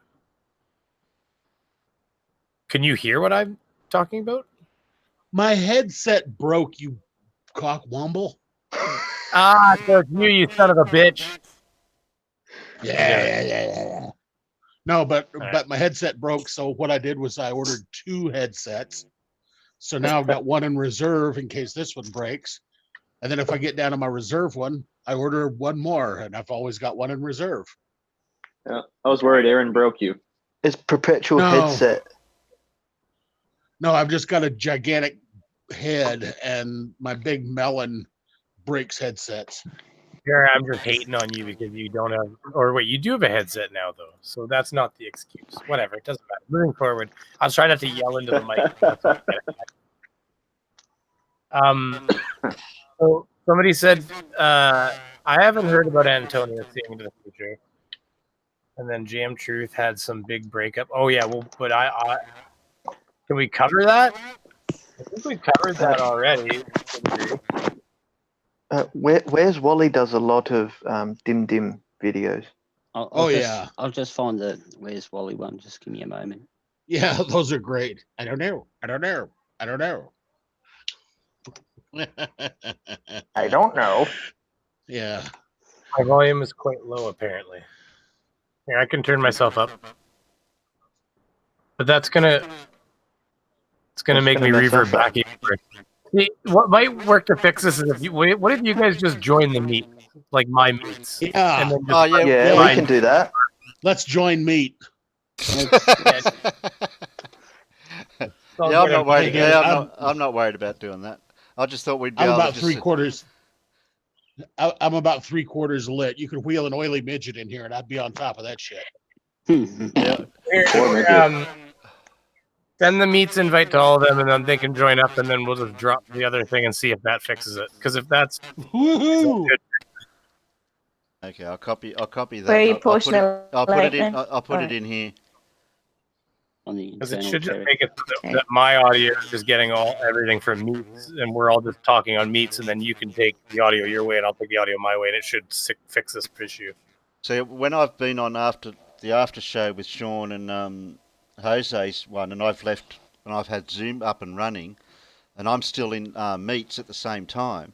Speaker 13: Can you hear what I'm talking about?
Speaker 4: My headset broke, you cockwomble.
Speaker 13: So it's you son of a bitch.
Speaker 4: Yeah. No, but my headset broke, so what I did was I ordered 2 headsets. So now I've got one in reserve in case this one breaks. And then if I get down to my reserve one, I order one more, and I've always got one in reserve.
Speaker 14: Yeah, I was worried Aaron broke you.
Speaker 3: It's perpetual headset.
Speaker 4: No, I've just got a gigantic head, and my big melon breaks headsets.
Speaker 13: Here I'm just hating on you because you don't have, or wait, you do have a headset now though, so that's not the excuse. Whatever, it doesn't matter. Moving forward, I was trying not to yell into the mic. So somebody said, I haven't heard about Antonio seeing into the future, and then Jam Truth had some big breakup. Oh yeah, well, but I can we cover that? I think we covered that already.
Speaker 3: Where's Wally does a lot of dim videos.
Speaker 10: I'll just find the Where's Wally one. Just give me a moment.
Speaker 4: Yeah, those are great. I don't know.
Speaker 3: I don't know.
Speaker 4: Yeah.
Speaker 13: My volume is quite low, apparently. Yeah, I can turn myself up. But it's gonna make me revert back even more. See, what might work to fix this is what if you guys just join the meet, like my meets?
Speaker 4: Yeah.
Speaker 13: And then
Speaker 3: We can do that.
Speaker 4: Let's join meet.
Speaker 1: I'm not worried. I'm not worried about doing that. I just thought we'd be able
Speaker 4: about
Speaker 1: to
Speaker 4: I'm about 3/4 lit. You could wheel an oily midget in here, and I'd be on top of that shit.
Speaker 13: Send the meets invite to all of them, and then they can join up, and then we'll just drop the other thing and see if that fixes it. Because if that's
Speaker 4: woohoo,
Speaker 1: okay, I'll copy that.
Speaker 8: Where are you posting
Speaker 1: I'll put it in here.
Speaker 10: on the
Speaker 13: Because it
Speaker 10: internal
Speaker 13: should just
Speaker 10: cherry.
Speaker 13: make it so that my audio is just getting everything from Meets, and we're all just talking on Meets, and then you can take the audio your way, and I'll take the audio my way, and it should fix this issue.
Speaker 1: See, when I've been on the after show with Sean and Jose's one, and I've left and I've had Zoom up and running, and I'm still in Meets at the same time.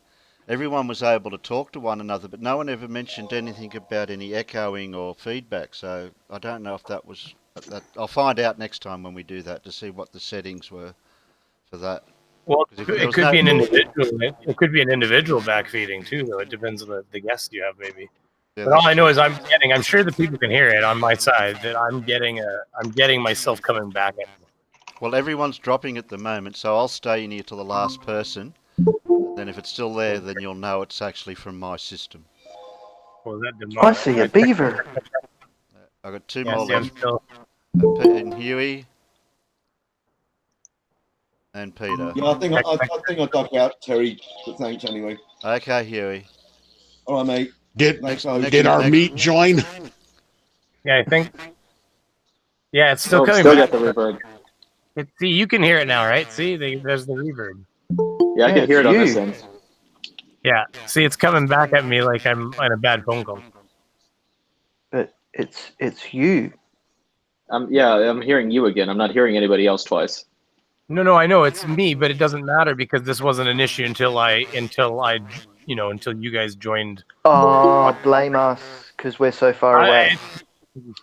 Speaker 1: Everyone was able to talk to one another, but no one ever mentioned anything about any echoing or feedback. So I don't know if that was that. I'll find out next time when we do that to see what the settings were for that.
Speaker 13: Well,
Speaker 1: If
Speaker 13: it could be an individual. It could be an individual backfeeding too, though. It depends on the guest you have, maybe.
Speaker 1: Yeah,
Speaker 13: but all I know is I'm sure that people can hear it on my side. That I'm getting myself coming back at me.
Speaker 1: Well, everyone's dropping at the moment, so I'll stay in here till the last person. Then if it's still there, then you'll know it's actually from my system.
Speaker 13: Well, that
Speaker 3: I see a beaver.
Speaker 1: I've got two more left.
Speaker 13: Still...
Speaker 1: And Huey and Peter.
Speaker 7: Yeah, I think I duck out, Terry. But thanks anyway.
Speaker 1: Okay, Huey.
Speaker 7: All right, mate.
Speaker 4: Did our meet join?
Speaker 13: Yeah, I think. Yeah, it's still
Speaker 14: Nope,
Speaker 13: coming
Speaker 14: still
Speaker 13: back.
Speaker 14: got the reverb.
Speaker 13: See, you can hear it now, right? See, there's the reverb.
Speaker 14: Yeah, I can hear it on this end.
Speaker 13: Yeah, see, it's coming back at me like I'm on a bad phone call.
Speaker 3: But it's you.
Speaker 14: Yeah, I'm hearing you again. I'm not hearing anybody else twice.
Speaker 13: No, I know it's me, but it doesn't matter because this wasn't an issue until you guys joined.
Speaker 3: Oh, blame us because we're so far away.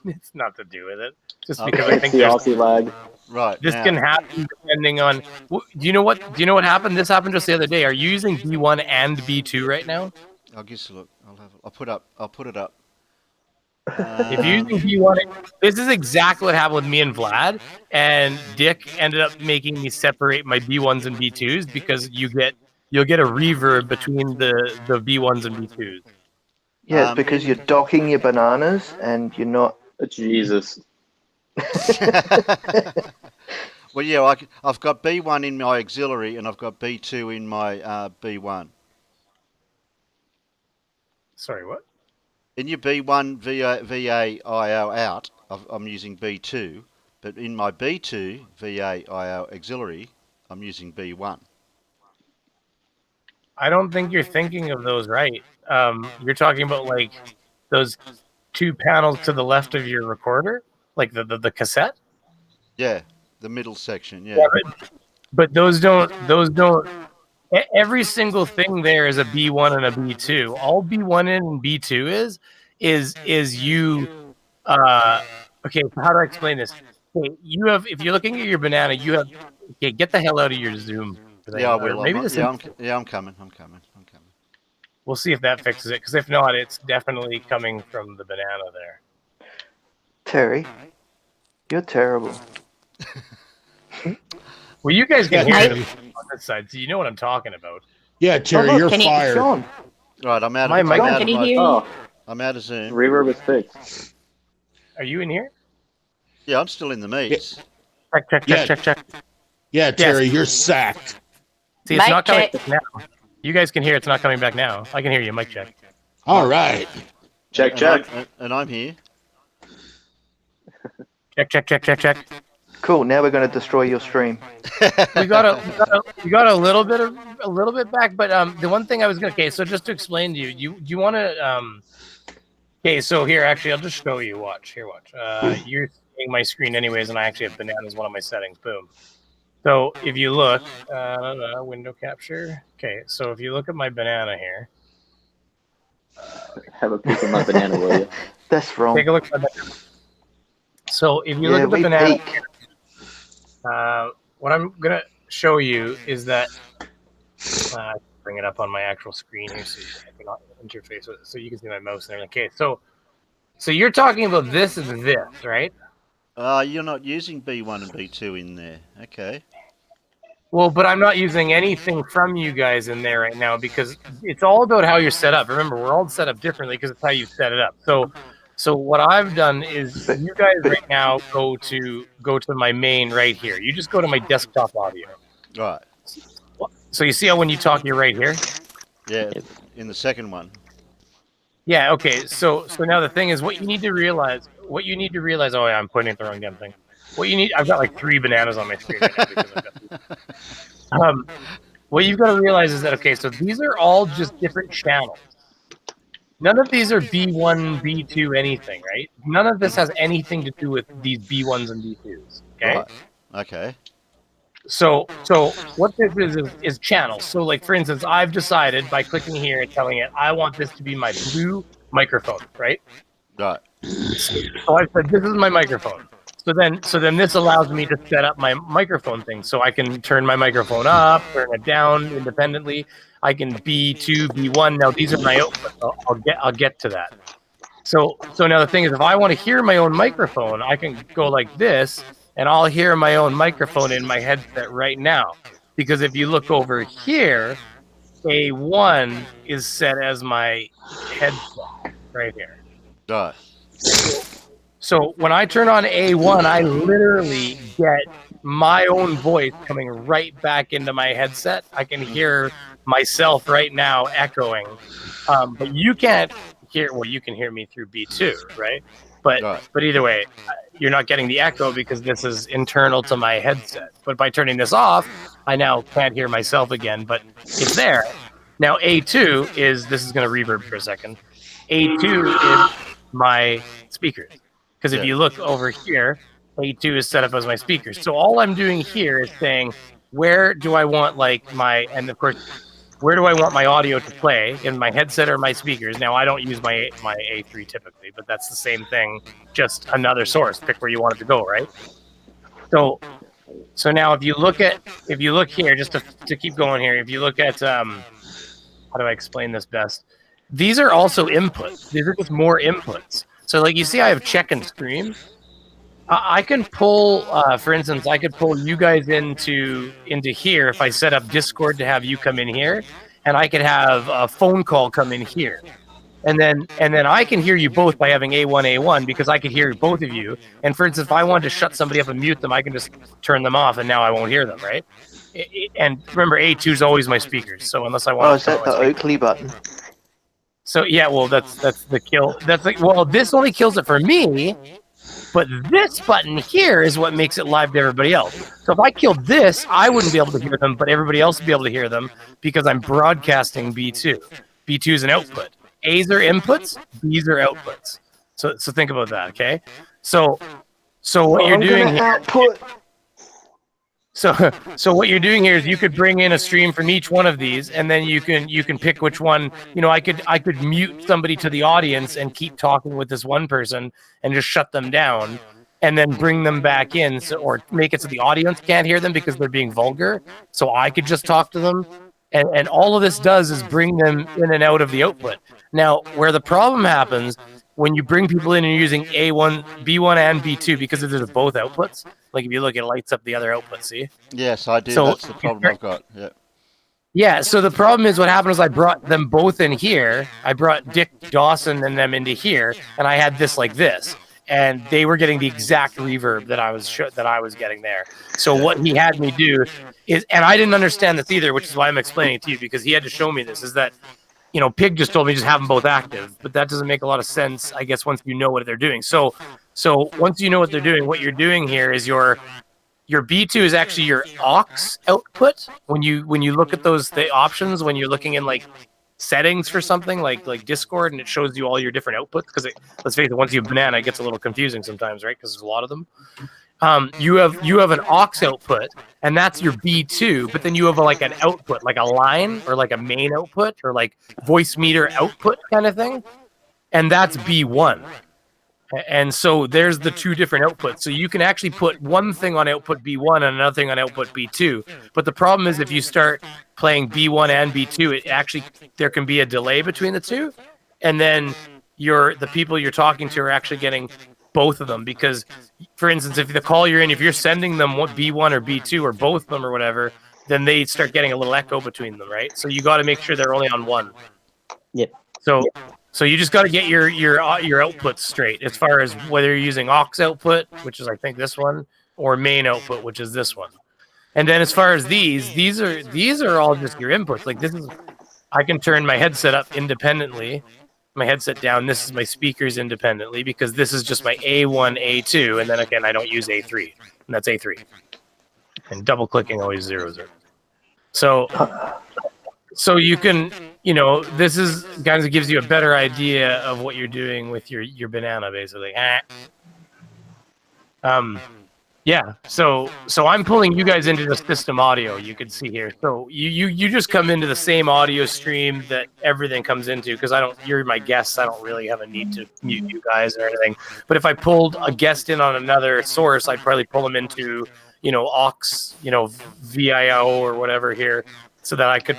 Speaker 13: It's not to do with it. Just
Speaker 1: Okay.
Speaker 13: because I think
Speaker 14: the Aussie lag.
Speaker 1: Right.
Speaker 13: This can happen depending on. Do you know what happened? This happened just the other day. Are you using B1 and B2 right now?
Speaker 1: I'll give you a look. I'll put it up.
Speaker 13: If you're using B1, this is exactly what happened with me and Vlad. And Dick ended up making me separate my B1s and B2s because you'll get a reverb between the B1s and B2s.
Speaker 3: Yeah, it's because you're docking your bananas and you're not.
Speaker 14: Jesus.
Speaker 1: Well, yeah, I've got B1 in my auxiliary and I've got B2 in my B1.
Speaker 13: Sorry, what?
Speaker 1: In your B1 VA/IO out, I'm using B2, but in my B2 VA/IO auxiliary, I'm using B1.
Speaker 13: I don't think you're thinking of those right. You're talking about like those two panels to the left of your recorder, like the cassette.
Speaker 1: Yeah, the middle section. Yeah.
Speaker 13: But those don't. Every single thing there is a B1 and a B2. All B1 and B2 is you. Okay, so how do I explain this? Okay, if you're looking at your banana, you have. Okay, get the hell out of your Zoom.
Speaker 1: Yeah, I will.
Speaker 13: Maybe
Speaker 1: I'm coming.
Speaker 13: We'll see if that fixes it, because if not, it's definitely coming from the banana there.
Speaker 3: Terry, you're terrible.
Speaker 13: Well, you guys can hear it on this side, so you know what I'm talking about.
Speaker 4: Yeah, Terry, you're fired.
Speaker 1: Right, I'm out.
Speaker 13: I'm
Speaker 1: out of Zoom.
Speaker 14: Reverb is fixed.
Speaker 13: Are you in here?
Speaker 1: Yeah, I'm still in the meets.
Speaker 13: Check.
Speaker 4: Yeah, Terry, you're sacked.
Speaker 13: See, it's not coming back now. You guys can hear it's not coming back now. I can hear you. Mic check.
Speaker 4: All right.
Speaker 14: Check.
Speaker 1: And I'm here.
Speaker 13: Check.
Speaker 3: Cool. Now we're going to destroy your stream.
Speaker 13: we got a little bit back, but the one thing I was gonna. Okay, so just to explain to you, you want to. Okay, so here, actually, I'll just show you. Watch. You're seeing my screen anyways, and I actually have banana as one of my settings. Boom. So if you look, window capture. Okay, so if you look at my banana here.
Speaker 14: Have a piece of my banana, will you?
Speaker 3: That's wrong.
Speaker 13: Take a look at my banana. So if you look at the banana, what I'm going to show you is that, bring it up on my actual screen here so I can interface with it, so you can see my mouse and everything. Okay, so you're talking about this and this, right?
Speaker 1: You're not using B1 and B2 in there. Okay.
Speaker 13: Well, but I'm not using anything from you guys in there right now because it's all about how you're set up. Remember, we're all set up differently because it's how you set it up. So what I've done is you guys right now go to my main right here. You just go to my desktop audio.
Speaker 1: Right.
Speaker 13: So you see how when you talk, you're right here?
Speaker 1: Yeah, in the second one.
Speaker 13: Yeah, okay. So now the thing is what you need to realize, oh yeah, I'm pointing at the wrong damn thing. what you need, I've got like 3 bananas on my screen right now because I've got these. What you've got to realize is that, okay, so these are all just different channels. None of these are B1, B2, anything, right? None of this has anything to do with these B1s and B2s, okay?
Speaker 1: Right. Okay.
Speaker 13: So what this is channels. So like, for instance, I've decided by clicking here and telling it, I want this to be my blue microphone, right?
Speaker 1: Right.
Speaker 13: So I said, this is my microphone. So then this allows me to set up my microphone thing. So I can turn my microphone up, turn it down independently. I can B2, B1. Now these are my outputs. I'll get to that. So now the thing is, if I want to hear my own microphone, I can go like this, and I'll hear my own microphone in my headset right now. Because if you look over here, A1 is set as my headset right here.
Speaker 1: Right.
Speaker 13: So when I turn on A1, I literally get my own voice coming right back into my headset. I can hear myself right now echoing. But you can't hear, well, you can hear me through B2, right? But either way, you're not getting the echo because this is internal to my headset. But by turning this off, I now can't hear myself again, but it's there. Now A2 is, this is going to reverb for a second. A2 is my speakers. Because if you look over here, A2 is set up as my speakers. So all I'm doing here is saying, where do I want like my, and of course, where do I want my audio to play, in my headset or my speakers? Now I don't use my A3 typically, but that's the same thing, just another source. Pick where you want it to go, right? So now if you look here, just to keep going here, if you look at how do I explain this best? These are also inputs. These are just more inputs. So like you see, I have check and stream. I can pull, for instance, I could pull you guys into here if I set up Discord to have you come in here, and I could have a phone call come in here, and then I can hear you both by having A1 because I could hear both of you. And for instance, if I wanted to shut somebody up and mute them, I can just turn them off, and now I won't hear them, right? And remember, A2 is always my speakers, so unless I want.
Speaker 3: Oh, is that the Oakley button?
Speaker 13: So yeah, well, that's the kill. That's like, well, this only kills it for me. But this button here is what makes it live to everybody else. So if I killed this, I wouldn't be able to hear them, but everybody else would be able to hear them because I'm broadcasting B2. B2 is an output. A's are inputs, B's are outputs. So think about that, okay? So what you're doing here, So what you're doing here is you could bring in a stream from each one of these, and then you can pick which one. You know, I could mute somebody to the audience and keep talking with this one person and just shut them down, and then bring them back in, or make it so the audience can't hear them because they're being vulgar. So I could just talk to them, and all of this does is bring them in and out of the output. Now, where the problem happens when you bring people in and you're using A1, B1, and B2 because they're both outputs. Like if you look, it lights up the other output. See?
Speaker 1: Yes, I do.
Speaker 13: So
Speaker 1: that's the problem I've got. Yeah.
Speaker 13: Yeah. So the problem is what happened is I brought them both in here. I brought Dick Dawson and them into here, and I had this like this, and they were getting the exact reverb that I was getting there. So what he had me do is, and I didn't understand this either, which is why I'm explaining it to you, because he had to show me this. Is that, you know, Pig just told me just have them both active, but that doesn't make a lot of sense, I guess, once you know what they're doing. So once you know what they're doing, what you're doing here is your B2 is actually your aux output. When you look at the options, when you're looking in like settings for something like Discord, and it shows you all your different outputs, because let's face it, once you have banana, it gets a little confusing sometimes, right? Because there's a lot of them. You have an aux output, and that's your B2, but then you have like an output, like a line or like a main output or like voice meter output kind of thing, and that's B1. And so there's the two different outputs. So you can actually put one thing on output B1 and another thing on output B2. But the problem is if you start playing B1 and B2, there can be a delay between the two, and then the people you're talking to are actually getting both of them, because, for instance, if the call you're in, if you're sending them B1 or B2 or both of them or whatever, then they start getting a little echo between them, right? So you got to make sure they're only on one.
Speaker 10: Yep.
Speaker 13: So you just got to get your outputs straight as far as whether you're using aux output, which is I think this one, or main output, which is this one. And then as far as these are all just your inputs. Like this is, I can turn my headset up independently, my headset down. This is my speakers independently because this is just my A1, A2, and then again I don't use A3, and that's A3. And double clicking always zeros it. So you can, this is kind of gives you a better idea of what you're doing with your banana, basically. Yeah. So I'm pulling you guys into the system audio. You can see here. So you just come into the same audio stream that everything comes into because you're my guests. I don't really have a need to mute you guys or anything. But if I pulled a guest in on another source, I'd probably pull them into aux, VIO or whatever here, so that I could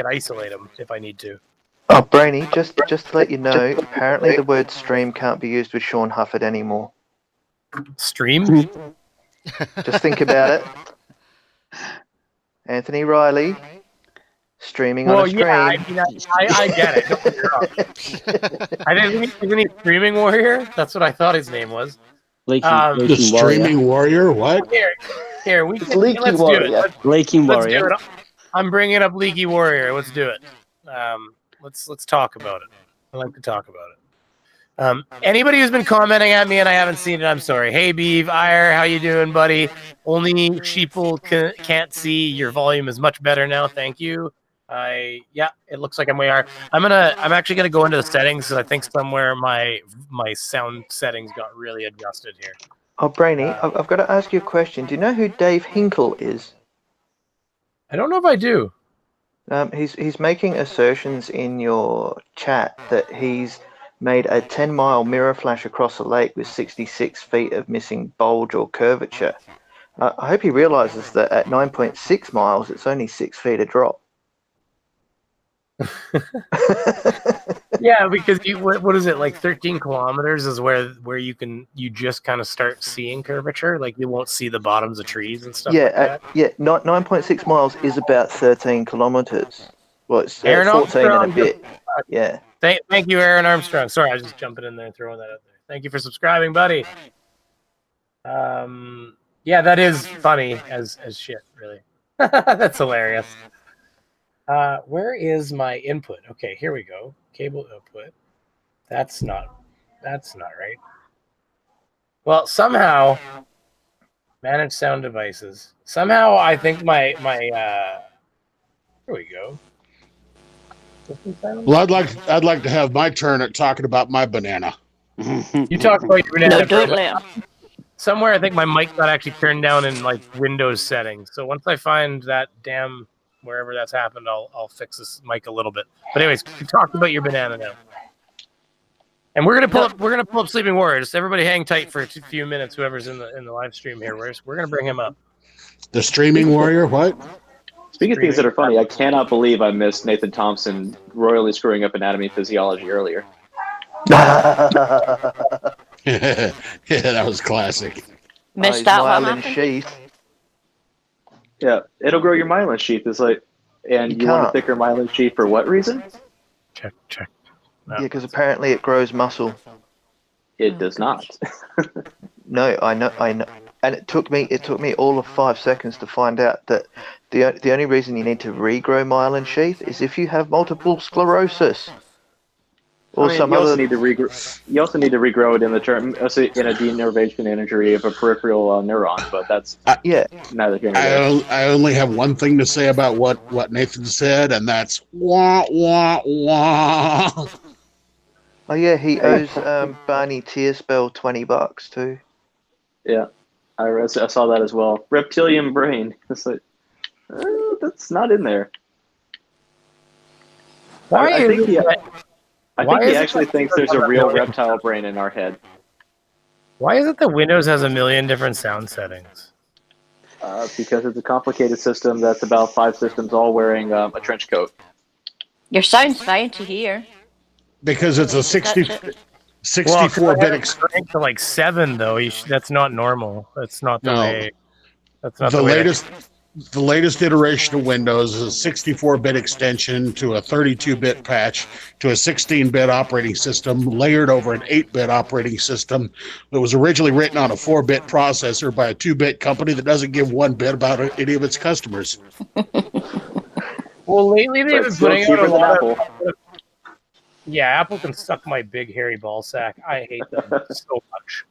Speaker 13: isolate them if I need to.
Speaker 3: Oh, Brainy, just to let you know, apparently the word stream can't be used with Sean Hufford anymore.
Speaker 13: Stream?
Speaker 3: Just think about it. Anthony Riley, streaming on a stream.
Speaker 13: Yeah, I get it. Don't get me wrong. Isn't he Streaming Warrior? That's what I thought his name was.
Speaker 4: The Streaming Warrior? What?
Speaker 13: Here, let's do it.
Speaker 10: Leaking
Speaker 13: Let's
Speaker 10: Warrior.
Speaker 13: do it. I'm bringing up Leaky Warrior. Let's do it. Let's talk about it. I like to talk about it. Anybody who's been commenting at me and I haven't seen it, I'm sorry. Hey, Beeve, Ire, how you doing, buddy? Only sheeple can't see. Your volume is much better now. Thank you. Yeah, it looks like I'm way higher. I'm actually gonna go into the settings because I think somewhere my sound settings got really adjusted here.
Speaker 3: Oh, Brainy, I've got to ask you a question. Do you know who Dave Hinkle is?
Speaker 13: I don't know if I do.
Speaker 3: He's making assertions in your chat that he's made a 10-mile mirror flash across a lake with 66 feet of missing bulge or curvature. I hope he realizes that at 9.6 miles, it's only 6 feet of drop.
Speaker 13: Yeah, because what is it, like 13 kilometers is where you just kind of start seeing curvature. Like you won't see the bottoms of trees and stuff like that.
Speaker 3: 9.6 miles is about 13 kilometers. Well, it's 14 and a bit. Yeah.
Speaker 13: Thank you, Aaron Armstrong. Sorry, I was just jumping in there and throwing that out there. Thank you for subscribing, buddy. Yeah, that is funny as shit, really. That's hilarious. Where is my input? Okay, here we go. Cable output. That's not right. Well, somehow manage sound devices. Somehow I think my here we go.
Speaker 4: Well, I'd like to have my turn at talking about my banana.
Speaker 13: You talk about your banana.
Speaker 8: No, don't let him.
Speaker 13: Somewhere I think my mic got actually turned down in like Windows settings. So once I find that damn wherever that's happened, I'll fix this mic a little bit. But anyways, talk about your banana now. And we're gonna pull up Sleeping Warrior. Just everybody hang tight for a few minutes. Whoever's in the live stream here, we're gonna bring him up.
Speaker 4: The Streaming Warrior, what?
Speaker 14: Speaking of things that are funny, I cannot believe I missed Nathan Thompson royally screwing up anatomy and physiology earlier.
Speaker 4: Yeah, that was classic.
Speaker 8: Missed that one.
Speaker 3: Sheath.
Speaker 14: Yeah, it'll grow your myelin sheath. It's like, and you want a thicker myelin sheath for what reason?
Speaker 13: Check.
Speaker 3: No. Yeah, because apparently it grows muscle.
Speaker 14: It does not.
Speaker 3: No, I know. And it took me all of 5 seconds to find out that the only reason you need to regrow myelin sheath is if you have multiple sclerosis. Or
Speaker 14: you also need to regrow it in the term in a denervation injury of a peripheral neuron, but that's neither here nor there.
Speaker 4: I only have one thing to say about what Nathan said, and that's wah wah wah.
Speaker 3: Oh yeah, he owes Barney Tearspell $20 too.
Speaker 14: Yeah, I saw that as well. Reptilian brain. It's like that's not in there. I think he actually thinks there's a real reptile brain in our head.
Speaker 13: Why is it that Windows has a million different sound settings?
Speaker 14: Because it's a complicated system that's about 5 systems all wearing a trench coat.
Speaker 8: Your sound's fine to hear.
Speaker 4: Because it's a 64-bit
Speaker 13: to like 7 though. That's not normal. That's not the way. That's not the
Speaker 4: latest. The latest iteration of Windows is a 64-bit extension to a 32-bit patch to a 16-bit operating system layered over an 8-bit operating system that was originally written on a 4-bit processor by a 2-bit company that doesn't give 1 bit about any of its customers.
Speaker 13: Well, lately they've been putting out a lot of... Yeah, Apple can suck my big hairy ball sack. I hate them so much.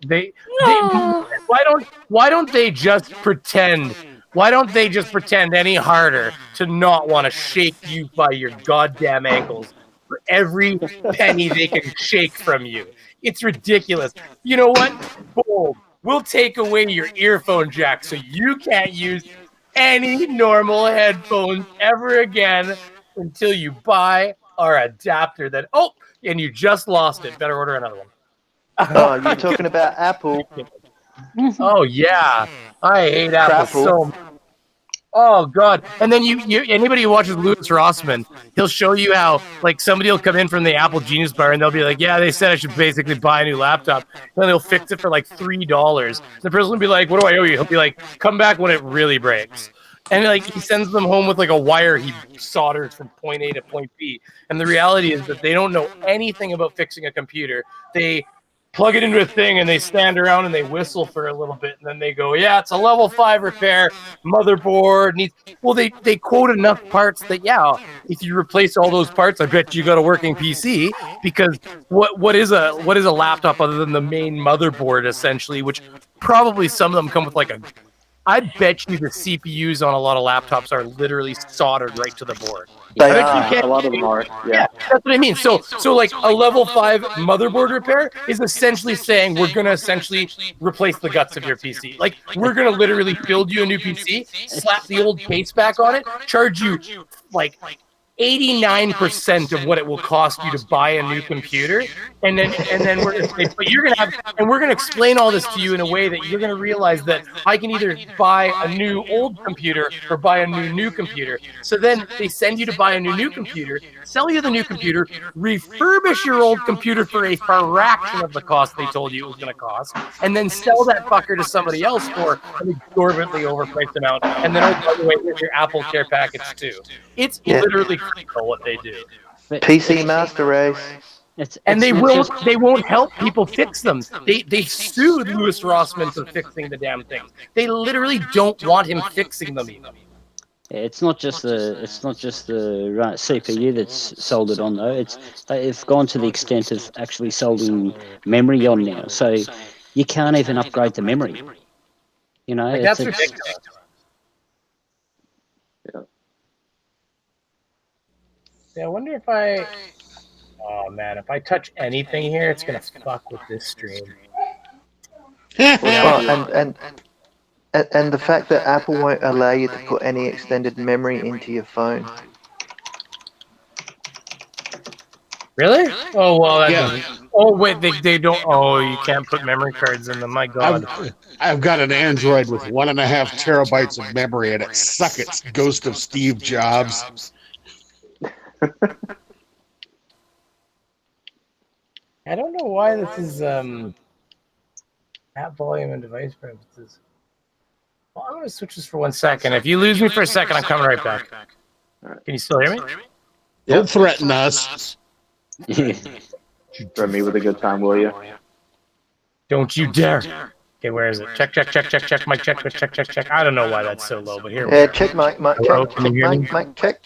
Speaker 13: Why don't they just pretend? Why don't they just pretend any harder to not want to shake you by your goddamn ankles for every penny they can shake from you? It's ridiculous. You know what? Bold. We'll take away your earphone jack so you can't use any normal headphones ever again until you buy our adapter that and you just lost it. Better order another one.
Speaker 3: Oh, you're talking about Apple.
Speaker 13: Oh yeah. I hate Apple
Speaker 3: Crapple.
Speaker 13: so much. Oh god. And then you anybody who watches Louis Rossmann, he'll show you how like somebody will come in from the Apple Genius Bar and they'll be like, yeah, they said I should basically buy a new laptop. And then they'll fix it for like $3. The person will be like, what do I owe you? He'll be like, come back when it really breaks. And like he sends them home with like a wire he solders from point A to point B. And the reality is that they don't know anything about fixing a computer. They plug it into a thing and they stand around and they whistle for a little bit and then they go, yeah, it's a level 5 repair, motherboard needs. Well, they quote enough parts that if you replace all those parts, I bet you got a working PC. Because what is a laptop other than the main motherboard essentially, which probably some of them come with like a. I bet you the CPUs on a lot of laptops are literally soldered right to the board.
Speaker 3: They
Speaker 14: A lot of them are. Yeah.
Speaker 13: That's what I mean. So like a level 5 motherboard repair is essentially saying we're gonna essentially replace the guts of your PC. Like we're gonna literally build you a new PC, slap the old case back on it, charge you like 89% of what it will cost you to buy a new computer, and then we're gonna say, but you're gonna have, and we're gonna explain all this to you in a way that you're gonna realize that I can either buy a new old computer or buy a new computer. So then they send you to buy a new computer, sell you the new computer, refurbish your old computer for a fraction of the cost they told you it was gonna cost, and then sell that fucker to somebody else for an exorbitantly overpriced amount. And then, oh, by the way, here's your Apple Care package too. It's literally critical what they do.
Speaker 3: PC Master Race.
Speaker 13: And they won't help people fix them. They sued Louis Rossmann for fixing the damn things. They literally don't want him fixing them even.
Speaker 10: It's not just the CPU that's soldered on though. They've gone to the extent of actually soldering memory on now. So you can't even upgrade the memory. You know,
Speaker 13: like that's ridiculous. Yeah, I wonder if oh man, if I touch anything here, it's gonna fuck with this stream.
Speaker 3: And the fact that Apple won't allow you to put any extended memory into your phone.
Speaker 13: Really? Oh well, that oh wait, they don't. Oh, you can't put memory cards in them. My God.
Speaker 4: I've got an Android with 1.5 terabytes of memory, and it sucks. It's Ghost of Steve Jobs.
Speaker 13: I don't know why this is app volume and device preferences. Well, I'm gonna switch this for 1 second. If you lose me for a second, I'm coming right back. Can you still hear me?
Speaker 4: Don't threaten us.
Speaker 14: Threaten me with a good time, will you?
Speaker 13: Don't you dare. Okay, where is it? Check, mic, check. I don't know why that's so low, but here we
Speaker 3: go.
Speaker 13: Check,
Speaker 3: mic, check.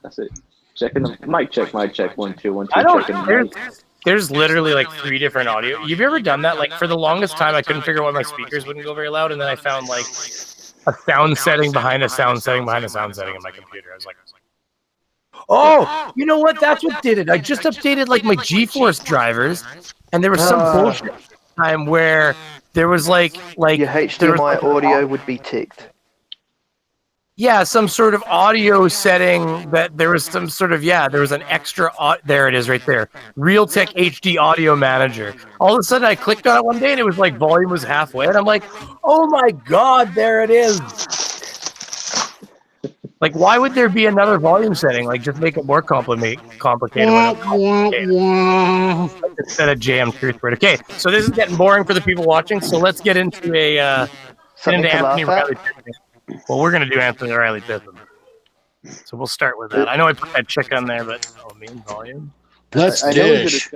Speaker 14: That's it. Checking the mic check, 1 2 1 2.
Speaker 13: I don't. There's literally like 3 different audio. You've ever done that? Like for the longest time, I couldn't figure out why my speakers wouldn't go very loud, and then I found like a sound setting behind a sound setting behind a sound setting in my computer. I was like, oh, you know what? That's what did it. I just updated like my GeForce drivers, and there was some bullshit time where there was like
Speaker 3: your HDMI audio would be ticked.
Speaker 13: Yeah, some sort of audio setting that there was some sort of, there was an extra, there it is right there. Realtek HD Audio Manager. All of a sudden I clicked on it one day and it was like volume was halfway and I'm like, oh my God, there it is. Like, why would there be another volume setting? Like, just make it more complicated. Instead of jam truth word. Okay, so this is getting boring for the people watching, so let's get into Anthony Riley. Well, we're going to do Anthony Riley Pittman. So we'll start with that. I know I put that chick on there, but mean volume.
Speaker 14: Let's dish.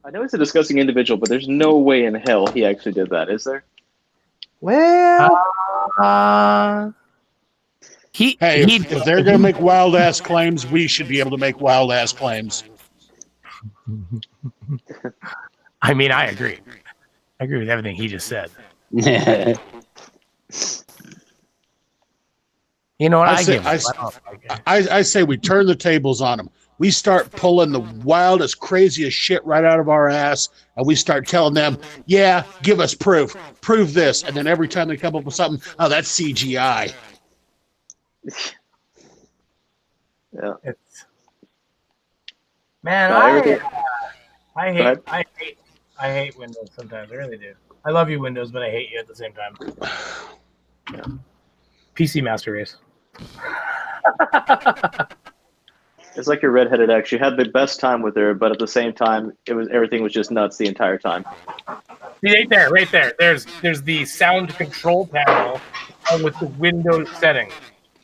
Speaker 14: I know he's a disgusting individual, but there's no way in hell he actually did that, is there?
Speaker 3: Well,
Speaker 4: if they're going to make wild ass claims, we should be able to make wild ass claims.
Speaker 13: I mean, I agree. I agree with everything he just said. You know what?
Speaker 4: I say we turn the tables on them. We start pulling the wildest, craziest shit right out of our ass, and we start telling them, yeah, give us proof. Prove this. And then every time they come up with something, oh, that's CGI.
Speaker 14: Yeah.
Speaker 13: Man,
Speaker 14: everything.
Speaker 13: I hate Windows sometimes. I really do. I love you, Windows, but I hate you at the same time. Yeah. PC Master Race.
Speaker 14: It's like your redheaded ex. You had the best time with her, but at the same time, everything was just nuts the entire time.
Speaker 13: See, right there. There's the sound control panel with the Windows settings.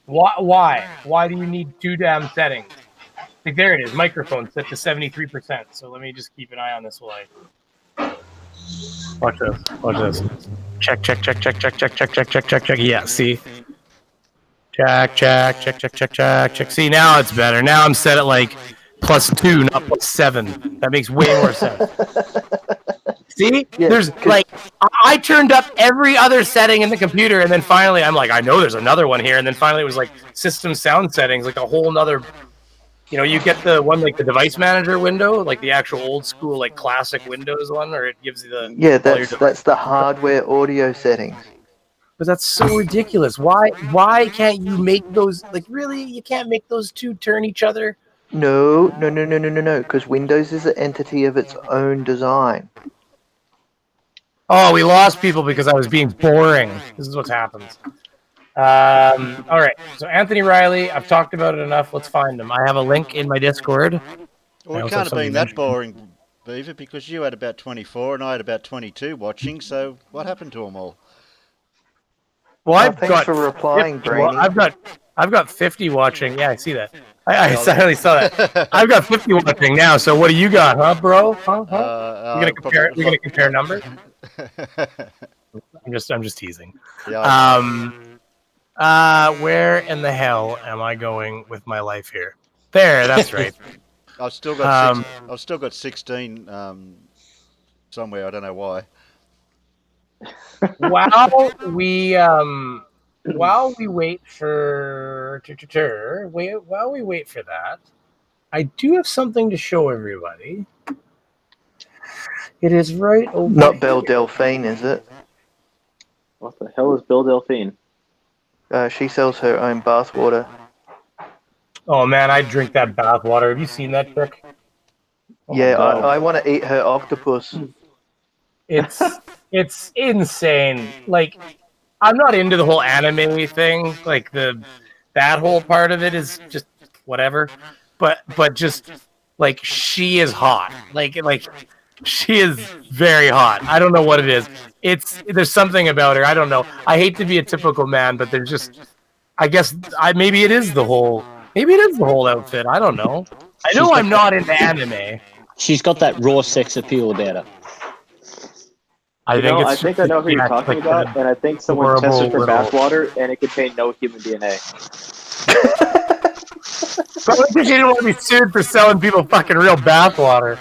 Speaker 13: Why? Why do you need two damn settings? Like, there it is. Microphone set to 73%. So let me just keep an eye on this while I watch this. Watch this. Check. Yeah, see. Check. See, now it's better. Now I'm set at like +2, not +7. That makes way more sense. See, there's like I turned up every other setting in the computer, and then finally I'm like, I know there's another one here, and then finally it was like system sound settings, like a whole nother. You know, you get the one like the device manager window, like the actual old school like classic Windows one, or it gives you the
Speaker 3: that's the hardware audio settings.
Speaker 13: But that's so ridiculous. Why can't you make those like really? You can't make those two turn each other.
Speaker 3: No. Because Windows is an entity of its own design.
Speaker 13: Oh, we lost people because I was being boring. This is what happens. All right. So Anthony Riley, I've talked about it enough. Let's find him. I have a link in my Discord.
Speaker 1: Well, it can't have been that boring, Beaver, because you had about 24 and I had about 22 watching. So what happened to them all?
Speaker 13: Well,
Speaker 3: thanks for replying, Brainy.
Speaker 13: Well, I've got 50 watching. Yeah, I see that. I suddenly saw that. I've got 50 watching now. So what do you got, huh, bro? Huh? We're gonna compare numbers. I'm just teasing.
Speaker 1: Yeah.
Speaker 13: Where in the hell am I going with my life here? There, that's right.
Speaker 1: I've still got I've still got 16 somewhere. I don't know why.
Speaker 13: While we wait for that, I do have something to show everybody. It is right over.
Speaker 3: Not Belle Delphine, is it?
Speaker 14: What the hell is Belle Delphine?
Speaker 3: She sells her own bathwater.
Speaker 13: Oh man, I drink that bathwater. Have you seen that trick?
Speaker 3: Oh, yeah, I want to eat her octopus.
Speaker 13: It's insane. Like, I'm not into the whole anime thing. Like that whole part of it is just whatever. But just like she is hot. Like she is very hot. I don't know what it is. There's something about her. I don't know. I hate to be a typical man, but there's just. I guess maybe it is the whole. Maybe it is the whole outfit. I don't know. I know I'm not into anime.
Speaker 10: She's got that raw sex appeal about her.
Speaker 14: I think I know who you're talking about, and I think someone tested for bathwater, and it contained no human DNA.
Speaker 13: Probably because you didn't want to be sued for selling people fucking real bathwater.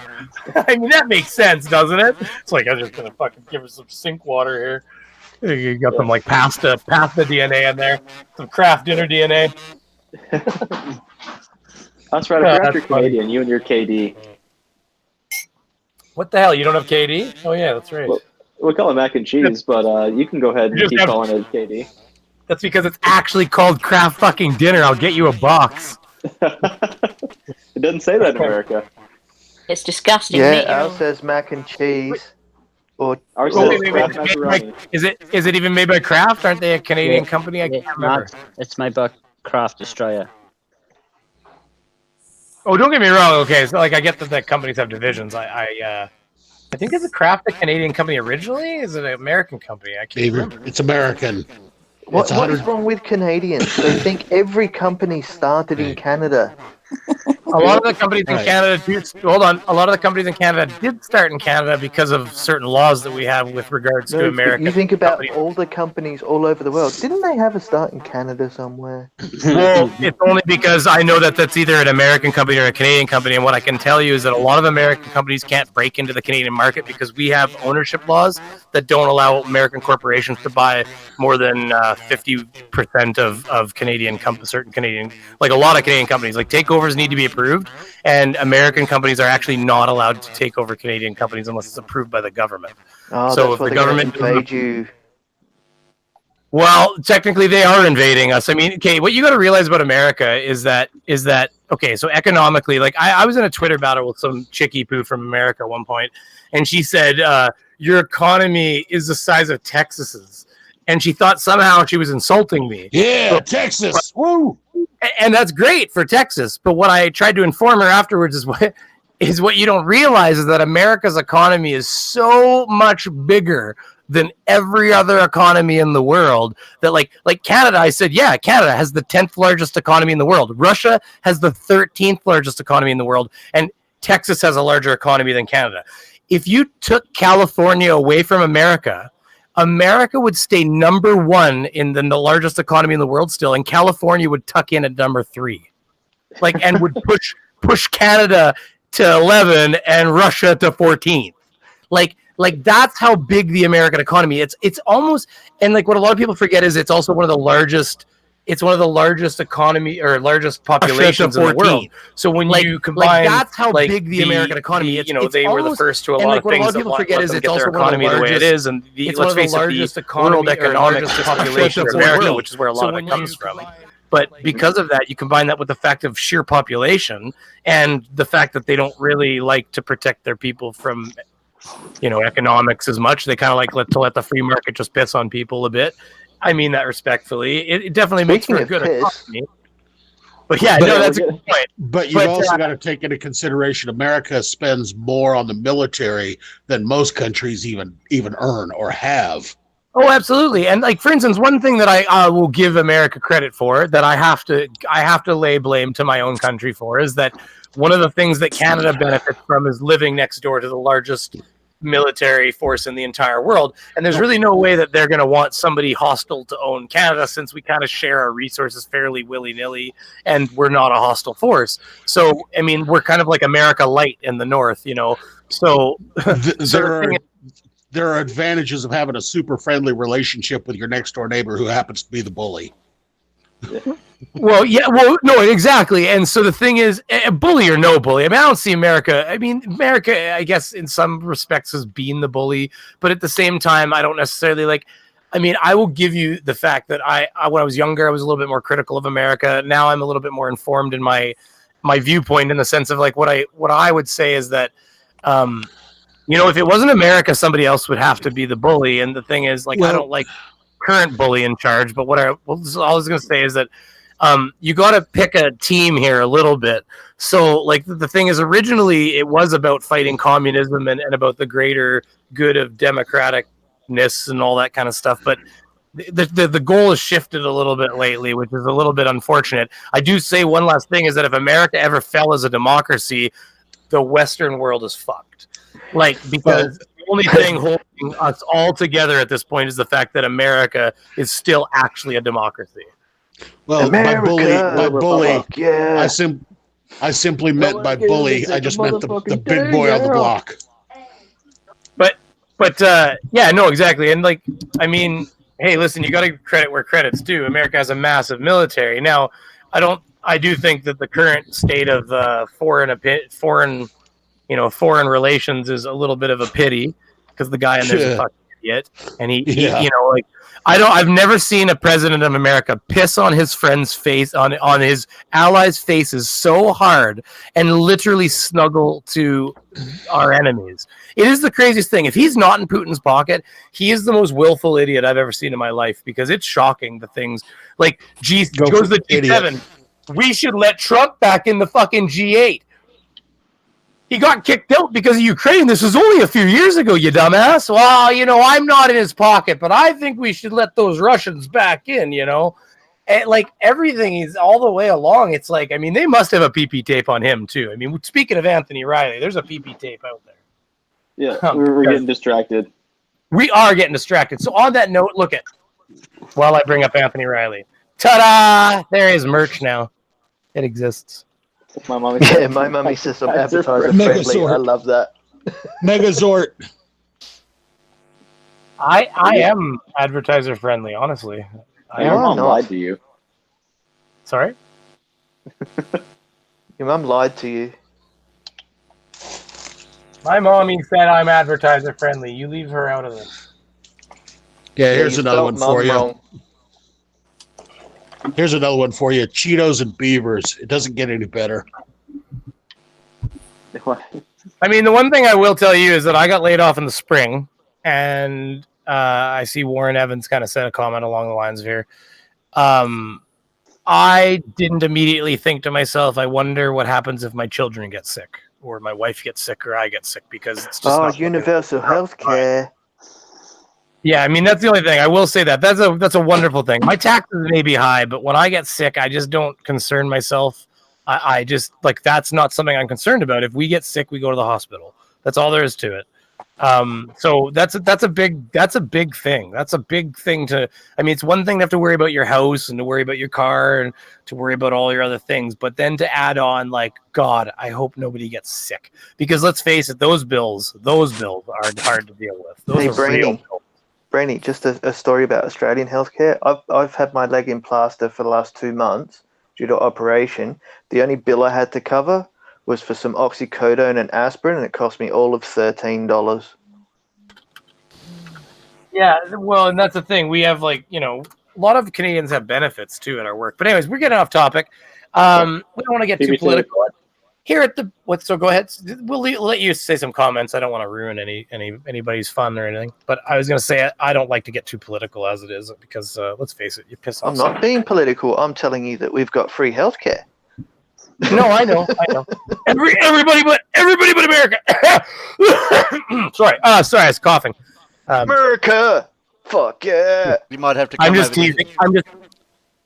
Speaker 13: I mean, that makes sense, doesn't it? It's like, I'm just going to fucking give her some sink water here. You got some, like, pasta DNA in there. Some craft dinner DNA.
Speaker 14: That's right. I forgot you're Canadian. You and your KD.
Speaker 13: What the hell? You don't have KD? Oh, yeah, that's right.
Speaker 14: Well, we call it mac and cheese, but you can go ahead and keep calling it KD.
Speaker 13: That's because it's actually called craft fucking dinner. I'll get you a box.
Speaker 14: It doesn't say that in America.
Speaker 8: It's disgusting.
Speaker 3: Yeah, ours says mac and cheese. Or
Speaker 14: ours says Kraft macaroni.
Speaker 13: Is it even made by Kraft? Aren't they a Canadian company? I can't remember.
Speaker 10: It's made by Kraft Australia.
Speaker 13: Oh, don't get me wrong. Okay, so like I get that companies have divisions. I think it's a Kraft a Canadian company originally. Is it an American company? I can't remember.
Speaker 4: It's American.
Speaker 3: What is wrong with Canadians? They think every company started in Canada.
Speaker 13: A lot of the companies in Canada hold on. A lot of the companies in Canada did start in Canada because of certain laws that we have with regards to
Speaker 3: No, but
Speaker 13: American
Speaker 3: you think about
Speaker 13: companies.
Speaker 3: all the companies all over the world. Didn't they have a start in Canada somewhere?
Speaker 13: Well, it's only because I know that that's either an American company or a Canadian company, and what I can tell you is that a lot of American companies can't break into the Canadian market because we have ownership laws that don't allow American corporations to buy more than 50% of Canadian certain Canadian, like a lot of Canadian companies. Like takeovers need to be approved, and American companies are actually not allowed to take over Canadian companies unless it's approved by the government.
Speaker 3: Oh,
Speaker 13: So
Speaker 3: that's
Speaker 13: if
Speaker 3: why
Speaker 13: the
Speaker 3: they're going to
Speaker 13: government
Speaker 3: invade you.
Speaker 13: Well, technically they are invading us. I mean, okay, what you got to realize about America is that okay, so economically, like I was in a Twitter battle with some chickie poo from America at one point, and she said, your economy is the size of Texas's. And she thought somehow she was insulting me.
Speaker 4: Yeah, Texas. Woo!
Speaker 13: And that's great for Texas. But what I tried to inform her afterwards is what you don't realize is that America's economy is so much bigger than every other economy in the world that like Canada, I said, yeah, Canada has the 10th largest economy in the world. Russia has the 13th largest economy in the world. And Texas has a larger economy than Canada. If you took California away from America, America would stay number one in the largest economy in the world still, and California would tuck in at number 3. Like, and would push Canada to 11 and Russia to 14. Like that's how big the American economy. It's almost, and like what a lot of people forget is it's also one of the largest. It's one of the largest economy or largest populations in the world. So when you combine,
Speaker 2: that's how big the American economy.
Speaker 13: They were the first to a lot of things that forget is it's also one of the largest. It is, and let's face it, the world economic population of America, which is where a lot of it comes from. But because of that, you combine that with the fact of sheer population and the fact that they don't really like to protect their people from, economics as much. They kind of like to let the free market just piss on people a bit. I mean that respectfully. It definitely makes for a good economy. But yeah, that's a good point.
Speaker 4: But you've also got to take into consideration America spends more on the military than most countries even earn or have.
Speaker 13: Oh, absolutely. And like, for instance, one thing that I will give America credit for that I have to lay blame to my own country for is that one of the things that Canada benefits from is living next door to the largest military force in the entire world. And there's really no way that they're going to want somebody hostile to own Canada since we kind of share our resources fairly willy-nilly and we're not a hostile force. So, I mean, we're kind of like America light in the north, So
Speaker 4: there are advantages of having a super friendly relationship with your next door neighbor who happens to be the bully.
Speaker 13: Well, no, exactly. And so the thing is, bully or no bully, I mean, I don't see America. I mean, America, I guess, in some respects has been the bully, but at the same time, I don't necessarily like. I mean, I will give you the fact that I when I was younger, I was a little bit more critical of America. Now I'm a little bit more informed in my viewpoint, in the sense of like what I would say is that, if it wasn't America, somebody else would have to be the bully. And the thing is, like, I don't like current bully in charge, but all I was going to say is that you got to pick a team here a little bit. So like the thing is, originally it was about fighting communism and about the greater good of democraticness and all that kind of stuff. But the goal has shifted a little bit lately, which is a little bit unfortunate. I do say one last thing is that if America ever fell as a democracy, the Western world is fucked. Like, because the only thing holding us all together at this point is the fact that America is still actually a democracy.
Speaker 4: Well,
Speaker 3: America,
Speaker 4: by bully,
Speaker 3: yeah.
Speaker 4: I simply meant by bully. I just meant the big boy on the block.
Speaker 13: But yeah, no, exactly. And like, I mean, hey, listen, you got to credit where credit's due. America has a massive military. Now, I do think that the current state of foreign relations is a little bit of a pity because the guy in there's a fucking idiot, and he I've never seen a president of America piss on his friend's face, on his allies' faces so hard and literally snuggle to our enemies. It is the craziest thing. If he's not in Putin's pocket, he is the most willful idiot I've ever seen in my life, because it's shocking the things like goes the G7. We should let Trump back in the fucking G8. He got kicked out because of Ukraine. This was only a few years ago, you dumbass. Well, I'm not in his pocket, but I think we should let those Russians back in, And like everything is all the way along. It's like, I mean, they must have a PP tape on him too. I mean, speaking of Anthony Riley, there's a PP tape out there.
Speaker 14: Yeah, we're getting distracted.
Speaker 13: We are getting distracted. So on that note, look at while I bring up Anthony Riley. Ta-da! There is merch now. It exists.
Speaker 14: My mommy
Speaker 3: said, my mommy says I'm advertiser friendly. I love that.
Speaker 4: Megazord.
Speaker 13: I am advertiser friendly, honestly.
Speaker 14: Your mom lied to you.
Speaker 13: Sorry?
Speaker 3: Your mom lied to you.
Speaker 13: My mommy said I'm advertiser friendly. You leave her out of this.
Speaker 4: Yeah, here's another one for you. Wrong. Here's another one for you. Cheetos and Beavers. It doesn't get any better.
Speaker 13: I mean, the one thing I will tell you is that I got laid off in the spring, and I see Warren Evans kind of said a comment along the lines of here. I didn't immediately think to myself, I wonder what happens if my children get sick, or my wife gets sick, or I get sick, because it's just
Speaker 3: universal health care.
Speaker 13: Yeah, I mean, that's the only thing. I will say that. That's a wonderful thing. My taxes may be high, but when I get sick, I just don't concern myself. I just, like, that's not something I'm concerned about. If we get sick, we go to the hospital. That's all there is to it. So that's a big thing. That's a big thing to, I mean, it's one thing to have to worry about your house and to worry about your car and to worry about all your other things, but then to add on, like, God, I hope nobody gets sick, because let's face it, those bills are hard to deal with. Those are real bills.
Speaker 3: Brainy, just a story about Australian healthcare. I've had my leg in plaster for the last 2 months due to operation. The only bill I had to cover was for some oxycodone and aspirin, and it cost me all of $13.
Speaker 13: Yeah, well, and that's the thing. We have, like, you know, a lot of Canadians have benefits too at our work. But anyways, we're getting off topic. We don't want to get too political. Here at the so go ahead. We'll let you say some comments. I don't want to ruin anybody's fun or anything. But I was going to say I don't like to get too political as it is, because let's face it, you piss off.
Speaker 3: I'm not being political. I'm telling you that we've got free healthcare.
Speaker 13: No, I know. Everybody but America. Sorry, I was coughing.
Speaker 3: America, fuck yeah!
Speaker 1: You might have to.
Speaker 13: I'm just teasing.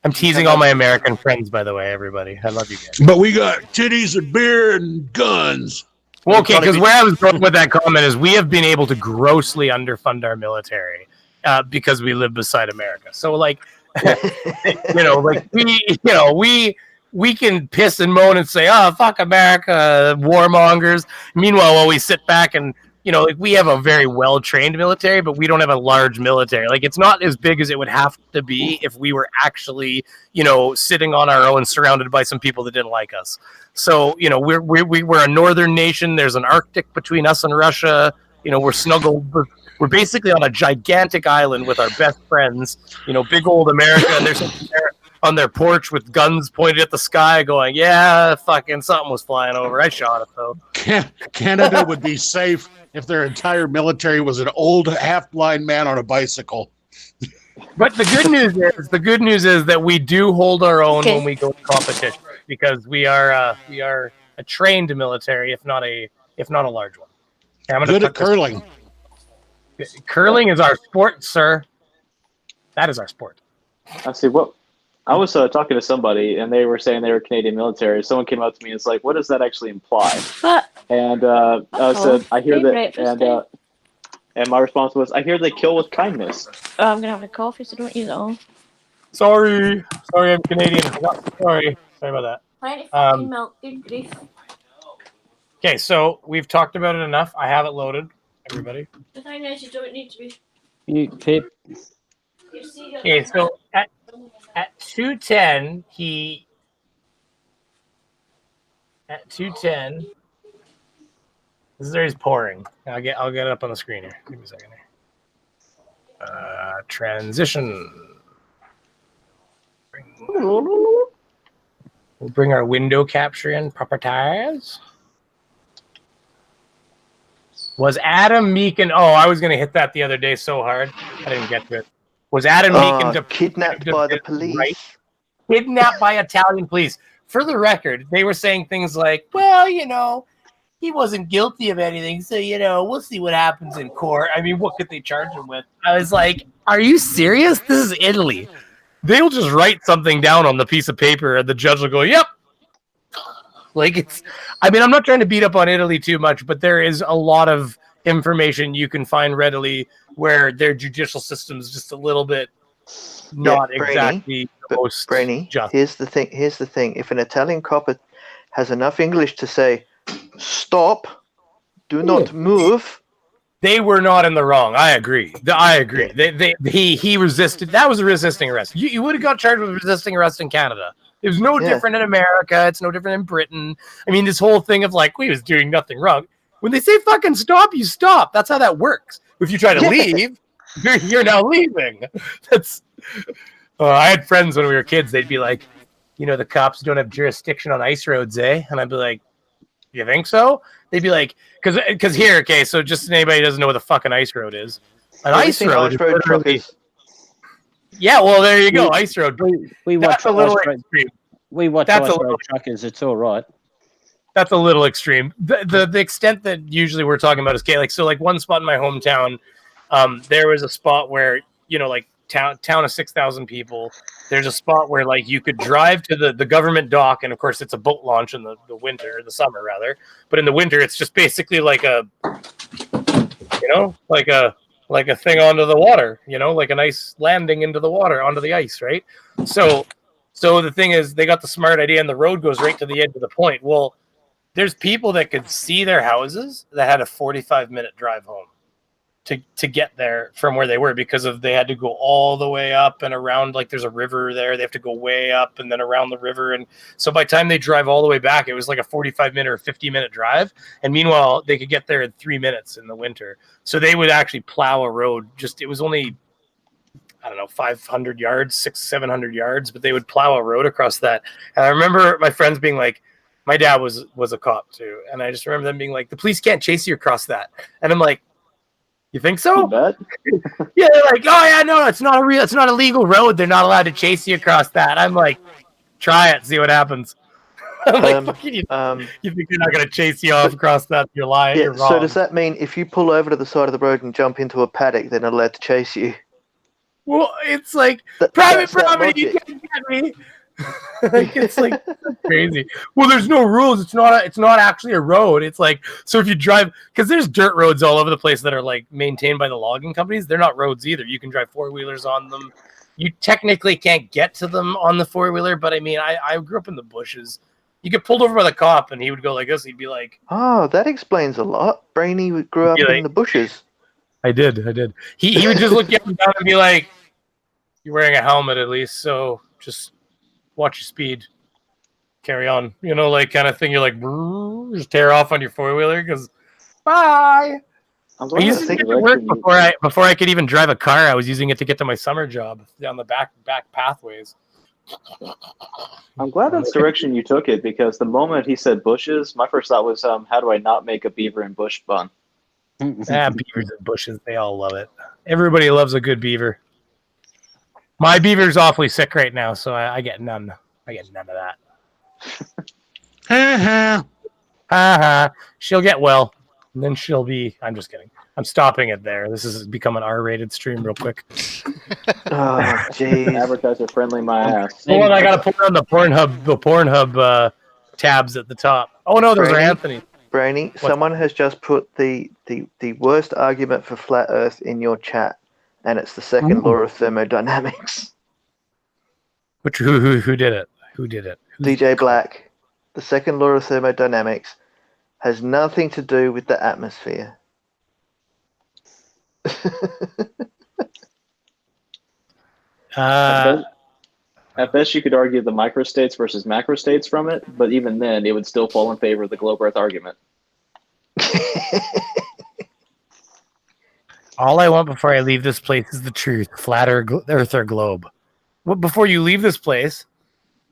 Speaker 13: I'm teasing all my American friends, by the way, everybody. I love you guys.
Speaker 4: But we got titties and beer and guns.
Speaker 13: Well, okay, because where I was going with that comment is we have been able to grossly underfund our military because we live beside America. So, like, you know, like we can piss and moan and say, "Oh, fuck America, warmongers." Meanwhile, while we sit back and, you know, like, we have a very well-trained military, but we don't have a large military. Like, it's not as big as it would have to be if we were actually, you know, sitting on our own, surrounded by some people that didn't like us. So, you know, we're a northern nation. There's an Arctic between us and Russia. You know, we're snuggled. We're basically on a gigantic island with our best friends. You know, big old America, and they're sitting there on their porch with guns pointed at the sky, going, "Yeah, fucking something was flying over. I shot it though."
Speaker 4: Canada would be safe if their entire military was an old half-blind man on a bicycle.
Speaker 13: But the good news is that we do hold our own when we go to competition, because we are a trained military, if not a large one. Okay,
Speaker 4: good at curling.
Speaker 13: Curling is our sport, sir. That is our sport.
Speaker 14: I see. What I was talking to somebody, and they were saying they were Canadian military. Someone came up to me and was like, "What does that actually imply?" And I said, "I hear that," and my response was, "I hear they kill with kindness."
Speaker 8: Oh, I'm gonna have a coffee, so don't use it all.
Speaker 13: Sorry, I'm Canadian. Sorry about that.
Speaker 8: Plenty of fucking milk, good grief.
Speaker 13: Okay, so we've talked about it enough. I have it loaded. Everybody.
Speaker 8: The thing is, you don't need to be.
Speaker 10: You Pip.
Speaker 13: Okay, so at 2:10 at 2:10. This is where he's pouring. I'll get it up on the screen here. Give me a second here. Transition. We'll bring our window capture in. Properties. Was Adam Meekin? Oh, I was going to hit that the other day so hard. I didn't get to it. Was Adam Meekin
Speaker 3: kidnapped by the police?
Speaker 13: Right? Kidnapped by Italian police. For the record, they were saying things like, well, you know, he wasn't guilty of anything, so, you know, we'll see what happens in court. I mean, what could they charge him with? I was like, are you serious? This is Italy. they'll just write something down on the piece of paper, and the judge will go, "Yep." Like it's. I mean, I'm not trying to beat up on Italy too much, but there is a lot of information you can find readily where their judicial system is just a little bit not exactly the most just.
Speaker 3: Here's the thing. If an Italian cop has enough English to say, "Stop, do not move,"
Speaker 13: they were not in the wrong. I agree. He resisted. That was a resisting arrest. You would have got charged with resisting arrest in Canada. It was no different in America. It's no different in Britain. I mean, this whole thing of like, he was doing nothing wrong. When they say fucking stop, you stop. That's how that works. If you try to leave, you're now leaving. That's. I had friends when we were kids. They'd be like, the cops don't have jurisdiction on ice roads, eh? And I'd be like, you think so? They'd be like, because here, okay, so just anybody who doesn't know what the fucking ice road is. An ice road is literally... Yeah, well, there you go. Ice road.
Speaker 10: We watch
Speaker 13: a little extreme.
Speaker 10: We watch ice road truckers. It's all right.
Speaker 13: That's a little extreme. The extent that usually we're talking about is like one spot in my hometown, there was a spot where like town of 6,000 people. There's a spot where like you could drive to the government dock, and of course it's a boat launch in the winter, the summer rather. But in the winter, it's just basically like a thing onto the water, like a nice landing into the water, onto the ice, right? So the thing is, they got the smart idea, and the road goes right to the edge of the point. Well, there's people that could see their houses that had a 45-minute drive home to get there from where they were, because they had to go all the way up and around. Like there's a river there, they have to go way up and then around the river, and so by the time they drive all the way back, it was like a 45-minute or 50-minute drive, and meanwhile they could get there in 3 minutes in the winter. So they would actually plow a road. It was only, I don't know, 500 yards, 600-700 yards, but they would plow a road across that. And I remember my friends being like, my dad was a cop too, and I just remember them being like, the police can't chase you across that. And I'm like, you think so? Yeah, they're like, oh yeah, no, it's not a legal road. They're not allowed to chase you across that. I'm like, try it, see what happens. I'm like, fucking, you think they're not gonna chase you off across that? You're lying.
Speaker 3: Yeah,
Speaker 13: you're wrong.
Speaker 3: so does that mean if you pull over to the side of the road and jump into a paddock, they're not allowed to chase you?
Speaker 13: Well, it's like private property. You can't get me. Like it's like crazy. Well, there's no rules. It's not actually a road. It's like, so if you drive, because there's dirt roads all over the place that are like maintained by the logging companies. They're not roads either. You can drive 4-wheelers on them. You technically can't get to them on the 4-wheeler, but I mean, I grew up in the bushes. You get pulled over by the cop, and he would go like this. He'd be like,
Speaker 3: "Oh, that explains a lot." Brainy grew up in the bushes.
Speaker 13: I did. He would just look you up and down and be like, "You're wearing a helmet at least, so just watch your speed, carry on," like kind of thing. You're like, just tear off on your 4-wheeler because bye. I used to get to work before I could even drive a car. I was using it to get to my summer job down the back pathways.
Speaker 14: I'm glad that's the direction you took it, because the moment he said bushes, my first thought was, how do I not make a beaver and bush bun?
Speaker 13: Beavers and bushes, they all love it. Everybody loves a good beaver. My beaver's awfully sick right now, so I get none. I get none of that. She'll get well, and then she'll be. I'm just kidding. I'm stopping it there. This has become an R-rated stream real quick.
Speaker 3: Oh, jeez.
Speaker 14: Advertiser friendly, my ass.
Speaker 13: Hold on, I gotta put on the Pornhub tabs at the top. Oh no, those are Anthony.
Speaker 3: Brainy, someone has just put the worst argument for flat Earth in your chat, and it's the second law of thermodynamics.
Speaker 13: Who did it? Who did it?
Speaker 3: DJ Black. The second law of thermodynamics has nothing to do with the atmosphere.
Speaker 14: At best, you could argue the microstates versus macrostates from it, but even then, it would still fall in favor of the globe Earth argument.
Speaker 13: All I want before I leave this place is the truth, flat Earth or globe. What, before you leave this place?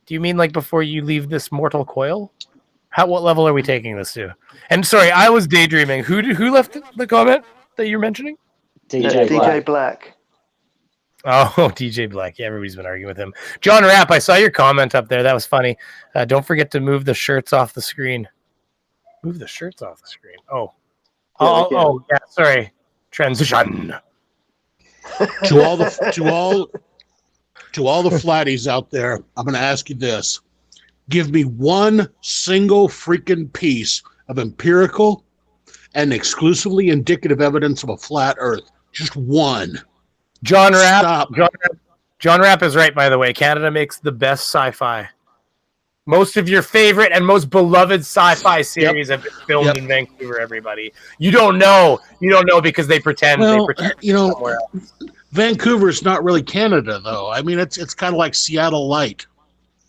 Speaker 13: Do you mean like before you leave this mortal coil? What level are we taking this to? And sorry, I was daydreaming. Who left the comment that you're mentioning?
Speaker 3: DJ Black.
Speaker 13: Oh, DJ Black. Yeah, everybody's been arguing with him. John Rapp, I saw your comment up there. That was funny. Don't forget to move the shirts off the screen. Move the shirts off the screen. Oh. Yeah, sorry. Transition.
Speaker 4: To to all the flatties out there, I'm going to ask you this. Give me one single freaking piece of empirical and exclusively indicative evidence of a flat Earth. Just one.
Speaker 13: John Rapp.
Speaker 4: Stop.
Speaker 13: John Rapp is right, by the way. Canada makes the best sci-fi. Most of your favorite and most beloved sci-fi series have been filmed in Vancouver, everybody. You don't know. You don't know because they pretend.
Speaker 4: Well,
Speaker 13: somewhere else.
Speaker 4: Vancouver's not really Canada, though. I mean, it's kind of like Seattle Light.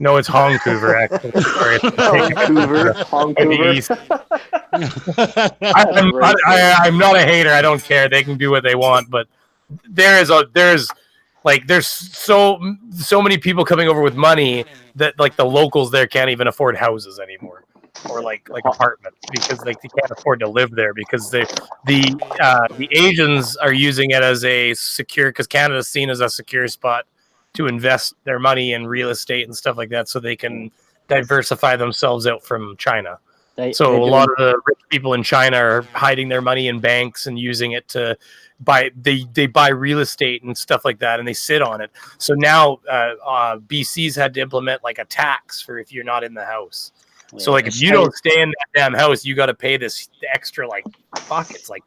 Speaker 13: No, it's Vancouver, actually. Sorry.
Speaker 14: Vancouver.
Speaker 13: I'm not a hater. I don't care. They can do what they want, but there's so many people coming over with money that like the locals there can't even afford houses anymore, or like apartments, because like they can't afford to live there because the Asians are using it as a secure, because Canada's seen as a secure spot to invest their money in real estate and stuff like that, so they can diversify themselves out from China. A lot of the rich people in China are hiding their money in banks and using it to buy. They buy real estate and stuff like that, and they sit on it. So now BC's had to implement like a tax for if you're not in the house. So like if you don't stay in that damn house, you got to pay this extra, like fuck, it's like